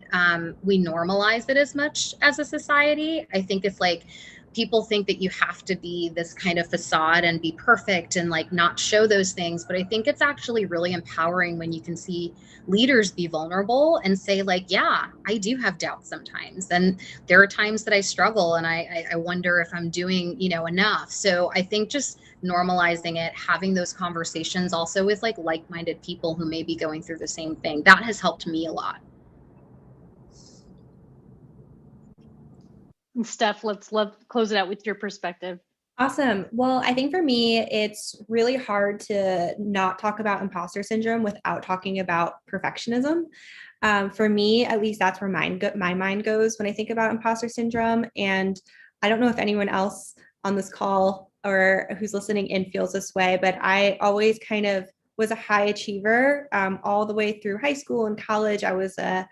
we normalize it as much as a society. I think it's like, people think that you have to be this kind of facade and be perfect and like not show those things. But I think it's actually really empowering when you can see leaders be vulnerable and say like, yeah, I do have doubts sometimes. And there are times that I struggle and I wonder if I'm doing, enough. So I think just normalizing it, having those conversations also with like-minded people who may be going through the same thing, that has helped me a lot. And Steph, let's close it out with your perspective. Awesome. Well, I think for me, it's really hard to not talk about imposter syndrome without talking about perfectionism. For me, at least that's where my mind goes when I think about imposter syndrome. And I don't know if anyone else on this call or who's listening in feels this way, but I always kind of was a high achiever all the way through high school and college. I was a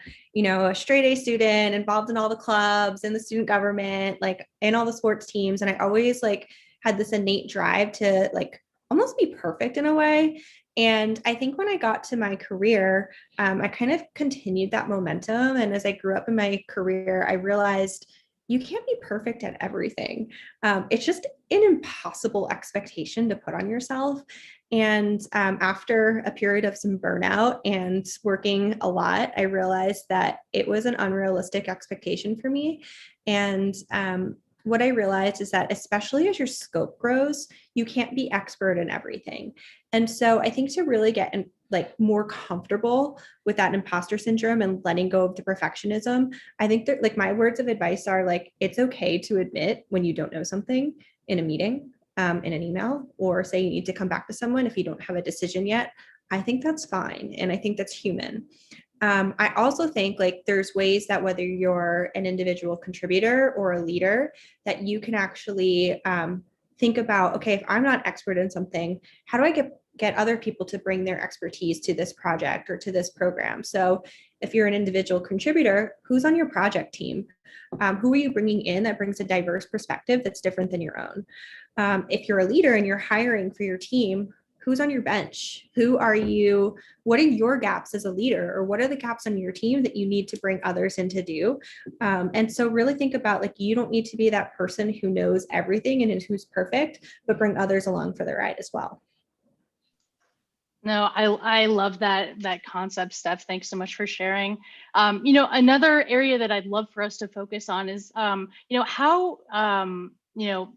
straight A student, involved in all the clubs and the student government, like in all the sports teams. And I always like had this innate drive to like almost be perfect in a way. And I think when I got to my career, I kind of continued that momentum. And as I grew up in my career, I realized you can't be perfect at everything. It's just an impossible expectation to put on yourself. And after a period of some burnout and working a lot, I realized that it was an unrealistic expectation for me. And what I realized is that especially as your scope grows, you can't be expert in everything. And so I think to really get more comfortable with that imposter syndrome and letting go of the perfectionism, I think that like my words of advice are like, it's okay to admit when you don't know something in a meeting, in an email, or say you need to come back to someone if you don't have a decision yet. I think that's fine. And I think that's human. I also think like there's ways that whether you're an individual contributor or a leader, that you can actually think about, okay, if I'm not expert in something, how do I get other people to bring their expertise to this project or to this program? So if you're an individual contributor, who's on your project team? Who are you bringing in that brings a diverse perspective that's different than your own? If you're a leader and you're hiring for your team, who's on your bench? What are your gaps as a leader, or what are the gaps on your team that you need to bring others in to do? And so really think about, like, you don't need to be that person who knows everything and who's perfect, but bring others along for the ride as well. No, I love that concept, Steph. Thanks so much for sharing. Another area that I'd love for us to focus on is, how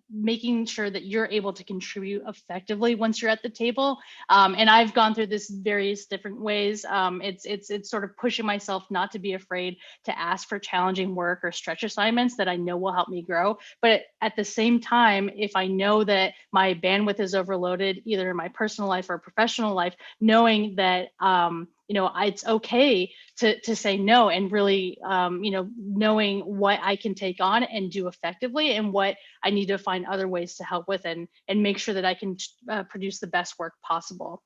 making sure that you're able to contribute effectively once you're at the table. And I've gone through this various different ways. It's sort of pushing myself not to be afraid to ask for challenging work or stretch assignments that I know will help me grow. But at the same time, if I know that my bandwidth is overloaded, either in my personal life or professional life, knowing that it's okay to say no, and really, knowing what I can take on and do effectively, and what I need to find other ways to help with, and make sure that I can produce the best work possible.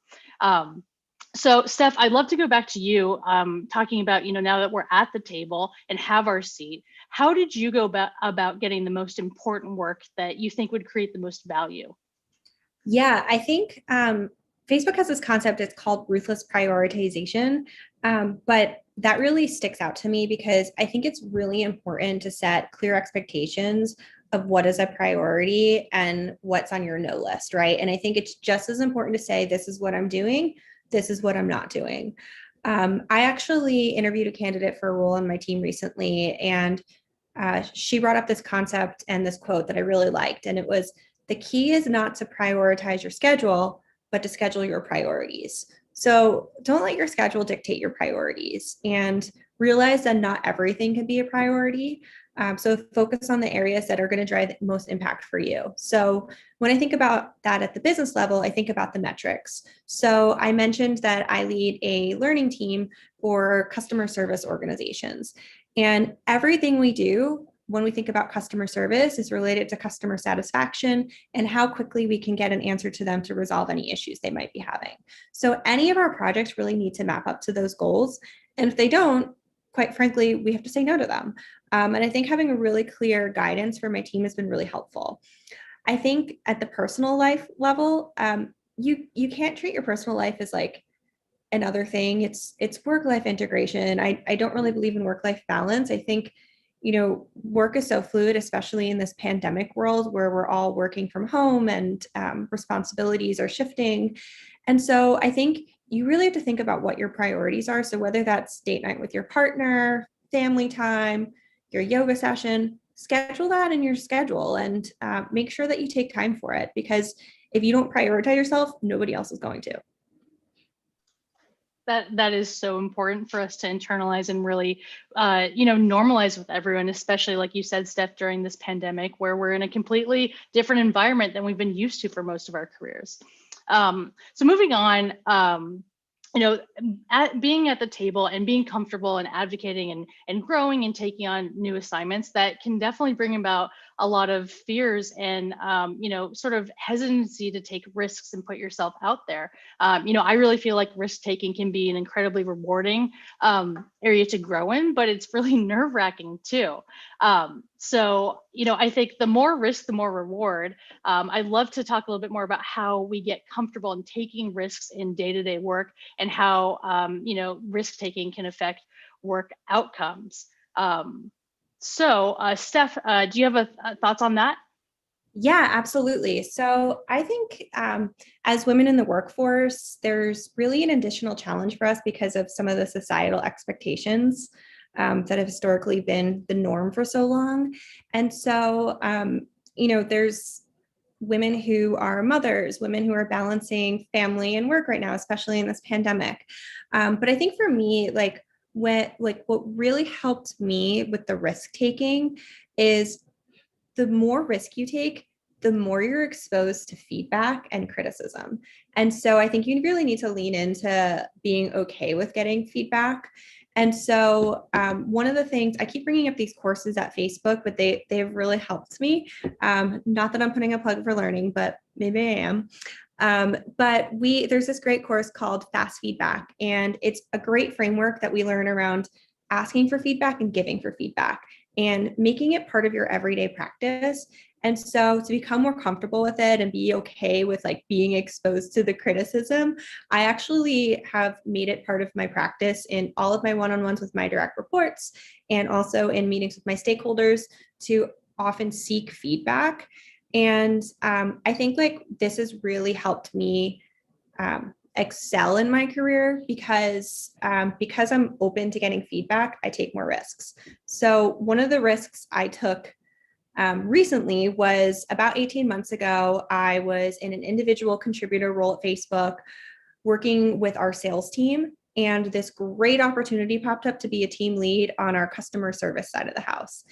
So Steph, I'd love to go back to you, talking about, now that we're at the table and have our seat, how did you go about getting the most important work that you think would create the most value? Yeah, I think Facebook has this concept, it's called ruthless prioritization, but that really sticks out to me because I think it's really important to set clear expectations of what is a priority and what's on your no list, right? And I think it's just as important to say, this is what I'm doing, this is what I'm not doing. I actually interviewed a candidate for a role on my team recently, and she brought up this concept and this quote that I really liked, and it was, the key is not to prioritize your schedule, but to schedule your priorities. So don't let your schedule dictate your priorities, and realize that not everything can be a priority. So focus on the areas that are going to drive the most impact for you. So when I think about that at the business level, I think about the metrics. So I mentioned that I lead a learning team for customer service organizations, and everything we do when we think about customer service is related to customer satisfaction and how quickly we can get an answer to them to resolve any issues they might be having. So any of our projects really need to map up to those goals. And if they don't, quite frankly, we have to say no to them. And I think having a really clear guidance for my team has been really helpful. I think at the personal life level, you can't treat your personal life as like another thing. It's work-life integration. I don't really believe in work-life balance. I think work is so fluid, especially in this pandemic world where we're all working from home and responsibilities are shifting. And so I think you really have to think about what your priorities are. So whether that's date night with your partner, family time, your yoga session, schedule that in your schedule and make sure that you take time for it, because if you don't prioritize yourself, nobody else is going to. That is so important for us to internalize and really, normalize with everyone, especially like you said, Steph, during this pandemic, where we're in a completely different environment than we've been used to for most of our careers. So moving on, being at the table and being comfortable and advocating and growing and taking on new assignments, that can definitely bring about a lot of fears and, sort of hesitancy to take risks and put yourself out there. I really feel like risk taking can be an incredibly rewarding area to grow in, but it's really nerve-wracking too. So, I think the more risk, the more reward. I'd love to talk a little bit more about how we get comfortable in taking risks in day-to-day work and how, risk taking can affect work outcomes. So Steph, do you have thoughts on that? Yeah, absolutely. So I think as women in the workforce, there's really an additional challenge for us because of some of the societal expectations that have historically been the norm for so long. And so, there's women who are mothers, women who are balancing family and work right now, especially in this pandemic. But I think for me, what really helped me with the risk taking is the more risk you take, the more you're exposed to feedback and criticism. And so I think you really need to lean into being okay with getting feedback. And so one of the things, I keep bringing up these courses at Facebook, but they've really helped me. Not that I'm putting a plug for learning, but maybe I am. But there's this great course called Fast Feedback, and it's a great framework that we learn around asking for feedback and giving for feedback and making it part of your everyday practice. And so to become more comfortable with it and be okay with like being exposed to the criticism, I actually have made it part of my practice in all of my one-on-ones with my direct reports and also in meetings with my stakeholders to often seek feedback. And I think like this has really helped me excel in my career because I'm open to getting feedback, I take more risks. So one of the risks I took recently was about 18 months ago. I was in an individual contributor role at Facebook working with our sales team, and this great opportunity popped up to be a team lead on our customer service side of the house.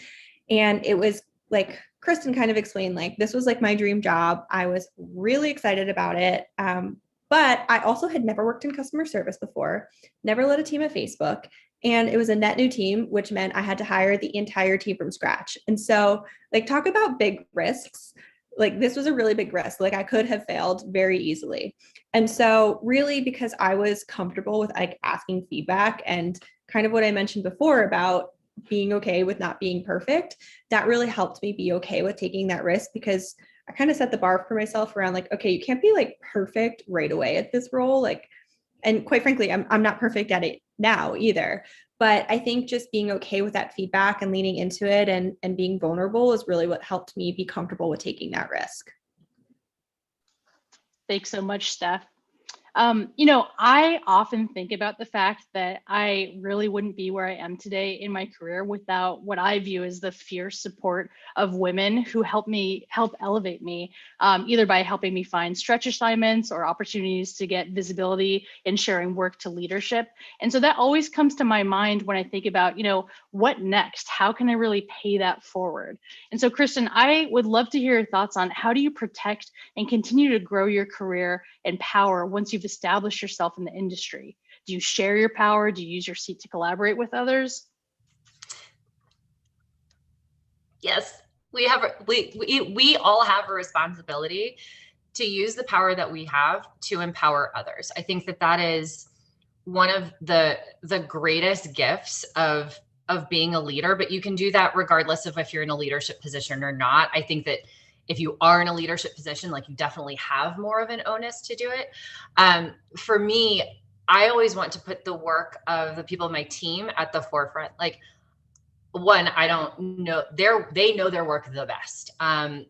And it was like Kristen kind of explained, like this was like my dream job. I was really excited about it. But I also had never worked in customer service before, never led a team at Facebook. And it was a net new team, which meant I had to hire the entire team from scratch. And so like, talk about big risks. Like this was a really big risk. Like I could have failed very easily. And so really, because I was comfortable with like asking feedback and kind of what I mentioned before about being okay with not being perfect, that really helped me be okay with taking that risk, because I kind of set the bar for myself around like, okay, you can't be like perfect right away at this role. Like, and quite frankly, I'm not perfect at it now either. But I think just being okay with that feedback and leaning into it and being vulnerable is really what helped me be comfortable with taking that risk. Thanks so much, Steph. I often think about the fact that I really wouldn't be where I am today in my career without what I view as the fierce support of women who help elevate me, either by helping me find stretch assignments or opportunities to get visibility in sharing work to leadership. And so that always comes to my mind when I think about, what next? How can I really pay that forward? And so, Kristen, I would love to hear your thoughts on how do you protect and continue to grow your career and power once you've established yourself in the industry? Do you share your power? Do you use your seat to collaborate with others? Yes, we all have a responsibility to use the power that we have to empower others. I think that is one of the greatest gifts of being a leader, but you can do that regardless of if you're in a leadership position or not. I think that if you are in a leadership position, like you definitely have more of an onus to do it. For me, I always want to put the work of the people in my team at the forefront. Like, one, I don't know, they know their work the best.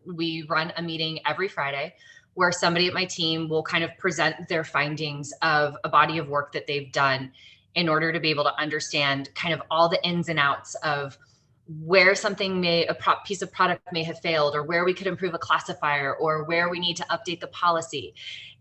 We run a meeting every Friday where somebody at my team will kind of present their findings of a body of work that they've done in order to be able to understand kind of all the ins and outs of where a piece of product may have failed, or where we could improve a classifier, or where we need to update the policy.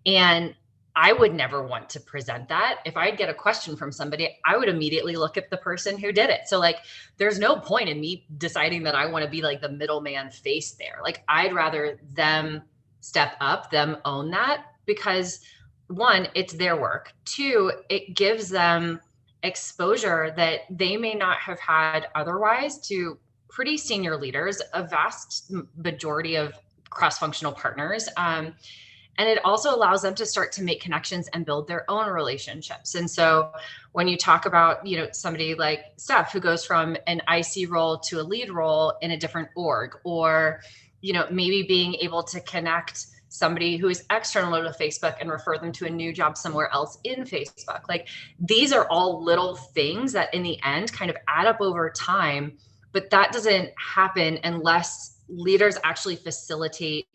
And I would never want to present that. If I'd get a question from somebody, I would immediately look at the person who did it. So like, there's no point in me deciding that I want to be like the middleman face there. Like, I'd rather them step up, them own that, because one, it's their work. Two, it gives them exposure that they may not have had otherwise to pretty senior leaders, a vast majority of cross-functional partners. And it also allows them to start to make connections and build their own relationships. And so when you talk about, somebody like Steph, who goes from an IC role to a lead role in a different org, or, maybe being able to connect somebody who is external to Facebook and refer them to a new job somewhere else in Facebook. Like, these are all little things that in the end kind of add up over time, but that doesn't happen unless leaders actually facilitate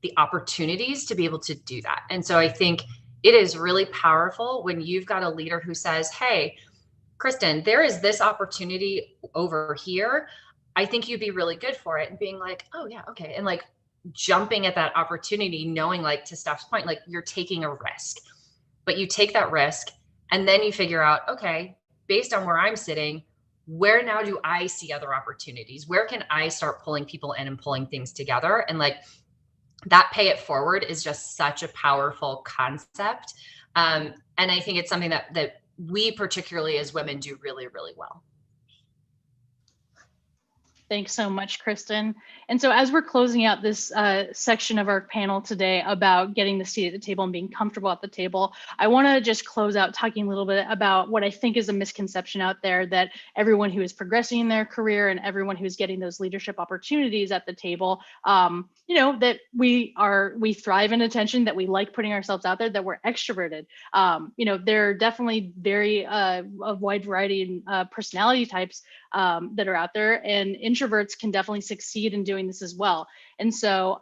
the opportunities to be able to do that. And so I think it is really powerful when you've got a leader who says, hey, Kristen, there is this opportunity over here. I think you'd be really good for it. And being like, oh yeah, okay. And like, jumping at that opportunity, knowing, like, to Steph's point, like, you're taking a risk, but you take that risk and then you figure out, okay, based on where I'm sitting, where now do I see other opportunities? Where can I start pulling people in and pulling things together? And like, that pay it forward is just such a powerful concept. And I think it's something that we, particularly as women, do really, really well. Thanks so much, Kristen. And so as we're closing out this section of our panel today about getting the seat at the table and being comfortable at the table, I want to just close out talking a little bit about what I think is a misconception out there, that everyone who is progressing in their career and everyone who's getting those leadership opportunities at the table, that we thrive in attention, that we like putting ourselves out there, that we're extroverted. There are definitely a wide variety of personality types that are out there, and introverts can definitely succeed in doing this as well. And so,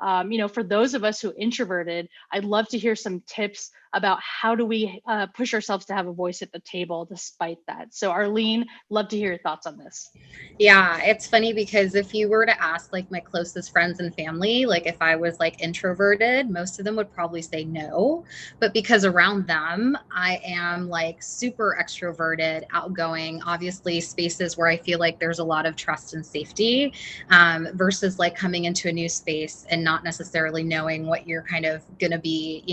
for those of us who are introverted, I'd love to hear some tips about how do we push ourselves to have a voice at the table despite that. So Arlene, love to hear your thoughts on this. Yeah, it's funny because if you were to ask like my closest friends and family, like if I was like introverted, most of them would probably say no. But because around them, I am like super extroverted, outgoing, obviously spaces where I feel like there's a lot of trust and safety, versus like coming into a new space and not necessarily knowing what you're kind of going to be,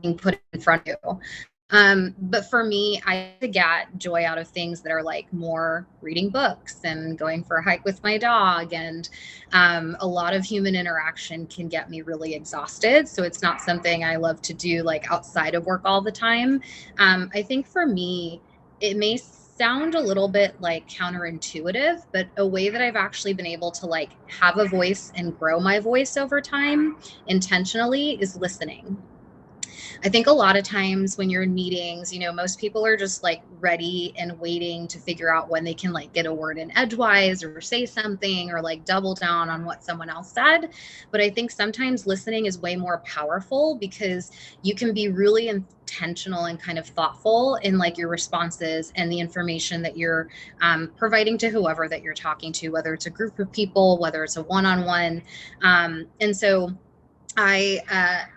being put in front of you. But for me, I get joy out of things that are like more reading books and going for a hike with my dog. And a lot of human interaction can get me really exhausted. So it's not something I love to do like outside of work all the time. I think for me, it may sound a little bit like counterintuitive, but a way that I've actually been able to like have a voice and grow my voice over time intentionally is listening. I think a lot of times when you're in meetings, most people are just like ready and waiting to figure out when they can like get a word in edgewise or say something or like double down on what someone else said. But I think sometimes listening is way more powerful because you can be really intentional and kind of thoughtful in like your responses and the information that you're providing to whoever that you're talking to, whether it's a group of people, whether it's a one-on-one. And so I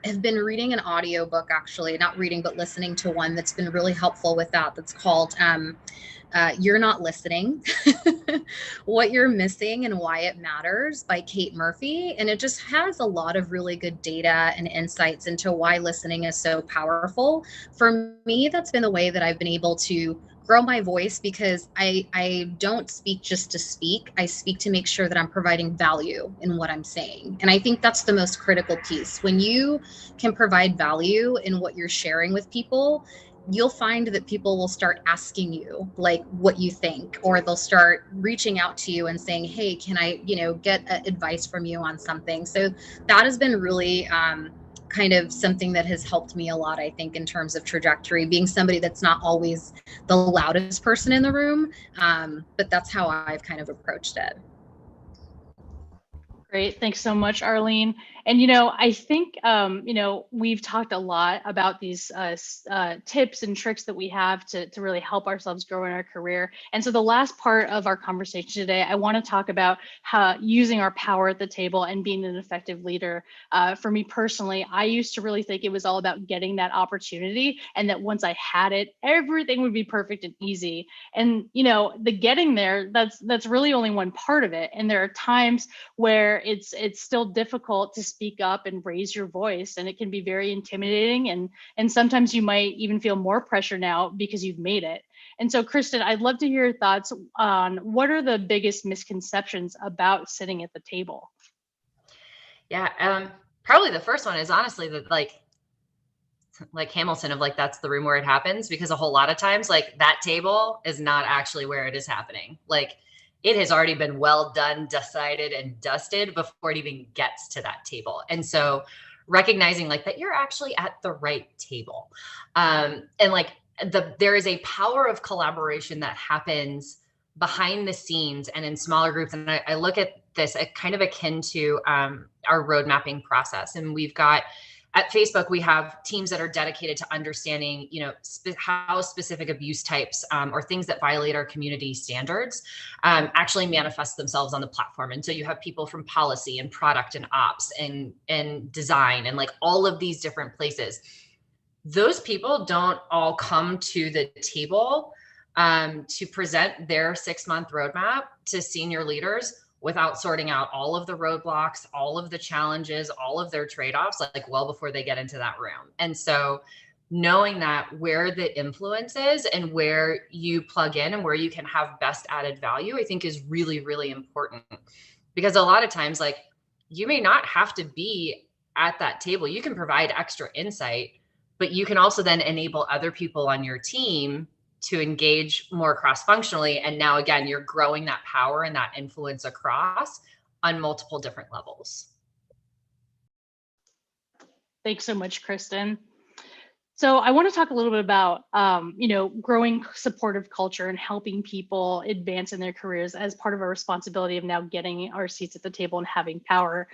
have been reading an audiobook, actually, not reading, but listening to one that's been really helpful with that. That's called You're Not Listening, What You're Missing and Why It Matters by Kate Murphy. And it just has a lot of really good data and insights into why listening is so powerful. For me, that's been the way that I've been able to grow my voice, because I don't speak just to speak. I speak to make sure that I'm providing value in what I'm saying. And I think that's the most critical piece. When you can provide value in what you're sharing with people, you'll find that people will start asking you like what you think, or they'll start reaching out to you and saying, hey, can I, get advice from you on something? So that has been really, kind of something that has helped me a lot, I think, in terms of trajectory, being somebody that's not always the loudest person in the room. But that's how I've kind of approached it. Great. Thanks so much, Arlene. And, I think, we've talked a lot about these tips and tricks that we have to really help ourselves grow in our career. And so the last part of our conversation today, I want to talk about how using our power at the table and being an effective leader. For me personally, I used to really think it was all about getting that opportunity, and that once I had it, everything would be perfect and easy. And, the getting there, that's really only one part of it. And there are times where it's still difficult to speak up and raise your voice, and it can be very intimidating, and sometimes you might even feel more pressure now because you've made it. And so, Kristen, I'd love to hear your thoughts on what are the biggest misconceptions about sitting at the table. Yeah, probably the first one is honestly that like Hamilton of like, that's the room where it happens, because a whole lot of times like that table is not actually where it is happening. Like, it has already been well done, decided, and dusted before it even gets to that table. And so recognizing like that you're actually at the right table. And like there is a power of collaboration that happens behind the scenes and in smaller groups. And I look at this kind of akin to our road mapping process. And we've got, at Facebook, we have teams that are dedicated to understanding, how specific abuse types or things that violate our community standards actually manifest themselves on the platform. And so you have people from policy and product and ops and design and like all of these different places. Those people don't all come to the table to present their 6-month roadmap to senior leaders without sorting out all of the roadblocks, all of the challenges, all of their trade-offs, like well before they get into that room. And so knowing that where the influence is and where you plug in and where you can have best added value, I think is really, really important. Because a lot of times, like, you may not have to be at that table. You can provide extra insight, but you can also then enable other people on your team to engage more cross-functionally. And now, again, you're growing that power and that influence across on multiple different levels. Thanks so much, Kristen. So I want to talk a little bit about, growing supportive culture and helping people advance in their careers as part of our responsibility of now getting our seats at the table and having power.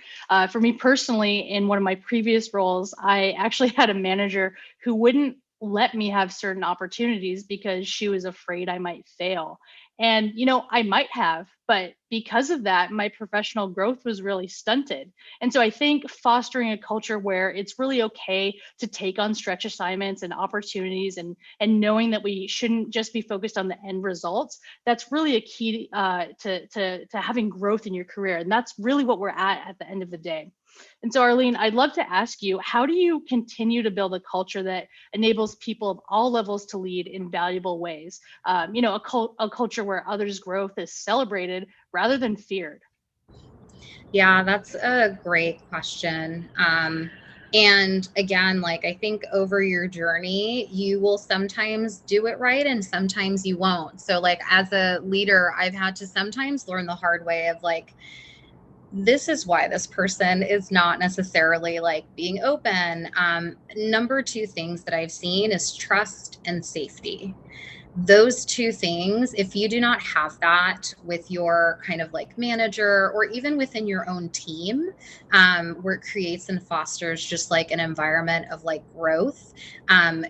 For me personally, in one of my previous roles, I actually had a manager who wouldn't let me have certain opportunities because she was afraid I might fail. And, I might have, but because of that, my professional growth was really stunted. And so I think fostering a culture where it's really okay to take on stretch assignments and opportunities, and knowing that we shouldn't just be focused on the end results, that's really a key to having growth in your career. And that's really what we're at the end of the day. And so, Arlene, I'd love to ask you, how do you continue to build a culture that enables people of all levels to lead in valuable ways? A culture where others' growth is celebrated rather than feared. Yeah, that's a great question. And again, like, I think over your journey, you will sometimes do it right and sometimes you won't. So like, as a leader, I've had to sometimes learn the hard way of like, this is why this person is not necessarily like being open. Number two things that I've seen is trust and safety. Those two things, if you do not have that with your kind of like manager or even within your own team, where it creates and fosters just like an environment of like growth,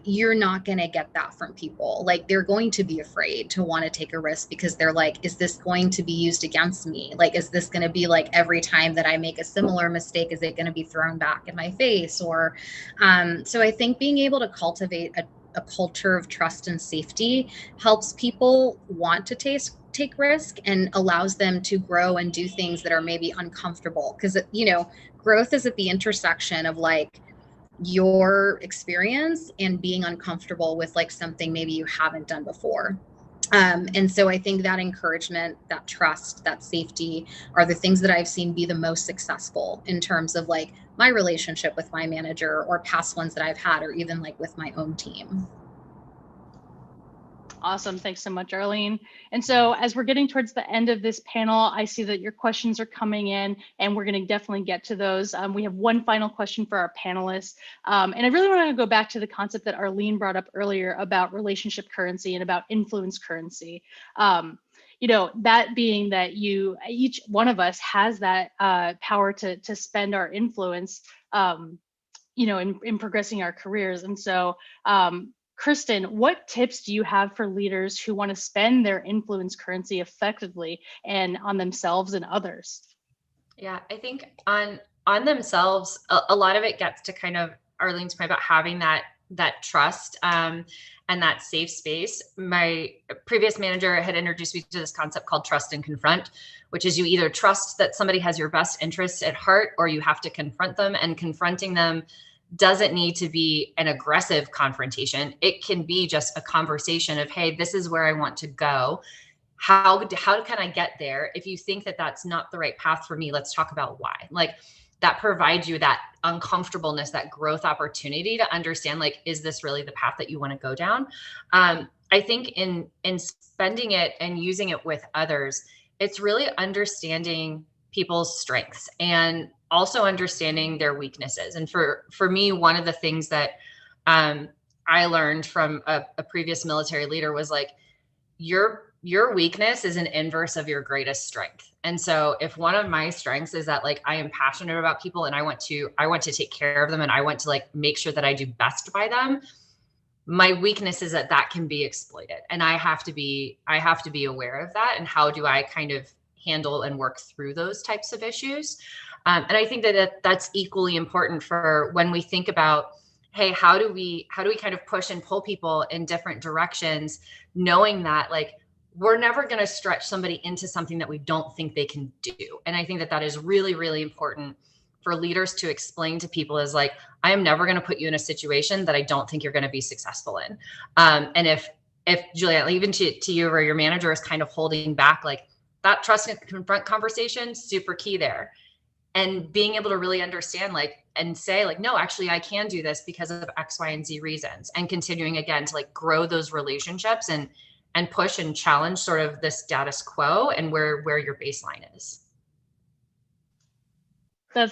you're not going to get that from people. Like, they're going to be afraid to want to take a risk because they're like, is this going to be used against me? Like, is this going to be like every time that I make a similar mistake, is it going to be thrown back in my face? Or so I think being able to cultivate a culture of trust and safety helps people want to take risk and allows them to grow and do things that are maybe uncomfortable. Because, growth is at the intersection of like your experience and being uncomfortable with like something maybe you haven't done before. And so I think that encouragement, that trust, that safety are the things that I've seen be the most successful in terms of like my relationship with my manager or past ones that I've had, or even like with my own team. Awesome. Thanks so much, Arlene. And so as we're getting towards the end of this panel, I see that your questions are coming in and we're going to definitely get to those. We have one final question for our panelists. And I really want to go back to the concept that Arlene brought up earlier about relationship currency and about influence currency. That being that each one of us has that power to spend our influence, in progressing our careers. And so, Kristen, what tips do you have for leaders who want to spend their influence currency effectively and on themselves and others? Yeah, I think on themselves, a lot of it gets to kind of Arlene's point about having that trust and that safe space. My previous manager had introduced me to this concept called trust and confront, which is you either trust that somebody has your best interests at heart, or you have to confront them. And confronting them doesn't need to be an aggressive confrontation. It can be just a conversation of, hey, this is where I want to go. How can I get there? If you think that that's not the right path for me, let's talk about why. Like, that provides you that uncomfortableness, that growth opportunity to understand, like, is this really the path that you want to go down? I think in spending it and using it with others, it's really understanding people's strengths and also understanding their weaknesses. And for me, one of the things that I learned from a previous military leader was like, your weakness is an inverse of your greatest strength. And so if one of my strengths is that like I am passionate about people and I want to take care of them and I want to like make sure that I do best by them, my weakness is that can be exploited. And I have to be aware of that. And how do I kind of handle and work through those types of issues? And I think that's equally important for when we think about, hey, how do we kind of push and pull people in different directions, knowing that like we're never going to stretch somebody into something that we don't think they can do. And I think that is really, really important for leaders to explain to people is like, I am never going to put you in a situation that I don't think you're going to be successful in. And if Julianne, even to you or your manager is kind of holding back, like that trust and confront conversation, super key there. And being able to really understand, like, and say like, no, actually I can do this because of X, Y, and Z reasons, and continuing again to like grow those relationships and push and challenge sort of the status quo and where your baseline is.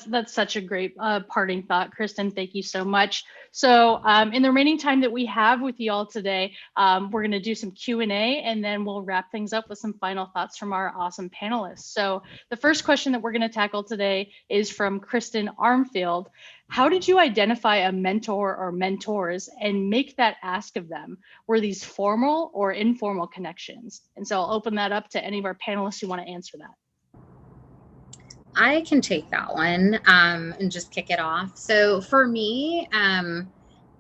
That's such a great parting thought, Kristen. Thank you so much. So in the remaining time that we have with you all today, we're going to do some Q&A, and then we'll wrap things up with some final thoughts from our awesome panelists. So the first question that we're going to tackle today is from Kristen Armfield. How did you identify a mentor or mentors and make that ask of them? Were these formal or informal connections? And so I'll open that up to any of our panelists who want to answer that. I can take that one and just kick it off. So for me,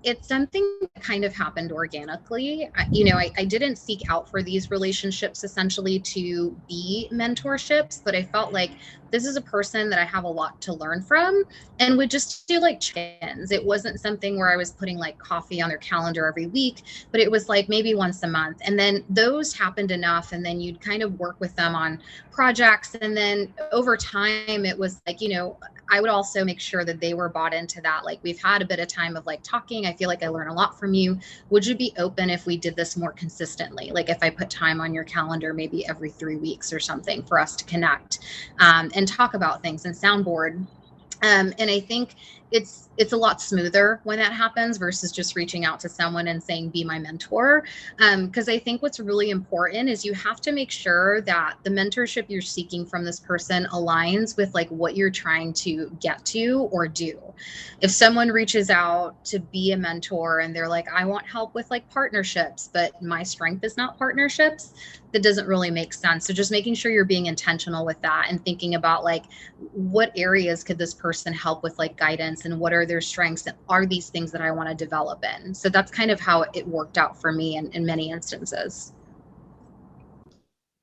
it's something that kind of happened organically. I didn't seek out for these relationships essentially to be mentorships, but I felt like this is a person that I have a lot to learn from and would just do like check-ins. It wasn't something where I was putting like coffee on their calendar every week, but it was like maybe once a month. And then those happened enough. And then you'd kind of work with them on projects. And then over time, it was like, I would also make sure that they were bought into that. Like, we've had a bit of time of like talking. I feel like I learn a lot from you. Would you be open if we did this more consistently? Like if I put time on your calendar, maybe every 3 weeks or something for us to connect and talk about things and soundboard. And I think it's a lot smoother when that happens versus just reaching out to someone and saying, be my mentor. Because I think what's really important is you have to make sure that the mentorship you're seeking from this person aligns with like what you're trying to get to or do. If someone reaches out to be a mentor and they're like, I want help with like partnerships, but my strength is not partnerships, that doesn't really make sense. So just making sure you're being intentional with that and thinking about like, what areas could this person help with like guidance, and what are their strengths, and are these things that I want to develop in? So that's kind of how it worked out for me in many instances.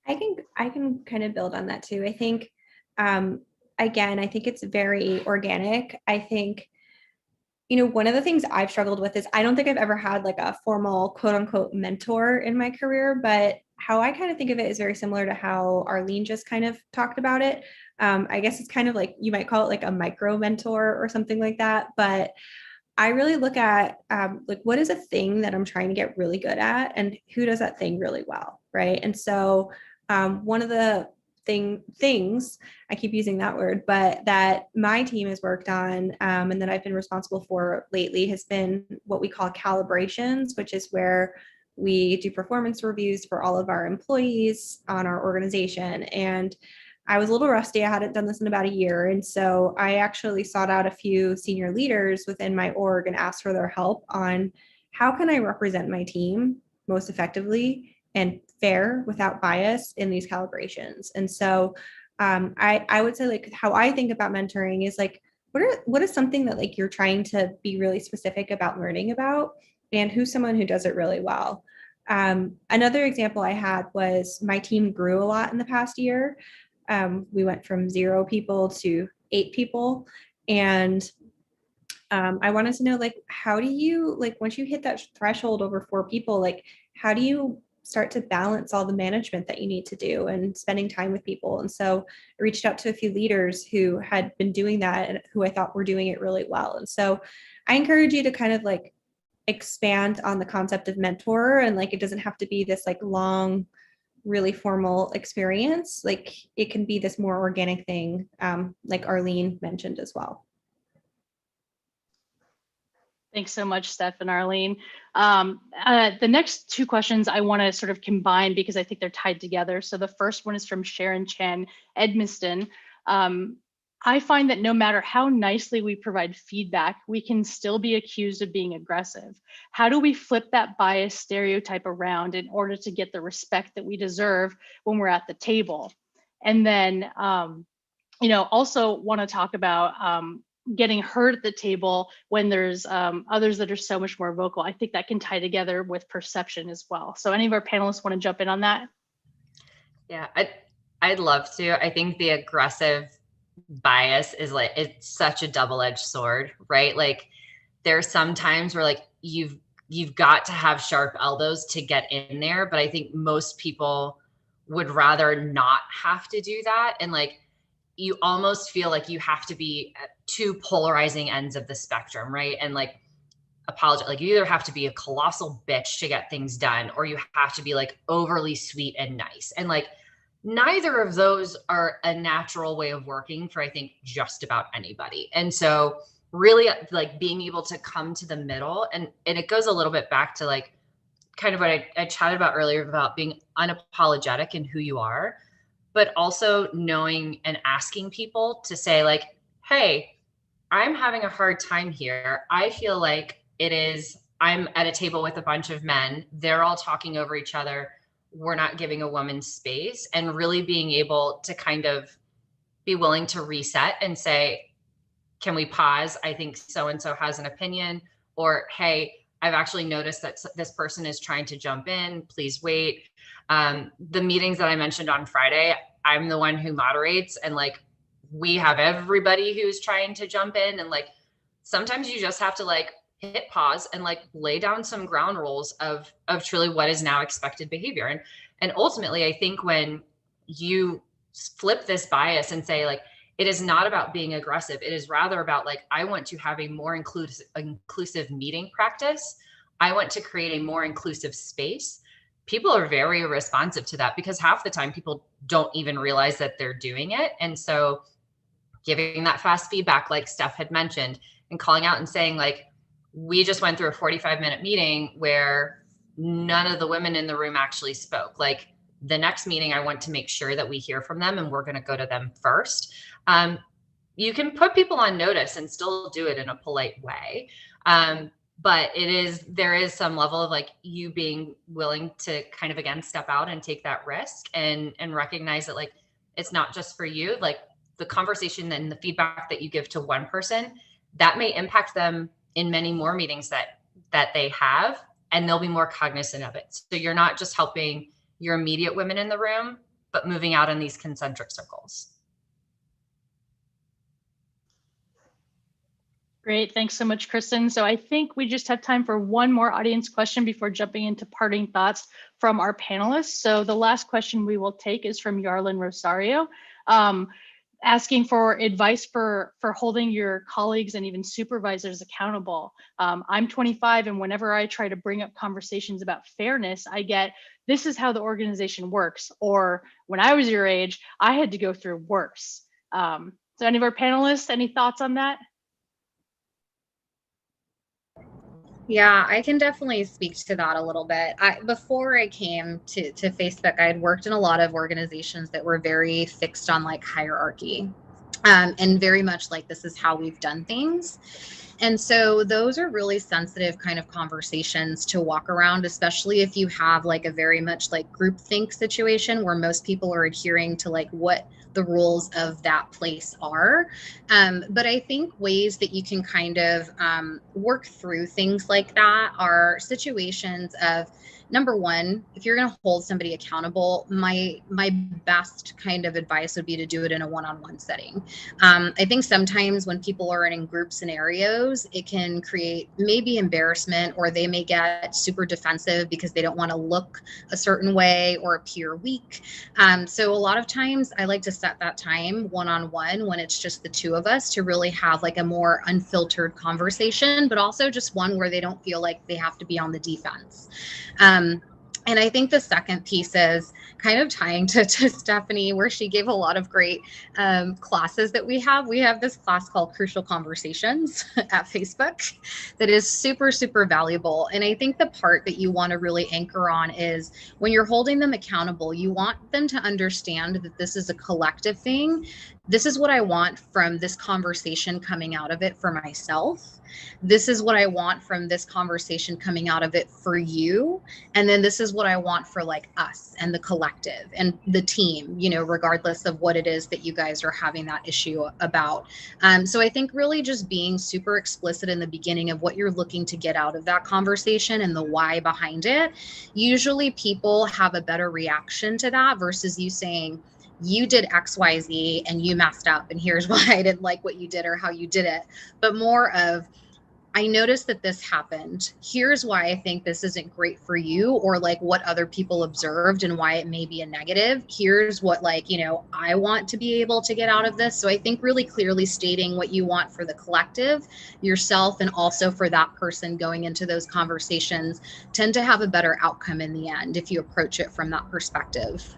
I can kind of build on that too. I think, again, I think it's very organic. I think, one of the things I've struggled with is I don't think I've ever had like a formal quote unquote mentor in my career, but how I kind of think of it is very similar to how Arlene just kind of talked about it. I guess it's kind of like, you might call it like a micro mentor or something like that. But I really look at like, what is a thing that I'm trying to get really good at, and who does that thing really well, right? And so one of the things, I keep using that word, but that my team has worked on and that I've been responsible for lately has been what we call calibrations, which is where we do performance reviews for all of our employees on our organization. And I was a little rusty. I hadn't done this in about a year. And so I actually sought out a few senior leaders within my org and asked for their help on how can I represent my team most effectively and fair without bias in these calibrations. And so I would say like how I think about mentoring is like, what is something that like you're trying to be really specific about learning about, and who's someone who does it really well. Another example I had was my team grew a lot in the past year. We went from 0 people to 8 people. And I wanted to know, like, how do you, like, once you hit that threshold over 4 people, like, how do you start to balance all the management that you need to do and spending time with people? And so I reached out to a few leaders who had been doing that and who I thought were doing it really well. And so I encourage you to kind of like expand on the concept of mentor, and like, it doesn't have to be this like long, really formal experience. Like it can be this more organic thing, like Arlene mentioned as well. Thanks so much, Steph and Arlene. The next 2 questions I want to sort of combine because I think they're tied together. So the first one is from Sharon Chen, Edmiston. I find that no matter how nicely we provide feedback, we can still be accused of being aggressive. How do we flip that bias stereotype around in order to get the respect that we deserve when we're at the table? And then, also want to talk about getting heard at the table when there's others that are so much more vocal. I think that can tie together with perception as well. So any of our panelists want to jump in on that? Yeah, I'd love to. I think the aggressive bias is like, it's such a double-edged sword, right? Like there's some times where like you've got to have sharp elbows to get in there, but I think most people would rather not have to do that. And like you almost feel like you have to be at two polarizing ends of the spectrum, right? And like apologize, like you either have to be a colossal bitch to get things done, or you have to be like overly sweet and nice. And like neither of those are a natural way of working for, I think, just about anybody. And so really like being able to come to the middle, and it goes a little bit back to like kind of what I chatted about earlier about being unapologetic in who you are, but also knowing and asking people to say like, hey, I'm having a hard time here. I feel like I'm at a table with a bunch of men. They're all talking over each other. We're not giving a woman space, and really being able to kind of be willing to reset and say, can we pause? I think so-and-so has an opinion, or, hey, I've actually noticed that this person is trying to jump in. Please wait. The meetings that I mentioned on Friday, I'm the one who moderates, and like, we have everybody who's trying to jump in. And like, sometimes you just have to like hit pause and like lay down some ground rules of truly what is now expected behavior. And ultimately, I think when you flip this bias and say like, it is not about being aggressive. It is rather about like, I want to have a more inclusive meeting practice. I want to create a more inclusive space. People are very responsive to that, because half the time people don't even realize that they're doing it. And so giving that fast feedback, like Steph had mentioned, and calling out and saying like, we just went through a 45-minute meeting where none of the women in the room actually spoke. Like the next meeting, I want to make sure that we hear from them, and we're going to go to them first. You can put people on notice and still do it in a polite way. But there is some level of like you being willing to kind of, again, step out and take that risk and recognize that like, it's not just for you. Like the conversation and the feedback that you give to one person, that may impact them in many more meetings that they have, and they'll be more cognizant of it. So you're not just helping your immediate women in the room, but moving out in these concentric circles. Great, thanks so much, Kristen. So I think we just have time for one more audience question before jumping into parting thoughts from our panelists. So the last question we will take is from Yarlin Rosario, asking for advice for holding your colleagues and even supervisors accountable. I'm 25, and whenever I try to bring up conversations about fairness, I get, this is how the organization works. Or when I was your age, I had to go through worse. So any of our panelists, any thoughts on that? Yeah, I can definitely speak to that a little bit. Before I came to Facebook, I had worked in a lot of organizations that were very fixed on like hierarchy, and very much like, this is how we've done things. And so those are really sensitive kind of conversations to walk around, especially if you have like a very much like groupthink situation where most people are adhering to like what the rules of that place are. But I think ways that you can kind of work through things like that are situations of, number one, if you're going to hold somebody accountable, my best kind of advice would be to do it in a one-on-one setting. I think sometimes when people are in group scenarios, it can create maybe embarrassment, or they may get super defensive because they don't want to look a certain way or appear weak. So a lot of times I like to set that time one-on-one when it's just the two of us to really have like a more unfiltered conversation, but also just one where they don't feel like they have to be on the defense. And I think the second piece is kind of tying to Stephanie, where she gave a lot of great classes that we have. We have this class called Crucial Conversations at Facebook that is super, super valuable. And I think the part that you want to really anchor on is when you're holding them accountable, you want them to understand that this is a collective thing. This is what I want from this conversation coming out of it for myself. This is what I want from this conversation coming out of it for you. And then this is what I want for like us and the collective and the team, you know, regardless of what it is that you guys are having that issue about. So I think really just being super explicit in the beginning of what you're looking to get out of that conversation and the why behind it. Usually people have a better reaction to that versus you saying, you did XYZ and you messed up, and here's why I didn't like what you did or how you did it, but more of, I noticed that this happened. Here's why I think this isn't great for you, or like what other people observed and why it may be a negative. Here's what, like, you know, I want to be able to get out of this. So I think really clearly stating what you want for the collective, yourself, and also for that person going into those conversations tend to have a better outcome in the end if you approach it from that perspective.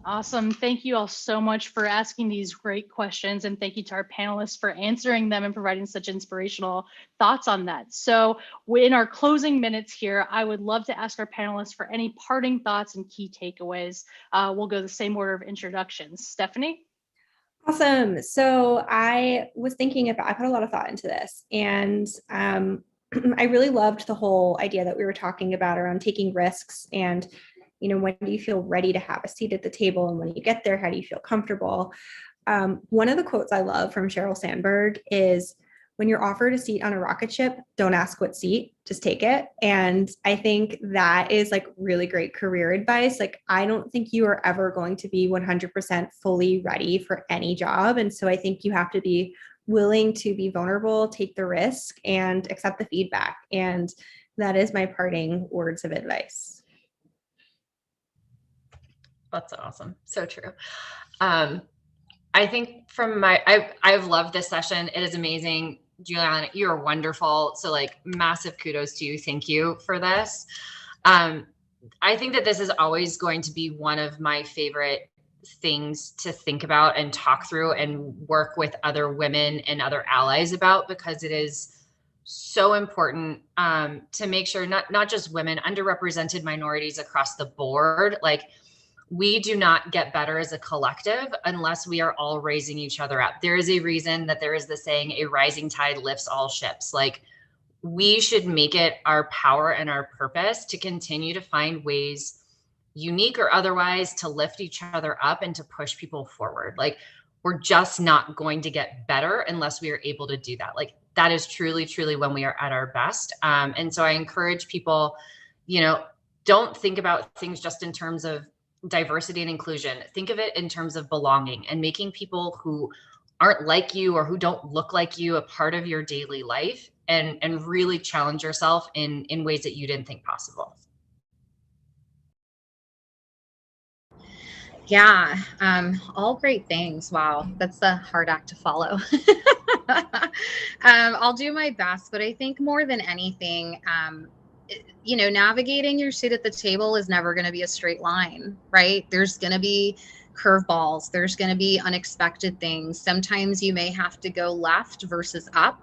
Awesome. Thank you all so much for asking these great questions, and thank you to our panelists for answering them and providing such inspirational thoughts on that. So in our closing minutes here, I would love to ask our panelists for any parting thoughts and key takeaways. We'll go the same order of introductions. Stephanie? Awesome. So I was thinking about, I put a lot of thought into this, and I really loved the whole idea that we were talking about around taking risks and, you know, when do you feel ready to have a seat at the table? And when you get there, how do you feel comfortable? One of the quotes I love from Sheryl Sandberg is, when you're offered a seat on a rocket ship, don't ask what seat, just take it. And I think that is like really great career advice. Like, I don't think you are ever going to be 100% fully ready for any job. And so I think you have to be willing to be vulnerable, take the risk, and accept the feedback. And that is my parting words of advice. That's awesome. So true. I think from I've loved this session. It is amazing. Juliana, you're wonderful. So like, massive kudos to you. Thank you for this. I think that this is always going to be one of my favorite things to think about and talk through and work with other women and other allies about, because it is so important to make sure not just women, underrepresented minorities across the board, like, we do not get better as a collective unless we are all raising each other up. There is a reason that there is the saying, a rising tide lifts all ships. Like, we should make it our power and our purpose to continue to find ways, unique or otherwise, to lift each other up and to push people forward. Like, we're just not going to get better unless we are able to do that. Like, that is truly, truly when we are at our best. And so I encourage people, you know, don't think about things just in terms of diversity and inclusion. Think of it in terms of belonging and making people who aren't like you or who don't look like you a part of your daily life, and really challenge yourself in ways that you didn't think possible. Yeah, all great things. Wow, that's a hard act to follow. I'll do my best, but I think more than anything, you know, navigating your seat at the table is never going to be a straight line, right? There's going to be curveballs. There's going to be unexpected things. Sometimes you may have to go left versus up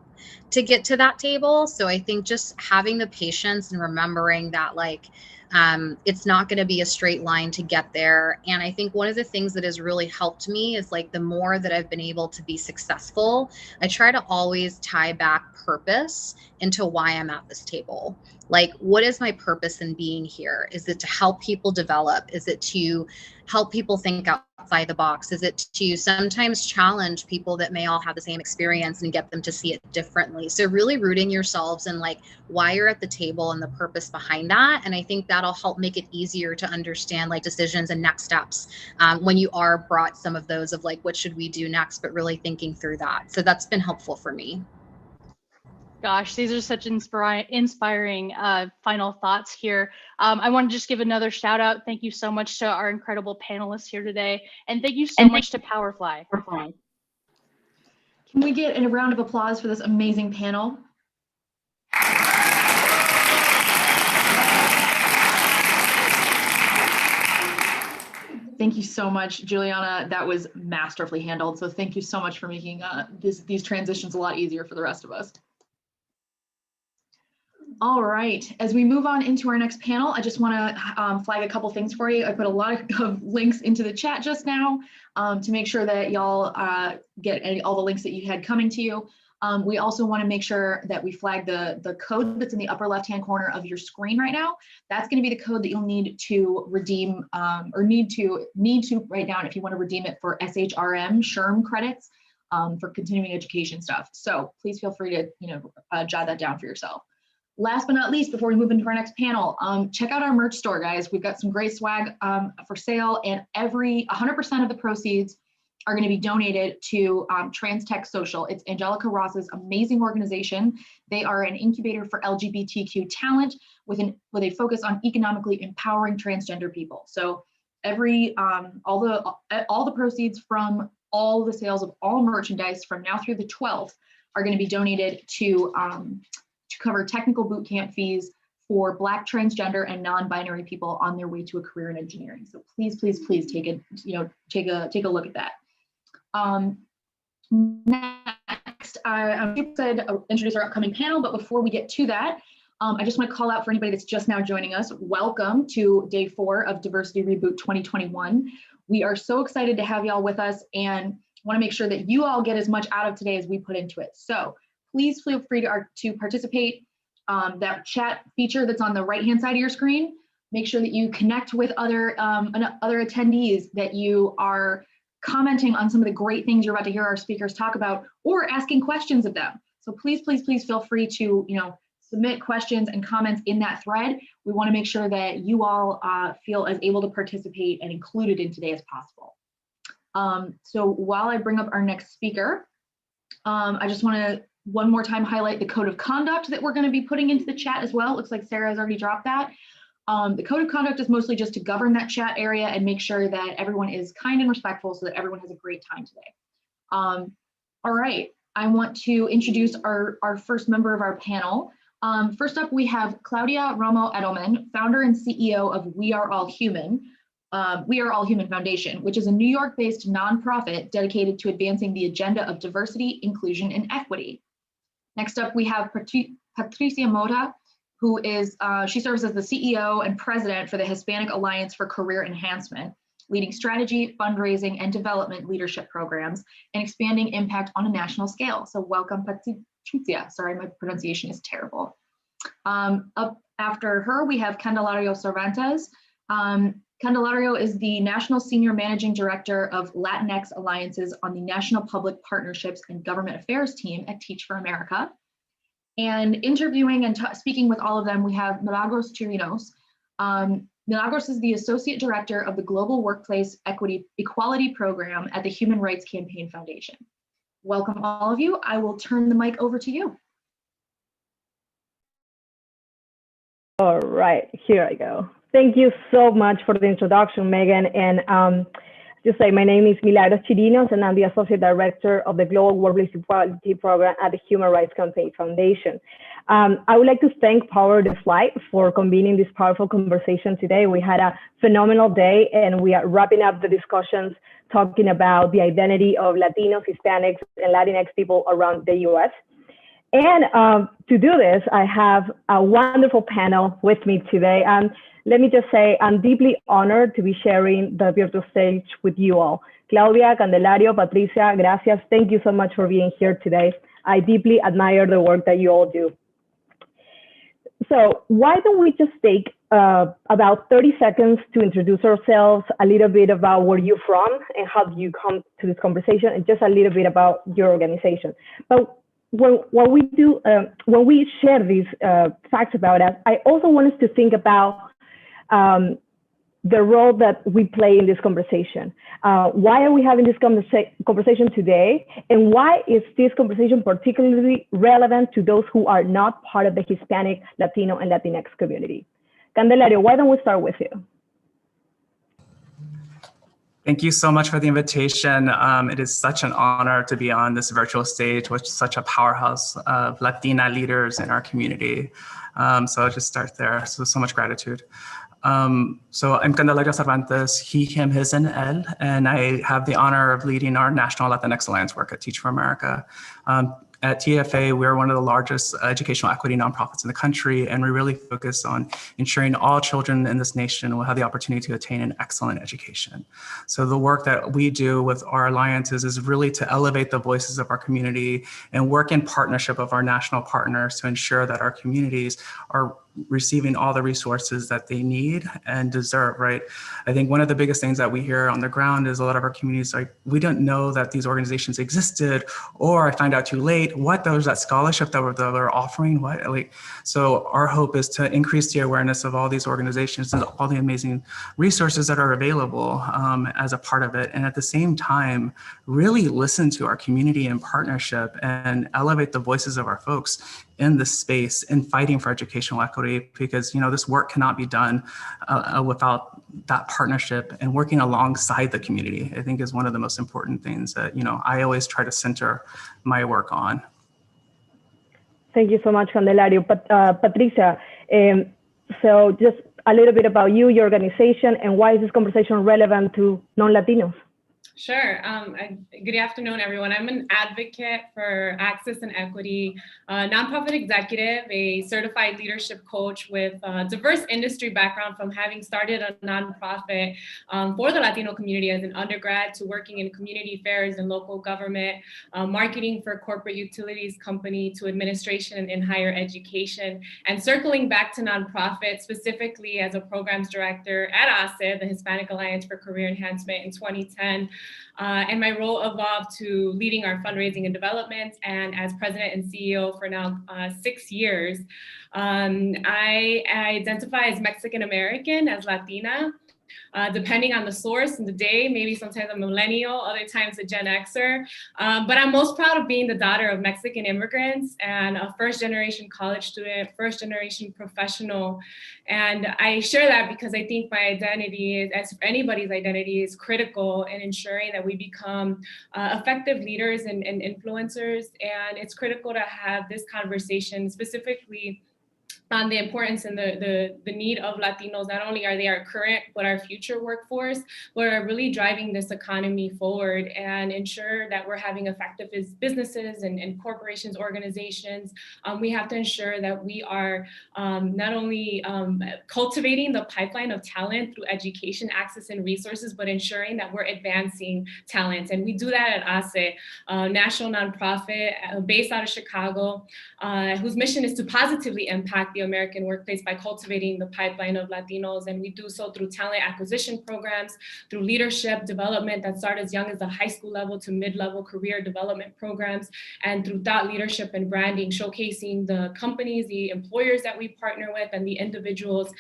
to get to that table. So I think just having the patience and remembering that, like, it's not going to be a straight line to get there. And I think one of the things that has really helped me is, like, the more that I've been able to be successful, I try to always tie back purpose into why I'm at this table. Like, what is my purpose in being here? Is it to help people develop? Is it to help people think outside the box? Is it to sometimes challenge people that may all have the same experience and get them to see it differently? So really rooting yourselves in, like, why you're at the table and the purpose behind that. And I think that'll help make it easier to understand, like, decisions and next steps when you are brought some of those of, like, what should we do next, but really thinking through that. So that's been helpful for me. Gosh, these are such inspiring final thoughts here. I want to just give another shout out. Thank you so much to our incredible panelists here today. And thank you so much to Powerfly. Can we get a round of applause for this amazing panel? Thank you so much, Juliana. That was masterfully handled. So thank you so much for making these transitions a lot easier for the rest of us. All right, as we move on into our next panel, I just want to flag a couple things for you. I put a lot of links into the chat just now to make sure that y'all get all the links that you had coming to you. We also want to make sure that we flag the code that's in the upper left-hand corner of your screen right now. That's going to be the code that you'll need to redeem or need to write down if you want to redeem it for SHRM credits for continuing education stuff. So please feel free to jot that down for yourself. Last but not least, before we move into our next panel, check out our merch store, guys. We've got some great swag for sale, and 100% of the proceeds are going to be donated to Trans Tech Social. It's Angelica Ross's amazing organization. They are an incubator for LGBTQ talent with a focus on economically empowering transgender people. So all the proceeds from all the sales of all merchandise from now through the 12th are going to be donated to cover technical boot camp fees for Black, transgender, and non-binary people on their way to a career in engineering. So please, please, please take a look at that. Next, I'm excited to introduce our upcoming panel, but before we get to that, I just want to call out for anybody that's just now joining us. Welcome to day 4 of Diversity Reboot 2021. We are so excited to have y'all with us and want to make sure that you all get as much out of today as we put into it. So please feel free to participate. That chat feature that's on the right-hand side of your screen, make sure that you connect with other attendees, that you are commenting on some of the great things you're about to hear our speakers talk about, or asking questions of them. So please, please, please feel free to submit questions and comments in that thread. We want to make sure that you all feel as able to participate and included in today as possible. So while I bring up our next speaker, I just want to one more time highlight the code of conduct that we're going to be putting into the chat as well. It looks like Sarah has already dropped that. The code of conduct is mostly just to govern that chat area and make sure that everyone is kind and respectful so that everyone has a great time today. All right, I want to introduce our first member of our panel. First up, we have Claudia Romo Edelman, founder and CEO of We Are All Human Foundation, which is a New York-based nonprofit dedicated to advancing the agenda of diversity, inclusion, and equity. Next up, we have Patricia Mota, who is, she serves as the CEO and president for the Hispanic Alliance for Career Enhancement, leading strategy, fundraising, and development leadership programs, and expanding impact on a national scale. So welcome, Patricia. Sorry, my pronunciation is terrible. Up after her, we have Candelario Cervantes. Candelario is the National Senior Managing Director of Latinx Alliances on the National Public Partnerships and Government Affairs team at Teach for America. And interviewing and speaking with all of them, we have Milagros Chirinos. Milagros is the Associate Director of the Global Workplace Equality Program at the Human Rights Campaign Foundation. Welcome all of you. I will turn the mic over to you. All right, here I go. Thank you so much for the introduction, Megan. And just say, my name is Milagros Chirinos, and I'm the Associate Director of the Global Workplace Equality Program at the Human Rights Campaign Foundation. I would like to thank Power the Flight for convening this powerful conversation today. We had a phenomenal day, and we are wrapping up the discussions talking about the identity of Latinos, Hispanics, and Latinx people around the US. And to do this, I have a wonderful panel with me today. Let me just say, I'm deeply honored to be sharing the virtual stage with you all. Claudia, Candelario, Patricia, gracias. Thank you so much for being here today. I deeply admire the work that you all do. So why don't we just take about 30 seconds to introduce ourselves, a little bit about where you're from and how do you come to this conversation, and just a little bit about your organization. But when we share these facts about us, I also want us to think about the role that we play in this conversation. Why are we having this conversation today? And why is this conversation particularly relevant to those who are not part of the Hispanic, Latino, and Latinx community? Candelario, why don't we start with you? Thank you so much for the invitation. It is such an honor to be on this virtual stage with such a powerhouse of Latina leaders in our community. So I'll just start there. So much gratitude. So I'm Candelario Cervantes, he, him, his, and él, and I have the honor of leading our National Latinx Alliance work at Teach for America. At TFA, we're one of the largest educational equity nonprofits in the country, and we really focus on ensuring all children in this nation will have the opportunity to attain an excellent education. So the work that we do with our alliances is really to elevate the voices of our community and work in partnership of our national partners to ensure that our communities are receiving all the resources that they need and deserve, right? I think one of the biggest things that we hear on the ground is a lot of our communities like, we didn't know that these organizations existed, or I find out too late, what, there was that scholarship that we're offering, what, like, so our hope is to increase the awareness of all these organizations and all the amazing resources that are available as a part of it. And at the same time, really listen to our community in partnership and elevate the voices of our folks in this space and fighting for educational equity, because this work cannot be done without that partnership and working alongside the community. I think is one of the most important things that I always try to center my work on. Thank you so much, Candelario. Patricia, so just a little bit about you, your organization, and why is this conversation relevant to non-Latinos? Sure. Good afternoon, everyone. I'm an advocate for access and equity, nonprofit executive, a certified leadership coach with a diverse industry background, from having started a nonprofit for the Latino community as an undergrad to working in community affairs and local government, marketing for corporate utilities company to administration in higher education, and circling back to nonprofit, specifically as a programs director at ASE, the Hispanic Alliance for Career Enhancement, in 2010. And my role evolved to leading our fundraising and development, and as president and CEO for now 6 years. I identify as Mexican American, as Latina, depending on the source and the day. Maybe sometimes I'm a millennial, other times a Gen Xer. But I'm most proud of being the daughter of Mexican immigrants and a first-generation college student, first-generation professional. And I share that because I think my identity, as anybody's identity, is critical in ensuring that we become effective leaders and influencers. And it's critical to have this conversation specifically on the importance and the need of Latinos. Not only are they our current, but our future workforce, but are really driving this economy forward and ensure that we're having effective businesses and corporations, organizations. We have to ensure that we are not only cultivating the pipeline of talent through education, access, and resources, but ensuring that we're advancing talent. And we do that at ASE, a national nonprofit based out of Chicago, whose mission is to positively impact the American workplace by cultivating the pipeline of Latinos. And we do so through talent acquisition programs, through leadership development that start as young as the high school level to mid-level career development programs, and through thought leadership and branding, showcasing the companies, the employers that we partner with, and the individuals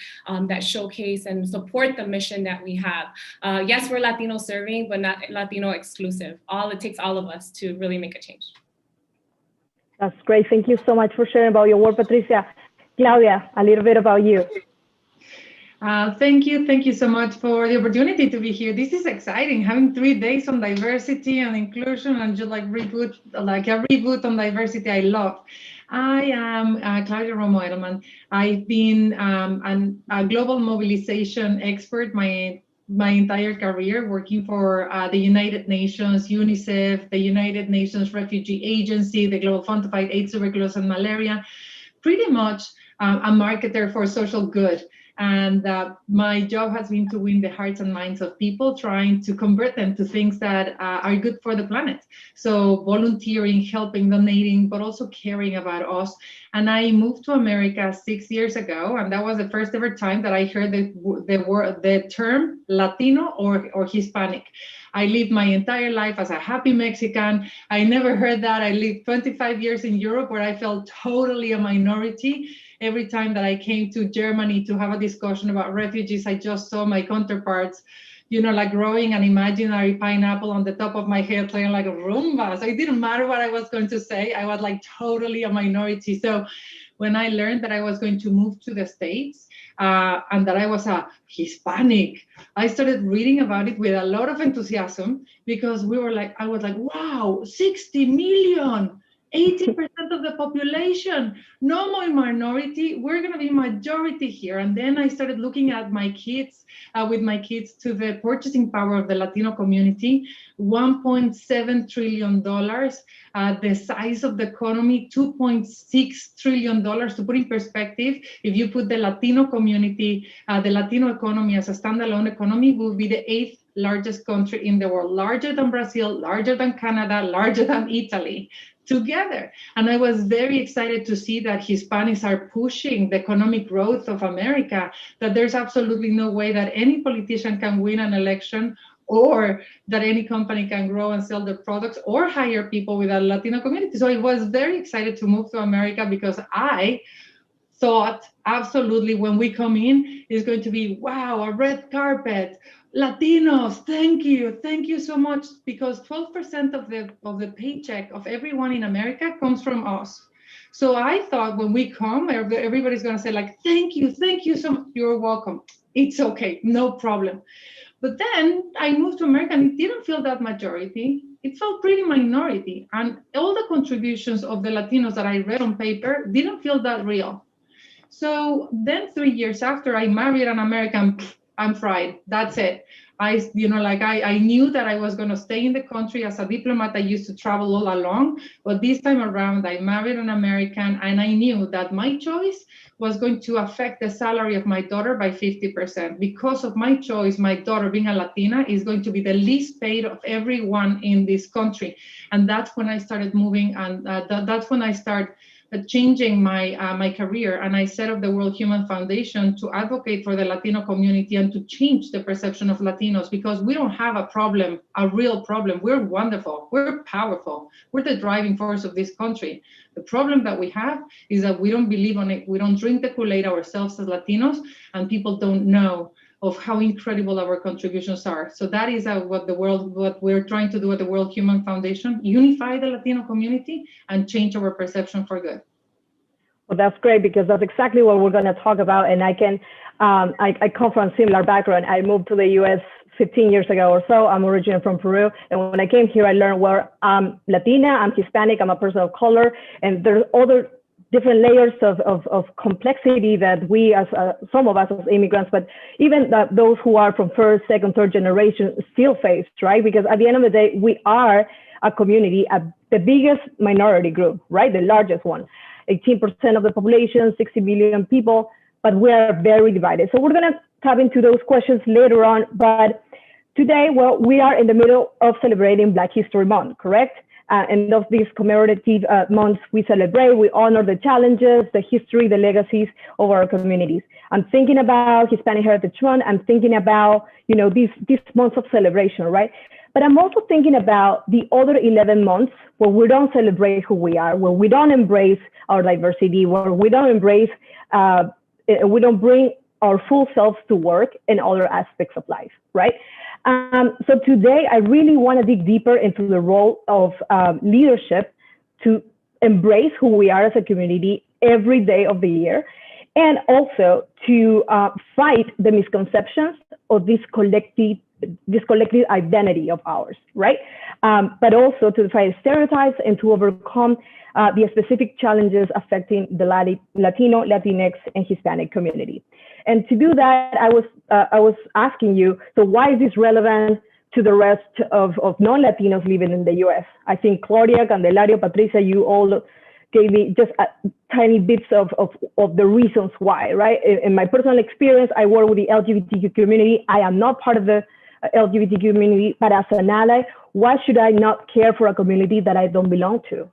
that showcase and support the mission that we have. Yes, we're Latino serving, but not Latino exclusive. It takes all of us to really make a change. That's great. Thank you so much for sharing about your work, Patricia. Claudia, a little bit about you. Thank you so much for the opportunity to be here. This is exciting, having 3 days on diversity and inclusion, and just like a reboot on diversity. I love. I am Claudia Romo Edelman. I've been a global mobilization expert my entire career, working for the United Nations, UNICEF, the United Nations Refugee Agency, the Global Fund to Fight AIDS, Tuberculosis, and Malaria. Pretty much a marketer for social good. And my job has been to win the hearts and minds of people, trying to convert them to things that are good for the planet. So volunteering, helping, donating, but also caring about us. And I moved to America 6 years ago, and that was the first ever time that I heard the term Latino or Hispanic. I lived my entire life as a happy Mexican. I never heard that. I lived 25 years in Europe, where I felt totally a minority. Every time that I came to Germany to have a discussion about refugees, I just saw my counterparts, like growing an imaginary pineapple on the top of my head, playing like a Roomba. So it didn't matter what I was going to say. I was like totally a minority. So when I learned that I was going to move to the States and that I was a Hispanic, I started reading about it with a lot of enthusiasm, because I was like, wow, 60 million. 80% of the population, no more minority, we're going to be majority here. And then I started looking at my kids, to the purchasing power of the Latino community, $1.7 trillion, the size of the economy, $2.6 trillion. To put in perspective, if you put the Latino community, the Latino economy as a standalone economy, will be the 8th largest country in the world, larger than Brazil, larger than Canada, larger than Italy. together. And I was very excited to see that Hispanics are pushing the economic growth of America, that there's absolutely no way that any politician can win an election or that any company can grow and sell their products or hire people with a Latino community. So I was very excited to move to America because I thought absolutely when we come in, it's going to be, wow, a red carpet, Latinos, thank you so much, because 12% of the paycheck of everyone in America comes from us. So I thought when we come, everybody's going to say like, thank you so much. You're welcome. It's okay, no problem. But then I moved to America and it didn't feel that majority. It felt pretty minority. And all the contributions of the Latinos that I read on paper didn't feel that real. So then 3 years after, I married an American. I'm fried. That's it. I knew that I was going to stay in the country as a diplomat. I used to travel all along, but this time around, I married an American, and I knew that my choice was going to affect the salary of my daughter by 50%. Because of my choice, my daughter being a Latina is going to be the least paid of everyone in this country. And that's when I started moving, and that's when I started changing my career, and I set up the World Human Foundation to advocate for the Latino community and to change the perception of Latinos, because we don't have a problem, a real problem. We're wonderful, we're powerful, we're the driving force of this country. The problem that we have is that we don't believe on it, we don't drink the Kool-Aid ourselves as Latinos, and people don't know of how incredible our contributions are. So that is what we're trying to do at the World Human Foundation, unify the Latino community and change our perception for good. Well, that's great, because that's exactly what we're going to talk about. And I come from a similar background. I moved to the US 15 years ago or so. I'm originally from Peru. And when I came here, I learned, well, I'm Latina, I'm Hispanic, I'm a person of color, and there's other different layers of complexity that we, as some of us as immigrants, but even those who are from first, second, third generation still face, right? Because at the end of the day, we are a community, the biggest minority group, right? The largest one, 18% of the population, 60 million people, but we are very divided. So we're gonna tap into those questions later on, but today, well, we are in the middle of celebrating Black History Month, correct? And of these commemorative months, we celebrate, we honor the challenges, the history, the legacies of our communities. I'm thinking about Hispanic Heritage Month. I'm thinking about, these months of celebration, right? But I'm also thinking about the other 11 months where we don't celebrate who we are, where we don't embrace our diversity, where we don't embrace, we don't bring our full selves to work in other aspects of life, right? So today, I really want to dig deeper into the role of leadership to embrace who we are as a community every day of the year, and also to fight the misconceptions of this collective identity of ours, right? But also to fight stereotypes and to overcome the specific challenges affecting the Latino, Latinx, and Hispanic community. And to do that, I was asking you, so why is this relevant to the rest of non-Latinos living in the US? I think Claudia, Candelario, Patricia, you all gave me just tiny bits of the reasons why, right? In my personal experience, I work with the LGBTQ community. I am not part of the LGBT community, but as an ally, why should I not care for a community that I don't belong to,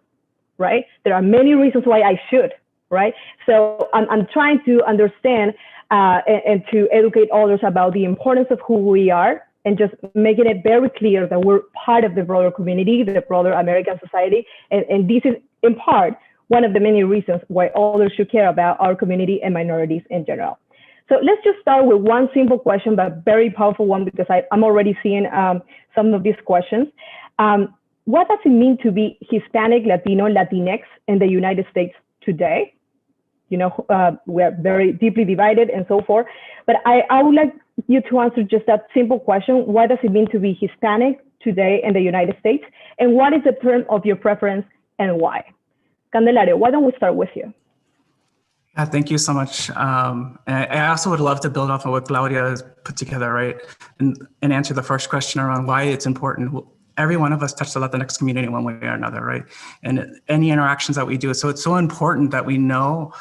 right? There are many reasons why I should, right? So I'm trying to understand and to educate others about the importance of who we are, and just making it very clear that we're part of the broader community, the broader American society. And this is, in part, one of the many reasons why others should care about our community and minorities in general. So let's just start with one simple question, but very powerful one, because I'm already seeing some of these questions. What does it mean to be Hispanic, Latino, Latinx in the United States today? We're very deeply divided and so forth. But I would like you to answer just that simple question. What does it mean to be Hispanic today in the United States? And what is the term of your preference and why? Candelario, why don't we start with you? Yeah, thank you so much. And I also would love to build off of what Claudia has put together, right? And answer the first question around why it's important. Every one of us touch the Latinx community one way or another, right? And any interactions that we do. So it's so important that we know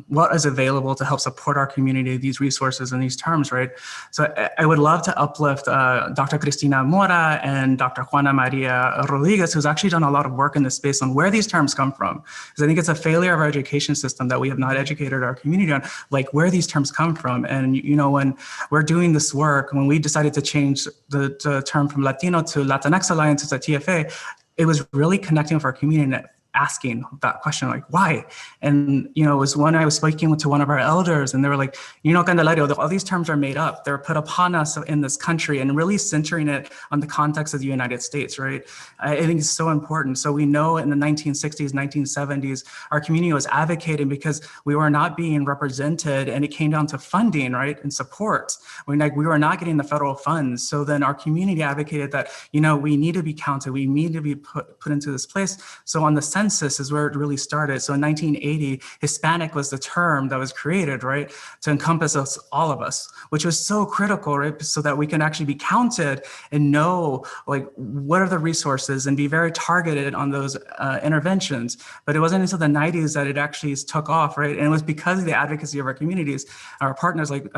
what is available to help support our community, these resources and these terms, right? So I would love to uplift Dr. Cristina Mora and Dr. Juana Maria Rodriguez, who's actually done a lot of work in this space on where these terms come from. Because I think it's a failure of our education system that we have not educated our community on, like where these terms come from. And, you know, when we're doing this work, when we decided to change the term from Latino to Latinx Alliances at TFA, it was really connecting with our community and asking that question, like, why? And, you know, it was when I was speaking to one of our elders and they were like, you know, Candelario, all these terms are made up. They're put upon us in this country, and really centering it on the context of the United States, right? I think it's so important. So we know in the 1960s, 1970s, our community was advocating because we were not being represented, and it came down to funding, right? And support. We were not getting the federal funds. So then our community advocated that, you know, we need to be counted. We need to be put into this place. So on the census is where it really started. So in 1980, Hispanic was the term that was created, right, to encompass us, all of us, which was so critical, right, so that we can actually be counted and know, like, what are the resources and be very targeted on those interventions. But it wasn't until the 90s that it actually took off, right? And it was because of the advocacy of our communities. Our partners like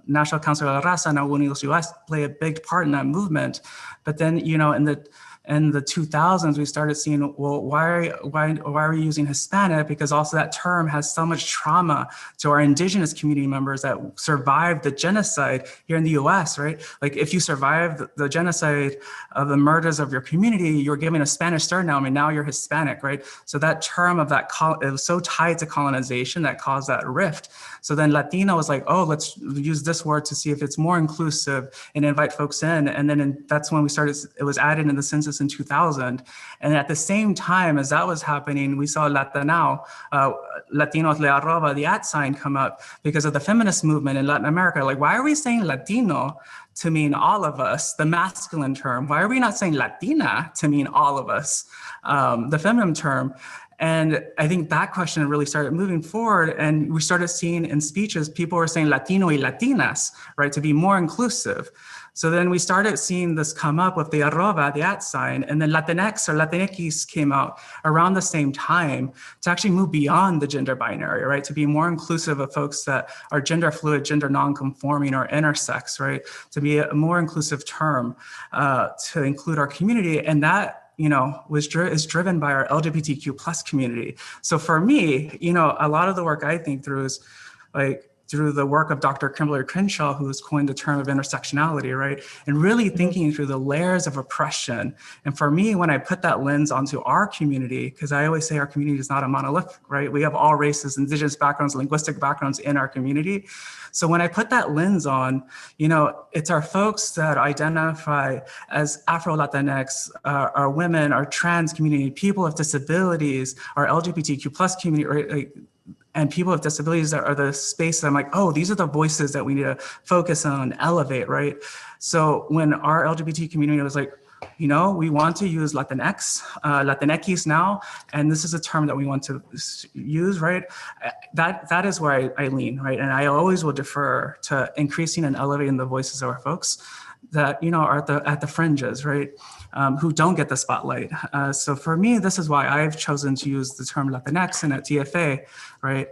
National Council of La Raza and Unidos US play a big part in that movement. But then, you know, in the 2000s, we started seeing, well, why are we using Hispanic? Because also that term has so much trauma to our indigenous community members that survived the genocide here in the US, right? Like if you survived the genocide of the murders of your community, you're given a Spanish surname and now you're Hispanic, right? So that term of that, it was so tied to colonization that caused that rift. So then Latino was like, oh, let's use this word to see if it's more inclusive and invite folks in. And then that's when we started, it was added in the census in 2000. And at the same time as that was happening, we saw Latino, Latinos le arroba, the @ come up because of the feminist movement in Latin America. Like, why are we saying Latino to mean all of us, the masculine term? Why are we not saying Latina to mean all of us, the feminine term? And I think that question really started moving forward, and we started seeing in speeches, people were saying Latino y Latinas, right, to be more inclusive. So then we started seeing this come up with the arroba, the @, and then Latinx or Latinx came out around the same time to actually move beyond the gender binary, right? To be more inclusive of folks that are gender fluid, gender non-conforming, or intersex, right? To be a more inclusive term to include our community. And that, you know, is driven by our LGBTQ plus community. So for me, you know, a lot of the work I think through is like, through the work of Dr. Kimberly Crenshaw, who has coined the term of intersectionality, right? And really thinking through the layers of oppression. And for me, when I put that lens onto our community, because I always say our community is not a monolith, right? We have all races, indigenous backgrounds, linguistic backgrounds in our community. So when I put that lens on, you know, it's our folks that identify as Afro-Latinx, our women, our trans community, people with disabilities, our LGBTQ plus community, right? And people with disabilities that are the space that I'm like, oh, these are the voices that we need to focus on, elevate, right? So when our LGBT community was like, you know, we want to use Latinx, Latinx now, and this is a term that we want to use, right? That is where I lean, right? And I always will defer to increasing and elevating the voices of our folks that, you know, are at the fringes, right? Who don't get the spotlight. So for me, this is why I've chosen to use the term Latinx and at TFA, right?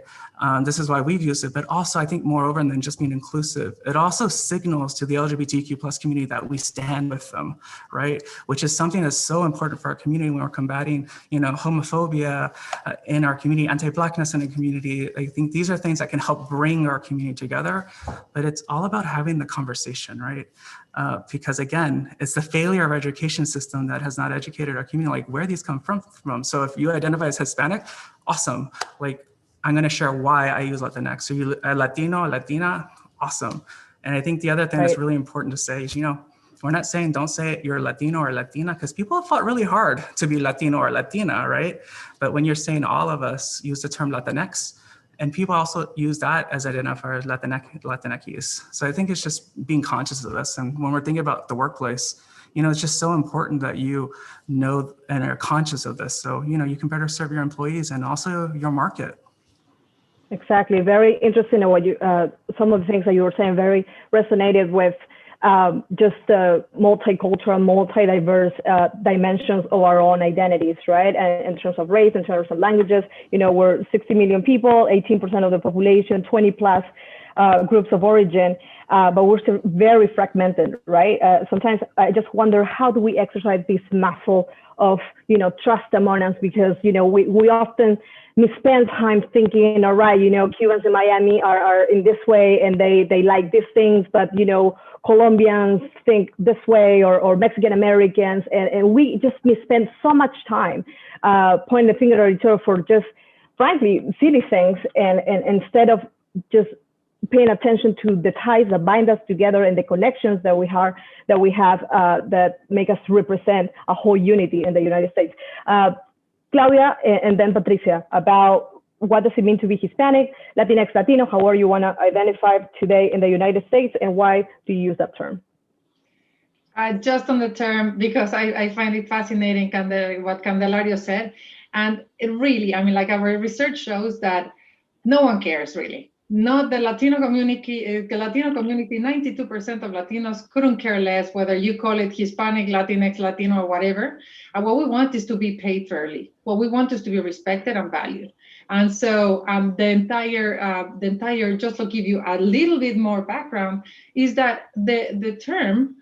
This is why we've used it, but also I think moreover than just being inclusive, it also signals to the LGBTQ plus community that we stand with them, right? Which is something that's so important for our community when we're combating, you know, homophobia in our community, anti-Blackness in the community. I think these are things that can help bring our community together, but it's all about having the conversation, right? Because again, it's the failure of our education system that has not educated our community, like where these come from. So if you identify as Hispanic, awesome. Like, I'm going to share why I use Latinx. So you Latino, Latina, awesome. And I think the other thing that's really important to say is, you know, we're not saying don't say you're Latino or Latina, because people have fought really hard to be Latino or Latina, right? But when you're saying all of us use the term Latinx, and people also use that as identifiers, Latinx. So I think it's just being conscious of this. And when we're thinking about the workplace, you know, it's just so important that you know and are conscious of this. So, you know, you can better serve your employees and also your market. Exactly. Very interesting in what you, some of the things that you were saying very resonated with just the multicultural, multi-diverse dimensions of our own identities, right? And in terms of race, in terms of languages, we're 60 million people, 18% of the population, 20 plus groups of origin, but we're still very fragmented, right? Sometimes I just wonder, how do we exercise this muscle of, trust among us? Because, we often spend time thinking, all right, Cubans in Miami are in this way and they like these things, but, Colombians think this way, or Mexican Americans, and we just spend so much time pointing the finger at each other for just, frankly, silly things, and instead of just paying attention to the ties that bind us together and the connections that we have that make us represent a whole unity in the United States. Claudia and then Patricia, about what does it mean to be Hispanic, Latinx, Latino, however you want to identify today in the United States, and why do you use that term? Just on the term, because I find it fascinating, what Candelario said. And it really, our research shows that no one cares really. Not the Latino community, 92% of Latinos couldn't care less whether you call it Hispanic, Latinx, Latino, or whatever. And what we want is to be paid fairly. What we want is to be respected and valued. And so the entire, just to give you a little bit more background, is that the term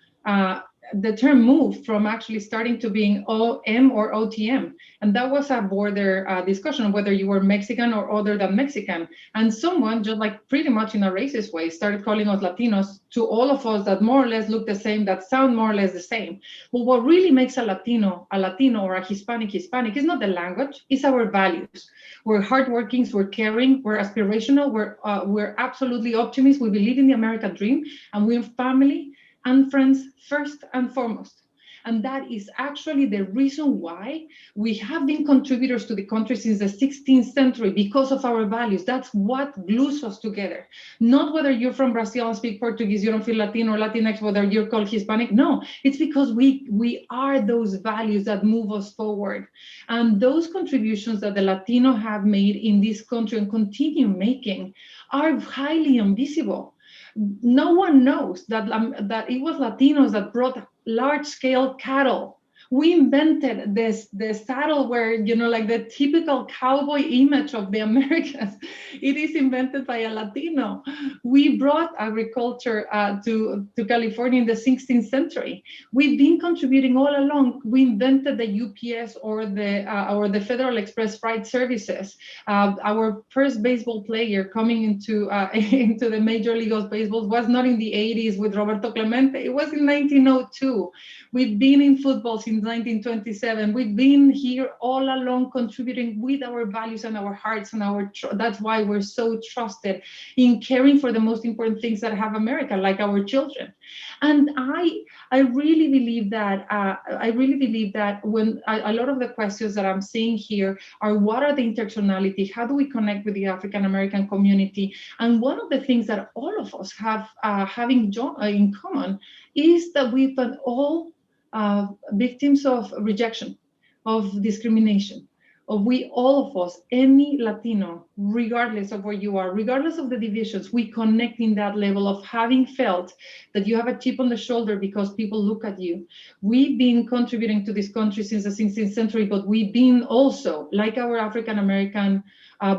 moved from actually starting to being OM or OTM. And that was a border discussion, whether you were Mexican or other than Mexican. And someone, just like pretty much in a racist way, started calling us Latinos to all of us that more or less look the same, that sound more or less the same. But what really makes a Latino or a Hispanic is not the language, it's our values. We're hardworking, we're caring, we're aspirational, we're absolutely optimists. We believe in the American dream, and we're family and friends first and foremost. And that is actually the reason why we have been contributors to the country since the 16th century, because of our values. That's what glues us together. Not whether you're from Brazil and speak Portuguese, you don't feel Latino or Latinx, whether you're called Hispanic. No, it's because we are those values that move us forward. And those contributions that the Latino have made in this country and continue making are highly invisible. No one knows that it was Latinos that brought large-scale cattle. We invented the saddle where, like the typical cowboy image of the Americans. It is invented by a Latino. We brought agriculture to California in the 16th century. We've been contributing all along. We invented the UPS or the Federal Express freight services. Our first baseball player coming into the Major League of Baseball was not in the 80s with Roberto Clemente. It was in 1902. We've been in football since 1927. We've been here all along contributing with our values and our hearts and that's why we're so trusted in caring for the most important things that have America, like our children. And I really believe that when a lot of the questions that I'm seeing here are, what are the intersectionality? How do we connect with the African American community? And one of the things that all of us have in common is that we've been all victims of rejection, of discrimination, all of us, any Latino, regardless of where you are, regardless of the divisions, we connect in that level of having felt that you have a chip on the shoulder because people look at you. We've been contributing to this country since the 16th century, but we've been also, like our African American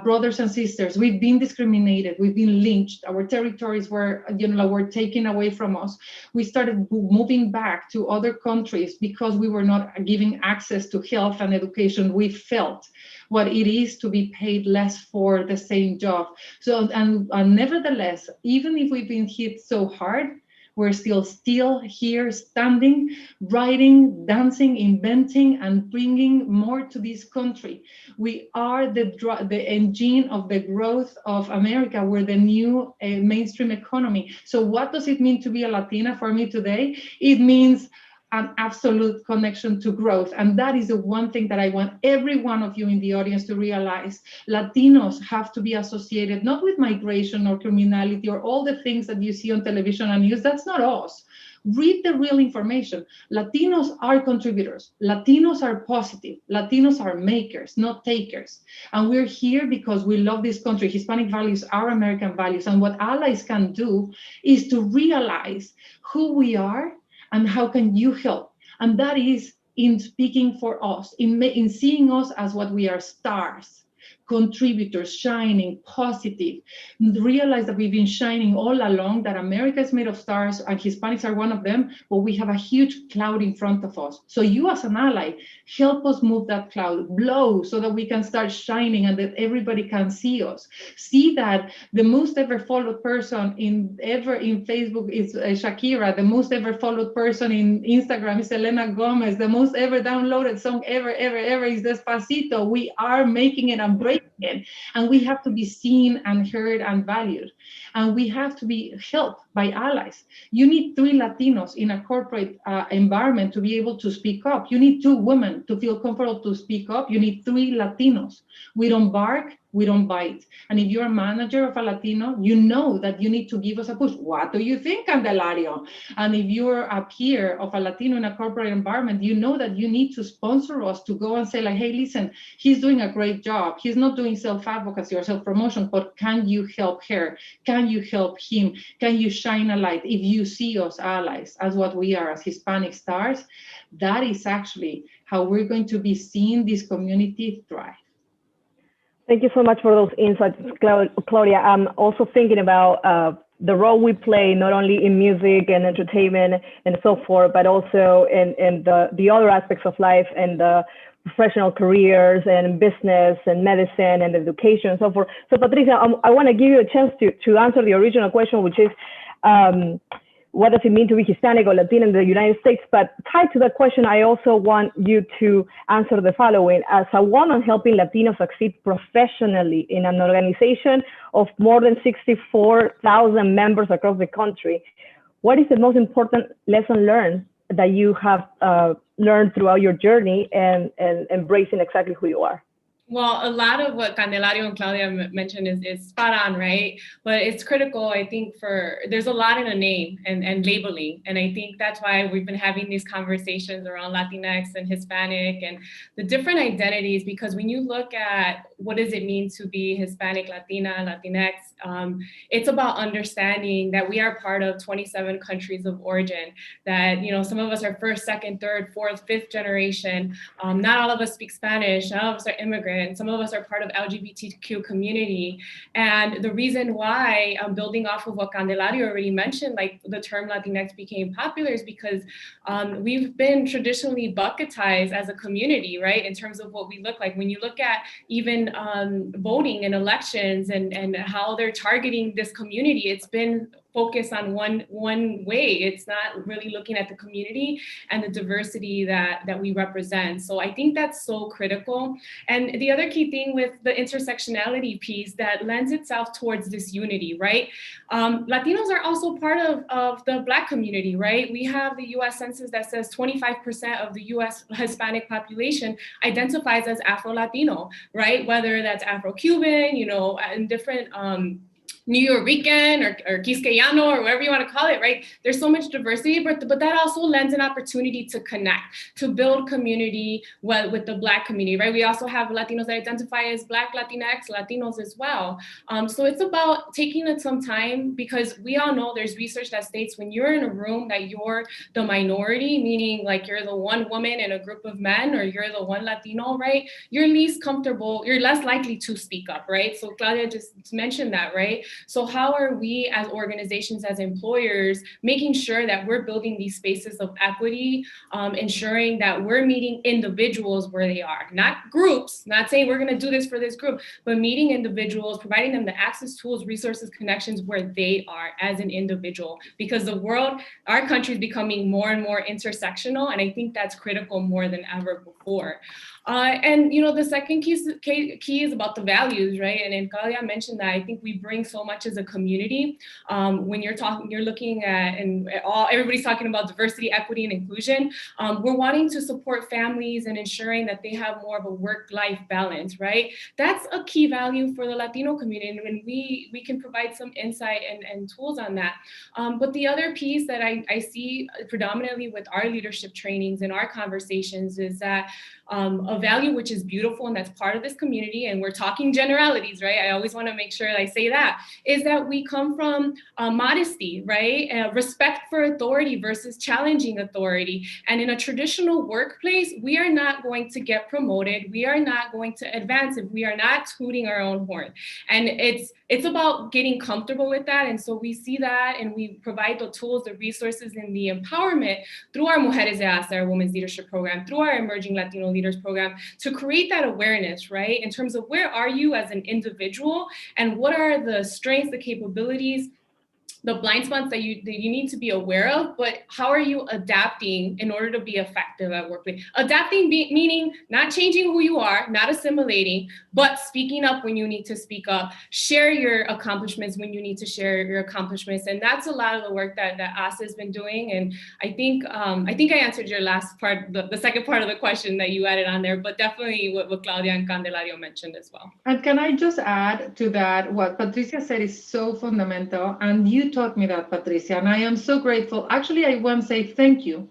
brothers and sisters, we've been discriminated, we've been lynched, our territories were taken away from us. We started moving back to other countries because we were not giving access to health and education. We felt what it is to be paid less for the same job. So, and nevertheless, even if we've been hit so hard, we're still here standing, writing, dancing, inventing, and bringing more to this country. We are the engine of the growth of America. We're the new mainstream economy. So what does it mean to be a Latina for me today? It means an absolute connection to growth. And that is the one thing that I want every one of you in the audience to realize. Latinos have to be associated not with migration or criminality or all the things that you see on television and news. That's not us. Read the real information. Latinos are contributors. Latinos are positive. Latinos are makers, not takers. And we're here because we love this country. Hispanic values are American values. And what allies can do is to realize who we are and how can you help. And that is in speaking for us, in seeing us as what we are, stars, contributors, shining, positive. Realize that we've been shining all along, that America is made of stars and Hispanics are one of them, but we have a huge cloud in front of us. So you as an ally, help us move that cloud, blow so that we can start shining and that everybody can see us. See that the most ever followed person in Facebook is Shakira, the most ever followed person in Instagram is Selena Gomez, the most ever downloaded song ever is Despacito. We are making it and breaking it, and we have to be seen and heard and valued, and we have to be helped by allies. You need 3 Latinos in a corporate environment to be able to speak up. You need 2 women to feel comfortable to speak up. You need 3 Latinos. We don't bark, we don't bite. And if you're a manager of a Latino, you know that you need to give us a push. What do you think, Candelario? And if you're a peer of a Latino in a corporate environment, you know that you need to sponsor us to go and say like, hey, listen, he's doing a great job. He's not doing self-advocacy or self-promotion, but can you help her? Can you help him? Can you shine a light? If you see us allies as what we are as Hispanic stars, that is actually how we're going to be seeing this community thrive. Thank you so much for those insights, Claudia. I'm also thinking about the role we play, not only in music and entertainment and so forth, but also in the other aspects of life and the professional careers and business and medicine and education and so forth. So Patricia, I want to give you a chance to answer the original question, which is, what does it mean to be Hispanic or Latino in the United States? But tied to that question, I also want you to answer the following. As a woman helping Latinos succeed professionally in an organization of more than 64,000 members across the country, what is the most important lesson learned that you have learned throughout your journey and embracing exactly who you are? Well, a lot of what Candelario and Claudia mentioned is spot on, right? But it's critical, I think, there's a lot in a name and labeling. And I think that's why we've been having these conversations around Latinx and Hispanic and the different identities, because when you look at what does it mean to be Hispanic, Latina, Latinx, it's about understanding that we are part of 27 countries of origin, that, you know, some of us are first, second, third, fourth, fifth generation. Not all of us speak Spanish, not all of us are immigrants. And some of us are part of LGBTQ community. And the reason why I'm building off of what Candelario already mentioned, like the term Latinx became popular, is because we've been traditionally bucketized as a community, right? In terms of what we look like. When you look at even voting in elections and how they're targeting this community, it's been focused on one way. It's not really looking at the community and the diversity that we represent. So I think that's so critical. And the other key thing with the intersectionality piece that lends itself towards this unity, right? Latinos are also part of the Black community, right? We have the US Census that says 25% of the US Hispanic population identifies as Afro-Latino, right? Whether that's Afro-Cuban, you know, in different New Yorican or Quisqueyano or whatever you want to call it, right? There's so much diversity, but that also lends an opportunity to connect, to build community with the Black community, right? We also have Latinos that identify as Black, Latinx, Latinos as well. So it's about taking some time, because we all know there's research that states when you're in a room that you're the minority, meaning like you're the one woman in a group of men, or you're the one Latino, right? You're least comfortable, you're less likely to speak up, right? So Claudia just mentioned that, right? So how are we as organizations, as employers, making sure that we're building these spaces of equity, ensuring that we're meeting individuals where they are, not groups, not saying we're going to do this for this group, but meeting individuals, providing them the access, tools, resources, connections where they are as an individual, because the world, our country is becoming more and more intersectional. And I think that's critical more than ever before. And the second key is about the values, right? And Claudia mentioned that I think we bring so much as a community. When you're looking at, and everybody's talking about diversity, equity, and inclusion. We're wanting to support families and ensuring that they have more of a work-life balance, right? That's a key value for the Latino community, and we can provide some insight and tools on that. But the other piece that I see predominantly with our leadership trainings and our conversations is that a value which is beautiful and that's part of this community, and we're talking generalities, right? I always want to make sure I say that, is that we come from modesty, right? Respect for authority versus challenging authority. And in a traditional workplace, we are not going to get promoted. We are not going to advance if we are not tooting our own horn. And it's about getting comfortable with that. And so we see that, and we provide the tools, the resources, and the empowerment through our Mujeres de Hasta, our Women's Leadership Program, through our Emerging Latino Leaders Program, to create that awareness, right? In terms of where are you as an individual, and what are the strengths, the capabilities, the blind spots that you need to be aware of, but how are you adapting in order to be effective at workplace? Adapting meaning not changing who you are, not assimilating, but speaking up when you need to speak up, share your accomplishments when you need to share your accomplishments. And that's a lot of the work that ASA has been doing. And I think I answered your last part, the second part of the question that you added on there, but definitely what Claudia and Candelario mentioned as well. And can I just add to that, what Patricia said is so fundamental, and you taught me that, Patricia, and I am so grateful. Actually, I want to say thank you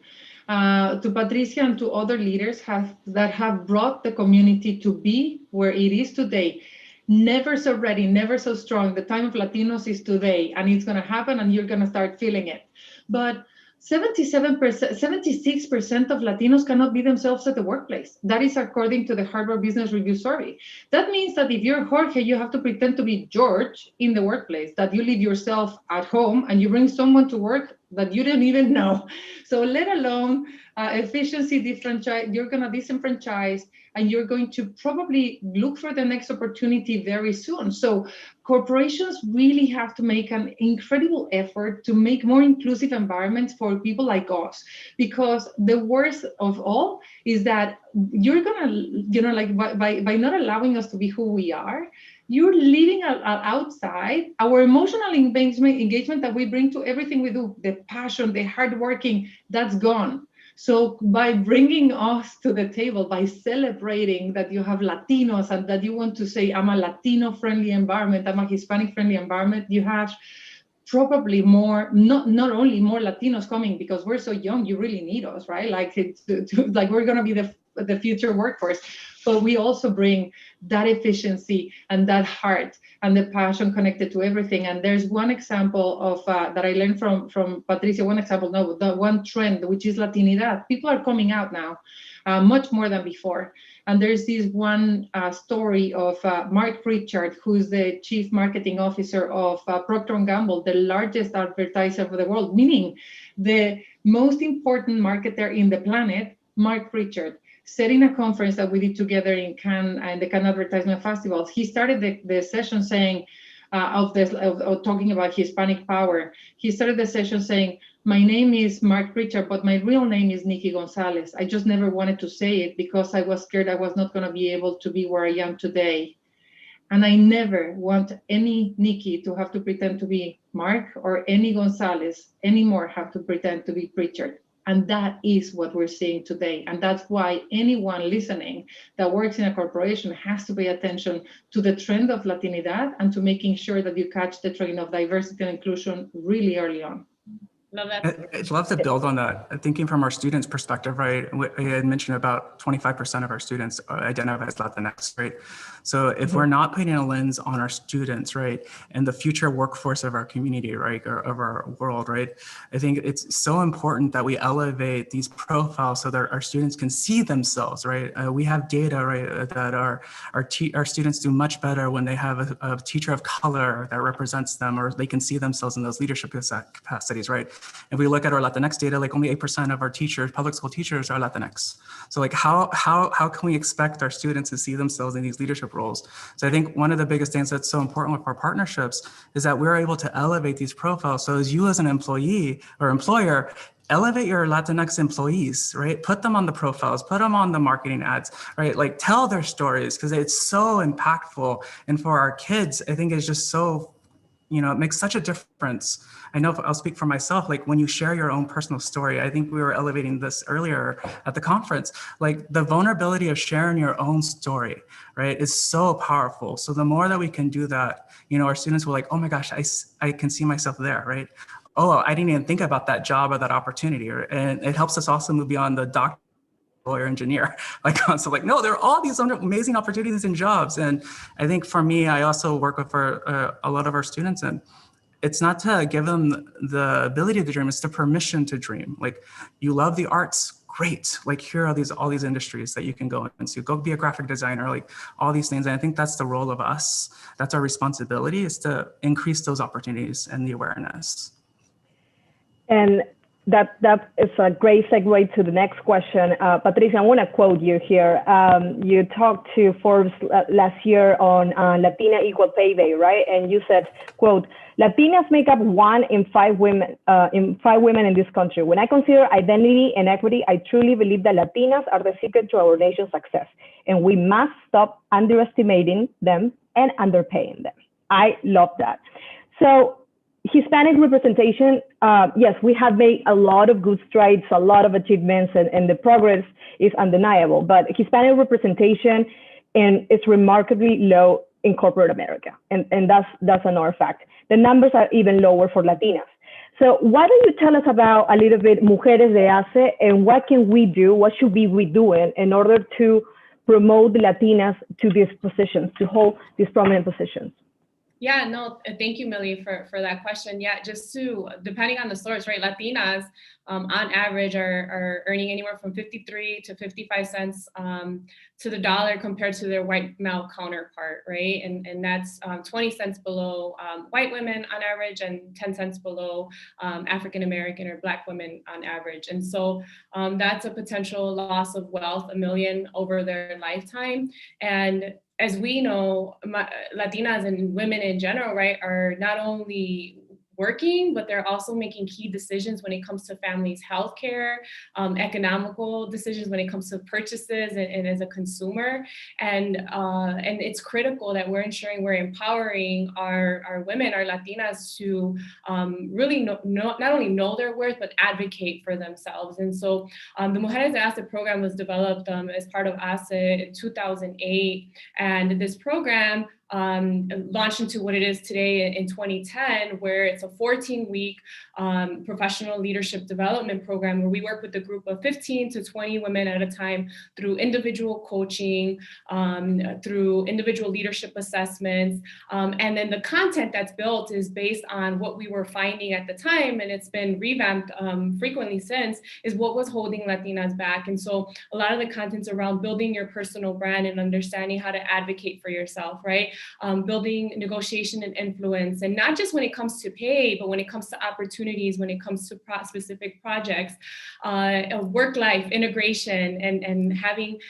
to Patricia and to other leaders that have brought the community to be where it is today. Never so ready, never so strong. The time of Latinos is today, and it's going to happen, and you're going to start feeling it. But 76% of Latinos cannot be themselves at the workplace. That is according to the Harvard Business Review survey. That means that if you're Jorge, you have to pretend to be George in the workplace, that you leave yourself at home and you bring someone to work that you didn't even know. So let alone efficiency, you're going to disenfranchise, and you're going to probably look for the next opportunity very soon. So corporations really have to make an incredible effort to make more inclusive environments for people like us, because the worst of all is that you're gonna, like by not allowing us to be who we are, you're leaving outside our emotional engagement that we bring to everything we do, the passion, the hard working, that's gone. So by bringing us to the table, by celebrating that you have Latinos and that you want to say, I'm a Latino friendly environment, I'm a Hispanic friendly environment, you have probably more, not only more Latinos coming, because we're so young, you really need us, right? Like like we're gonna be the future workforce, but we also bring that efficiency and that heart and the passion connected to everything. And there's one example of that I learned from Patricia, the one trend, which is Latinidad. People are coming out now, much more than before. And there's this one story of Mark Pritchard, who's the chief marketing officer of Procter & Gamble, the largest advertiser of the world, meaning the most important marketer in the planet, Mark Pritchard, said in a conference that we did together in Cannes and the Cannes Advertisement Festival. He started the session saying, of talking about Hispanic power. He started the session saying, my name is Mark Pritchard, but my real name is Nikki Gonzalez. I just never wanted to say it because I was scared I was not going to be able to be where I am today. And I never want any Nikki to have to pretend to be Mark, or any Gonzalez anymore have to pretend to be Pritchard. And that is what we're seeing today. And that's why anyone listening that works in a corporation has to pay attention to the trend of Latinidad and to making sure that you catch the train of diversity and inclusion really early on. Love that. I'd love to build on that. Thinking from our students' perspective, right? I had mentioned about 25% of our students identify as Latinx, right? So if we're not putting a lens on our students, right, and the future workforce of our community, right, or of our world, right, I think it's so important that we elevate these profiles so that our students can see themselves, right? We have data, right, that our students do much better when they have a teacher of color that represents them, or they can see themselves in those leadership capacities, right? If we look at our Latinx data, like only 8% of our teachers, public school teachers, are Latinx. So like how can we expect our students to see themselves in these leadership roles? So I think one of the biggest things that's so important with our partnerships is that we're able to elevate these profiles. So as you as an employee or employer elevate your Latinx employees, right? Put them on the profiles, put them on the marketing ads, right? Like tell their stories because it's so impactful. And for our kids, I think it's just so, you know, it makes such a difference. I know I'll speak for myself, like when you share your own personal story, I think we were elevating this earlier at the conference, like the vulnerability of sharing your own story, right, is so powerful. So the more that we can do that, you know, our students will like, oh my gosh, I can see myself there, right? Oh, I didn't even think about that job or that opportunity. And it helps us also move beyond the doctor, lawyer, engineer, so like, no, there are all these amazing opportunities and jobs. And I think for me, I also work with a lot of our students, and it's not to give them the ability to dream, it's the permission to dream. Like, you love the arts, great. Like, here are all these industries that you can go into. Go be a graphic designer, like all these things. And I think that's the role of us. That's our responsibility, is to increase those opportunities and the awareness. And that is a great segue to the next question. Patricia, I want to quote you here. You talked to Forbes last year on Latina Equal Pay Day, right? And you said, quote, Latinas make up 1 in 5 women in this country. When I consider identity and equity, I truly believe that Latinas are the secret to our nation's success, and we must stop underestimating them and underpaying them. I love that. So Hispanic representation, yes, we have made a lot of good strides, a lot of achievements, and the progress is undeniable, but Hispanic representation is remarkably low in corporate America, and that's another fact. The numbers are even lower for Latinas. So why don't you tell us about a little bit Mujeres de ACE, and what can we do, what should we be doing in order to promote the Latinas to these positions, to hold these prominent positions? Yeah, no, thank you, Millie, for that question. Yeah, just to, depending on the source, right, Latinas on average are earning anywhere from 53 to 55 cents to the dollar compared to their white male counterpart, right? And that's 20 cents below white women on average and 10 cents below African-American or Black women on average. And so that's a potential loss of wealth, $1 million over their lifetime. And as we know, Latinas and women in general, right, are not only working, but they're also making key decisions when it comes to families' healthcare, economical decisions when it comes to purchases and as a consumer. And it's critical that we're ensuring we're empowering our women, our Latinas, to really not only know their worth, but advocate for themselves. And so the Mujeres de ACE program was developed as part of ACE in 2008. And this program launched into what it is today in 2010, where it's a 14-week professional leadership development program where we work with a group of 15 to 20 women at a time through individual coaching, through individual leadership assessments. And then the content that's built is based on what we were finding at the time, and it's been revamped frequently since, is what was holding Latinas back. And so a lot of the content's around building your personal brand and understanding how to advocate for yourself, right? Building negotiation and influence, and not just when it comes to pay, but when it comes to opportunities, when it comes to specific projects, work-life integration, and having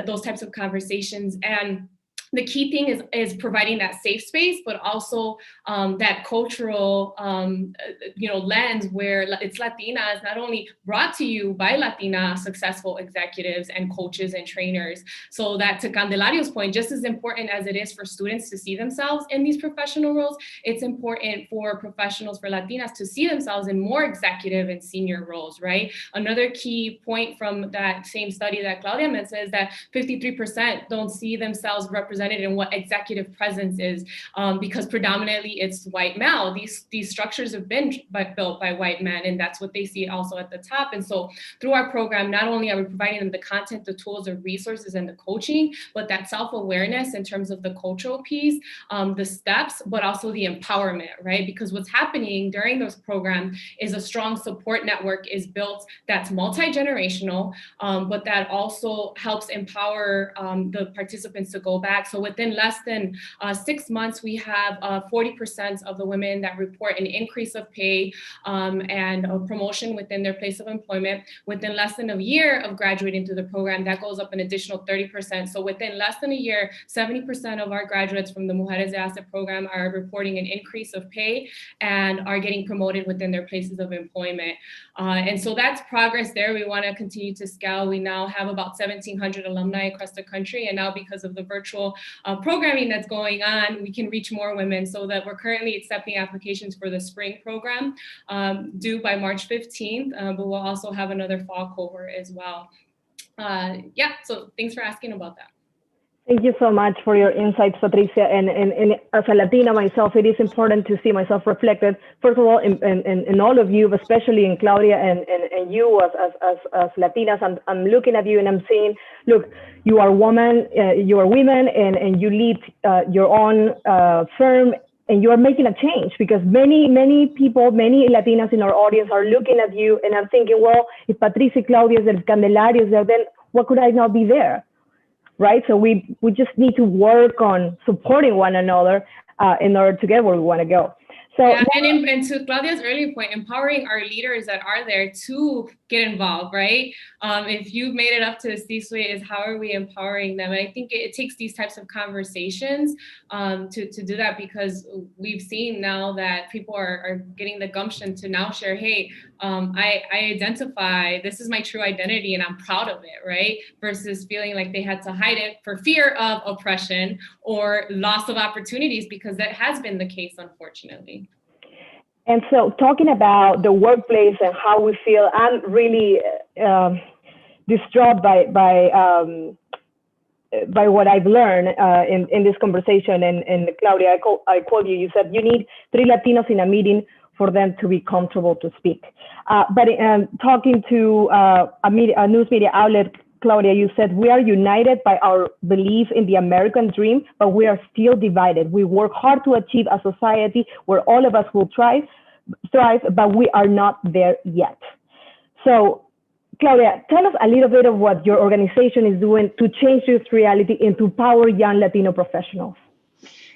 those types of conversations. And the key thing is providing that safe space, but also that cultural lens where it's Latinas, not only brought to you by Latina successful executives and coaches and trainers. So that, to Candelario's point, just as important as it is for students to see themselves in these professional roles, it's important for professionals, for Latinas, to see themselves in more executive and senior roles, right? Another key point from that same study that Claudia mentioned is that 53% don't see themselves represented in what executive presence is, because predominantly it's white male. These structures have been built by white men, and that's what they see also at the top. And so through our program, not only are we providing them the content, the tools, the resources, and the coaching, but that self-awareness in terms of the cultural piece, the steps, but also the empowerment, right? Because what's happening during those programs is a strong support network is built that's multi-generational, but that also helps empower the participants to go back. So within less than 6 months, we have 40% of the women that report an increase of pay and a promotion within their place of employment. Within less than a year of graduating through the program, that goes up an additional 30%. So within less than a year, 70% of our graduates from the Mujeres de Asset program are reporting an increase of pay and are getting promoted within their places of employment. And so that's progress there. We want to continue to scale. We now have about 1,700 alumni across the country. And now because of the virtual programming that's going on, we can reach more women, so that we're currently accepting applications for the spring program due by March 15th, but we'll also have another fall cohort as well. Yeah, so thanks for asking about that. Thank you so much for your insights, Patricia. And as a Latina myself, it is important to see myself reflected, first of all, in all of you, but especially in Claudia and you as Latinas. I'm looking at you and I'm saying, look, you are women, and you lead your own firm, and you are making a change, because many people, many Latinas in our audience are looking at you and I'm thinking, well, if Patricia y Claudia is there, Candelaria is there, then what could I not be there? Right? So we just need to work on supporting one another in order to get where we want to go. So yeah, and to Claudia's earlier point, empowering our leaders that are there to get involved, right? If you've made it up to the C-suite, is how are we empowering them? And I think it takes these types of conversations to do that, because we've seen now that people are getting the gumption to now share, hey, I identify, this is my true identity and I'm proud of it, right? Versus feeling like they had to hide it for fear of oppression or loss of opportunities, because that has been the case, unfortunately. And so talking about the workplace and how we feel, I'm really distraught by what I've learned in this conversation. And Claudia, I quote you, you said you need 3 Latinos in a meeting for them to be comfortable to speak. But talking to a news media outlet, Claudia, you said we are united by our belief in the American dream, but we are still divided. We work hard to achieve a society where all of us will thrive, but we are not there yet. So, Claudia, tell us a little bit of what your organization is doing to change this reality and to empower young Latino professionals.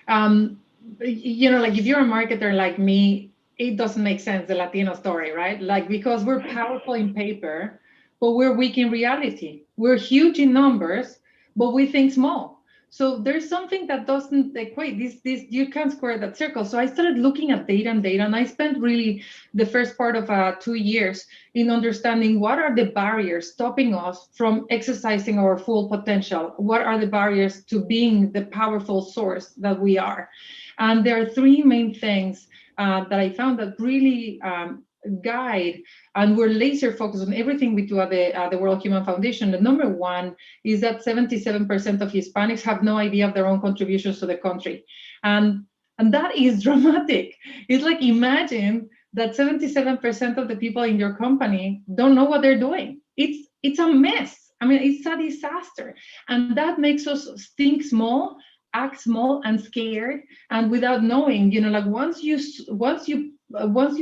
You know, like if you're a marketer like me, it doesn't make sense, the Latino story, right? Like, because we're powerful in paper, but we're weak in reality. We're huge in numbers, but we think small. So there's something that doesn't equate. This you can't square that circle. So I started looking at data, and I spent really the first part of 2 years in understanding what are the barriers stopping us from exercising our full potential. What are the barriers to being the powerful source that we are? And there are 3 main things that I found that really guide, and we're laser focused on everything we do at the World Human Foundation. The number 1 is that 77% of Hispanics have no idea of their own contributions to the country. And that is dramatic. It's like, imagine that 77% of the people in your company don't know what they're doing. It's a mess. I mean, it's a disaster. And that makes us think small, act small and scared, and without knowing, you know, like once you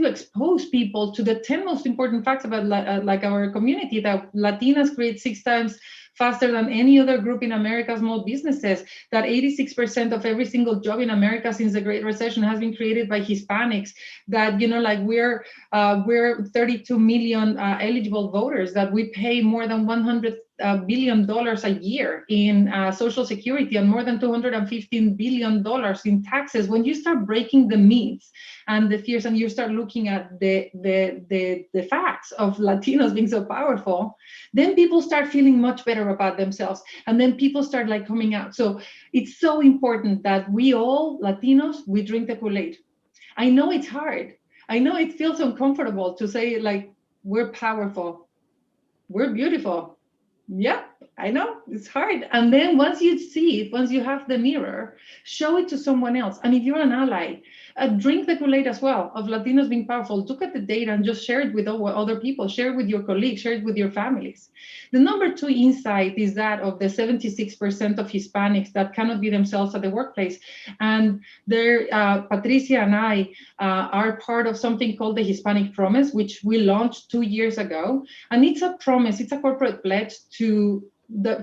expose people to the 10 most important facts about like our community, that Latinas create 6 times faster than any other group in America, small businesses, that 86% of every single job in America since the Great Recession has been created by Hispanics, that, you know, like we're 32 million eligible voters, that we pay more than $100 billion a year in Social Security and more than $215 billion in taxes. When you start breaking the myths and the fears, and you start looking at the facts of Latinos being so powerful, then people start feeling much better about themselves, and then people start like coming out. So it's so important that we all Latinos, we drink the Kool-Aid. I know it's hard. I know it feels uncomfortable to say, like, we're powerful, we're beautiful. Yeah, I know it's hard. And then once you see it, once you have the mirror, show it to someone else. And if you're an ally, drink the Kool-Aid as well of Latinos being powerful. Look at the data and just share it with other people. Share it with your colleagues. Share it with your families. The number 2 insight is that of the 76% of Hispanics that cannot be themselves at the workplace. And there, Patricia and I are part of something called the Hispanic Promise, which we launched 2 years ago. And it's a promise. It's a corporate pledge to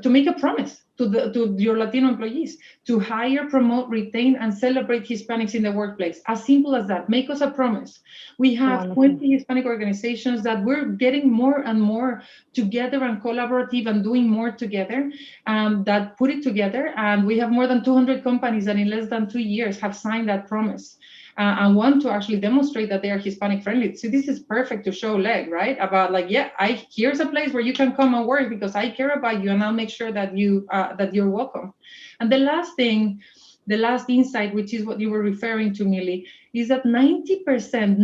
to make a promise to your Latino employees to hire, promote, retain, and celebrate Hispanics in the workplace. As simple as that. Make us a promise. We have 20 Hispanic organizations that we're getting more and more together and collaborative and doing more together, that put it together. And we have more than 200 companies that in less than 2 years have signed that promise. And want to actually demonstrate that they are Hispanic friendly. So this is perfect to show leg, right? About like, yeah, here's a place where you can come and work because I care about you, and I'll make sure that you're welcome. And the last thing, the last insight, which is what you were referring to, Millie, is that 90%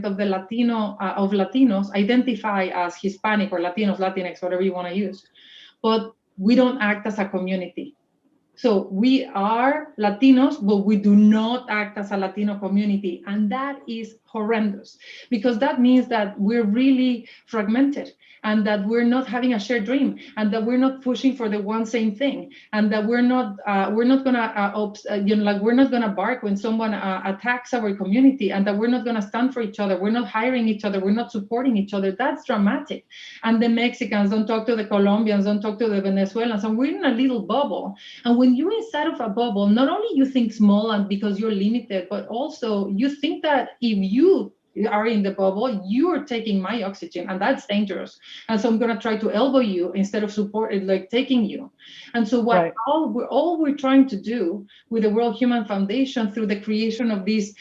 of the Latinos identify as Hispanic or Latinos, Latinx, whatever you want to use, but we don't act as a community. So we are Latinos, but we do not act as a Latino community. And that is horrendous, because that means that we're really fragmented, and that we're not having a shared dream, and that we're not pushing for the one same thing, and that we're not gonna bark when someone attacks our community, and that we're not gonna stand for each other. We're not hiring each other. We're not supporting each other. That's dramatic. And the Mexicans don't talk to the Colombians, don't talk to the Venezuelans, and we're in a little bubble. And when you're inside of a bubble, not only you think small and because you're limited, but also you think that if you are in the bubble, you are taking my oxygen, and that's dangerous. And so I'm going to try to elbow you instead of taking you. And so all we're trying to do with the World Human Foundation through the creation of these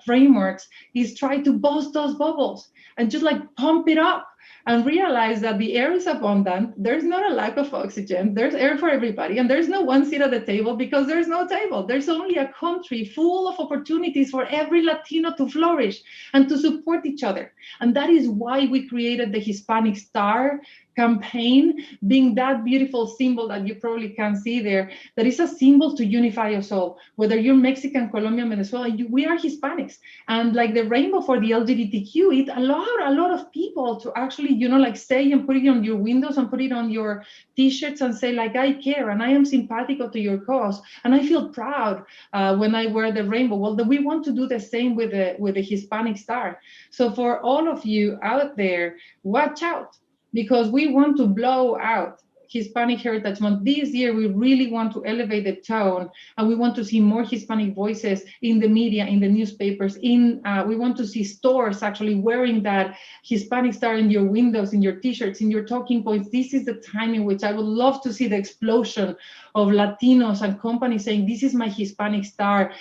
frameworks is try to bust those bubbles and just pump it up. And realize that the air is abundant. There's not a lack of oxygen. There's air for everybody. And there's no one seat at the table because there's no table. There's only a country full of opportunities for every Latino to flourish and to support each other. And that is why we created the Hispanic Star campaign, being that beautiful symbol that you probably can see there, that is a symbol to unify us all. Whether you're Mexican, Colombian, Venezuela, we are Hispanics. And like the rainbow for the LGBTQ, it allowed a lot of people to actually, say and put it on your windows and put it on your t-shirts and say, I care and I am simpatico to your cause. And I feel proud when I wear the rainbow. Well, we want to do the same with the Hispanic Star. So for all of you out there, watch out, because we want to blow out Hispanic Heritage Month. This year, we really want to elevate the tone, and we want to see more Hispanic voices in the media, in the newspapers. We want to see stores actually wearing that Hispanic Star in your windows, in your t-shirts, in your talking points. This is the time in which I would love to see the explosion of Latinos and companies saying, this is my Hispanic Star.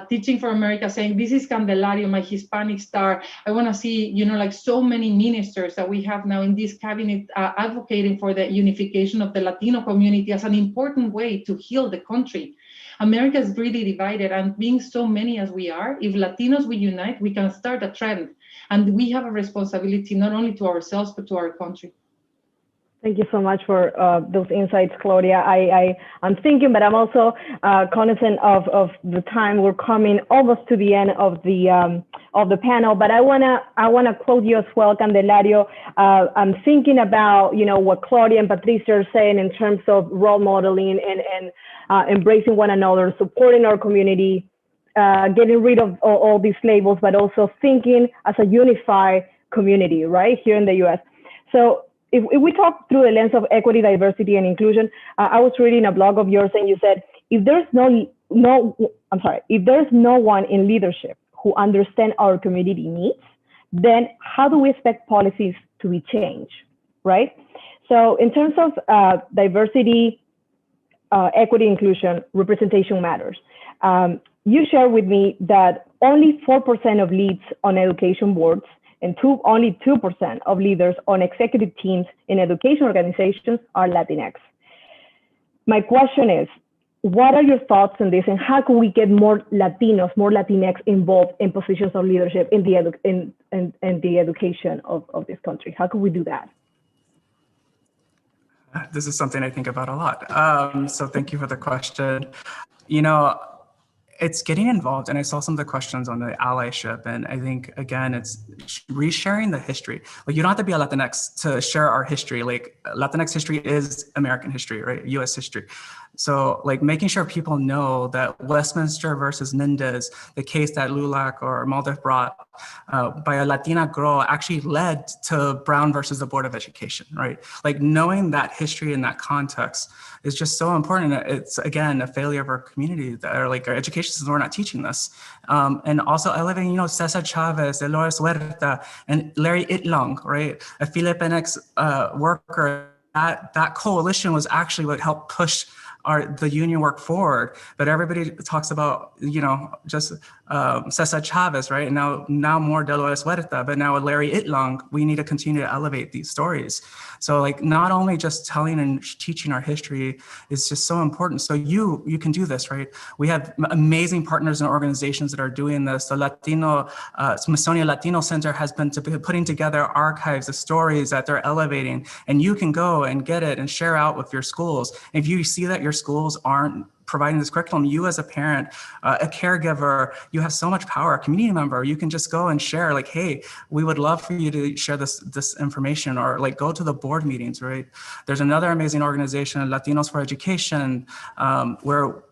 Teaching for America saying, this is Candelario, my Hispanic Star. I want to see, so many ministers that we have now in this cabinet advocating for the unification of the Latino community as an important way to heal the country. America is really divided, and being so many as we are, if Latinos we unite, we can start a trend. And we have a responsibility not only to ourselves, but to our country. Thank you so much for those insights, Claudia. I'm thinking, but I'm also cognizant of the time. We're coming almost to the end of the panel. But I wanna quote you as well, Candelario. I'm thinking about what Claudia and Patricia are saying in terms of role modeling and embracing one another, supporting our community, getting rid of all these labels, but also thinking as a unified community, right here in the U.S. So if we talk through the lens of equity, diversity, and inclusion, I was reading a blog of yours and you said, if there's no one in leadership who understands our community needs, then how do we expect policies to be changed, right? So in terms of diversity, equity, inclusion, representation matters. You shared with me that only 4% of leads on education boards and only 2% of leaders on executive teams in education organizations are Latinx. My question is, what are your thoughts on this, and how can we get more Latinos, more Latinx involved in positions of leadership in the education of this country? How can we do that? This is something I think about a lot. So thank you for the question. It's getting involved, and I saw some of the questions on the allyship, and I think, again, it's resharing the history. You don't have to be a Latinx to share our history. Latinx history is American history, right? U.S. history. So like making sure people know that Westminster versus Mendez, the case that Lulac or Maldev brought by a Latina girl actually led to Brown versus the Board of Education, right? Like knowing that history and that context is just so important. It's again, a failure of our community that are like our education system, we're not teaching this. And also elevating, Cesar Chavez, Dolores Huerta, and Larry Itlong, right? A Filipinx worker. That coalition was actually what helped push the union work forward. But everybody talks about, just Cesar Chavez, right? And now more Dolores Huerta, but now with Larry Itlong, we need to continue to elevate these stories. So like not only just telling and teaching our history is just so important. So you can do this, right? We have amazing partners and organizations that are doing this. The Smithsonian Latino Center has been putting together archives of stories that they're elevating, and you can go and get it and share out with your schools. If you see that your schools aren't providing this curriculum, you as a parent, a caregiver, you have so much power, a community member, you can just go and share like, hey, we would love for you to share this information, or like go to the board meetings, right? There's another amazing organization, Latinos for Education, where,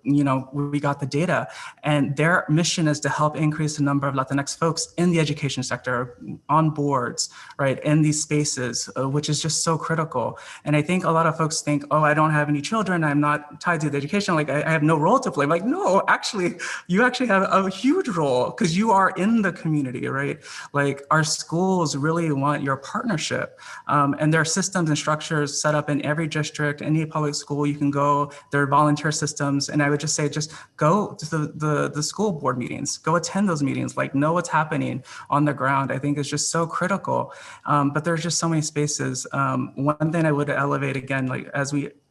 we got the data, and their mission is to help increase the number of Latinx folks in the education sector, on boards, right, in these spaces, which is just so critical. And I think a lot of folks think, oh, I don't have any children, I'm not tied to the education, like I have no role to play. Like, no, actually, you actually have a huge role because you are in the community, right? Like our schools really want your partnership, and there are systems and structures set up in every district, any public school you can go, there are volunteer systems. And I would just say, just go to the school board meetings, go attend those meetings, like know what's happening on the ground. I think it's just so critical. But there's just so many spaces. One thing I would elevate again, like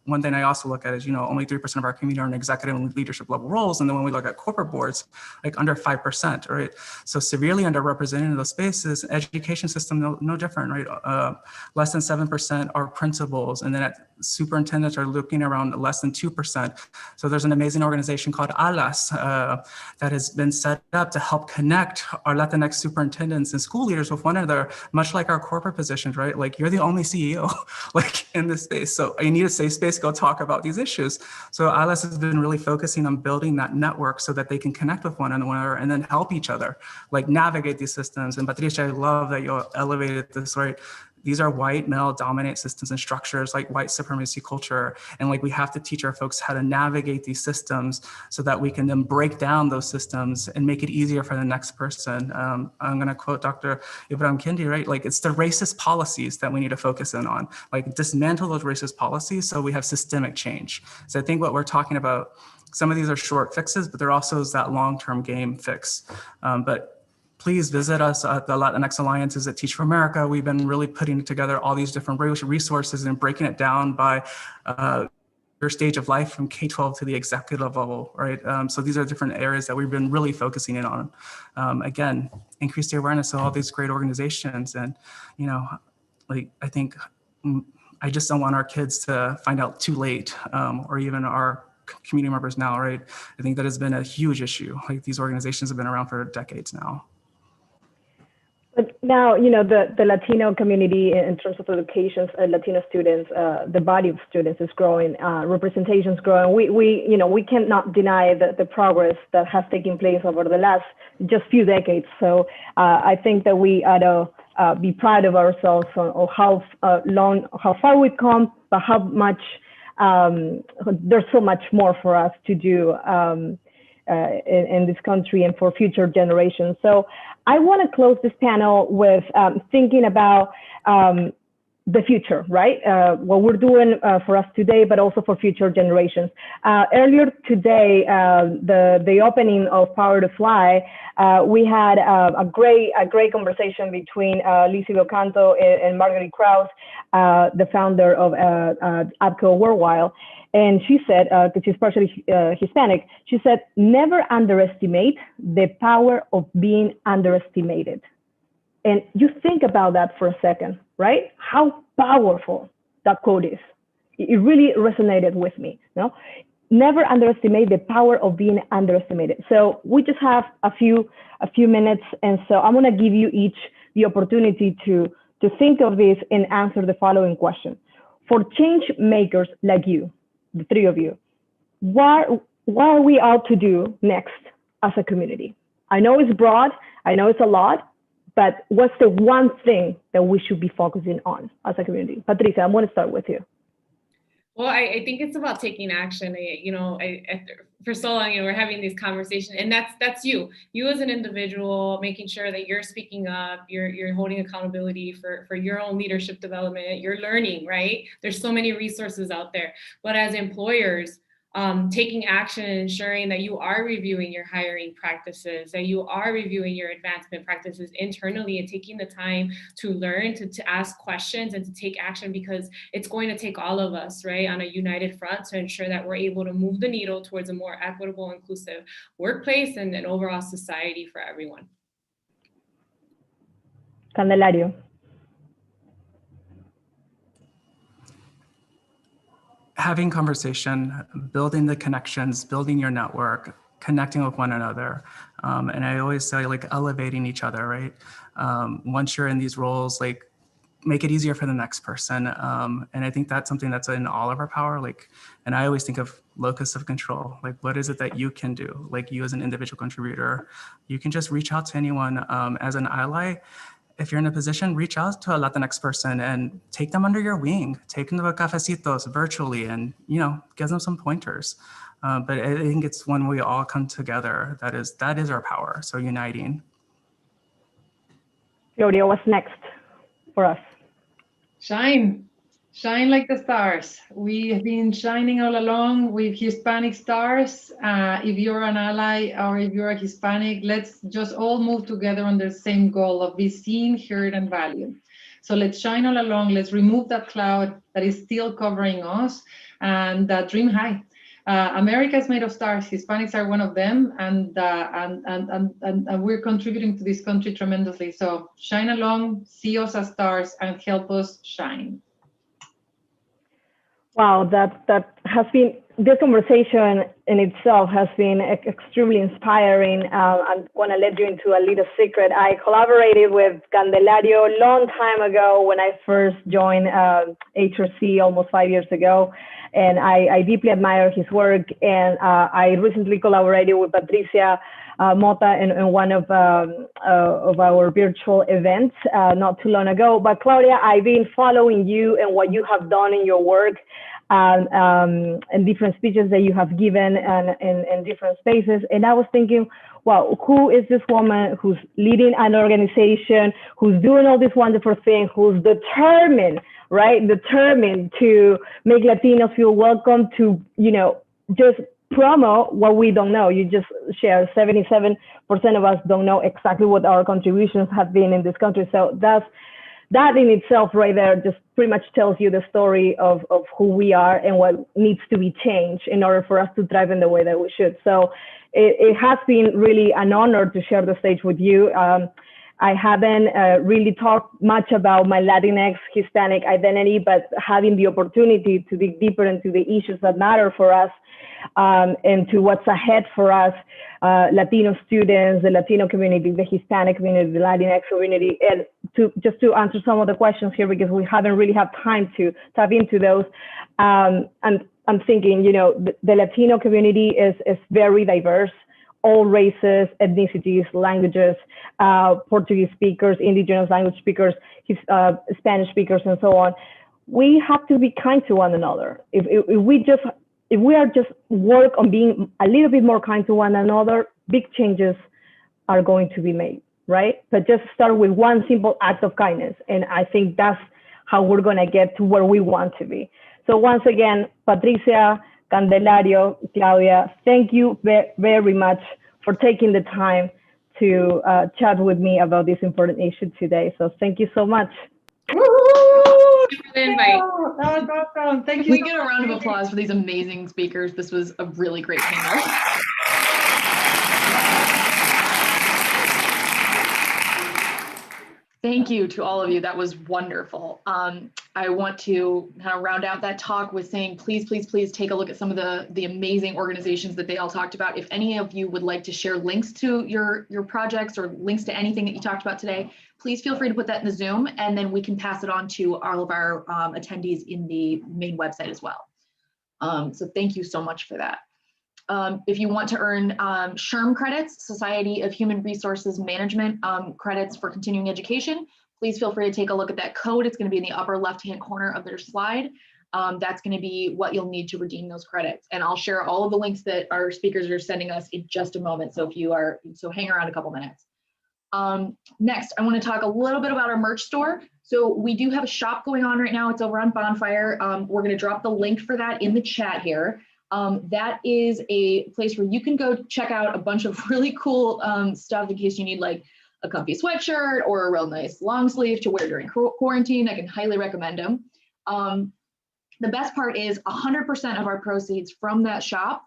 one thing I also look at is, only 3% of our community are in executive and leadership level roles. And then when we look at corporate boards, like under 5%, right? So severely underrepresented in those spaces. Education system, no different, right? Less than 7% are principals. And then superintendents are looking around less than 2%. So there's an amazing organization called ALAS that has been set up to help connect our Latinx superintendents and school leaders with one another, much like our corporate positions, right? Like you're the only CEO like in this space. So you need a safe space, go talk about these issues. So ALAS has been really focusing on building that network so that they can connect with one another and then help each other, like navigate these systems. And Patricia, I love that you elevated this, right? These are white male dominant systems and structures, like white supremacy culture. And like we have to teach our folks how to navigate these systems so that we can then break down those systems and make it easier for the next person. I'm gonna quote Dr. Ibrahim Kendi, right? Like it's the racist policies that we need to focus in on, like dismantle those racist policies so we have systemic change. So I think what we're talking about, some of these are short fixes, but there also is that long-term game fix. But please visit us at the Latinx Alliances at Teach for America. We've been really putting together all these different resources and breaking it down by your stage of life from K-12 to the executive level, right? So these are different areas that we've been really focusing in on. Again, increase the awareness of all these great organizations. And, like I think I just don't want our kids to find out too late, or even our community members now, right? I think that has been a huge issue. Like these organizations have been around for decades now. But now, the Latino community in terms of education, Latino students, the body of students is growing, representation is growing. We cannot deny the progress that has taken place over the last just few decades. So I think that we ought to be proud of ourselves on how far we've come, but how much there's so much more for us to do in this country and for future generations. So I want to close this panel with thinking about the future, right? What we're doing for us today, but also for future generations. Earlier today, the opening of Power to Fly, we had a great conversation between Lizzie Belcanto and Marguerite Krause, the founder of ABCO Worldwide. And she said, because she's partially Hispanic, she said, never underestimate the power of being underestimated. And you think about that for a second, right? How powerful that quote is. It really resonated with me. Never underestimate the power of being underestimated. So we just have a few minutes. And so I'm gonna give you each the opportunity to think of this and answer the following question. For change makers like you, the three of you, what are we out to do next as a community? I know it's broad, I know it's a lot, but what's the one thing that we should be focusing on as a community? Patricia, I'm going to start with you. Well, I think it's about taking action. For so long, we're having these conversations, and that's you as an individual, making sure that you're speaking up, you're holding accountability for your own leadership development, you're learning, right? There's so many resources out there. But as employers, taking action and ensuring that you are reviewing your hiring practices, that you are reviewing your advancement practices internally, and taking the time to learn, to ask questions and to take action, because it's going to take all of us, right, on a united front to ensure that we're able to move the needle towards a more equitable, inclusive workplace and an overall society for everyone. Candelario. Having conversation, building the connections, building your network, connecting with one another. And I always say, like, elevating each other, right? Once you're in these roles, like, make it easier for the next person. And I think that's something that's in all of our power. Like, and I always think of locus of control. Like, what is it that you can do? Like, you as an individual contributor, you can just reach out to anyone. As an ally, if you're in a position, reach out to a Latinx person and take them under your wing, take them to a cafecitos virtually and, give them some pointers. But I think it's when we all come together, that is our power, so uniting. Gloria, what's next for us? Shine like the stars. We have been shining all along with Hispanic stars. If you're an ally or if you're a Hispanic, let's just all move together on the same goal of be seen, heard, and valued. So let's shine all along. Let's remove that cloud that is still covering us and dream high. America is made of stars. Hispanics are one of them, and we're contributing to this country tremendously. So shine along, see us as stars, and help us shine. Wow, that has been, this conversation in itself has been extremely inspiring. I'm going to let you into a little secret. I collaborated with Candelario a long time ago when I first joined HRC almost 5 years ago. And I deeply admire his work. And I recently collaborated with Patricia Mota in one of our virtual events not too long ago. But Claudia, I've been following you and what you have done in your work and different speeches that you have given and in different spaces. And I was thinking, wow, who is this woman who's leading an organization, who's doing all these wonderful things, who's determined, right? Determined to make Latinos feel welcome, to, just promote what we don't know. You just share 77% of us don't know exactly what our contributions have been in this country. So that in itself right there just pretty much tells you the story of who we are and what needs to be changed in order for us to thrive in the way that we should. So it has been really an honor to share the stage with you. I haven't really talked much about my Latinx Hispanic identity, but having the opportunity to dig deeper into the issues that matter for us and to what's ahead for us, Latino students, the Latino community, the Hispanic community, the Latinx community, and just to answer some of the questions here, because we haven't really had time to tap into those. I'm thinking, the Latino community is very diverse. All races, ethnicities, languages, Portuguese speakers, indigenous language speakers, Spanish speakers, and so on. We have to be kind to one another. If we are just work on being a little bit more kind to one another, big changes are going to be made, right? But just start with one simple act of kindness. And I think that's how we're going to get to where we want to be. So once again, Patricia, Candelario, Claudia, thank you very much for taking the time to chat with me about this important issue today. So thank you so much. Thank you for the invite. That was awesome. Thank you. Can we get a round of applause for these amazing speakers? This was a really great panel. Thank you to all of you. That was wonderful. I want to kind of round out that talk with saying, please, please, please take a look at some of the amazing organizations that they all talked about. If any of you would like to share links to your projects or links to anything that you talked about today, please feel free to put that in the Zoom, and then we can pass it on to all of our attendees in the main website as well. So thank you so much for that. If you want to earn SHRM credits, Society of Human Resources Management credits for continuing education, please feel free to take a look at that code. It's going to be in the upper left-hand corner of their slide. That's going to be what you'll need to redeem those credits. And I'll share all of the links that our speakers are sending us in just a moment. So hang around a couple minutes. Next, I want to talk a little bit about our merch store. So we do have a shop going on right now. It's over on Bonfire. We're going to drop the link for that in the chat here. That is a place where you can go check out a bunch of really cool stuff in case you need like a comfy sweatshirt or a real nice long sleeve to wear during quarantine. I can highly recommend them. The best part is 100% of our proceeds from that shop,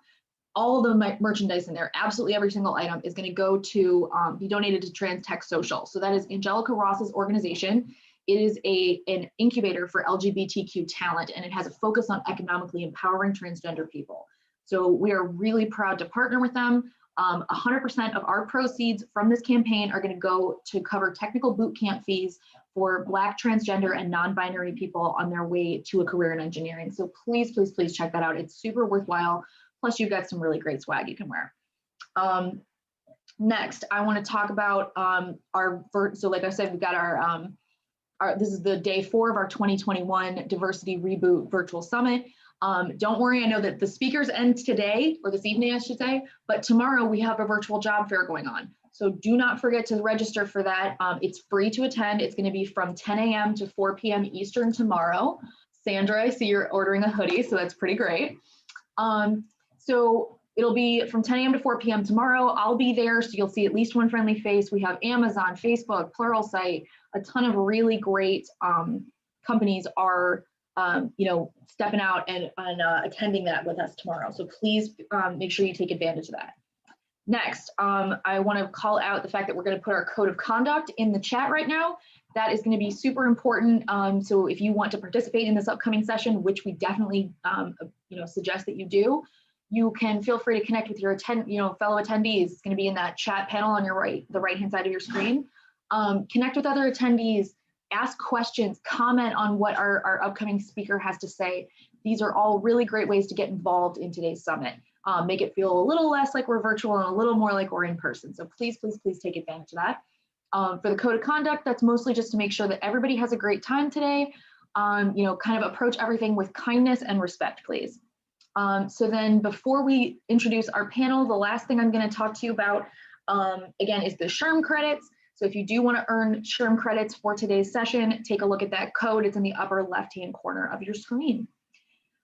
all of the merchandise in there, absolutely every single item is going to go to be donated to Trans Tech Social. So that is Angelica Ross's organization. It is an incubator for LGBTQ talent, and it has a focus on economically empowering transgender people. So we are really proud to partner with them. 100% of our proceeds from this campaign are going to go to cover technical boot camp fees for Black, transgender, and non-binary people on their way to a career in engineering. So please, please, please check that out. It's super worthwhile. Plus, you've got some really great swag you can wear. Next, I want to talk about so like I said, we've got this is the day 4 of our 2021 Diversity Reboot Virtual Summit. Don't worry, I know that the speakers end today, or this evening, I should say, but tomorrow we have a virtual job fair going on. So do not forget to register for that. It's free to attend. It's going to be from 10 a.m. to 4 p.m. Eastern tomorrow. Sandra, I see you're ordering a hoodie, so that's pretty great. So it'll be from 10 a.m. to 4 p.m. tomorrow. I'll be there, so you'll see at least one friendly face. We have Amazon, Facebook, Pluralsight, a ton of really great companies are stepping out and attending that with us tomorrow. So please make sure you take advantage of that. Next, I want to call out the fact that we're going to put our code of conduct in the chat right now. That is going to be super important. So if you want to participate in this upcoming session, which we definitely suggest that you do, you can feel free to connect with your fellow attendees. It's going to be in that chat panel on your the right-hand side of your screen. Connect with other attendees, ask questions, comment on what our upcoming speaker has to say. These are all really great ways to get involved in today's summit. Make it feel a little less like we're virtual and a little more like we're in person. So please, please, please take advantage of that. For the code of conduct, that's mostly just to make sure that everybody has a great time today. Kind of approach everything with kindness and respect, please. So then before we introduce our panel, the last thing I'm going to talk to you about, again, is the SHRM credits. So if you do want to earn SHRM credits for today's session, take a look at that code. It's in the upper left-hand corner of your screen.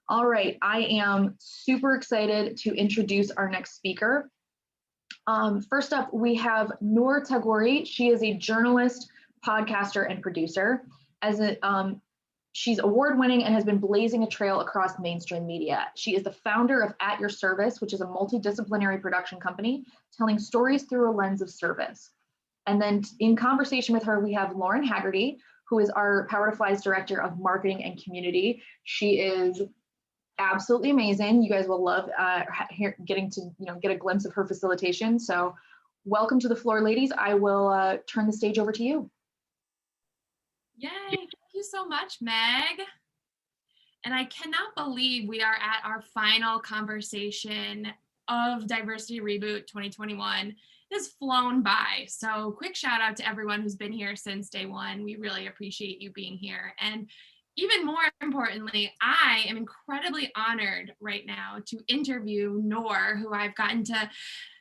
All right, I am super excited to introduce our next speaker. First up, we have Noor Tagori. She is a journalist, podcaster, and producer. She's award-winning and has been blazing a trail across mainstream media. She is the founder of At Your Service, which is a multidisciplinary production company telling stories through a lens of service. And then in conversation with her, we have Lauren Haggerty, who is our Power to Fly's Director of Marketing and Community. She is absolutely amazing. You guys will love getting to get a glimpse of her facilitation. So welcome to the floor, ladies. I will turn the stage over to you. Yay, thank you so much, Meg. And I cannot believe we are at our final conversation of Diversity Reboot 2021. It has flown by. So quick shout out to everyone who's been here since day one. We really appreciate you being here. And even more importantly, I am incredibly honored right now to interview Noor, who I've gotten to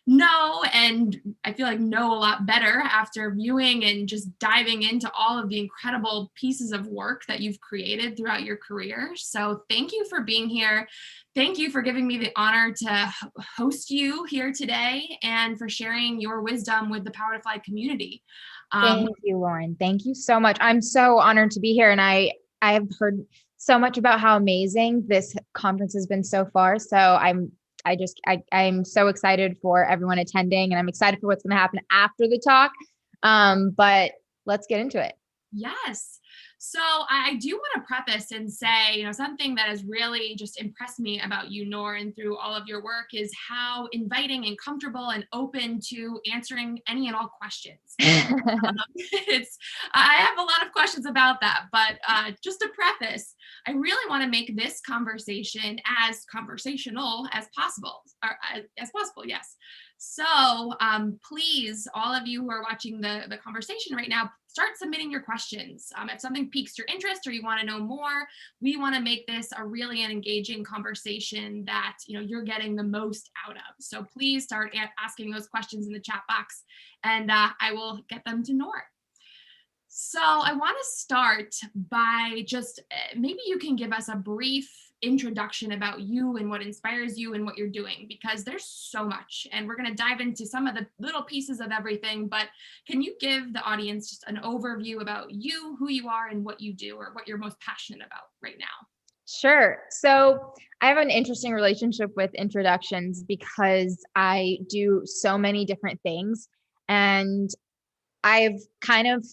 know and I feel like know a lot better after viewing and just diving into all of the incredible pieces of work that you've created throughout your career. So thank you for being here. Thank you for giving me the honor to host you here today and for sharing your wisdom with the Power to Fly community. Thank you, Lauren. Thank you so much. I'm so honored to be here. And I have heard so much about how amazing this conference has been so far. So I'm so excited for everyone attending, and I'm excited for what's going to happen after the talk. But let's get into it. Yes. So I do want to preface and say, something that has really just impressed me about you, Lauren, through all of your work is how inviting and comfortable and open to answering any and all questions. I have a lot of questions about that, but just to preface, I really want to make this conversation as conversational as possible, yes. So please, all of you who are watching the conversation right now, start submitting your questions. If something piques your interest or you want to know more, we want to make this a really an engaging conversation that you're getting the most out of. So please start asking those questions in the chat box, and I will get them to Noor. So I want to start by just maybe you can give us a brief introduction about you and what inspires you and what you're doing, because there's so much, and we're going to dive into some of the little pieces of everything, but can you give the audience just an overview about you, who you are, and what you do, or what you're most passionate about right now? Sure. So I have an interesting relationship with introductions because I do so many different things, and I've kind of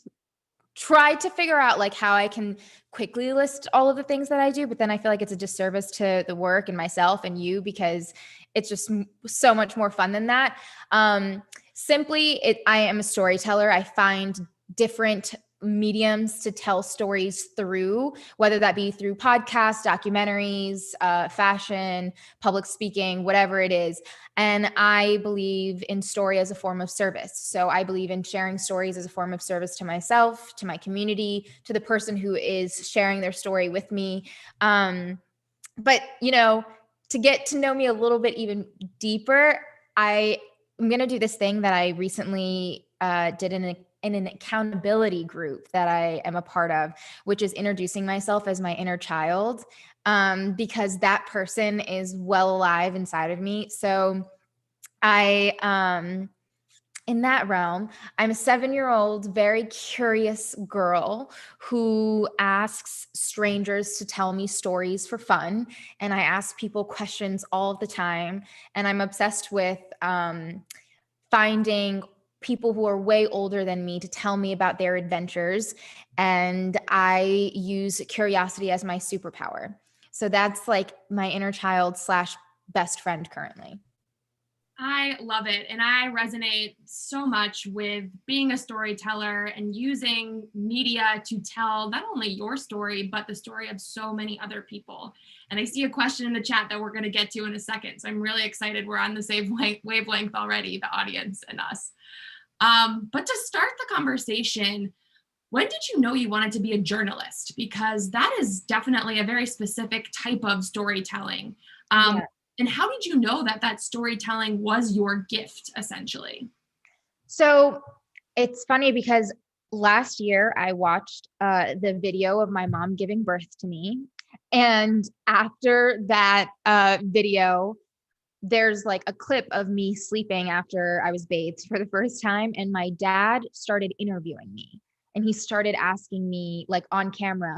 tried to figure out like how I can quickly list all of the things that I do, but then I feel like it's a disservice to the work and myself and you, because it's just so much more fun than that. I am a storyteller. I find different mediums to tell stories through, whether that be through podcasts, documentaries, fashion, public speaking, whatever it is. And I believe in story as a form of service. So I believe in sharing stories as a form of service to myself, to my community, to the person who is sharing their story with me. But, to get to know me a little bit even deeper, I'm going to do this thing that I recently did in an accountability group that I am a part of, which is introducing myself as my inner child, because that person is well alive inside of me. So in that realm, I'm a 7-year-old, very curious girl who asks strangers to tell me stories for fun. And I ask people questions all the time. And I'm obsessed with finding people who are way older than me to tell me about their adventures. And I use curiosity as my superpower. So that's like my inner child / best friend currently. I love it. And I resonate so much with being a storyteller and using media to tell not only your story, but the story of so many other people. And I see a question in the chat that we're going to get to in a second. So I'm really excited. We're on the same wavelength already, the audience and us. But to start the conversation, when did you know you wanted to be a journalist? Because that is definitely a very specific type of storytelling. Yeah. And how did you know that storytelling was your gift, essentially? So it's funny because last year I watched the video of my mom giving birth to me. And after that video, there's like a clip of me sleeping after I was bathed for the first time. And my dad started interviewing me. And he started asking me like on camera,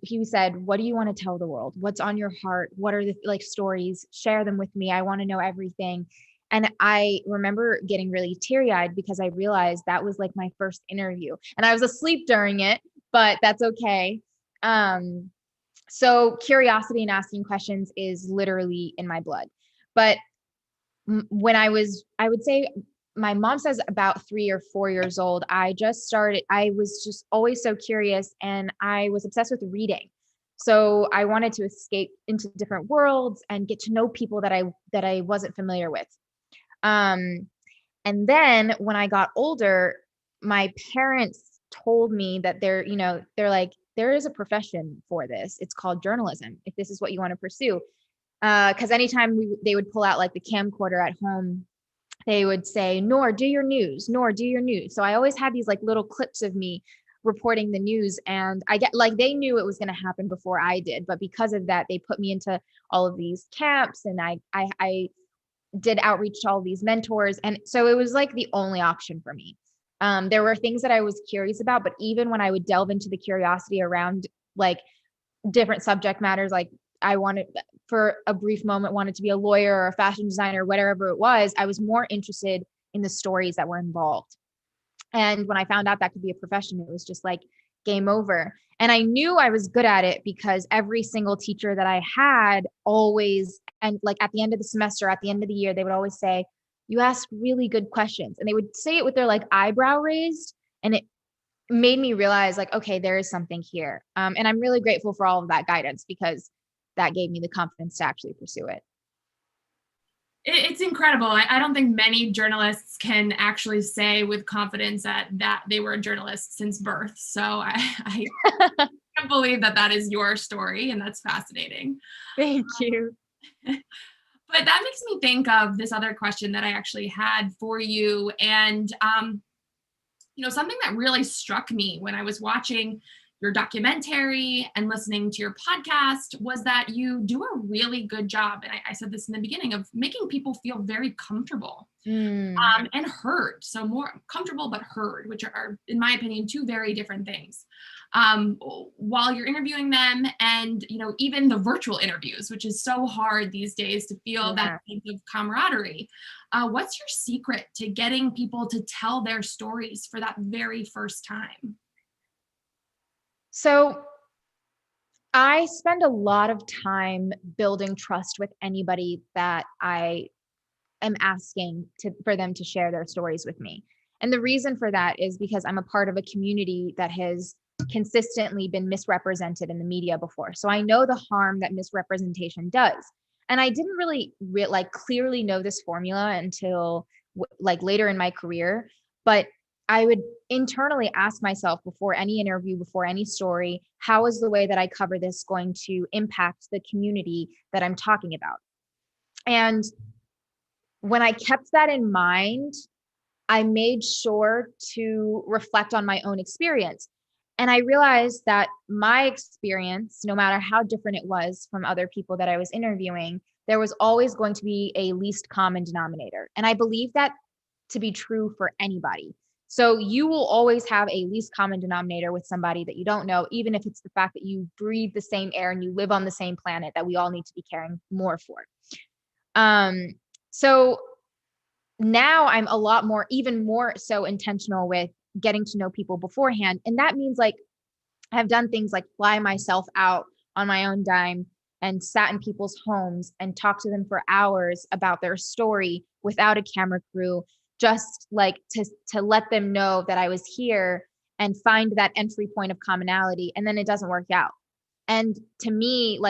he said, what do you want to tell the world? What's on your heart? What are the stories? Share them with me. I want to know everything. And I remember getting really teary-eyed because I realized that was like my first interview and I was asleep during it, but that's okay. So curiosity and asking questions is literally in my blood. But when I would say my mom says about 3 or 4 years old, I was just always so curious and I was obsessed with reading. So I wanted to escape into different worlds and get to know people that I wasn't familiar with. And then when I got older, my parents told me that they're like, there is a profession for this. It's called journalism, if this is what you want to pursue. Because anytime they would pull out like the camcorder at home, they would say, Noor, do your news. Noor, do your news. So I always had these like little clips of me reporting the news, and they knew it was going to happen before I did. But because of that, they put me into all of these camps, and I did outreach to all these mentors. And so it was like the only option for me. There were things that I was curious about, but even when I would delve into the curiosity around like different subject matters, like I wanted for a brief moment wanted to be a lawyer or a fashion designer, whatever it was, I was more interested in the stories that were involved. And when I found out that could be a profession, it was just like game over. And I knew I was good at it because every single teacher that I had always, and like at the end of the semester, at the end of the year, they would always say, you ask really good questions. And they would say it with their like eyebrow raised. And it made me realize like, okay, there is something here. And I'm really grateful for all of that guidance because that gave me the confidence to actually pursue it. It's incredible. I don't think many journalists can actually say with confidence that they were a journalist since birth. So I can't believe that is your story, and that's fascinating. Thank you. But that makes me think of this other question that I actually had for you. And, something that really struck me when I was watching your documentary and listening to your podcast was that you do a really good job. And I said this in the beginning, of making people feel very comfortable and heard. So more comfortable, but heard, which are, in my opinion, two very different things. While you're interviewing them, and, even the virtual interviews, which is so hard these days to feel that sense of camaraderie. What's your secret to getting people to tell their stories for that very first time? So I spend a lot of time building trust with anybody that I am asking for them to share their stories with me. And the reason for that is because I'm a part of a community that has consistently been misrepresented in the media before. So I know the harm that misrepresentation does. And I didn't really clearly know this formula until later in my career, but I would internally ask myself before any interview, before any story, how is the way that I cover this going to impact the community that I'm talking about? And when I kept that in mind, I made sure to reflect on my own experience. And I realized that my experience, no matter how different it was from other people that I was interviewing, there was always going to be a least common denominator. And I believe that to be true for anybody. So you will always have a least common denominator with somebody that you don't know, even if it's the fact that you breathe the same air and you live on the same planet that we all need to be caring more for. So now I'm a lot more, even more so intentional with getting to know people beforehand. And that means I've done things like fly myself out on my own dime and sat in people's homes and talked to them for hours about their story without a camera crew, just to let them know that I was here and find that entry point of commonality. And then it doesn't work out. And to me,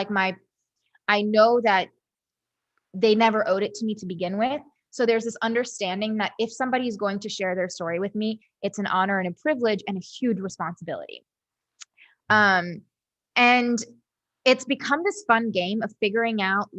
I know that they never owed it to me to begin with. So there's this understanding that if somebody is going to share their story with me, it's an honor and a privilege and a huge responsibility. And it's become this fun game of figuring out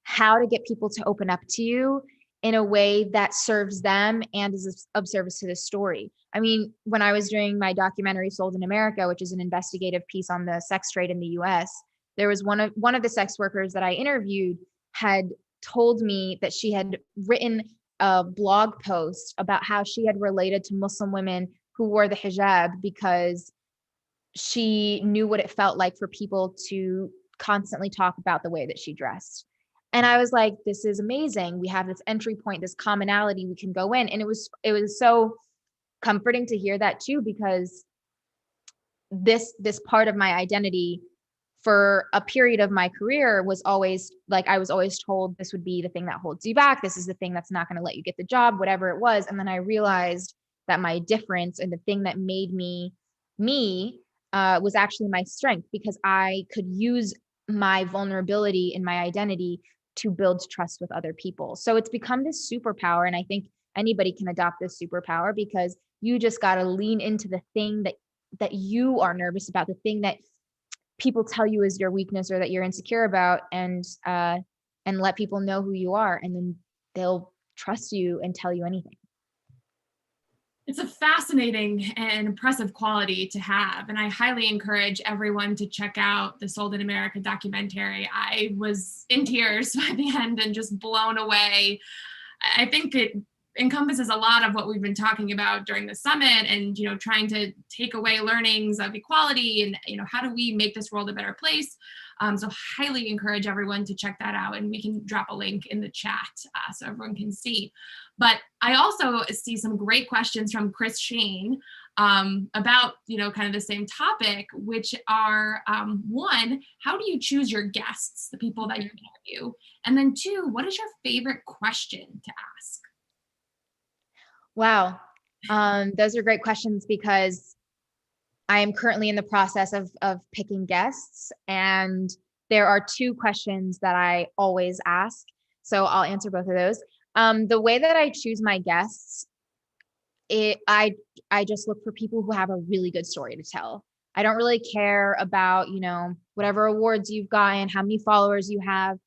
how to get people to open up to you in a way that serves them and is of service to the story. I mean, when I was doing my documentary Sold in America, which is an investigative piece on the sex trade in the US, there was one of the sex workers that I interviewed had told me that she had written a blog post about how she had related to Muslim women who wore the hijab because she knew what it felt like for people to constantly talk about the way that she dressed. And I was like, this is amazing. We have this entry point, this commonality we can go in. And it was so comforting to hear that too, because this part of my identity for a period of my career was always I was always told this would be the thing that holds you back. This is the thing that's not going to let you get the job, whatever it was. And then I realized that my difference and the thing that made me was actually my strength, because I could use my vulnerability and my identity to build trust with other people. So it's become this superpower. And I think anybody can adopt this superpower, because you just got to lean into the thing that you are nervous about, the thing that people tell you is your weakness or that you're insecure about, and let people know who you are, and then they'll trust you and tell you anything. It's a fascinating and impressive quality to have, and I highly encourage everyone to check out the Sold in America documentary. I was in tears by the end and just blown away. I think encompasses a lot of what we've been talking about during the summit, and trying to take away learnings of equality, and how do we make this world a better place. So highly encourage everyone to check that out, and we can drop a link in the chat so everyone can see. But I also see some great questions from Chris Shane about kind of the same topic, which are one, how do you choose your guests, the people that you interview? And then two, what is your favorite question to ask? Wow. Those are great questions because I am currently in the process of picking guests, and there are two questions that I always ask. So I'll answer both of those. The way that I choose my guests, I just look for people who have a really good story to tell. I don't really care about, whatever awards you've gotten, how many followers you have.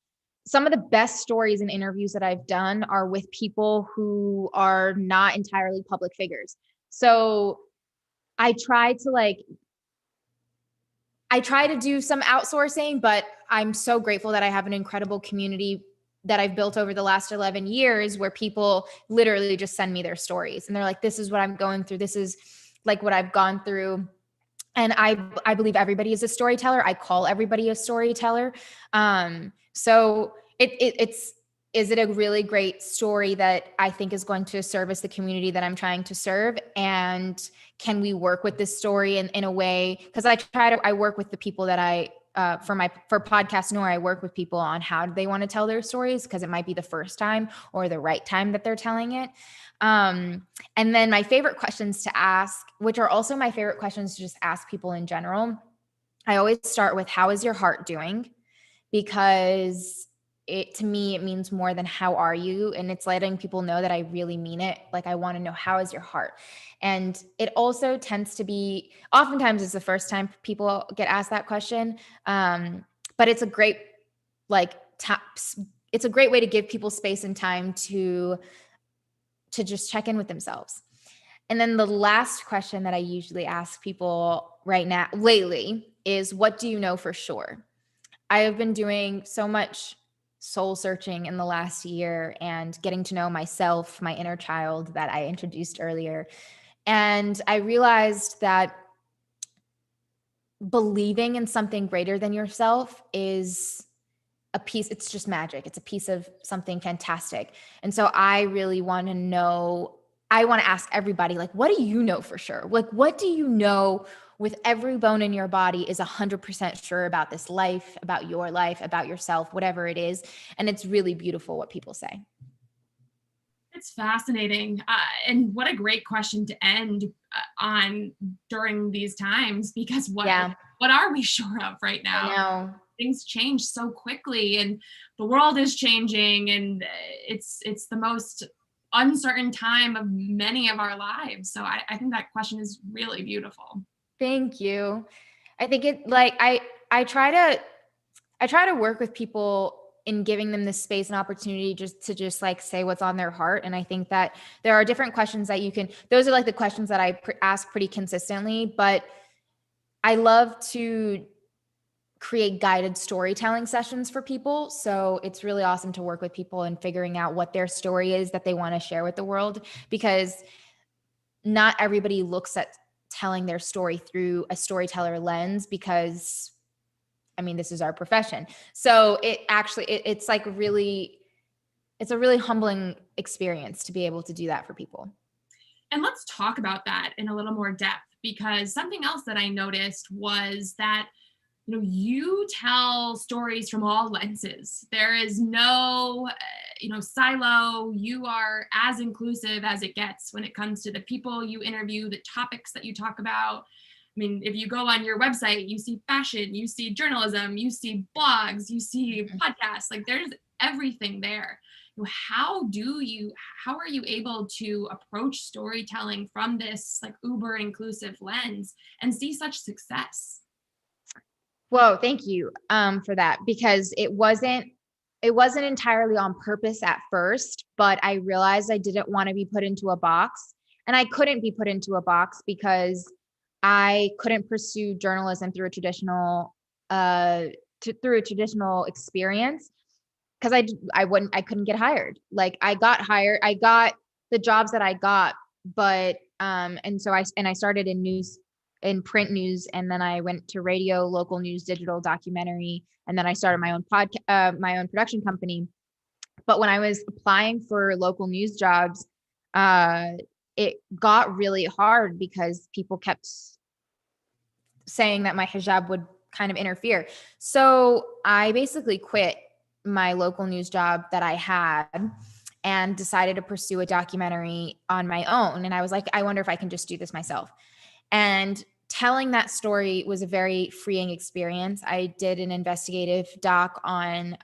Some of the best stories and interviews that I've done are with people who are not entirely public figures. So I try to do some outsourcing, but I'm so grateful that I have an incredible community that I've built over the last 11 years where people literally just send me their stories and they're like, this is what I'm going through. This is like what I've gone through. And I believe everybody is a storyteller. I call everybody a storyteller. So is it a really great story that I think is going to service the community that I'm trying to serve? And can we work with this story in a way? Because I work with the people that for Podcast Noir, I work with people on how they want to tell their stories, because it might be the first time or the right time that they're telling it. And then my favorite questions to ask, which are also my favorite questions to just ask people in general, I always start with, how is your heart doing? Because to me, it means more than how are you? And it's letting people know that I really mean it. Like, I want to know, how is your heart? And it also tends to be, oftentimes it's the first time people get asked that question. But it's a great, it's a great way to give people space and time to just check in with themselves. And then the last question that I usually ask people lately is, what do you know for sure? I have been doing so much soul searching in the last year and getting to know myself, my inner child that I introduced earlier. And I realized that believing in something greater than yourself is it's just magic. It's a piece of something fantastic. And so I really want to know, I want to ask everybody, like, what do you know for sure? Like, what do you know with every bone in your body is 100% sure about this life, about your life, about yourself, whatever it is. And it's really beautiful what people say. It's fascinating. And what a great question to end on during these times, because what are we sure of right now? I know. Things change so quickly, and the world is changing, and it's the most uncertain time of many of our lives. So I think that question is really beautiful. Thank you. I think I try to work with people in giving them this space and opportunity to say what's on their heart. And I think that there are different questions that those are like the questions that I ask pretty consistently, but I love to create guided storytelling sessions for people. So it's really awesome to work with people and figuring out what their story is that they want to share with the world, because not everybody looks at telling their story through a storyteller lens, because this is our profession. So it's a really humbling experience to be able to do that for people. And let's talk about that in a little more depth, because something else that I noticed was that you tell stories from all lenses. There is no, silo. You are as inclusive as it gets when it comes to the people you interview, the topics that you talk about. If you go on your website, you see fashion, you see journalism, you see blogs, you see podcasts, there's everything there. How are you able to approach storytelling from this uber inclusive lens and see such success? Whoa, thank you for that, because it wasn't entirely on purpose at first, but I realized I didn't want to be put into a box, and I couldn't be put into a box because I couldn't pursue journalism through a traditional experience, because I couldn't get hired. I got hired. I got the jobs that I got, but and so I started in print news, and then I went to radio, local news, digital, documentary, and then I started my own my own production company. But when I was applying for local news jobs, it got really hard because people kept saying that my hijab would kind of interfere. So I basically quit my local news job that I had and decided to pursue a documentary on my own. And I was like, I wonder if I can just do this myself. And telling that story was a very freeing experience. I did an investigative doc on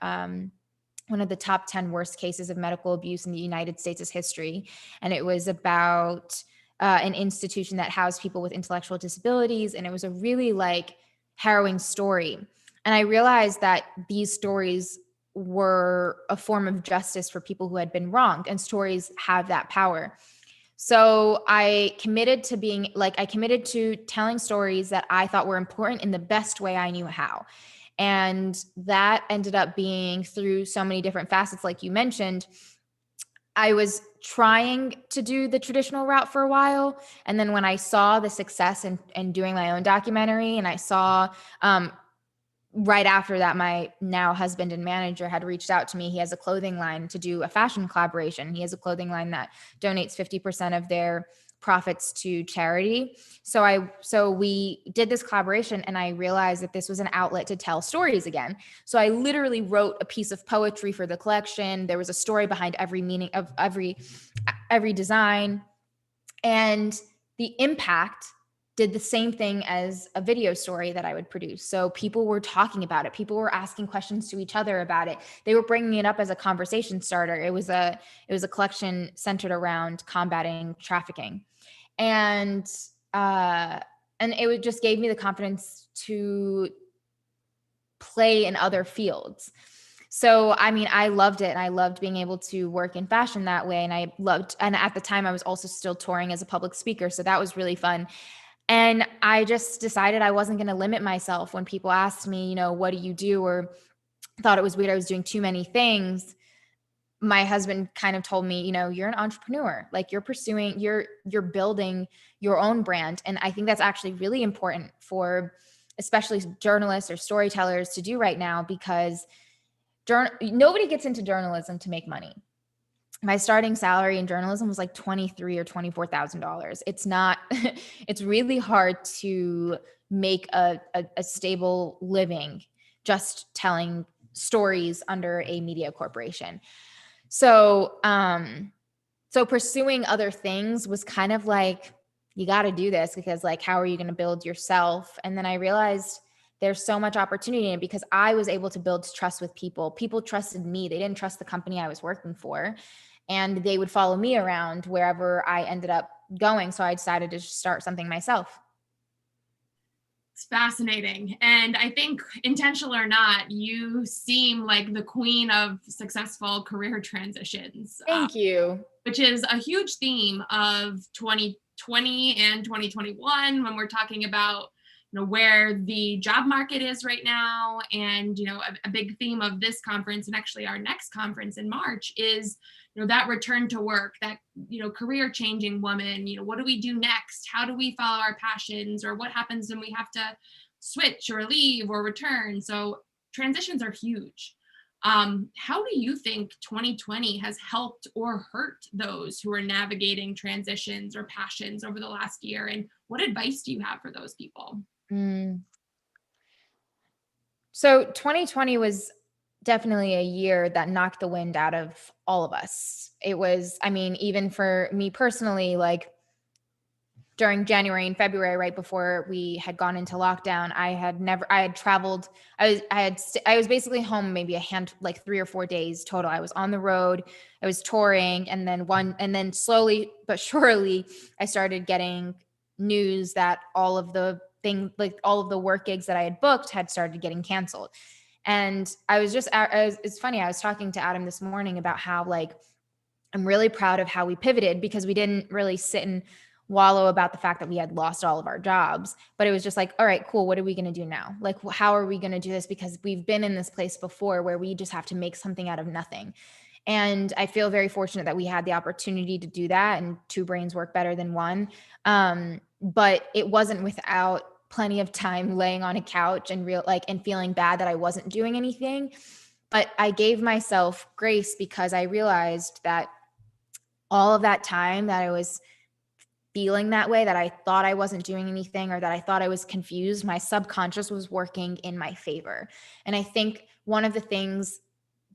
one of the top 10 worst cases of medical abuse in the United States' history. And it was about an institution that housed people with intellectual disabilities. And it was a really harrowing story. And I realized that these stories were a form of justice for people who had been wronged, and stories have that power. So I committed to telling stories that I thought were important in the best way I knew how. And that ended up being through so many different facets, like you mentioned. I was trying to do the traditional route for a while. And then when I saw the success in doing my own documentary, and I saw right after that, my now husband and manager had reached out to me. He has a clothing line to do a fashion collaboration. He has a clothing line that donates 50% of their profits to charity. So we did this collaboration, and I realized that this was an outlet to tell stories again. So I literally wrote a piece of poetry for the collection. There was a story behind every meaning of every design, and the impact did the same thing as a video story that I would produce. So people were talking about it. People were asking questions to each other about it. They were bringing it up as a conversation starter. It was a collection centered around combating trafficking. And it just gave me the confidence to play in other fields. So, I mean, I loved it. And I loved being able to work in fashion that way. And at the time I was also still touring as a public speaker. So that was really fun. And I just decided I wasn't going to limit myself. When people asked me, what do you do? Or thought it was weird I was doing too many things, my husband kind of told me, you're an entrepreneur. You're building your own brand. And I think that's actually really important for especially journalists or storytellers to do right now, because nobody gets into journalism to make money. My starting salary in journalism was like $23,000 or $24,000. It's really hard to make a stable living just telling stories under a media corporation. So pursuing other things was kind of like, you got to do this, because how are you going to build yourself? And then I realized there's so much opportunity in it, because I was able to build trust with people. People trusted me. They didn't trust the company I was working for, and they would follow me around wherever I ended up going. So I decided to start something myself. It's fascinating. And I think, intentional or not, you seem like the queen of successful career transitions. Thank you. Which is a huge theme of 2020 and 2021 when we're talking about where the job market is right now. And a big theme of this conference, and actually our next conference in March, is that return to work, that career changing woman. What do we do next? How do we follow our passions? Or what happens when we have to switch or leave or return? So transitions are huge. How do you think 2020 has helped or hurt those who are navigating transitions or passions over the last year? And what advice do you have for those people? So 2020 was definitely a year that knocked the wind out of all of us. It was, even for me personally, during January and February, right before we had gone into lockdown, I had traveled. I was basically home maybe 3 or 4 days total. I was on the road, I was touring, and then slowly but surely I started getting news that all of the work gigs that I had booked had started getting canceled. And it's funny, I was talking to Adam this morning about how I'm really proud of how we pivoted, because we didn't really sit and wallow about the fact that we had lost all of our jobs, but it was just all right, cool. What are we going to do now? How are we going to do this? Because we've been in this place before where we just have to make something out of nothing. And I feel very fortunate that we had the opportunity to do that, and two brains work better than one. But it wasn't without plenty of time laying on a couch and and feeling bad that I wasn't doing anything. But I gave myself grace because I realized that all of that time that I was feeling that way, that I thought I wasn't doing anything, or that I thought I was confused, my subconscious was working in my favor. And I think one of the things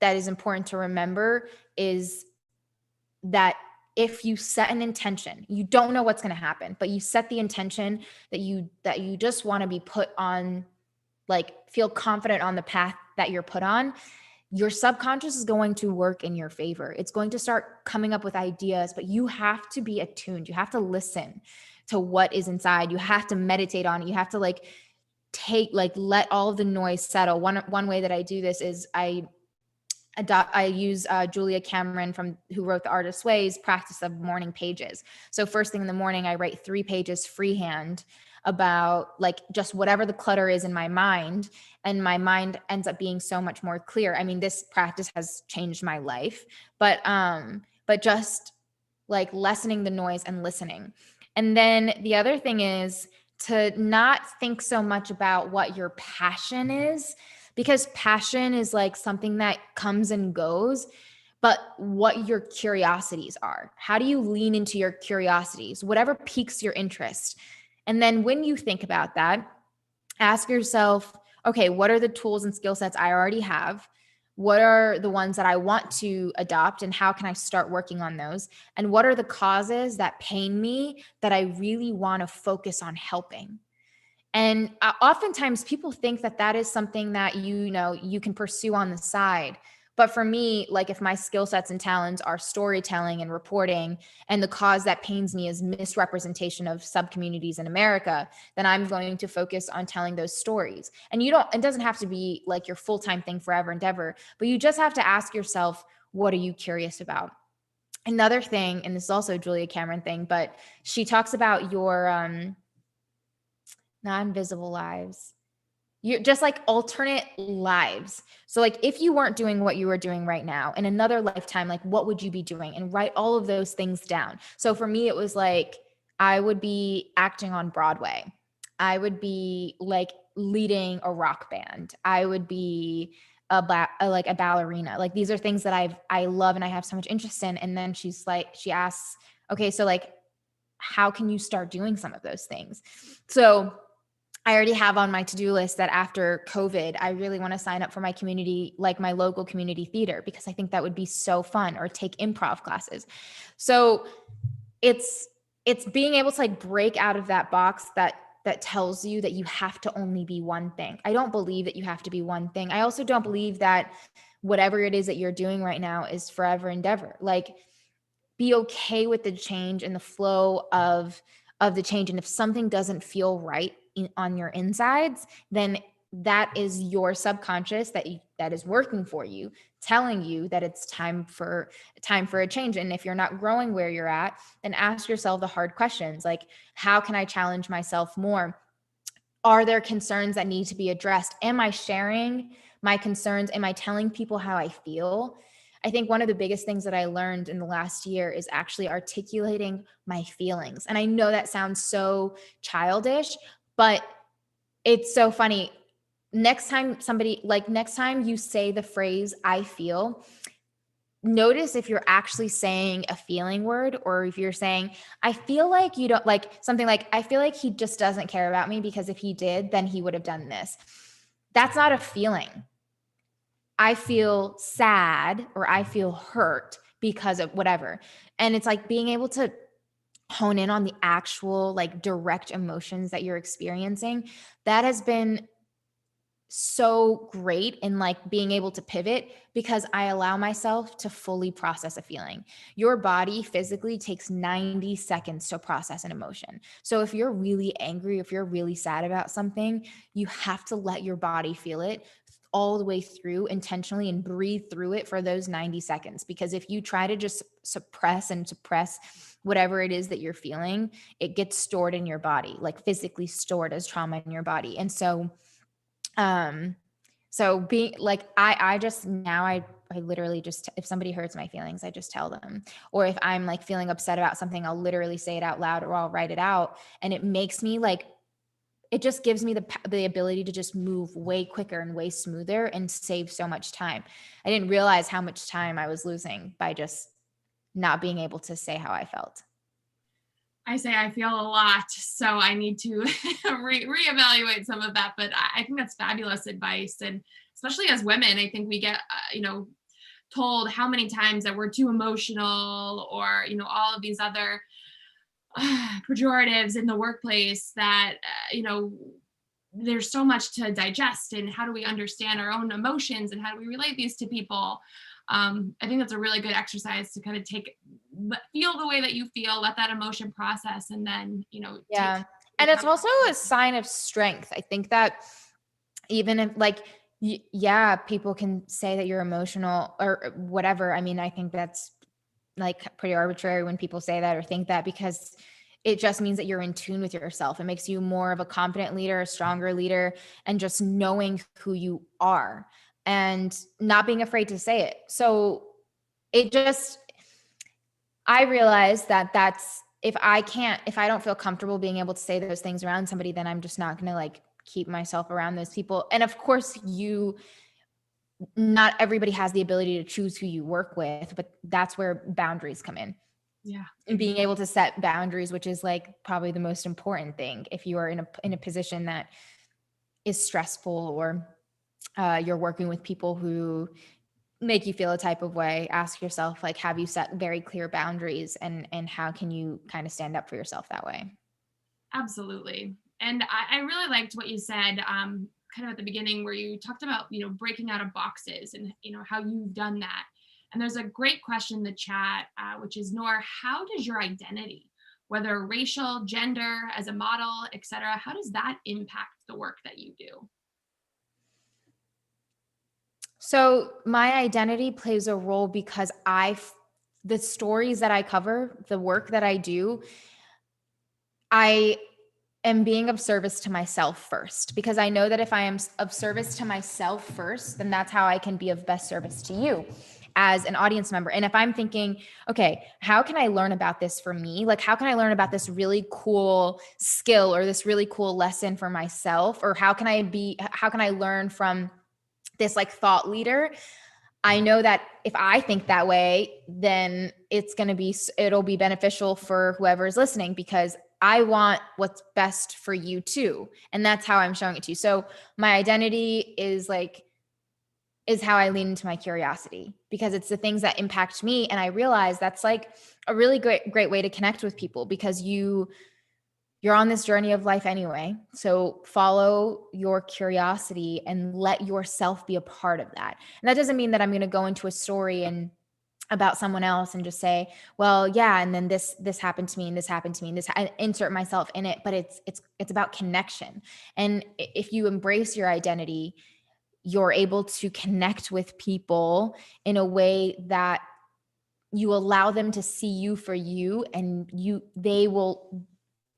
that is important to remember is that if you set an intention, you don't know what's going to happen, but you set the intention that you just want to be put on, like feel confident on the path that you're put on, your subconscious is going to work in your favor. It's going to start coming up with ideas, but you have to be attuned. You have to listen to what is inside. You have to meditate on it. You have to let all of the noise settle. One way that I do this is I use Julia Cameron, who wrote The Artist's Way's practice of morning pages. So first thing in the morning, I write 3 pages freehand about just whatever the clutter is in my mind, and my mind ends up being so much more clear. I mean, this practice has changed my life, but just lessening the noise and listening. And then the other thing is to not think so much about what your passion is, because passion is something that comes and goes, but what your curiosities are. How do you lean into your curiosities? Whatever piques your interest. And then when you think about that, ask yourself, okay, what are the tools and skill sets I already have? What are the ones that I want to adopt, and how can I start working on those? And what are the causes that pain me that I really want to focus on helping? And oftentimes people think that that is something that, you can pursue on the side. But for me, if my skill sets and talents are storytelling and reporting, and the cause that pains me is misrepresentation of subcommunities in America, then I'm going to focus on telling those stories. And it doesn't have to be your full-time thing forever and ever, but you just have to ask yourself, what are you curious about? Another thing, and this is also a Julia Cameron thing, but she talks about your non-visible lives. You're just alternate lives. So if you weren't doing what you were doing right now, in another lifetime, what would you be doing? And write all of those things down. So for me, it was I would be acting on Broadway. I would be leading a rock band. I would be a ballerina. These are things that I love and I have so much interest in. And then she asks, okay, so how can you start doing some of those things? So I already have on my to-do list that after COVID, I really want to sign up for my community, my local community theater, because I think that would be so fun, or take improv classes. So it's being able to break out of that box that tells you that you have to only be one thing. I don't believe that you have to be one thing. I also don't believe that whatever it is that you're doing right now is forever and ever. Be okay with the change and the flow of the change. And if something doesn't feel right on your insides, then that is your subconscious that is working for you, telling you that it's time for a change. And if you're not growing where you're at, then ask yourself the hard questions, how can I challenge myself more? Are there concerns that need to be addressed? Am I sharing my concerns? Am I telling people how I feel? I think one of the biggest things that I learned in the last year is actually articulating my feelings. And I know that sounds so childish, but it's so funny. Next time you say the phrase, I feel, notice if you're actually saying a feeling word, or if you're saying, I feel like you don't something I feel like he just doesn't care about me, because if he did, then he would have done this. That's not a feeling. I feel sad, or I feel hurt because of whatever. And it's being able to hone in on the actual direct emotions that you're experiencing. That has been so great in being able to pivot, because I allow myself to fully process a feeling. Your body physically takes 90 seconds to process an emotion. So if you're really angry, if you're really sad about something, you have to let your body feel it all the way through intentionally and breathe through it for those 90 seconds. Because if you try to just suppress whatever it is that you're feeling, it gets stored in your body, physically stored as trauma in your body. And so So being like, I just, now I literally just, if somebody hurts my feelings, I just tell them. Or if I'm like feeling upset about something, I'll literally say it out loud or I'll write it out. And it makes me like, it just gives me the ability to just move way quicker and way smoother and save so much time. I didn't realize how much time I was losing by just not being able to say how I felt. I say I feel a lot, so I need to reevaluate some of that. But I think that's fabulous advice, and especially as women, I think we get told how many times that we're too emotional, or all of these other pejoratives in the workplace that there's so much to digest, and how do we understand our own emotions and how do we relate these to people. I think that's a really good exercise to kind of feel the way that you feel, let that emotion process, and then, yeah. And it's also a sign of strength. I think that even if like, yeah, people can say that you're emotional or whatever. I mean, I think that's like pretty arbitrary when people say that or think that, because it just means that you're in tune with yourself. It makes you more of a confident leader, a stronger leader, and just knowing who you are and not being afraid to say it. So I realized that if I don't feel comfortable being able to say those things around somebody, then I'm just not going to like keep myself around those people. And of course not everybody has the ability to choose who you work with, but that's where boundaries come in. Yeah. And being able to set boundaries, which is like probably the most important thing. If you are in a position that is stressful, or you're working with people who make you feel a type of way, ask yourself, like, have you set very clear boundaries, and how can you kind of stand up for yourself that way? Absolutely. And I really liked what you said, kind of at the beginning, where you talked about, breaking out of boxes and, how you've done that. And there's a great question in the chat, which is, Noor, how does your identity, whether racial, gender, as a model, etc., how does that impact the work that you do? So my identity plays a role because the stories that I cover, the work that I do, I am being of service to myself first, because I know that if I am of service to myself first, then that's how I can be of best service to you as an audience member. And if I'm thinking, okay, how can I learn about this for me? Like, how can I learn about this really cool skill or this really cool lesson for myself? Or how can I learn from this like thought leader? I know that if I think that way, then it'll be beneficial for whoever is listening, because I want what's best for you too. And that's how I'm showing it to you. So my identity is how I lean into my curiosity, because it's the things that impact me. And I realize that's like a really great way to connect with people, because you're on this journey of life anyway. So follow your curiosity and let yourself be a part of that. And that doesn't mean that I'm going to go into a story and about someone else and just say, well, yeah, and then this happened to me, and this happened to me, and I insert myself in it. But it's about connection. And if you embrace your identity, you're able to connect with people in a way that you allow them to see you for you, and they will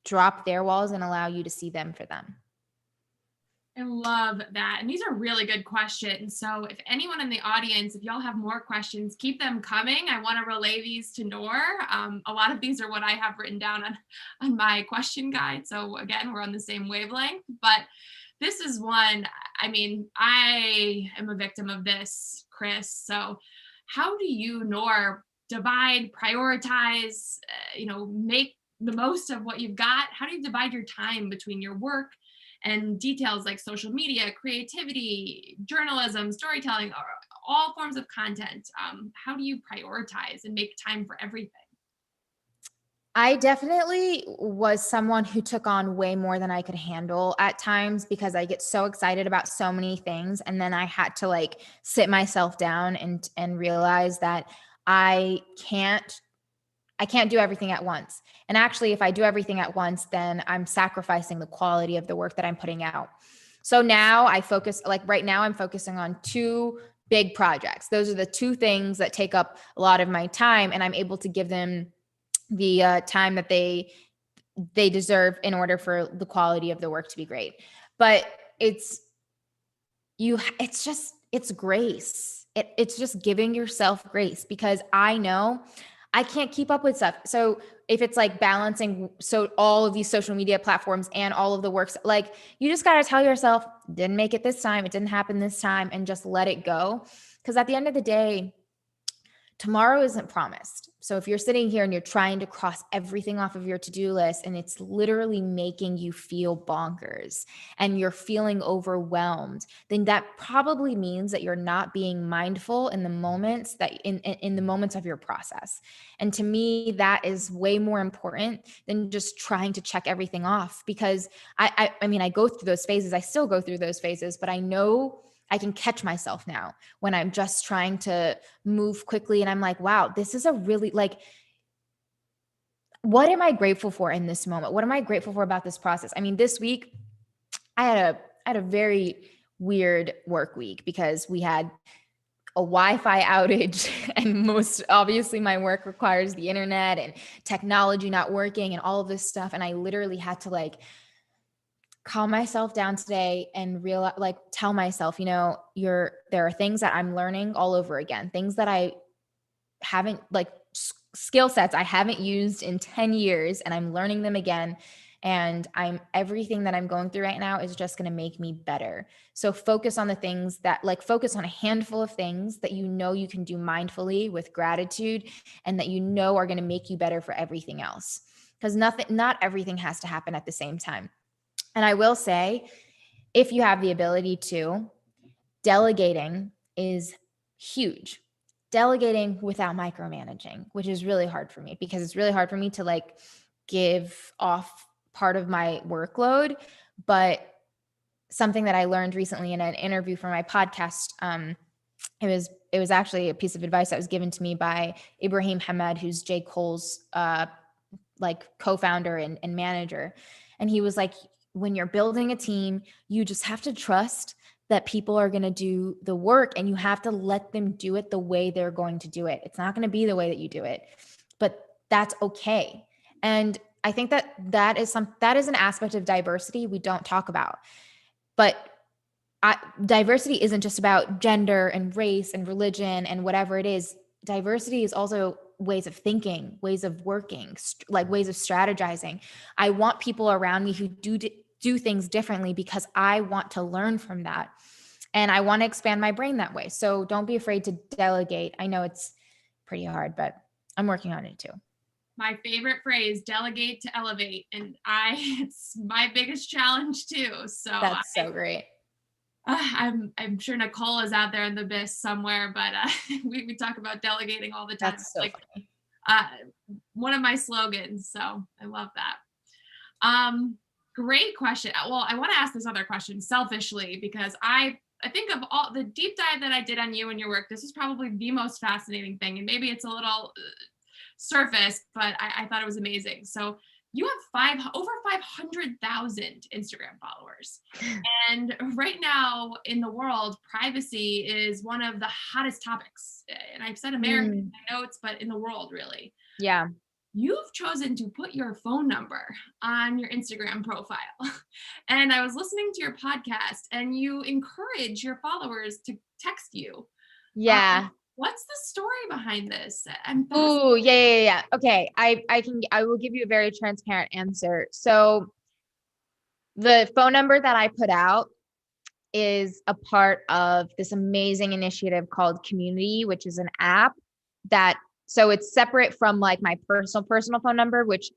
drop their walls and allow you to see them for them. I love that. And these are really good questions. So if anyone in the audience, if y'all have more questions, keep them coming. I want to relay these to Noor. A lot of these are what I have written down on my question guide. So again, we're on the same wavelength, but this is one, I mean, I am a victim of this, Chris. So how do you, Noor, divide, prioritize, make the most of what you've got? How do you divide your time between your work and details like social media, creativity, journalism, storytelling, all forms of content? How do you prioritize and make time for everything? I definitely was someone who took on way more than I could handle at times, because I get so excited about so many things. And then I had to like sit myself down and realize that I can't do everything at once. And actually, if I do everything at once, then I'm sacrificing the quality of the work that I'm putting out. So now I focus, like right now I'm focusing on 2 big projects. Those are the 2 things that take up a lot of my time, and I'm able to give them the time that they deserve in order for the quality of the work to be great. But it's it's grace. It's just giving yourself grace, because I know I can't keep up with stuff. So if it's like balancing all of these social media platforms and all of the works, like you just got to tell yourself, didn't make it this time, it didn't happen this time, and just let it go. Because at the end of the day, tomorrow isn't promised. So if you're sitting here and you're trying to cross everything off of your to-do list and it's literally making you feel bonkers and you're feeling overwhelmed, then that probably means that you're not being mindful in the moments that in the moments of your process. And to me, that is way more important than just trying to check everything off, because I mean, I go through those phases. I still go through those phases, but I know I can catch myself now when I'm just trying to move quickly. And I'm like, wow, this is a really like, what am I grateful for in this moment? What am I grateful for about this process? I mean, this week I had a very weird work week because we had a Wi-Fi outage, and most obviously my work requires the internet and technology not working and all of this stuff. And I literally had to like calm myself down today and tell myself, there are things that I'm learning all over again, things that I haven't, like skill sets I haven't used in 10 years, and I'm learning them again. And everything that I'm going through right now is just going to make me better. So focus on the things focus on a handful of things that you can do mindfully with gratitude, and that are going to make you better for everything else. Because not everything has to happen at the same time. And I will say, if you have the ability to, delegating is huge. Delegating without micromanaging, which is really hard for me, because it's really hard for me to like give off part of my workload. But something that I learned recently in an interview for my podcast, it was actually a piece of advice that was given to me by Ibrahim Hamed, who's J. Cole's co-founder and manager. And he was like, when you're building a team, you just have to trust that people are going to do the work, and you have to let them do it the way they're going to do it. It's not going to be the way that you do it, but that's okay. And I think that is an aspect of diversity we don't talk about. But diversity isn't just about gender and race and religion and whatever it is. Diversity is also ways of thinking, ways of working, ways of strategizing. I want people around me who do things differently, because I want to learn from that. And I want to expand my brain that way. So don't be afraid to delegate. I know it's pretty hard, but I'm working on it too. My favorite phrase, delegate to elevate. And it's my biggest challenge too. So that's so great. I'm sure Nicole is out there in the abyss somewhere, but we talk about delegating all the time. That's so funny. One of my slogans. So I love that. Great question. Well, I want to ask this other question selfishly, because I think of all the deep dive that I did on you and your work, this is probably the most fascinating thing. And maybe it's a little surface, but I thought it was amazing. So you have over 500,000 Instagram followers. And right now in the world, privacy is one of the hottest topics. And I've said America in my notes, but in the world, really. Yeah. You've chosen to put your phone number on your Instagram profile. And I was listening to your podcast, and you encourage your followers to text you. Yeah. What's the story behind this? Oh, yeah. Okay. I will give you a very transparent answer. So the phone number that I put out is a part of this amazing initiative called Community, which is an app so it's separate from like my personal phone number, which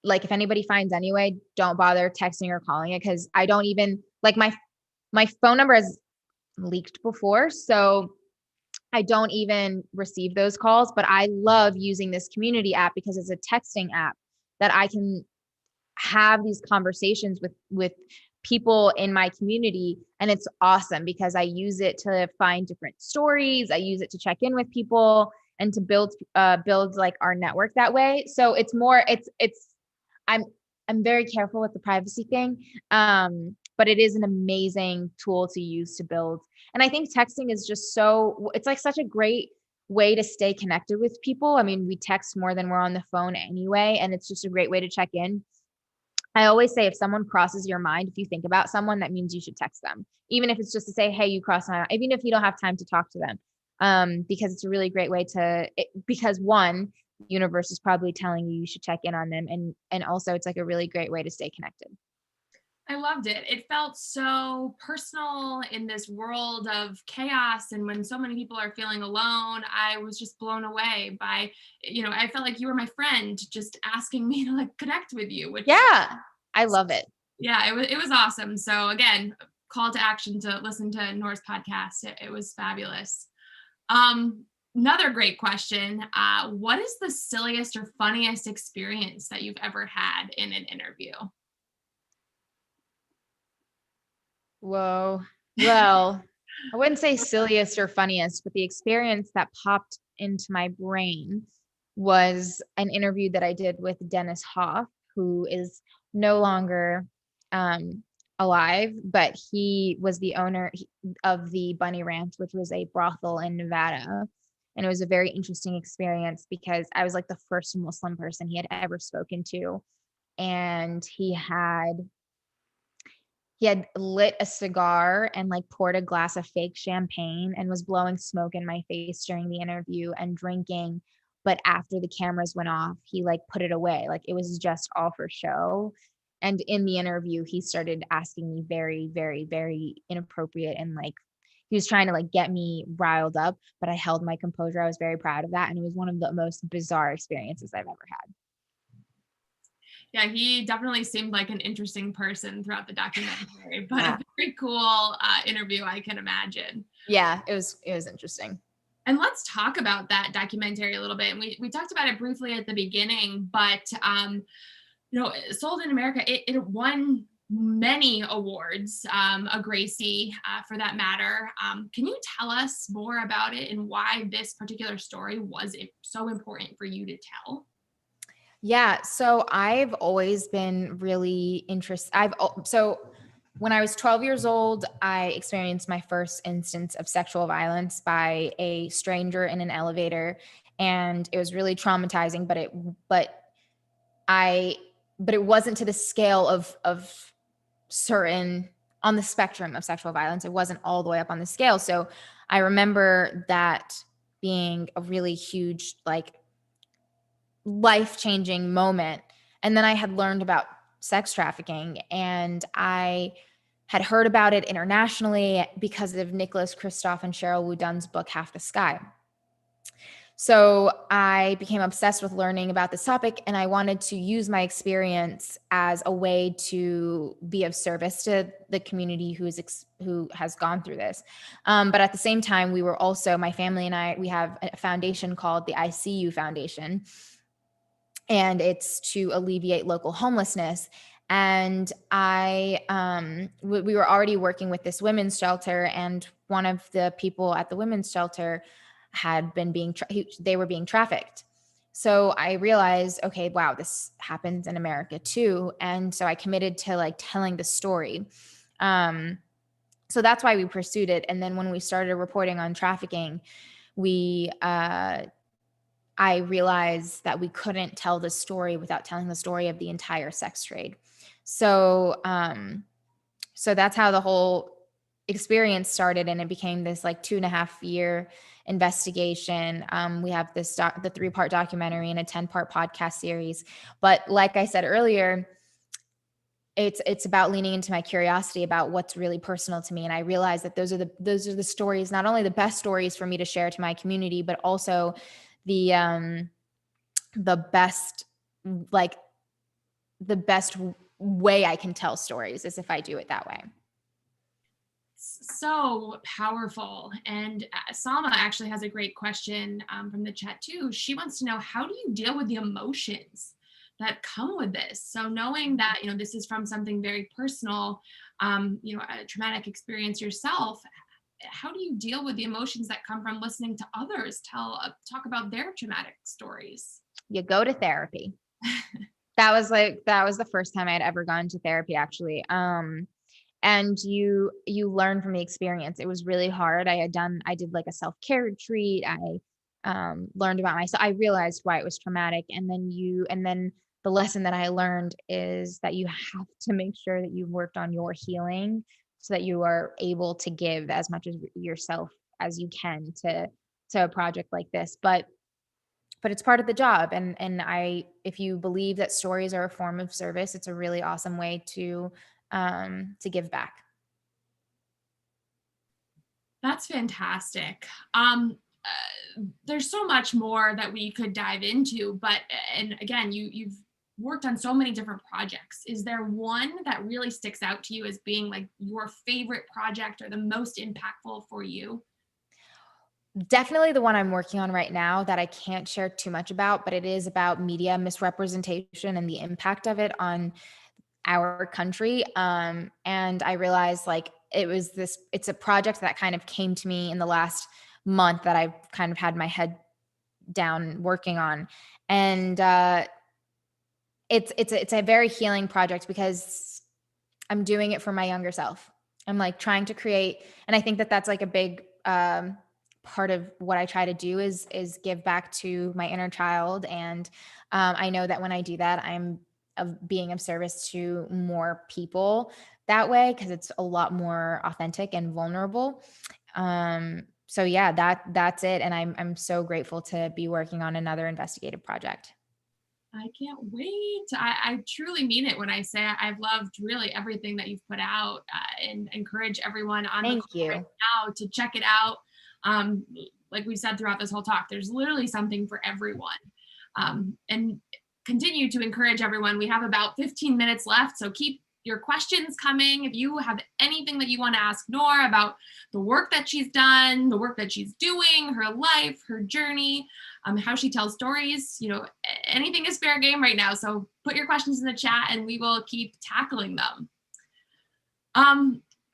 like if anybody finds anyway, don't bother texting or calling it, because I don't even like my phone number is leaked before. So I don't even receive those calls, but I love using this Community app because it's a texting app that I can have these conversations with people in my community. And it's awesome because I use it to find different stories. I use it to check in with people and to build like our network that way. So it's I'm very careful with the privacy thing. But it is an amazing tool to use to build. And I think texting is just it's like such a great way to stay connected with people. I mean, we text more than we're on the phone anyway, and it's just a great way to check in. I always say if someone crosses your mind, if you think about someone, that means you should text them, even if it's just to say, hey, you crossed my mind, even if you don't have time to talk to them, because it's a really great way because one, universe is probably telling you should check in on them. And also it's like a really great way to stay connected. I loved it. It felt so personal in this world of chaos. And when so many people are feeling alone, I was just blown away by, I felt like you were my friend just asking me to like connect with you. Yeah, I love it. Yeah, it was awesome. So again, call to action to listen to Nora's podcast. It was fabulous. Another great question. What is the silliest or funniest experience that you've ever had in an interview? Whoa. Well, I wouldn't say silliest or funniest, but the experience that popped into my brain was an interview that I did with Dennis Hoff, who is no longer alive, but he was the owner of the Bunny Ranch, which was a brothel in Nevada. And it was a very interesting experience because I was like the first Muslim person he had ever spoken to. And he had lit a cigar and like poured a glass of fake champagne and was blowing smoke in my face during the interview and drinking. But after the cameras went off, he like put it away. Like it was just all for show. And in the interview, he started asking me very, very, very inappropriate and like he was trying to like get me riled up, but I held my composure. I was very proud of that. And it was one of the most bizarre experiences I've ever had. Yeah, he definitely seemed like an interesting person throughout the documentary, but a very cool interview, I can imagine. Yeah, it was interesting. And let's talk about that documentary a little bit. And we talked about it briefly at the beginning, but Sold in America, it won many awards, a Gracie for that matter. Can you tell us more about it and why this particular story was so important for you to tell? Yeah, so I've always been really interested. So when I was 12 years old, I experienced my first instance of sexual violence by a stranger in an elevator, and it was really traumatizing. But it wasn't to the scale of certain on the spectrum of sexual violence. It wasn't all the way up on the scale. So I remember that being a really huge, like, life-changing moment. And then I had learned about sex trafficking, and I had heard about it internationally because of Nicholas Kristof and Cheryl Wu Dunn's book, Half the Sky. So I became obsessed with learning about this topic, and I wanted to use my experience as a way to be of service to the community who has gone through this. But at the same time, we were also, my family and I, we have a foundation called the ICU Foundation, and it's to alleviate local homelessness. And we were already working with this women's shelter, and one of the people at the women's shelter had been they were being trafficked. So I realized, okay, wow, this happens in America too. And so I committed to like telling the story. So that's why we pursued it. And then when we started reporting on trafficking, I realized that we couldn't tell the story without telling the story of the entire sex trade. So that's how the whole experience started, and it became this like 2.5-year investigation. We have the 3-part documentary and a 10-part podcast series. But like I said earlier, it's about leaning into my curiosity about what's really personal to me. And I realized that those are the stories, not only the best stories for me to share to my community, but also the best way I can tell stories is if I do it that way. So powerful. And Salma actually has a great question from the chat too. She wants to know, how do you deal with the emotions that come with this? So knowing that, this is from something very personal, a traumatic experience yourself, how do you deal with the emotions that come from listening to others talk about their traumatic stories? You go to therapy. That was the first time I had ever gone to therapy, actually. And you learn from the experience. It was really hard. I did like a self-care retreat. I learned about myself. I realized why it was traumatic. And then the lesson that I learned is that you have to make sure that you've worked on your healing so that you are able to give as much of yourself as you can to a project like this. But it's part of the job. And if you believe that stories are a form of service, it's a really awesome way to give back. That's fantastic. There's so much more that we could dive into, but, and again, you've worked on so many different projects. Is there one that really sticks out to you as being like your favorite project or the most impactful for you? Definitely the one I'm working on right now that I can't share too much about, but it is about media misrepresentation and the impact of it on our country. And I realized like it's a project that kind of came to me in the last month that I've kind of had my head down working on. And it's a very healing project because I'm doing it for my younger self. I'm like trying to create, and I think that that's like a big part of what I try to do is give back to my inner child. And I know that when I do that, I'm being of service to more people that way because it's a lot more authentic and vulnerable. So yeah, that's it. And I'm so grateful to be working on another investigative project. I can't wait. I truly mean it when I say I've loved really everything that you've put out, and encourage everyone on the call right now to check it out. Like we said throughout this whole talk, there's literally something for everyone. And continue to encourage everyone. We have about 15 minutes left, so keep your questions coming. If you have anything that you want to ask Noor about the work that she's done, the work that she's doing, her life, her journey, how she tells stories, anything is fair game right now. So put your questions in the chat and we will keep tackling them.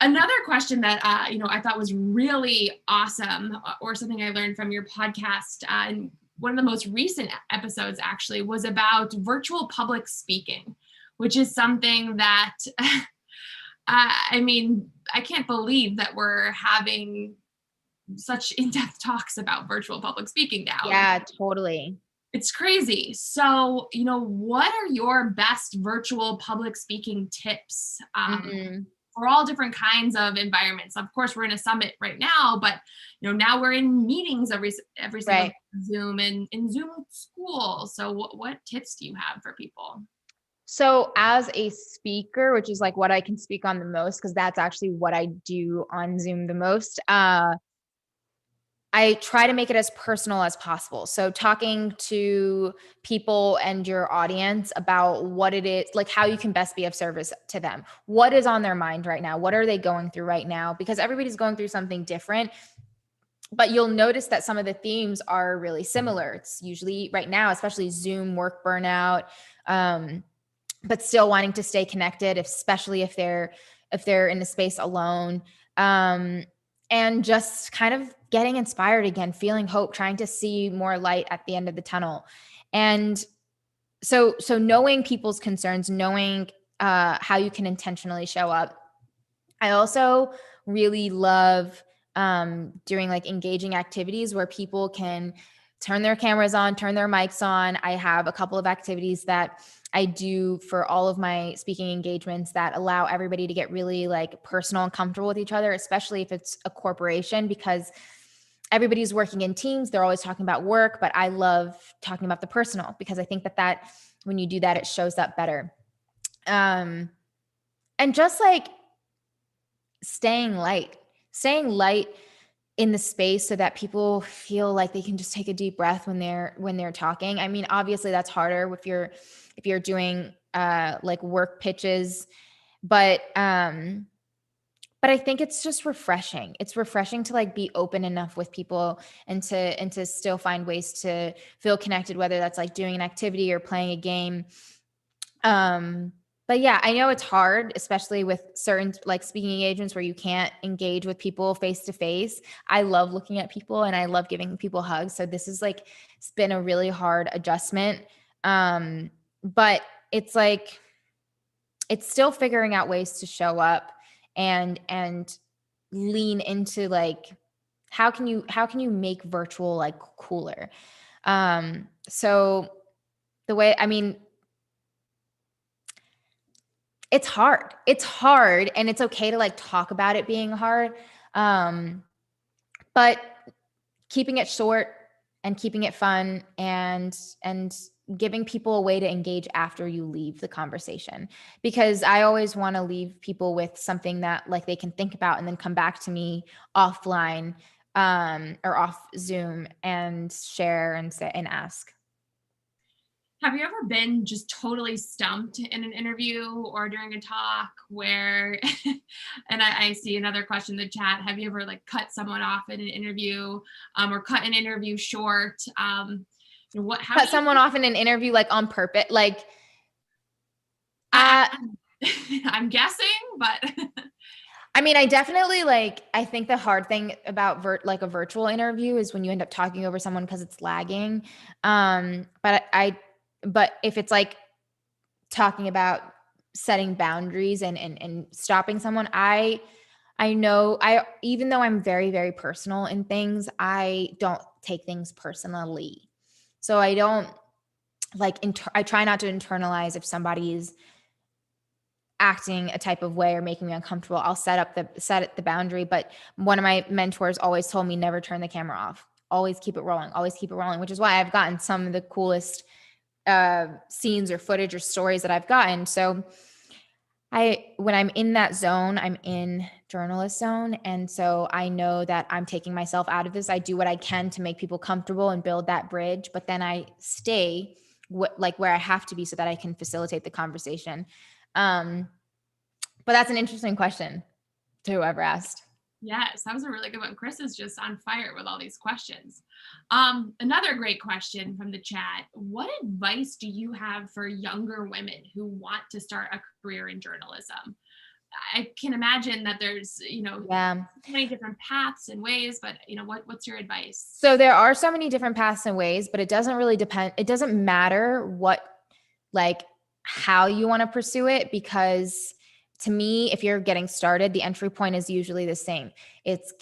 Another question that, I thought was really awesome, or something I learned from your podcast, and one of the most recent episodes actually, was about virtual public speaking, which is something that, I can't believe that we're having such in-depth talks about virtual public speaking now. Yeah, totally. It's crazy. So, what are your best virtual public speaking tips for all different kinds of environments? Of course, we're in a summit right now, but now we're in meetings every single right. Zoom and in Zoom school. So what tips do you have for people? So as a speaker, which is like what I can speak on the most, because that's actually what I do on Zoom the most, I try to make it as personal as possible. So talking to people and your audience about what it is, like how you can best be of service to them. What is on their mind right now? What are they going through right now? Because everybody's going through something different. But you'll notice that some of the themes are really similar. It's usually right now, especially Zoom, work burnout, but still wanting to stay connected, especially if they're in a space alone. And just kind of getting inspired again, feeling hope, trying to see more light at the end of the tunnel. And so knowing people's concerns, knowing how you can intentionally show up. I also really love doing like engaging activities where people can turn their cameras on, turn their mics on. I have a couple of activities that I do for all of my speaking engagements that allow everybody to get really like personal and comfortable with each other, especially if it's a corporation, because everybody's working in teams. They're always talking about work, but I love talking about the personal because I think that when you do that, it shows up better. And just like staying light in the space so that people feel like they can just take a deep breath when they're talking. I mean, obviously that's harder if you're doing like work pitches, but I think it's just refreshing. It's refreshing to like be open enough with people and to still find ways to feel connected, whether that's like doing an activity or playing a game. But yeah, I know it's hard, especially with certain like speaking engagements where you can't engage with people face to face. I love looking at people and I love giving people hugs. So this is like, it's been a really hard adjustment. But it's like, it's still figuring out ways to show up and lean into like, how can you make virtual like cooler? So the way, it's hard. It's hard, and it's okay to like talk about it being hard. But keeping it short and keeping it fun and giving people a way to engage after you leave the conversation, because I always want to leave people with something that like they can think about and then come back to me offline or off Zoom and share and say and ask. Have you ever been just totally stumped in an interview or during a talk where, and I see another question in the chat, have you ever like cut someone off in an interview or cut an interview short? Cut someone off in an interview like on purpose? Like, I'm guessing, but. I mean, I definitely like, I think the hard thing about like a virtual interview is when you end up talking over someone because it's lagging. But if it's like talking about setting boundaries and stopping someone, I know even though I'm very, very personal in things, I don't take things personally. So I don't like, I try not to internalize if somebody's acting a type of way or making me uncomfortable. I'll set the boundary. But one of my mentors always told me never turn the camera off. Always keep it rolling. Always keep it rolling, which is why I've gotten some of the coolest scenes or footage or stories that I've gotten. So when I'm in that zone, I'm in journalist zone. And so I know that I'm taking myself out of this. I do what I can to make people comfortable and build that bridge, but then I stay like where I have to be so that I can facilitate the conversation. But that's an interesting question to whoever asked. Yes, that was a really good one. Chris is just on fire with all these questions. Another great question from the chat. What advice do you have for younger women who want to start a career in journalism? I can imagine that there's, so many different paths and ways, but what's your advice? So there are so many different paths and ways, but it doesn't really depend. It doesn't matter how you want to pursue it, because to me, if you're getting started, the entry point is usually the same. It's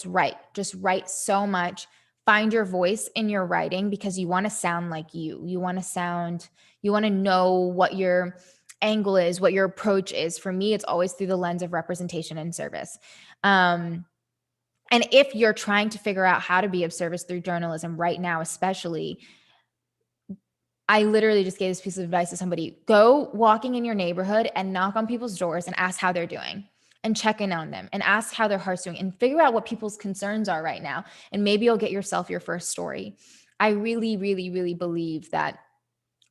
write. Just write so much. Find your voice in your writing, because you want to sound like you. You want to know what your angle is, what your approach is. For me, it's always through the lens of representation and service. And if you're trying to figure out how to be of service through journalism right now, especially, I literally just gave this piece of advice to somebody. Go walking in your neighborhood and knock on people's doors and ask how they're doing and check in on them and ask how their heart's doing and figure out what people's concerns are right now. And maybe you'll get yourself your first story. I really, really, really believe that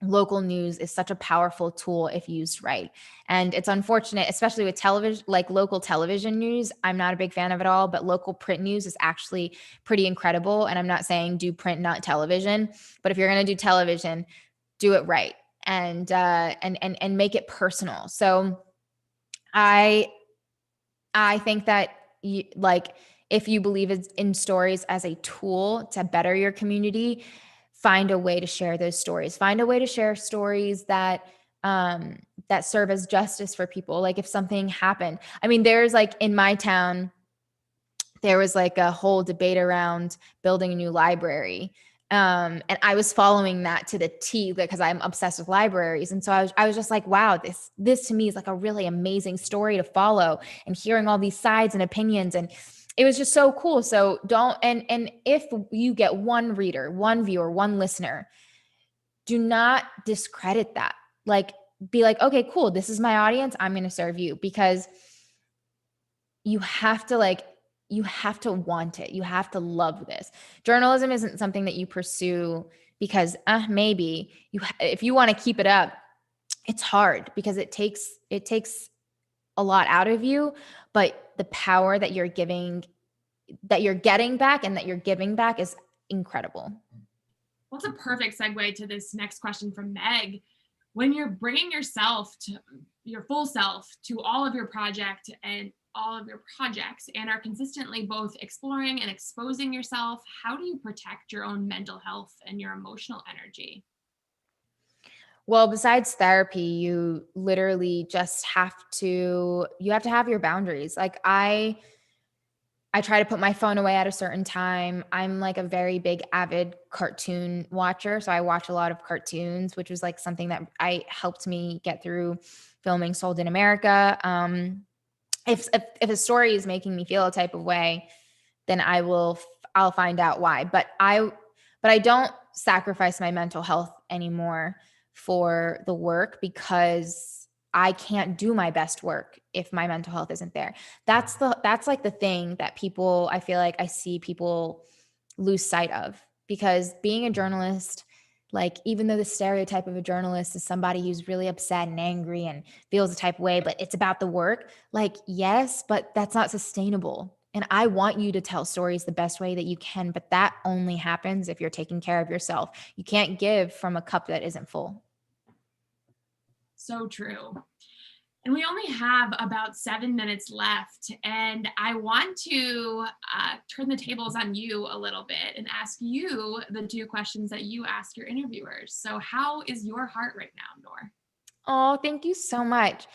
local news is such a powerful tool if used right. And it's unfortunate, especially with television, like local television news. I'm not a big fan of it all, but local print news is actually pretty incredible. And I'm not saying do print, not television, but if you're going to do television, do it right and make it personal. So I think that if you believe in stories as a tool to better your community, find a way to share those stories. Find a way to share stories that serve as justice for people. Like if something happened, I mean, there's like in my town, there was like a whole debate around building a new library. And I was following that to the T because I'm obsessed with libraries. And so I was just like, wow, this to me is like a really amazing story to follow, and hearing all these sides and opinions. And it was just so cool. So and if you get one reader, one viewer, one listener, do not discredit that. Like, be like, okay, cool. This is my audience. I'm going to serve you, because you have to want it. You have to love this. Journalism isn't something that you pursue because maybe if you want to keep it up, it's hard because it takes a lot out of you, but the power that you're getting back and that you're giving back is incredible. Well, it's a perfect segue to this next question from Meg. When you're bringing yourself to your full self to all of your projects and are consistently both exploring and exposing yourself, how do you protect your own mental health and your emotional energy? Well, besides therapy, you literally just have to have your boundaries. Like I try to put my phone away at a certain time. I'm like a very big avid cartoon watcher. So I watch a lot of cartoons, which was like something that helped me get through filming Sold in America. If a story is making me feel a type of way, then I'll find out why. But I don't sacrifice my mental health anymore for the work, because I can't do my best work if my mental health isn't there. That's like the thing that people, I feel like I see people lose sight of, because being a journalist, like, even though the stereotype of a journalist is somebody who's really upset and angry and feels a type of way, but it's about the work, like, yes, but that's not sustainable. And I want you to tell stories the best way that you can, but that only happens if you're taking care of yourself. You can't give from a cup that isn't full. So true. And we only have about 7 minutes left. And I want to turn the tables on you a little bit and ask you the 2 questions that you ask your interviewers. So how is your heart right now, Noor? Oh, thank you so much.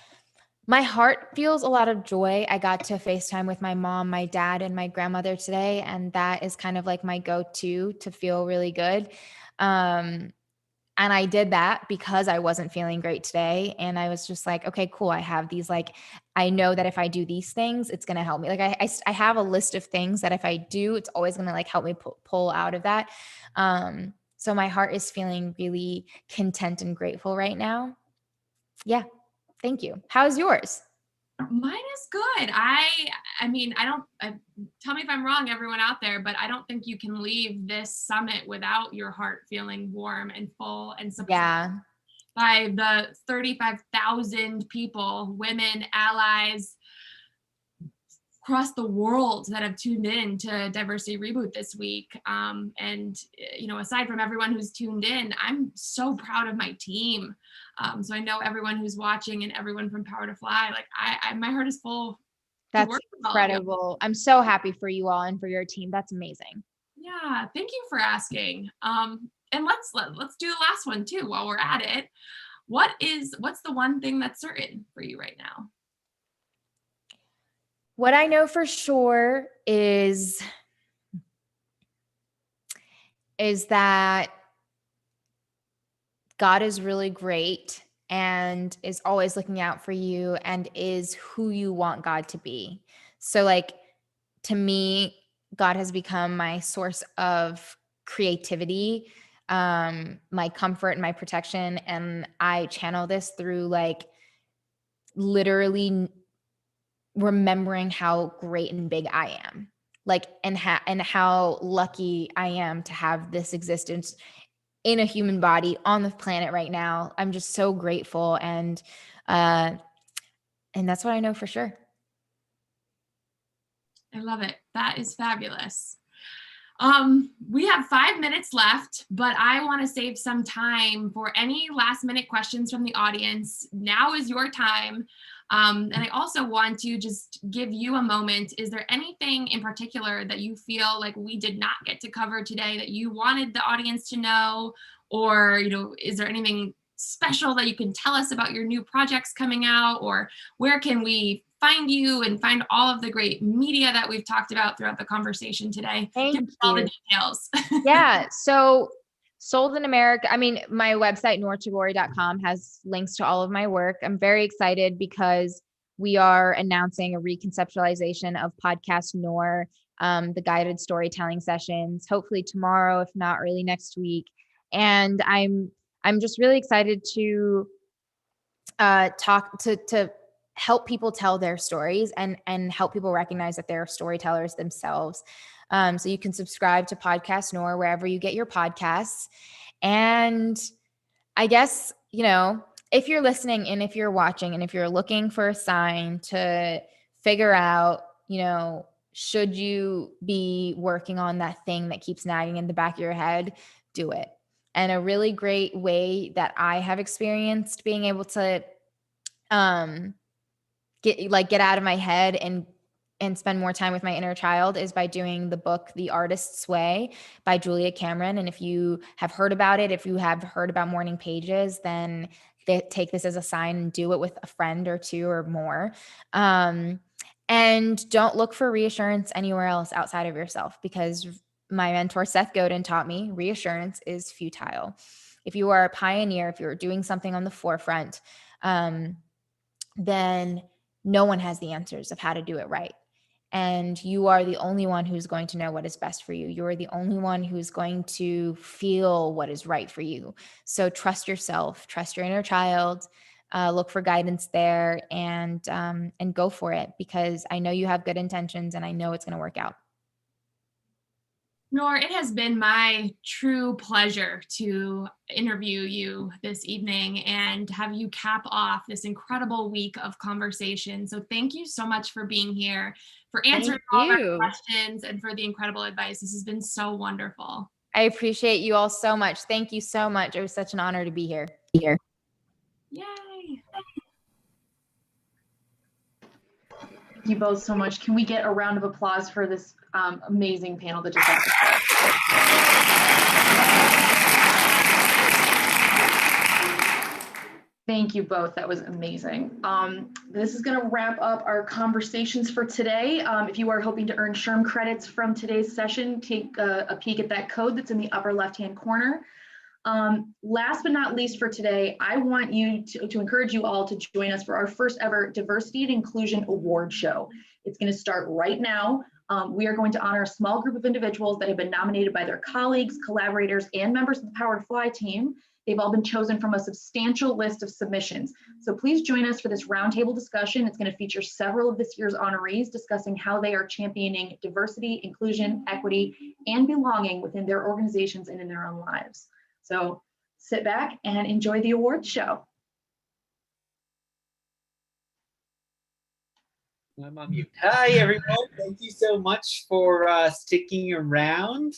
My heart feels a lot of joy. I got to FaceTime with my mom, my dad, and my grandmother today. And that is kind of like my go-to to feel really good. And I did that because I wasn't feeling great today. And I was just like, okay, cool. I have these, like, I know that if I do these things, it's going to help me. Like I have a list of things that if I do, it's always going to like help me pull out of that. So my heart is feeling really content and grateful right now. Yeah. Thank you. How's yours? Mine is good. I mean, tell me if I'm wrong, everyone out there, but I don't think you can leave this summit without your heart feeling warm and full and supported by the 35,000 people, women, allies across the world that have tuned in to Diversity Reboot this week. And, you know, aside from everyone who's tuned in, I'm so proud of my team. So I know everyone who's watching and everyone from Power to Fly, like my heart is full. That's incredible. I'm so happy for you all and for your team. That's amazing. Yeah, thank you for asking. And let's do the last one too while we're at it. What's the one thing that's certain for you right now? What I know for sure is that God is really great and is always looking out for you and is who you want God to be. So like, to me, God has become my source of creativity, my comfort and my protection. And I channel this through like literally remembering how great and big I am, like, and how lucky I am to have this existence in a human body on the planet right now. I'm just so grateful. And that's what I know for sure. I love it. That is fabulous. We have 5 minutes left, but I want to save some time for any last minute questions from the audience. Now is your time. And I also want to just give you a moment. Is there anything in particular that you feel like we did not get to cover today that you wanted the audience to know? Or, you know, is there anything special that you can tell us about your new projects coming out? Or where can we find you and find all of the great media that we've talked about throughout the conversation today? Give us all the details. Yeah. So Sold in America, I mean, my website, noortagori.com, has links to all of my work. I'm very excited because we are announcing a reconceptualization of Podcast Noor, the guided storytelling sessions, hopefully tomorrow, if not early next week. And I'm just really excited to talk to help people tell their stories and help people recognize that they're storytellers themselves. So you can subscribe to Podcast Noor wherever you get your podcasts. And I guess, you know, if you're listening and if you're watching and if you're looking for a sign to figure out, you know, should you be working on that thing that keeps nagging in the back of your head, do it. And a really great way that I have experienced being able to get out of my head and spend more time with my inner child is by doing the book, The Artist's Way by Julia Cameron. And if you have heard about it, if you have heard about Morning Pages, then take this as a sign and do it with a friend or two or more. And don't look for reassurance anywhere else outside of yourself, because my mentor, Seth Godin, taught me reassurance is futile. If you are a pioneer, if you're doing something on the forefront, then no one has the answers of how to do it right. And you are the only one who's going to know what is best for you. You're the only one who's going to feel what is right for you. So trust yourself, trust your inner child, look for guidance there, and go for it, because I know you have good intentions and I know it's going to work out. Noor, it has been my true pleasure to interview you this evening and have you cap off this incredible week of conversation. So thank you so much for being here, for answering all our questions, and for the incredible advice. This has been so wonderful. I appreciate you all so much. Thank you so much. It was such an honor to be here. Yay. Thank you both so much. Can we get a round of applause for this amazing panel that just happened? Thank you both. That was amazing. This is going to wrap up our conversations for today. If you are hoping to earn SHRM credits from today's session, take a peek at that code that's in the upper left-hand corner. Last but not least for today, I want you to encourage you all to join us for our first ever Diversity and Inclusion Award Show. It's going to start right now. We are going to honor a small group of individuals that have been nominated by their colleagues, collaborators, and members of the Power to Fly team. They've all been chosen from a substantial list of submissions. So please join us for this roundtable discussion. It's going to feature several of this year's honorees discussing how they are championing diversity, inclusion, equity, and belonging within their organizations and in their own lives. So sit back and enjoy the awards show. I'm on mute. Hi, everyone. Thank you so much for sticking around.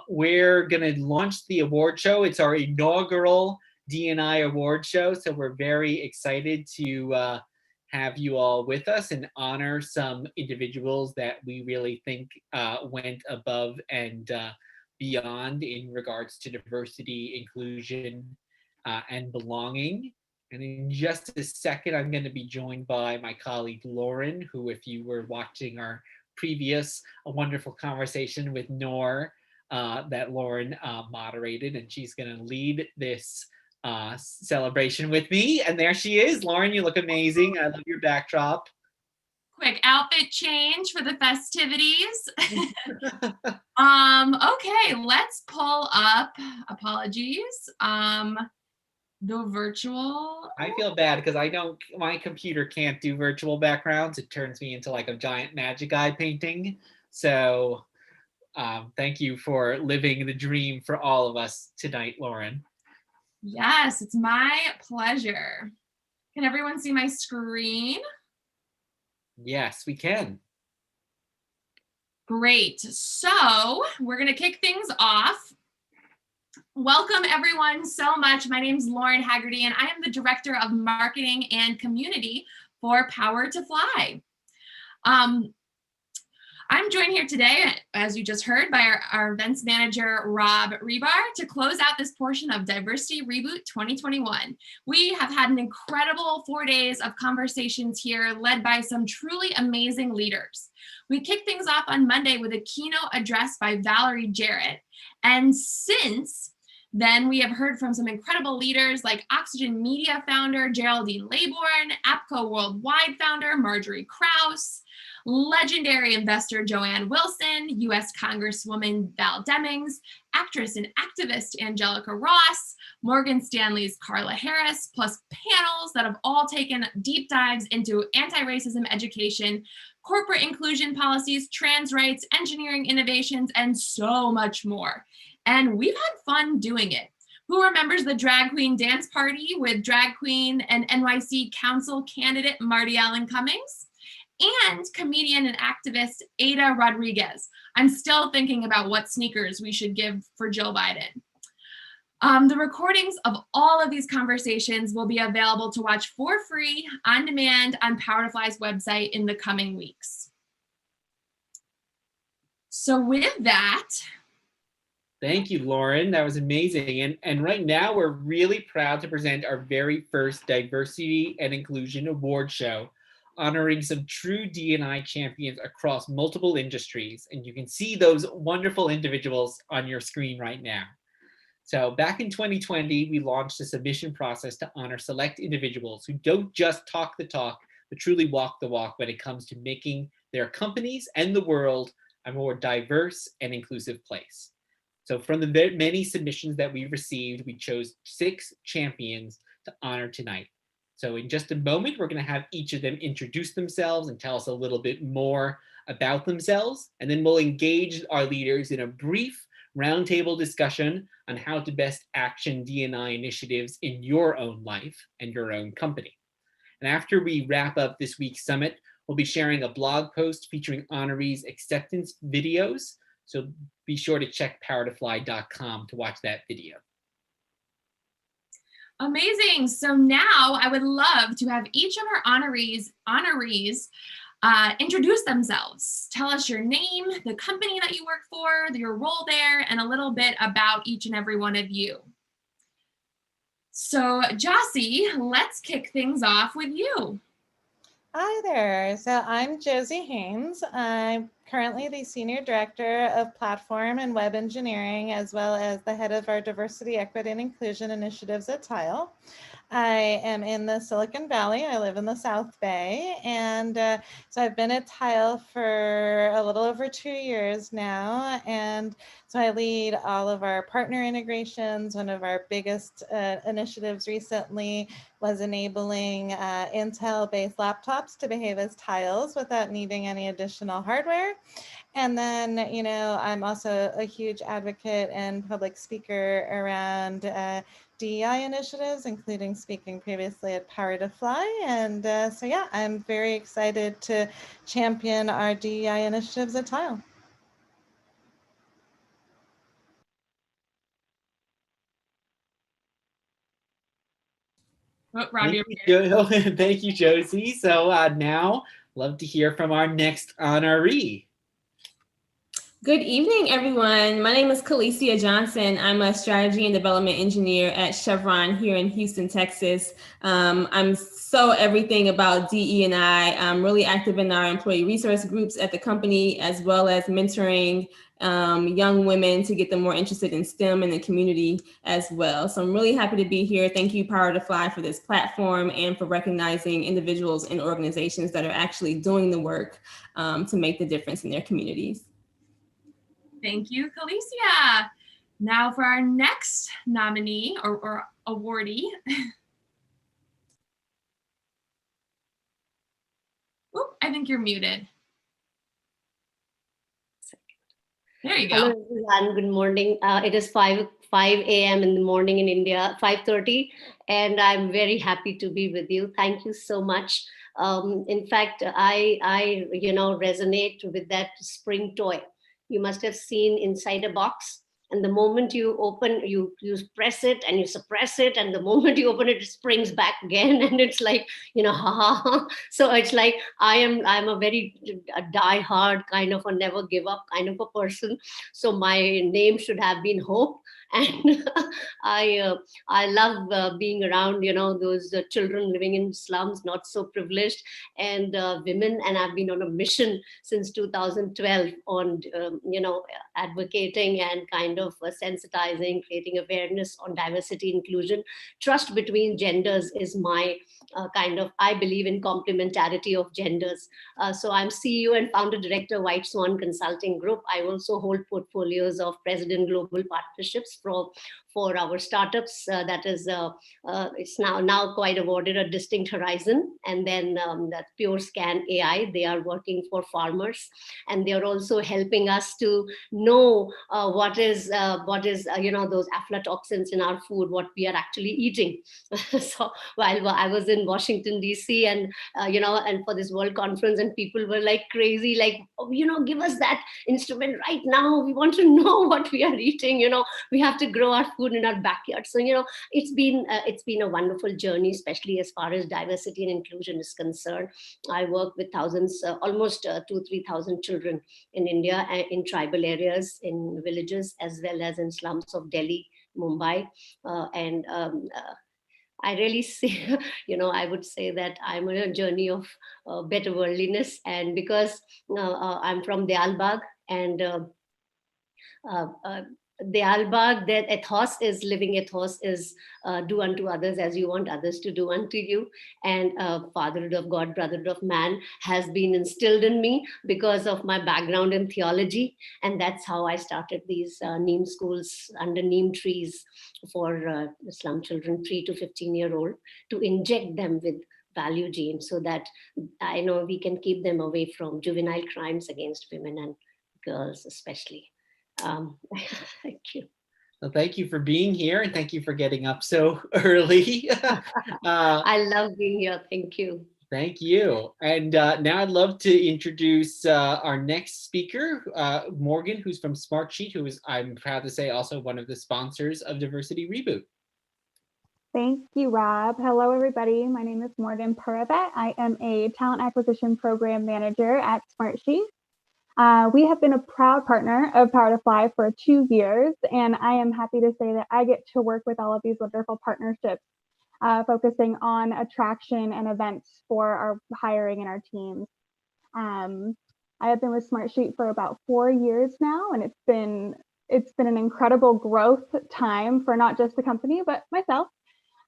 We're going to launch the award show. It's our inaugural DNI Awards show, so we're very excited to have you all with us and honor some individuals that we really think went above and beyond in regards to diversity, inclusion, and belonging. And in just a second, I'm going to be joined by my colleague, Lauren, who, if you were watching our previous wonderful conversation with Noor that Lauren moderated, and she's going to lead this celebration with me. And there she is. Lauren, you look amazing. I love your backdrop. Quick outfit change for the festivities. Okay, let's pull up, apologies, the virtual. I feel bad because my computer can't do virtual backgrounds. It turns me into like a giant magic eye painting. So thank you for living the dream for all of us tonight, Lauren. Yes, it's my pleasure. Can everyone see my screen? Yes, we can. Great. So we're going to kick things off. Welcome, everyone, so much. My name is Lauren Haggerty, and I am the Director of Marketing and Community for Power to Fly. I'm joined here today, as you just heard, by our events manager, Rob Rebar, to close out this portion of Diversity Reboot 2021. We have had an incredible 4 days of conversations here, led by some truly amazing leaders. We kicked things off on Monday with a keynote address by Valerie Jarrett. And since then, we have heard from some incredible leaders like Oxygen Media founder Geraldine Laybourne, APCO Worldwide founder Marjorie Krause, legendary investor Joanne Wilson, U.S. Congresswoman Val Demings, actress and activist Angelica Ross, Morgan Stanley's Carla Harris, plus panels that have all taken deep dives into anti-racism education, corporate inclusion policies, trans rights, engineering innovations, and so much more. And we've had fun doing it. Who remembers the drag queen dance party with drag queen and NYC council candidate Marty Allen Cummings? And comedian and activist Ada Rodriguez. I'm still thinking about what sneakers we should give for Jill Biden. The recordings of all of these conversations will be available to watch for free on demand on Power to Fly's website in the coming weeks. So with that, thank you, Lauren. That was amazing. And right now, we're really proud to present our very first Diversity and Inclusion Award Show, honoring some true DNI champions across multiple industries. And you can see those wonderful individuals on your screen right now. So back in 2020, we launched a submission process to honor select individuals who don't just talk the talk, but truly walk the walk when it comes to making their companies and the world a more diverse and inclusive place. So from the many submissions that we received, we chose 6 champions to honor tonight. So in just a moment, we're going to have each of them introduce themselves and tell us a little bit more about themselves. And then we'll engage our leaders in a brief roundtable discussion on how to best action DNI initiatives in your own life and your own company. And after we wrap up this week's summit, we'll be sharing a blog post featuring honorees' acceptance videos. So be sure to check powertofly.com to watch that video. Amazing. So now I would love to have each of our honorees introduce themselves. Tell us your name, the company that you work for, your role there, and a little bit about each and every one of you. So Jossie, let's kick things off with you. Hi there. So I'm Josie Haynes. I'm currently the Senior Director of Platform and Web Engineering, as well as the head of our Diversity, Equity, and Inclusion initiatives at Tile. I am in the Silicon Valley. I live in the South Bay. And so I've been at Tile for a little over 2 years now. And so I lead all of our partner integrations. One of our biggest initiatives recently was enabling Intel-based laptops to behave as tiles without needing any additional hardware. And then, you know, I'm also a huge advocate and public speaker around DEI initiatives, including speaking previously at Power to Fly. And so, yeah, I'm very excited to champion our DEI initiatives at Tile. Oh, Rob, Thank you, Josie. So now, love to hear from our next honoree. Good evening, everyone. My name is Kalicia Johnson. I'm a strategy and development engineer at Chevron here in Houston, Texas. I'm so everything about DE&I. I'm really active in our employee resource groups at the company, as well as mentoring young women to get them more interested in STEM and the community as well. So I'm really happy to be here. Thank you, Power to Fly, for this platform and for recognizing individuals and organizations that are actually doing the work to make the difference in their communities. Thank you, Kalicia. Now for our next nominee or awardee. Oop, I think you're muted. There you go. Hello, everyone. Good morning. It is 5 a.m. in the morning in India, 5:30, and I'm very happy to be with you. Thank you so much. In fact, I resonate with that spring toy. You must have seen inside a box, and the moment you open, you press it and you suppress it, and the moment you open it, it springs back again, and it's like, So it's like I'm a very die-hard kind of a never give up kind of a person. So my name should have been Hope. And I love being around, those children living in slums, not so privileged, and women. And I've been on a mission since 2012 on, advocating and kind of sensitizing, creating awareness on diversity, inclusion. Trust between genders is my I believe in complementarity of genders. So I'm CEO and founder director, White Swan Consulting Group. I also hold portfolios of President Global Partnerships for our startups. That is, it's now quite awarded a Distinct Horizon. And then that Pure Scan AI, they are working for farmers, and they are also helping us to know what is those aflatoxins in our food, what we are actually eating. So while I was in Washington DC, and and for this World Conference, and people were like crazy, like, give us that instrument right now. We want to know what we are eating. We have to grow our food in our backyard. So it's been a wonderful journey, especially as far as diversity and inclusion is concerned. I work with thousands, almost 2,000-3,000 children in India, in tribal areas, in villages, as well as in slums of Delhi, Mumbai, and I really see, I would say that I'm on a journey of better worldliness. And because I'm from Dialbag, and the Albag, their ethos is living ethos is do unto others as you want others to do unto you. And fatherhood of God, brotherhood of man has been instilled in me because of my background in theology. And that's how I started these Neem schools under neem trees for slum children, 3 to 15-year-old, to inject them with value genes so that I know we can keep them away from juvenile crimes against women and girls especially. Thank you. Well, thank you for being here, and thank you for getting up so early. I love being here. Thank you. Thank you. And now I'd love to introduce our next speaker, Morgan, who's from Smartsheet, who is, I'm proud to say, also one of the sponsors of Diversity Reboot. Thank you, Rob. Hello, everybody. My name is Morgan Puravet. I am a talent acquisition program manager at Smartsheet. We have been a proud partner of Power to Fly for 2 years, and I am happy to say that I get to work with all of these wonderful partnerships, focusing on attraction and events for our hiring and our teams. I have been with Smartsheet for about 4 years now, and it's been an incredible growth time for not just the company, but myself.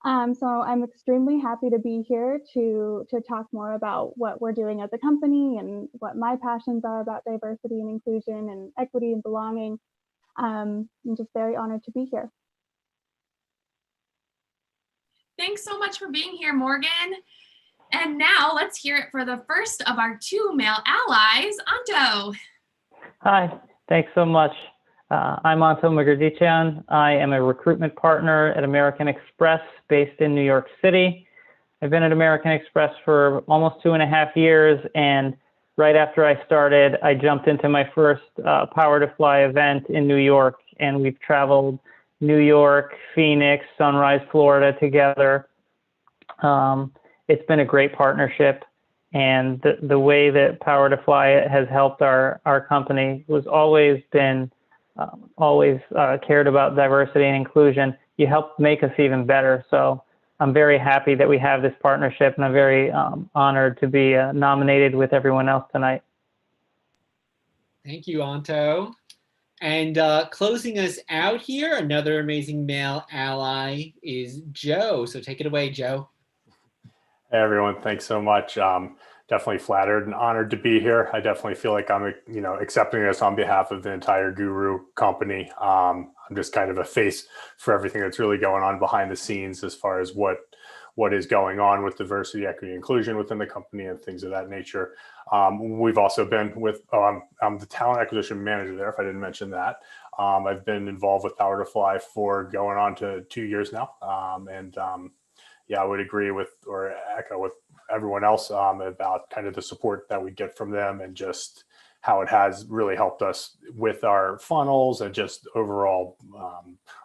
So I'm extremely happy to be here to talk more about what we're doing as a company and what my passions are about diversity and inclusion and equity and belonging. I'm just very honored to be here. Thanks so much for being here, Morgan. And now let's hear it for the first of our 2 male allies, Anto. Hi, thanks so much. I'm Anto Magardician. I am a recruitment partner at American Express based in New York City. I've been at American Express for almost 2.5 years, and right after I started, I jumped into my first Power to Fly event in New York, and we've traveled New York, Phoenix, Sunrise, Florida together. It's been a great partnership, and the way that Power to Fly has helped our company was always cared about diversity and inclusion. You helped make us even better. So I'm very happy that we have this partnership, and I'm very honored to be nominated with everyone else tonight. Thank you, Anto. And closing us out here, another amazing male ally is Joe. So take it away, Joe. Hey, everyone. Thanks so much. Definitely flattered and honored to be here. I definitely feel like I'm, accepting this on behalf of the entire Guru company. I'm just kind of a face for everything that's really going on behind the scenes as far as what is going on with diversity, equity, inclusion within the company and things of that nature. We've also been with, I'm the talent acquisition manager there, if I didn't mention that. I've been involved with Power to Fly for going on to 2 years now. Yeah, I would agree with or echo with everyone else about kind of the support that we get from them and just how it has really helped us with our funnels and just overall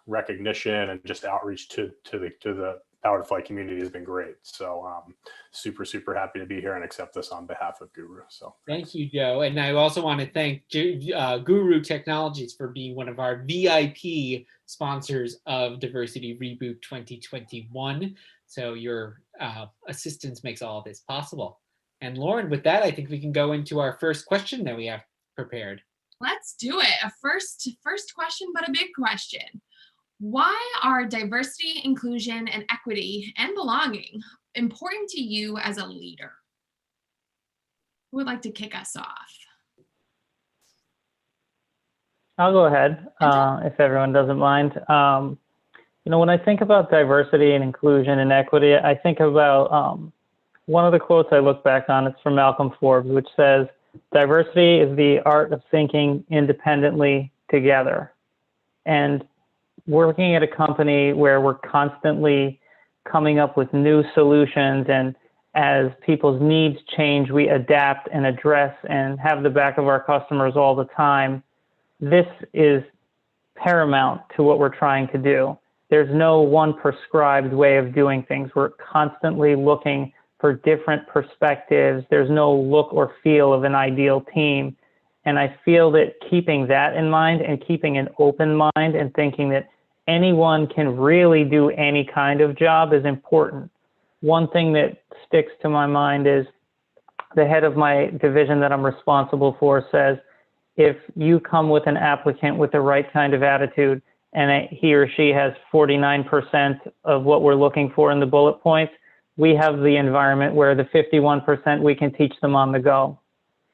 recognition and just outreach to the Power to Fly community has been great. So super, super happy to be here and accept this on behalf of Guru. So thank you, Joe. And I also want to thank Guru Technologies for being one of our VIP sponsors of Diversity Reboot 2021. So your assistance makes all of this possible. And Lauren, with that, I think we can go into our first question that we have prepared. Let's do it. A first question, but a big question. Why are diversity, inclusion, and equity and belonging important to you as a leader? Who would like to kick us off? I'll go ahead if everyone doesn't mind. When I think about diversity and inclusion and equity, I think about one of the quotes I look back on. It's from Malcolm Forbes, which says, "Diversity is the art of thinking independently together." And working at a company where we're constantly coming up with new solutions, and as people's needs change, we adapt and address and have the back of our customers all the time. This is paramount to what we're trying to do. There's no one prescribed way of doing things. We're constantly looking for different perspectives. There's no look or feel of an ideal team. And I feel that keeping that in mind and keeping an open mind and thinking that anyone can really do any kind of job is important. One thing that sticks to my mind is the head of my division that I'm responsible for says, if you come with an applicant with the right kind of attitude and he or she has 49% of what we're looking for in the bullet points, we have the environment where the 51% we can teach them on the go.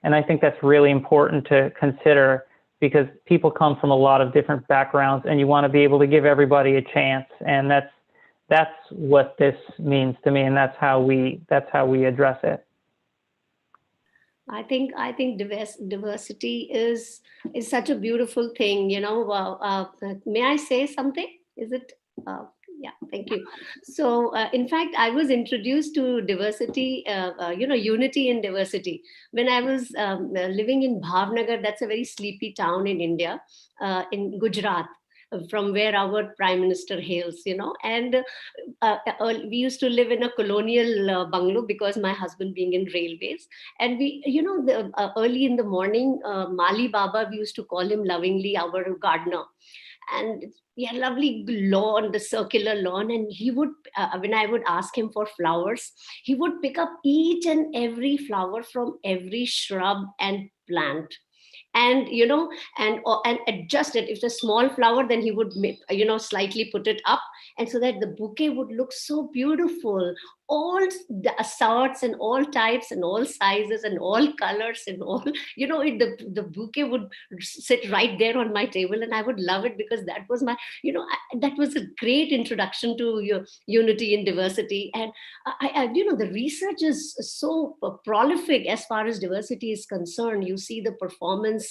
And I think that's really important to consider, because people come from a lot of different backgrounds and you want to be able to give everybody a chance. And that's what this means to me, and that's how we address it. I think diversity is such a beautiful thing. May I say something? Is it? Yeah, thank you. So, in fact, I was introduced to diversity, unity in diversity, when I was living in Bhavnagar. That's a very sleepy town in India, in Gujarat, from where our Prime Minister hails, and we used to live in a colonial bungalow, because my husband being in railways. And we, early in the morning, Mali Baba, we used to call him lovingly, our gardener. And we had a lovely lawn, the circular lawn, and he would, when I would ask him for flowers, he would pick up each and every flower from every shrub and plant. And and adjust it. If it's a small flower, then he would slightly put it up, and so that the bouquet would look so beautiful, all the sorts and all types and all sizes and all colors and all, the bouquet would sit right there on my table, and I would love it, because that was my, that was a great introduction to your unity in diversity. And I the research is so prolific as far as diversity is concerned. You see the performance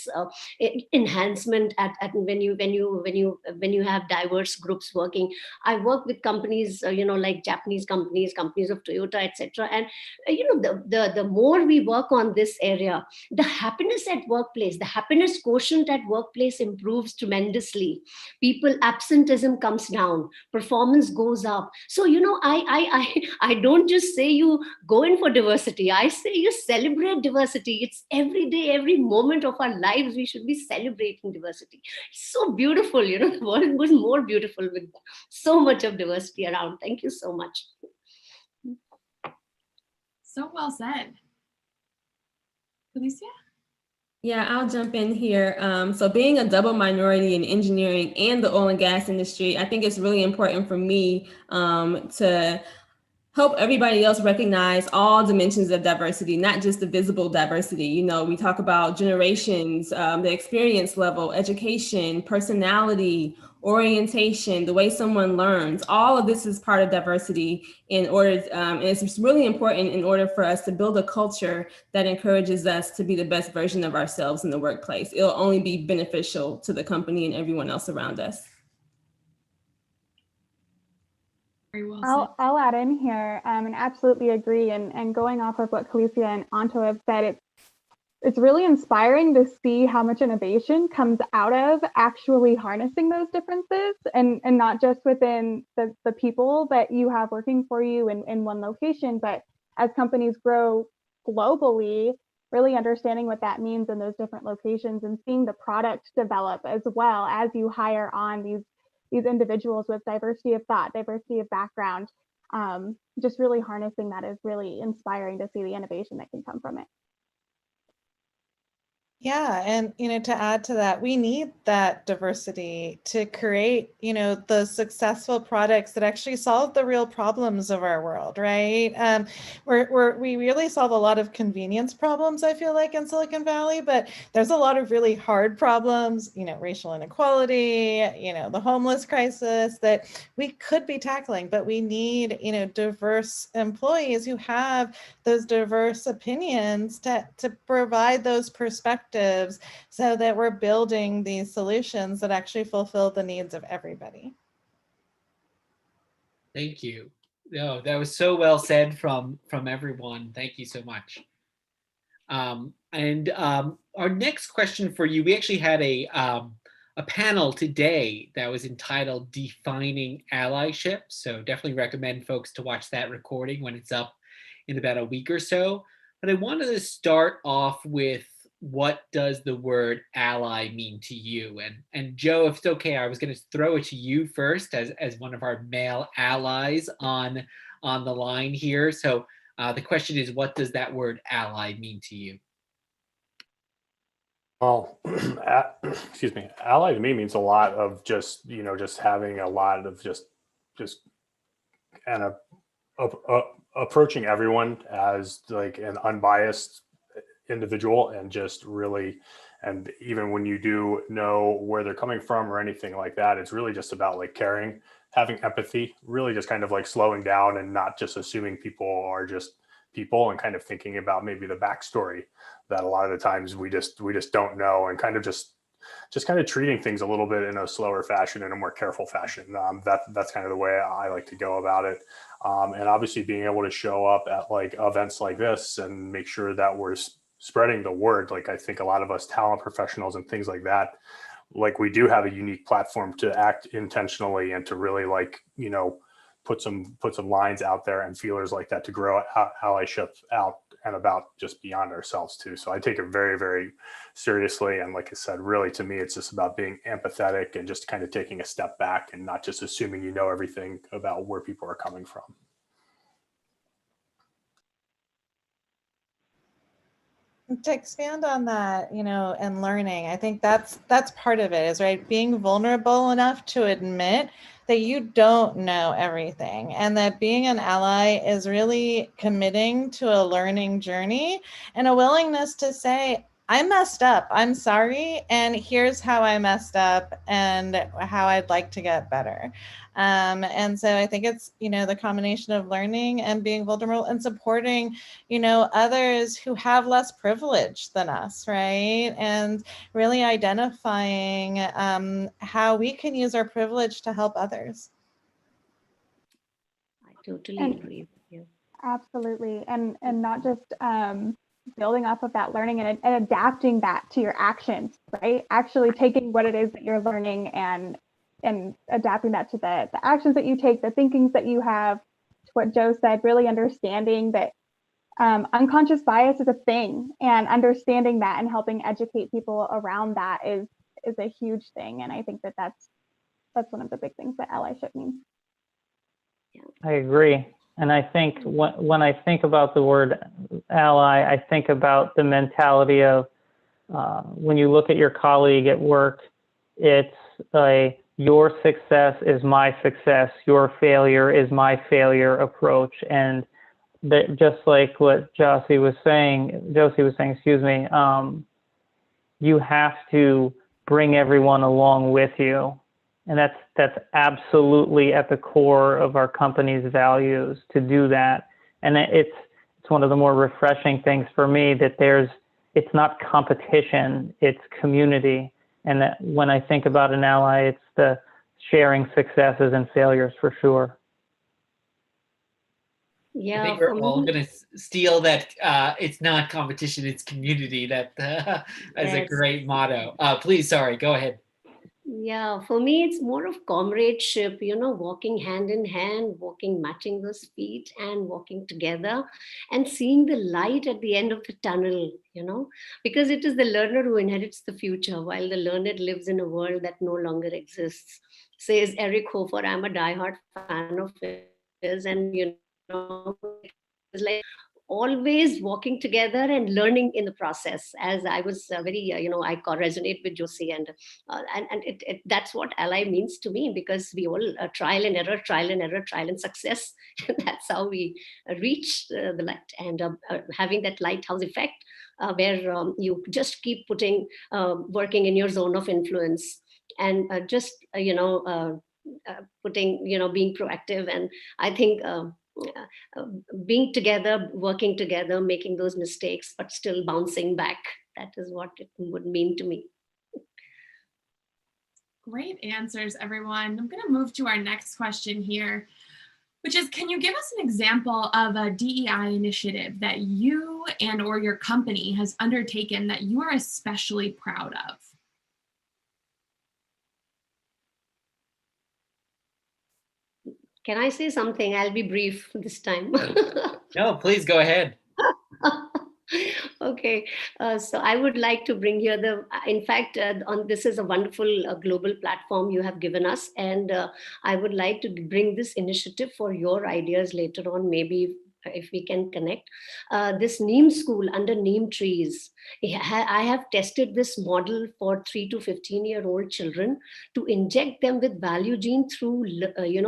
enhancement at when you have diverse groups working. I work with companies, like Japanese companies of Toyota, etc. And the more we work on this area, the happiness at workplace, the happiness quotient at workplace improves tremendously. People absenteeism comes down, performance goes up. So I don't just say you go in for diversity. I say you celebrate diversity. It's every day, every moment of our lives, we should be celebrating diversity. It's so beautiful. The world was more beautiful with so much of diversity around. Thank you so much. So well said. Felicia? Yeah, I'll jump in here. So being a double minority in engineering and the oil and gas industry, I think it's really important for me to help everybody else recognize all dimensions of diversity, not just the visible diversity. We talk about generations, the experience level, education, personality, orientation, the way someone learns. All of this is part of diversity in order, and it's really important in order for us to build a culture that encourages us to be the best version of ourselves in the workplace. It'll only be beneficial to the company and everyone else around us. I'll add in here and absolutely agree. And going off of what Kalicia and Anto have said, it's really inspiring to see how much innovation comes out of actually harnessing those differences, and not just within the people that you have working for you in one location, but as companies grow globally, really understanding what that means in those different locations and seeing the product develop as well as you hire on these individuals with diversity of thought, diversity of background. Just really harnessing that is really inspiring to see the innovation that can come from it. Yeah, and to add to that, we need that diversity to create, the successful products that actually solve the real problems of our world, right? We really solve a lot of convenience problems, I feel like, in Silicon Valley, but there's a lot of really hard problems, racial inequality, the homeless crisis that we could be tackling, but we need, diverse employees who have those diverse opinions to provide those perspectives, so that we're building these solutions that actually fulfill the needs of everybody. Thank you. No, that was so well said from everyone. Thank you so much. Our next question for you, we actually had a panel today that was entitled Defining Allyship. So definitely recommend folks to watch that recording when it's up in about a week or so. But I wanted to start off with, what does the word ally mean to you? And Joe, if it's okay, I was going to throw it to you first as one of our male allies on the line here. So the question is, what does that word ally mean to you? Well, excuse me, ally to me means a lot of just, just having a lot of just kind of approaching everyone as like an unbiased individual, and just really, and even when you do know where they're coming from or anything like that, it's really just about like caring, having empathy, really just kind of like slowing down and not just assuming people are just people, and kind of thinking about maybe the backstory that a lot of the times we just don't know, and kind of just kind of treating things a little bit in a slower fashion, in a more careful fashion. That's kind of the way I like to go about it. And obviously being able to show up at like events like this and make sure that we're spreading the word. Like, I think a lot of us talent professionals and things like that, like we do have a unique platform to act intentionally and to really like, put some lines out there and feelers like that to grow allyship out and about just beyond ourselves too. So I take it very, very seriously. And like I said, really to me, it's just about being empathetic and just kind of taking a step back and not just assuming you know everything about where people are coming from. To expand on that, and learning, I think that's part of it, is right, being vulnerable enough to admit that you don't know everything, and that being an ally is really committing to a learning journey and a willingness to say, I messed up, I'm sorry, and here's how I messed up and how I'd like to get better. And so I think it's, the combination of learning and being vulnerable and supporting, others who have less privilege than us, right? And really identifying how we can use our privilege to help others. I totally agree with you. Absolutely. And not just building off of that learning and adapting that to your actions, right? Actually taking what it is that you're learning and adapting that to the actions that you take, the thinkings that you have, to what Joe said, really understanding that unconscious bias is a thing, and understanding that and helping educate people around that is a huge thing. And I think that's one of the big things that allyship means. I agree. And I think when I think about the word ally, I think about the mentality of when you look at your colleague at work, it's your success is my success, your failure is my failure approach. And that, just like what Josie was saying, you have to bring everyone along with you. And that's absolutely at the core of our company's values, to do that. And it's one of the more refreshing things for me, that it's not competition, it's community. And that when I think about an ally, it's the sharing successes and failures for sure. Yeah, I think we're all going to steal that. It's not competition, it's community. That is a great motto. Please, sorry, go ahead. Yeah, for me, it's more of comradeship, walking hand in hand, matching those feet and walking together and seeing the light at the end of the tunnel, because it is the learner who inherits the future, while the learned lives in a world that no longer exists. Says Eric Hofer. I'm a diehard fan of his, and, it's like always walking together and learning in the process. As I was very, I resonate with Josie, and that's what ally means to me, because we all trial and error, trial and success. That's how we reach the light, and having that lighthouse effect where you just keep working in your zone of influence, and just, being proactive. And I think being together, working together, making those mistakes, but still bouncing back. That is what it would mean to me. Great answers, everyone. I'm going to move to our next question here, which is, can you give us an example of a DEI initiative that you and or your company has undertaken that you are especially proud of? Can I say something? I'll be brief this time. No, please go ahead. Okay, so I would like to bring here this is a wonderful global platform you have given us, and I would like to bring this initiative for your ideas later on, maybe if we can connect. This neem school under neem trees. I have tested this model for 3 to 15-year-old children to inject them with value gene through,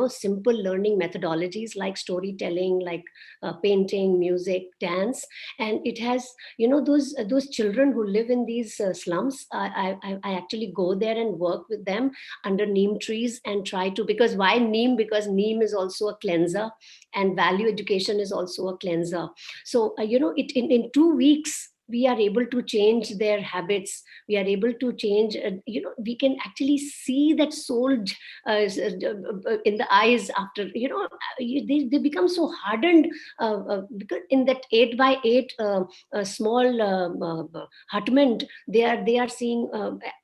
simple learning methodologies like storytelling, like painting, music, dance. And it has, those children who live in these slums, I actually go there and work with them under neem trees and try to, because why neem? Because neem is also a cleanser, and value education is also a cleanser. So, in 2 weeks, we are able to change their habits. We are able to change, we can actually see that soul in the eyes after, they become so hardened because in that 8x8 small hutment, they are seeing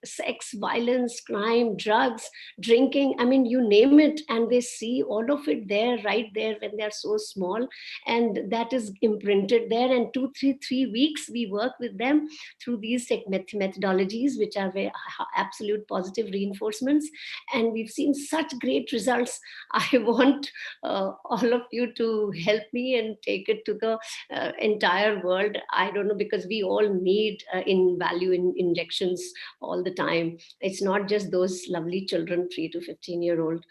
sex, violence, crime, drugs, drinking, I mean, you name it, and they see all of it there, right there when they're so small, and that is imprinted there. And 3 weeks we work with them through these methodologies, which are very absolute positive reinforcements, and we've seen such great results. I want all of you to help me and take it to the entire world. I don't know, because we all need in value injections all the time. It's not just those lovely children, 3 to 15-year-old,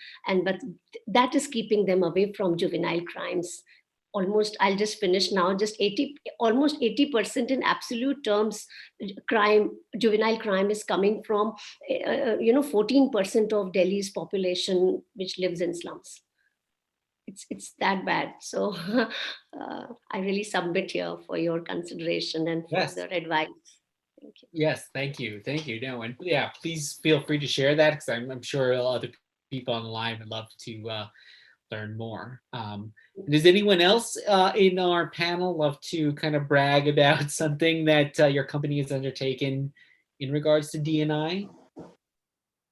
but that is keeping them away from juvenile crimes. Almost, I'll just finish now, almost 80% in absolute terms, juvenile crime is coming from, 14% of Delhi's population, which lives in slums. It's that bad. So I really submit here for your consideration and further advice. Thank you. Yes, thank you. No, and yeah, please feel free to share that, because I'm sure other people on the line would love to learn more. Does anyone else in our panel love to kind of brag about something that your company has undertaken in regards to DNI?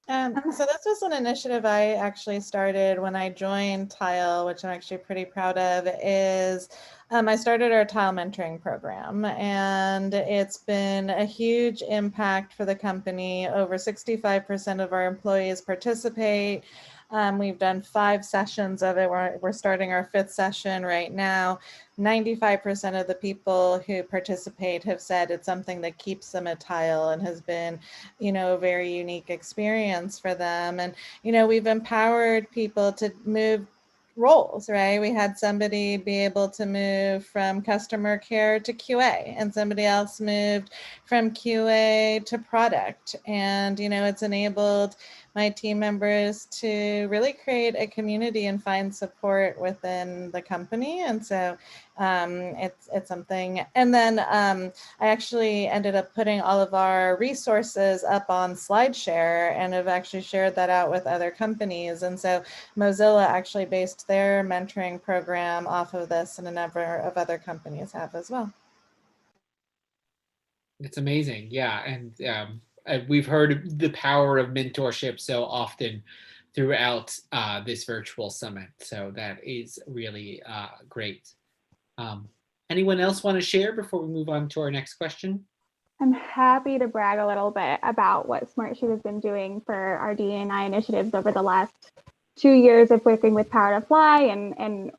So this was an initiative I actually started when I joined Tile, which I'm actually pretty proud of, is I started our Tile mentoring program, and it's been a huge impact for the company. Over 65% of our employees participate. We've done 5 sessions of it. We're starting our 5th session right now. 95% of the people who participate have said it's something that keeps them at Tile and has been, a very unique experience for them. And, we've empowered people to move roles, right? We had somebody be able to move from customer care to QA, and somebody else moved from QA to product. And, it's enabled my team members to really create a community and find support within the company. And so it's something. And then I actually ended up putting all of our resources up on SlideShare, and have actually shared that out with other companies. And so Mozilla actually based their mentoring program off of this, and a number of other companies have as well. It's amazing. Yeah. And we've heard the power of mentorship so often throughout this virtual summit. So that is really great. Anyone else want to share before we move on to our next question? I'm happy to brag a little bit about what Smartsheet has been doing for our DNI initiatives over the last 2 years of working with Power to Fly and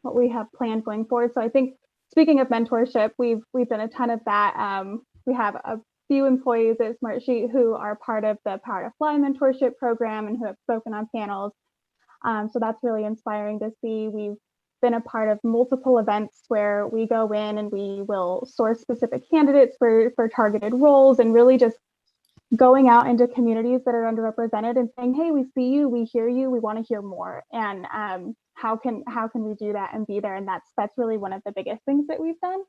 what we have planned going forward. So I think, speaking of mentorship, we've done a ton of that. We have a few employees at Smartsheet who are part of the Power to Fly mentorship program and who have spoken on panels. So that's really inspiring to see. We've been a part of multiple events where we go in and we will source specific candidates for targeted roles, and really just going out into communities that are underrepresented and saying, hey, we see you, we hear you, we want to hear more. And how can we do that and be there? And that's really one of the biggest things that we've done.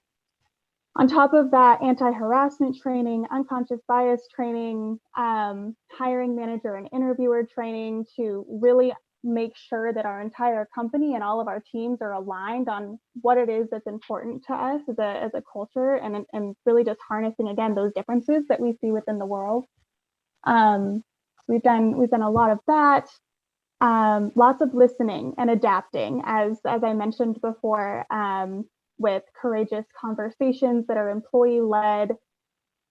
On top of that, anti-harassment training, unconscious bias training, hiring manager and interviewer training, to really make sure that our entire company and all of our teams are aligned on what it is that's important to us as a culture, and really just harnessing, again, those differences that we see within the world. We've done a lot of that. Lots of listening and adapting, as I mentioned before, with courageous conversations that are employee-led,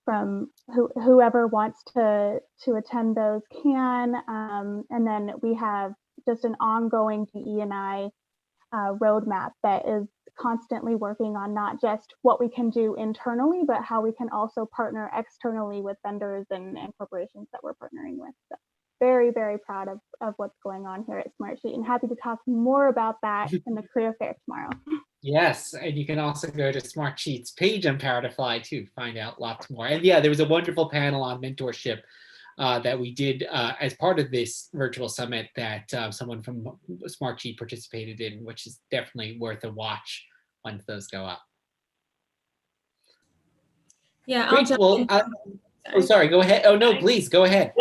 from whoever wants to attend those can. And then we have just an ongoing DE&I roadmap that is constantly working on not just what we can do internally, but how we can also partner externally with vendors and corporations that we're partnering with. So very, very proud of what's going on here at Smartsheet, and happy to talk more about that in the career fair tomorrow. Yes, and you can also go to Smartsheet's page on Power to Fly to find out lots more. And yeah, there was a wonderful panel on mentorship that we did as part of this virtual summit that someone from Smartsheet participated in, which is definitely worth a watch once those go up. Yeah, Great. Well, oh, sorry, go ahead. Oh, no, please, go ahead.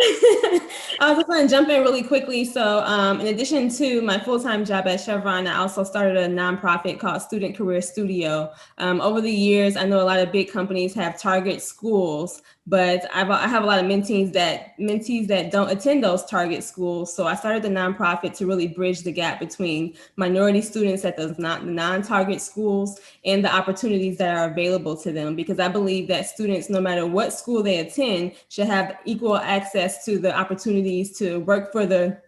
I was just going to jump in really quickly. So in addition to my full-time job at Chevron, I also started a nonprofit called Student Career Studio. Over the years, I know a lot of big companies have target schools, but I have a lot of mentees that don't attend those target schools. So I started the nonprofit to really bridge the gap between minority students at the non-target schools and the opportunities that are available to them, because I believe that students, no matter what school they attend, should have equal access to the opportunities to work for the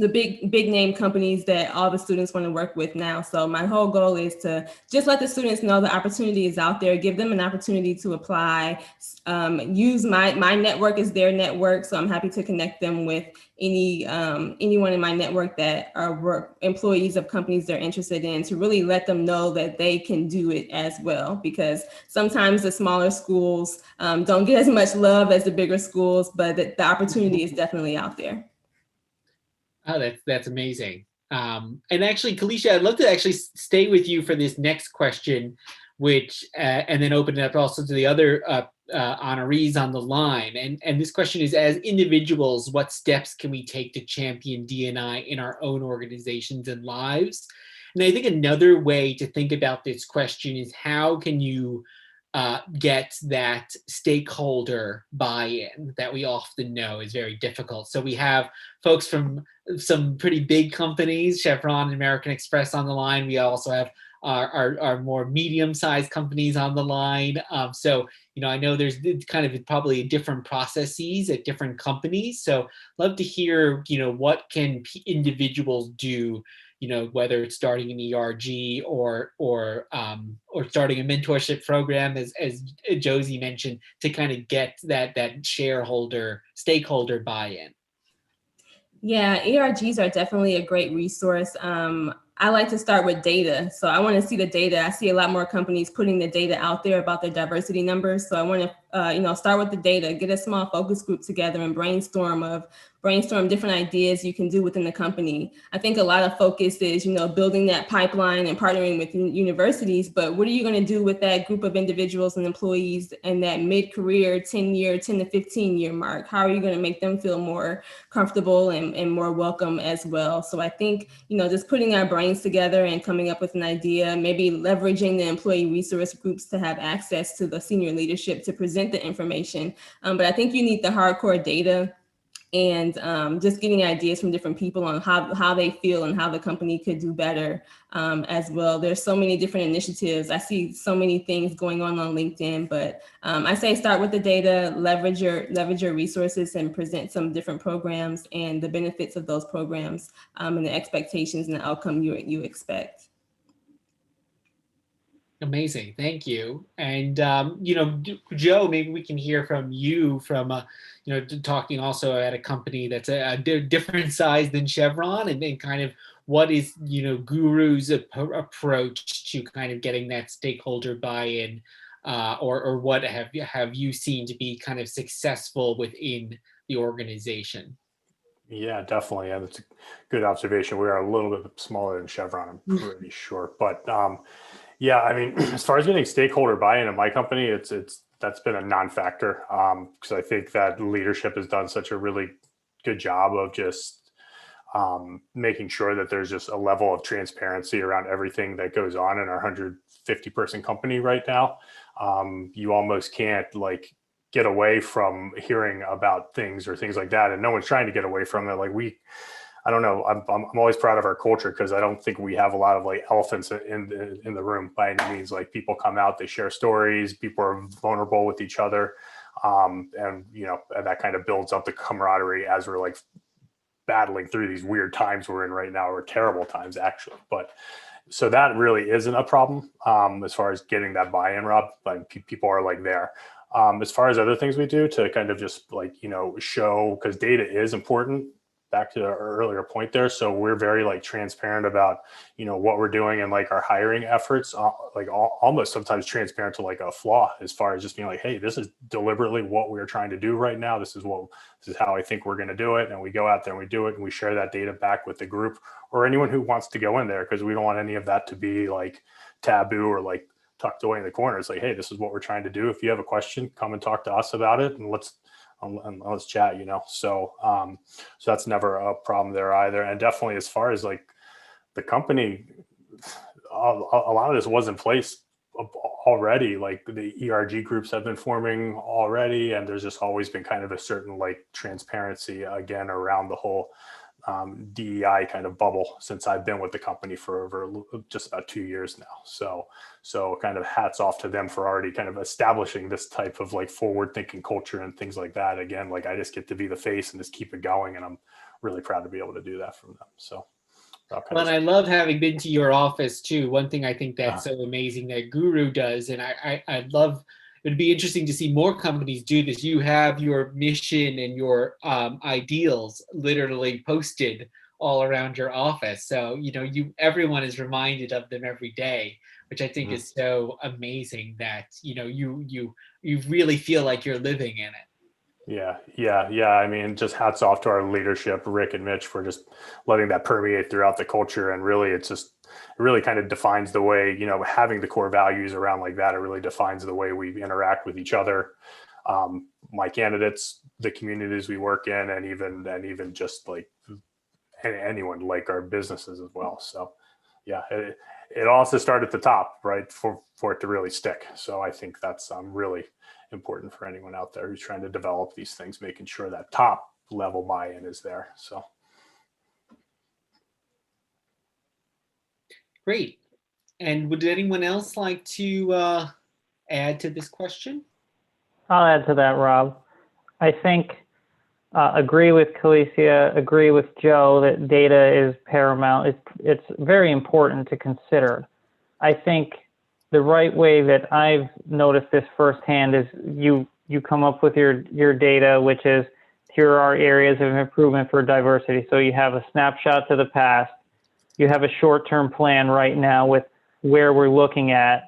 big name companies that all the students want to work with now. So my whole goal is to just let the students know the opportunity is out there, give them an opportunity to apply, use my network as their network. So I'm happy to connect them with anyone in my network that are employees of companies they're interested in, to really let them know that they can do it as well. Because sometimes the smaller schools don't get as much love as the bigger schools, but the opportunity is definitely out there. Oh, that's amazing. And actually, Kalisha, I'd love to actually stay with you for this next question, which and then open it up also to the other honorees on the line. And this question is, as individuals, what steps can we take to champion DNI in our own organizations and lives? And I think another way to think about this question is, how can you get that stakeholder buy-in that we often know is very difficult? So we have folks from some pretty big companies, Chevron and American Express, on the line. We also have our more medium-sized companies on the line. So, I know there's kind of probably different processes at different companies. So love to hear, what can individuals do, whether it's starting an ERG or starting a mentorship program, as Josie mentioned, to kind of get that stakeholder buy-in. Yeah, ERGs are definitely a great resource. I like to start with data. So I want to see the data. I see a lot more companies putting the data out there about their diversity numbers. So I want to, start with the data, get a small focus group together and brainstorm different ideas you can do within the company. I think a lot of focus is, building that pipeline and partnering with universities, but what are you going to do with that group of individuals and employees and that mid-career 10 to 15 year mark? How are you going to make them feel more comfortable and more welcome as well? So I think, just putting our brains together and coming up with an idea, maybe leveraging the employee resource groups to have access to the senior leadership to present the information. But I think you need the hardcore data and just getting ideas from different people on how they feel and how the company could do better as well. There's so many different initiatives. I see so many things going on LinkedIn, but I say start with the data, leverage your resources and present some different programs and the benefits of those programs and the expectations and the outcome you expect. Amazing, thank you. And Joe, maybe we can hear from you from talking also at a company that's a different size than Chevron, and then kind of what is Guru's approach to kind of getting that stakeholder buy-in, or what have you seen to be kind of successful within the organization? Yeah, definitely. Yeah, that's a good observation. We are a little bit smaller than Chevron, I'm pretty sure, but yeah, I mean, as far as getting stakeholder buy-in in my company, that's been a non-factor, because I think that leadership has done such a really good job of just making sure that there's just a level of transparency around everything that goes on in our 150-person company right now. You almost can't get away from hearing about things or things like that, and no one's trying to get away from it. I don't know. I'm always proud of our culture because I don't think we have a lot of elephants in the room by any means. People come out, they share stories, people are vulnerable with each other, and that kind of builds up the camaraderie as we're battling through these weird times we're in right now, or terrible times actually. But So that really isn't a problem as far as getting that buy-in, Rob. Like people are like there. As far as other things we do to kind of just like, show, because data is important, back to our earlier point there. So we're very like transparent about, what we're doing and like our hiring efforts, almost sometimes transparent to like a flaw, as far as just being like, hey, this is deliberately what we're trying to do right now. This is how I think we're going to do it. And we go out there and we do it, and we share that data back with the group or anyone who wants to go in there, because we don't want any of that to be like taboo or like tucked away in the corner. It's like, hey, this is what we're trying to do. If you have a question, come and talk to us about it, and let's chat, So that's never a problem there either. And definitely as far as like the company, a lot of this was in place already. Like the ERG groups have been forming already, and there's just always been kind of a certain like transparency again around the whole DEI kind of bubble since I've been with the company for over just about 2 years now. So kind of hats off to them for already kind of establishing this type of like forward thinking culture and things like that. Again, like I just get to be the face and just keep it going, and I'm really proud to be able to do that from them. So. Well, and I love having been to your office too. One thing I think that's so amazing that Guru does, and I'd love, it'd be interesting to see more companies do this. You have your mission and your ideals literally posted all around your office. So, everyone is reminded of them every day, which I think is so amazing that, you really feel like you're living in it. Yeah. I mean, just hats off to our leadership, Rick and Mitch, for just letting that permeate throughout the culture. And really, it really kind of defines the way, having the core values around like that, it really defines the way we interact with each other, my candidates, the communities we work in, and even just like anyone, like our businesses as well. So yeah, it also started at the top, right, for it to really stick. So I think that's really important for anyone out there who's trying to develop these things, making sure that top level buy-in is there. So great. And would anyone else like to add to this question? I'll add to that, Rob. I think agree with Kalicia, agree with Joe that data is paramount. It's very important to consider. I think the right way that I've noticed this firsthand is you come up with your data, which is, here are our areas of improvement for diversity. So you have a snapshot to the past, you have a short-term plan right now with where we're looking at,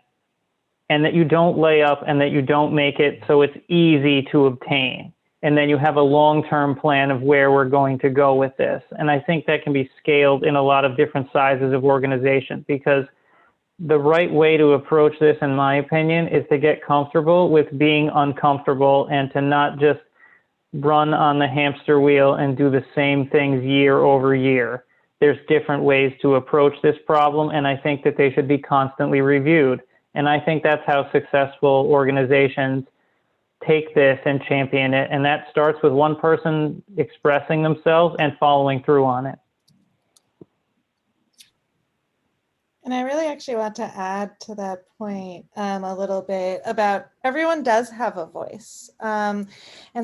and that you don't lay up and that you don't make it so it's easy to obtain. And then you have a long-term plan of where we're going to go with this. And I think that can be scaled in a lot of different sizes of organizations, because the right way to approach this, in my opinion, is to get comfortable with being uncomfortable and to not just run on the hamster wheel and do the same things year over year. There's different ways to approach this problem, and I think that they should be constantly reviewed. And I think that's how successful organizations take this and champion it. And that starts with one person expressing themselves and following through on it. And I really actually want to add to that point a little bit about everyone does have a voice. And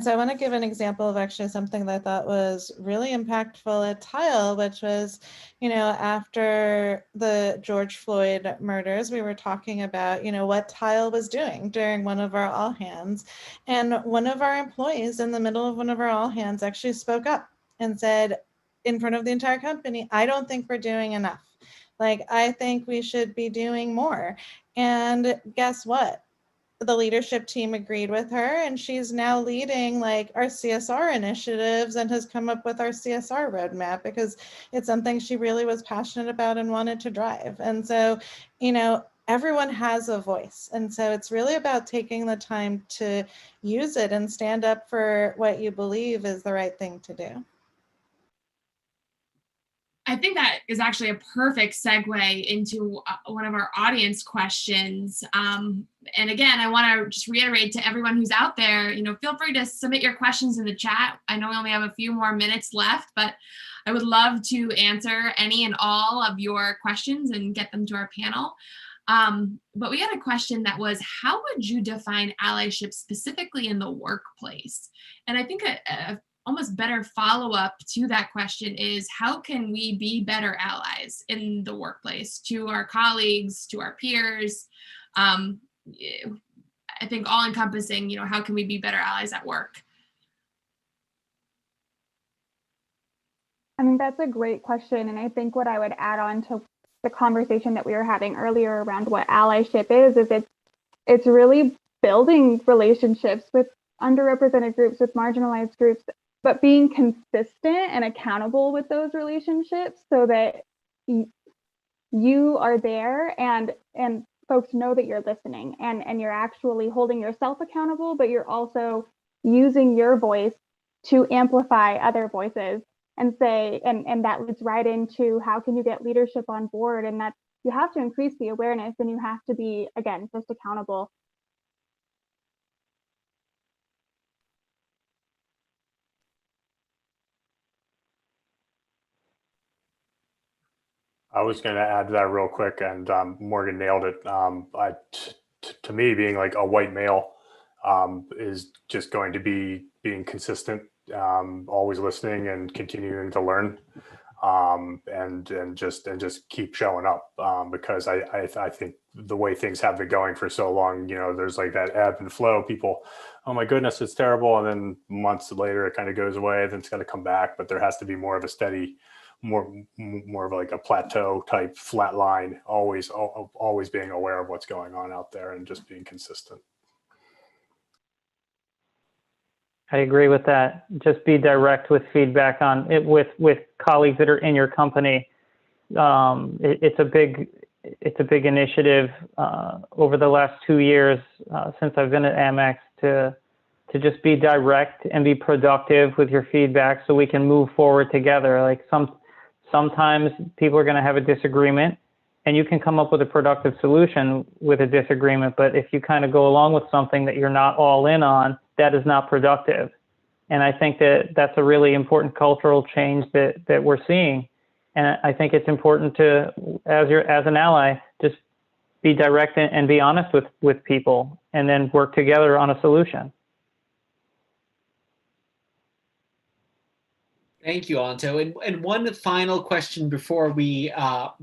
so I want to give an example of actually something that I thought was really impactful at Tile, which was, after the George Floyd murders, we were talking about, what Tile was doing during one of our all hands. And one of our employees in the middle of one of our all hands actually spoke up and said in front of the entire company, I don't think we're doing enough. Like, I think we should be doing more. And guess what? The leadership team agreed with her, and she's now leading like our CSR initiatives and has come up with our CSR roadmap because it's something she really was passionate about and wanted to drive. And so, everyone has a voice. And so it's really about taking the time to use it and stand up for what you believe is the right thing to do. I think that is actually a perfect segue into one of our audience questions. And again, I want to just reiterate to everyone who's out there, feel free to submit your questions in the chat. I know we only have a few more minutes left, but I would love to answer any and all of your questions and get them to our panel. But we had a question that was, how would you define allyship specifically in the workplace? And I think almost better follow-up to that question is, how can we be better allies in the workplace to our colleagues, to our peers? I think all encompassing, how can we be better allies at work? I mean, that's a great question. And I think what I would add on to the conversation that we were having earlier around what allyship is it's really building relationships with underrepresented groups, with marginalized groups, but being consistent and accountable with those relationships so that you are there and folks know that you're listening and you're actually holding yourself accountable, but you're also using your voice to amplify other voices and say, and that leads right into how can you get leadership on board? And that you have to increase the awareness and you have to be, again, just accountable. I was going to add to that real quick, and Morgan nailed it. To me, being like a white male is just going to be being consistent, always listening and continuing to learn, and just keep showing up, because I think the way things have been going for so long, there's like that ebb and flow. People, oh my goodness, it's terrible, and then months later it kind of goes away. Then it's going to come back, but there has to be more of a steady, more of like a plateau type flat line, always being aware of what's going on out there and just being consistent. I agree with that. Just be direct with feedback on it with colleagues that are in your company. It's a big initiative over the last 2 years since I've been at Amex to just be direct and be productive with your feedback so we can move forward together. Like sometimes people are going to have a disagreement and you can come up with a productive solution with a disagreement. But if you kind of go along with something that you're not all in on, that is not productive. And I think that that's a really important cultural change that we're seeing. And I think it's important to, as an ally, just be direct and be honest with people and then work together on a solution. Thank you, Anto. And one final question before we start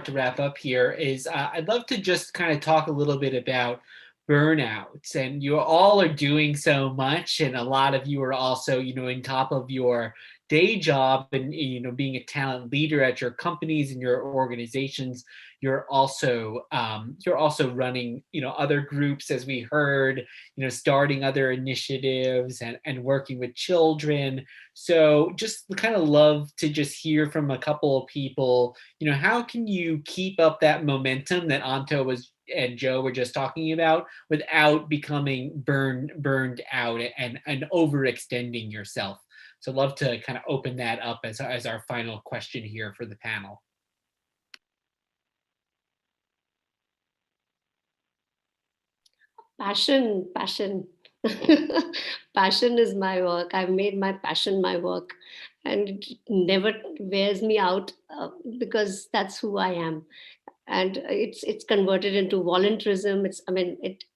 to wrap up here is I'd love to just kind of talk a little bit about burnouts. And you all are doing so much, and a lot of you are also, in top of your day job and, being a talent leader at your companies and your organizations. You're also running, other groups, as we heard, starting other initiatives and working with children. So just kind of love to just hear from a couple of people, how can you keep up that momentum that Anto and Joe were just talking about without becoming burned out and overextending yourself? So love to kind of open that up as our final question here for the panel. Passion. Passion is my work. I've made my passion my work, and it never wears me out because that's who I am. And it's converted into volunteerism.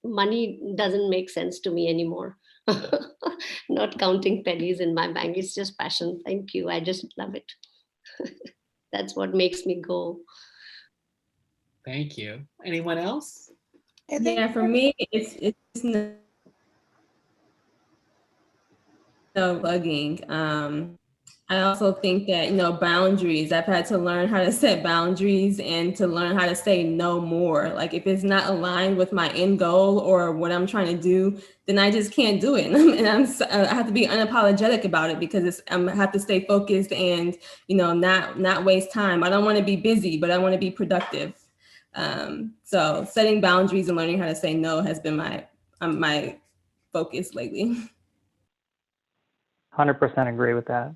Money doesn't make sense to me anymore. Not counting pennies in my bank. It's just passion. Thank you. I just love it. That's what makes me go. Thank you. Anyone else? Yeah, for me, it's no bugging. I also think that, boundaries, I've had to learn how to set boundaries and to learn how to say no more. Like if it's not aligned with my end goal or what I'm trying to do, then I just can't do it. And I have to be unapologetic about it because I have to stay focused and, not waste time. I don't want to be busy, but I want to be productive. So setting boundaries and learning how to say no has been my focus lately. 100% agree with that.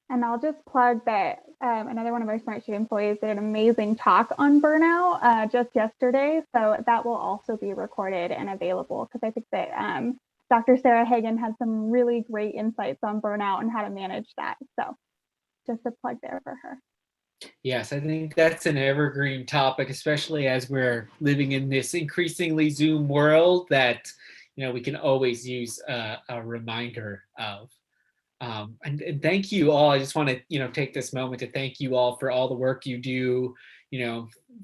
And I'll just plug that another one of our Smart Sheet employees did an amazing talk on burnout just yesterday. So that will also be recorded and available because I think that Dr. Sarah Hagan had some really great insights on burnout and how to manage that. So just a plug there for her. Yes, I think that's an evergreen topic, especially as we're living in this increasingly Zoom world that, we can always use a reminder of. And thank you all. I just want to, take this moment to thank you all for all the work you do,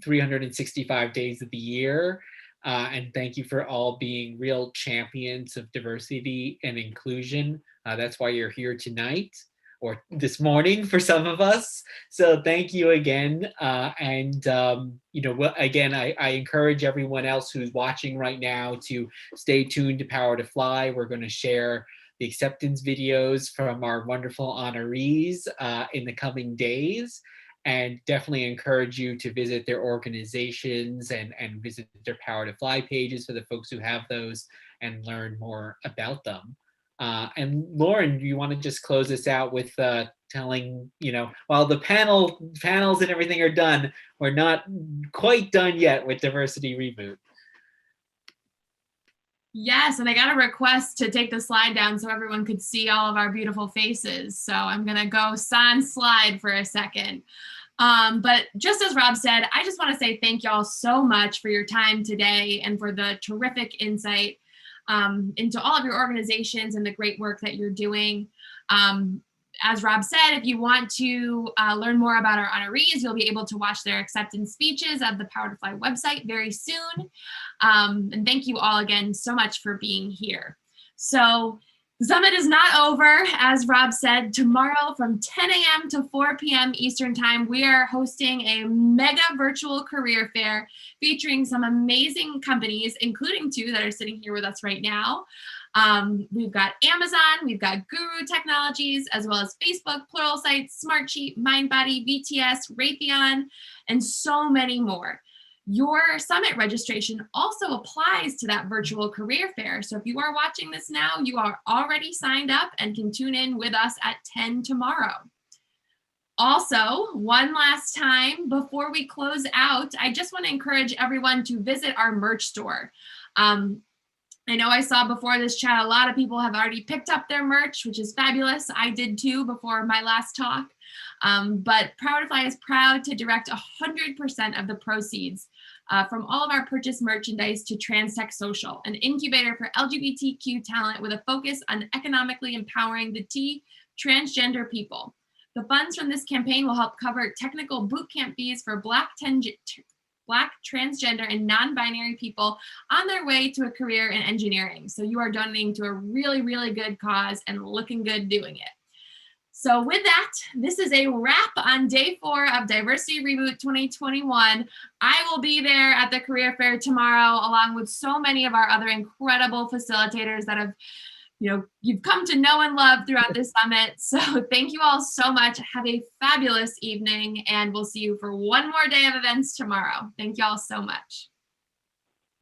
365 days of the year. And thank you for all being real champions of diversity and inclusion. That's why you're here tonight, or this morning for some of us. So thank you again. Again, I encourage everyone else who's watching right now to stay tuned to Power to Fly. We're going to share the acceptance videos from our wonderful honorees in the coming days, and definitely encourage you to visit their organizations and visit their Power to Fly pages for the folks who have those and learn more about them. And Lauren, do you want to just close us out with telling, while the panels and everything are done, we're not quite done yet with Diversity Reboot. Yes, and I got a request to take the slide down so everyone could see all of our beautiful faces. So I'm gonna go sans slide for a second. But just as Rob said, I just wanna say thank y'all so much for your time today and for the terrific insight into all of your organizations and the great work that you're doing. As Rob said, if you want to learn more about our honorees, you'll be able to watch their acceptance speeches at the Power to Fly website very soon. And thank you all again so much for being here. So the summit is not over. As Rob said, tomorrow from 10 a.m. to 4 p.m. Eastern Time, we are hosting a mega virtual career fair featuring some amazing companies, including 2 that are sitting here with us right now. We've got Amazon, we've got Guru Technologies, as well as Facebook, Pluralsight, Smartsheet, Mindbody, VTS, Raytheon, and so many more. Your summit registration also applies to that virtual career fair. So if you are watching this now, you are already signed up and can tune in with us at 10 tomorrow. Also, one last time before we close out, I just want to encourage everyone to visit our merch store. I know I saw before this chat, a lot of people have already picked up their merch, which is fabulous. I did too before my last talk. But Power to Fly is proud to direct 100% of the proceeds from all of our purchased merchandise to TransTech Social, an incubator for LGBTQ talent with a focus on economically empowering the transgender people. The funds from this campaign will help cover technical bootcamp fees for Black, transgender, and non-binary people on their way to a career in engineering. So you are donating to a really, really good cause and looking good doing it. So with that, this is a wrap on day 4 of Diversity Reboot 2021. I will be there at the career fair tomorrow, along with so many of our other incredible facilitators that have, you've come to know and love throughout this summit. So thank you all so much. Have a fabulous evening, and we'll see you for one more day of events tomorrow. Thank you all so much.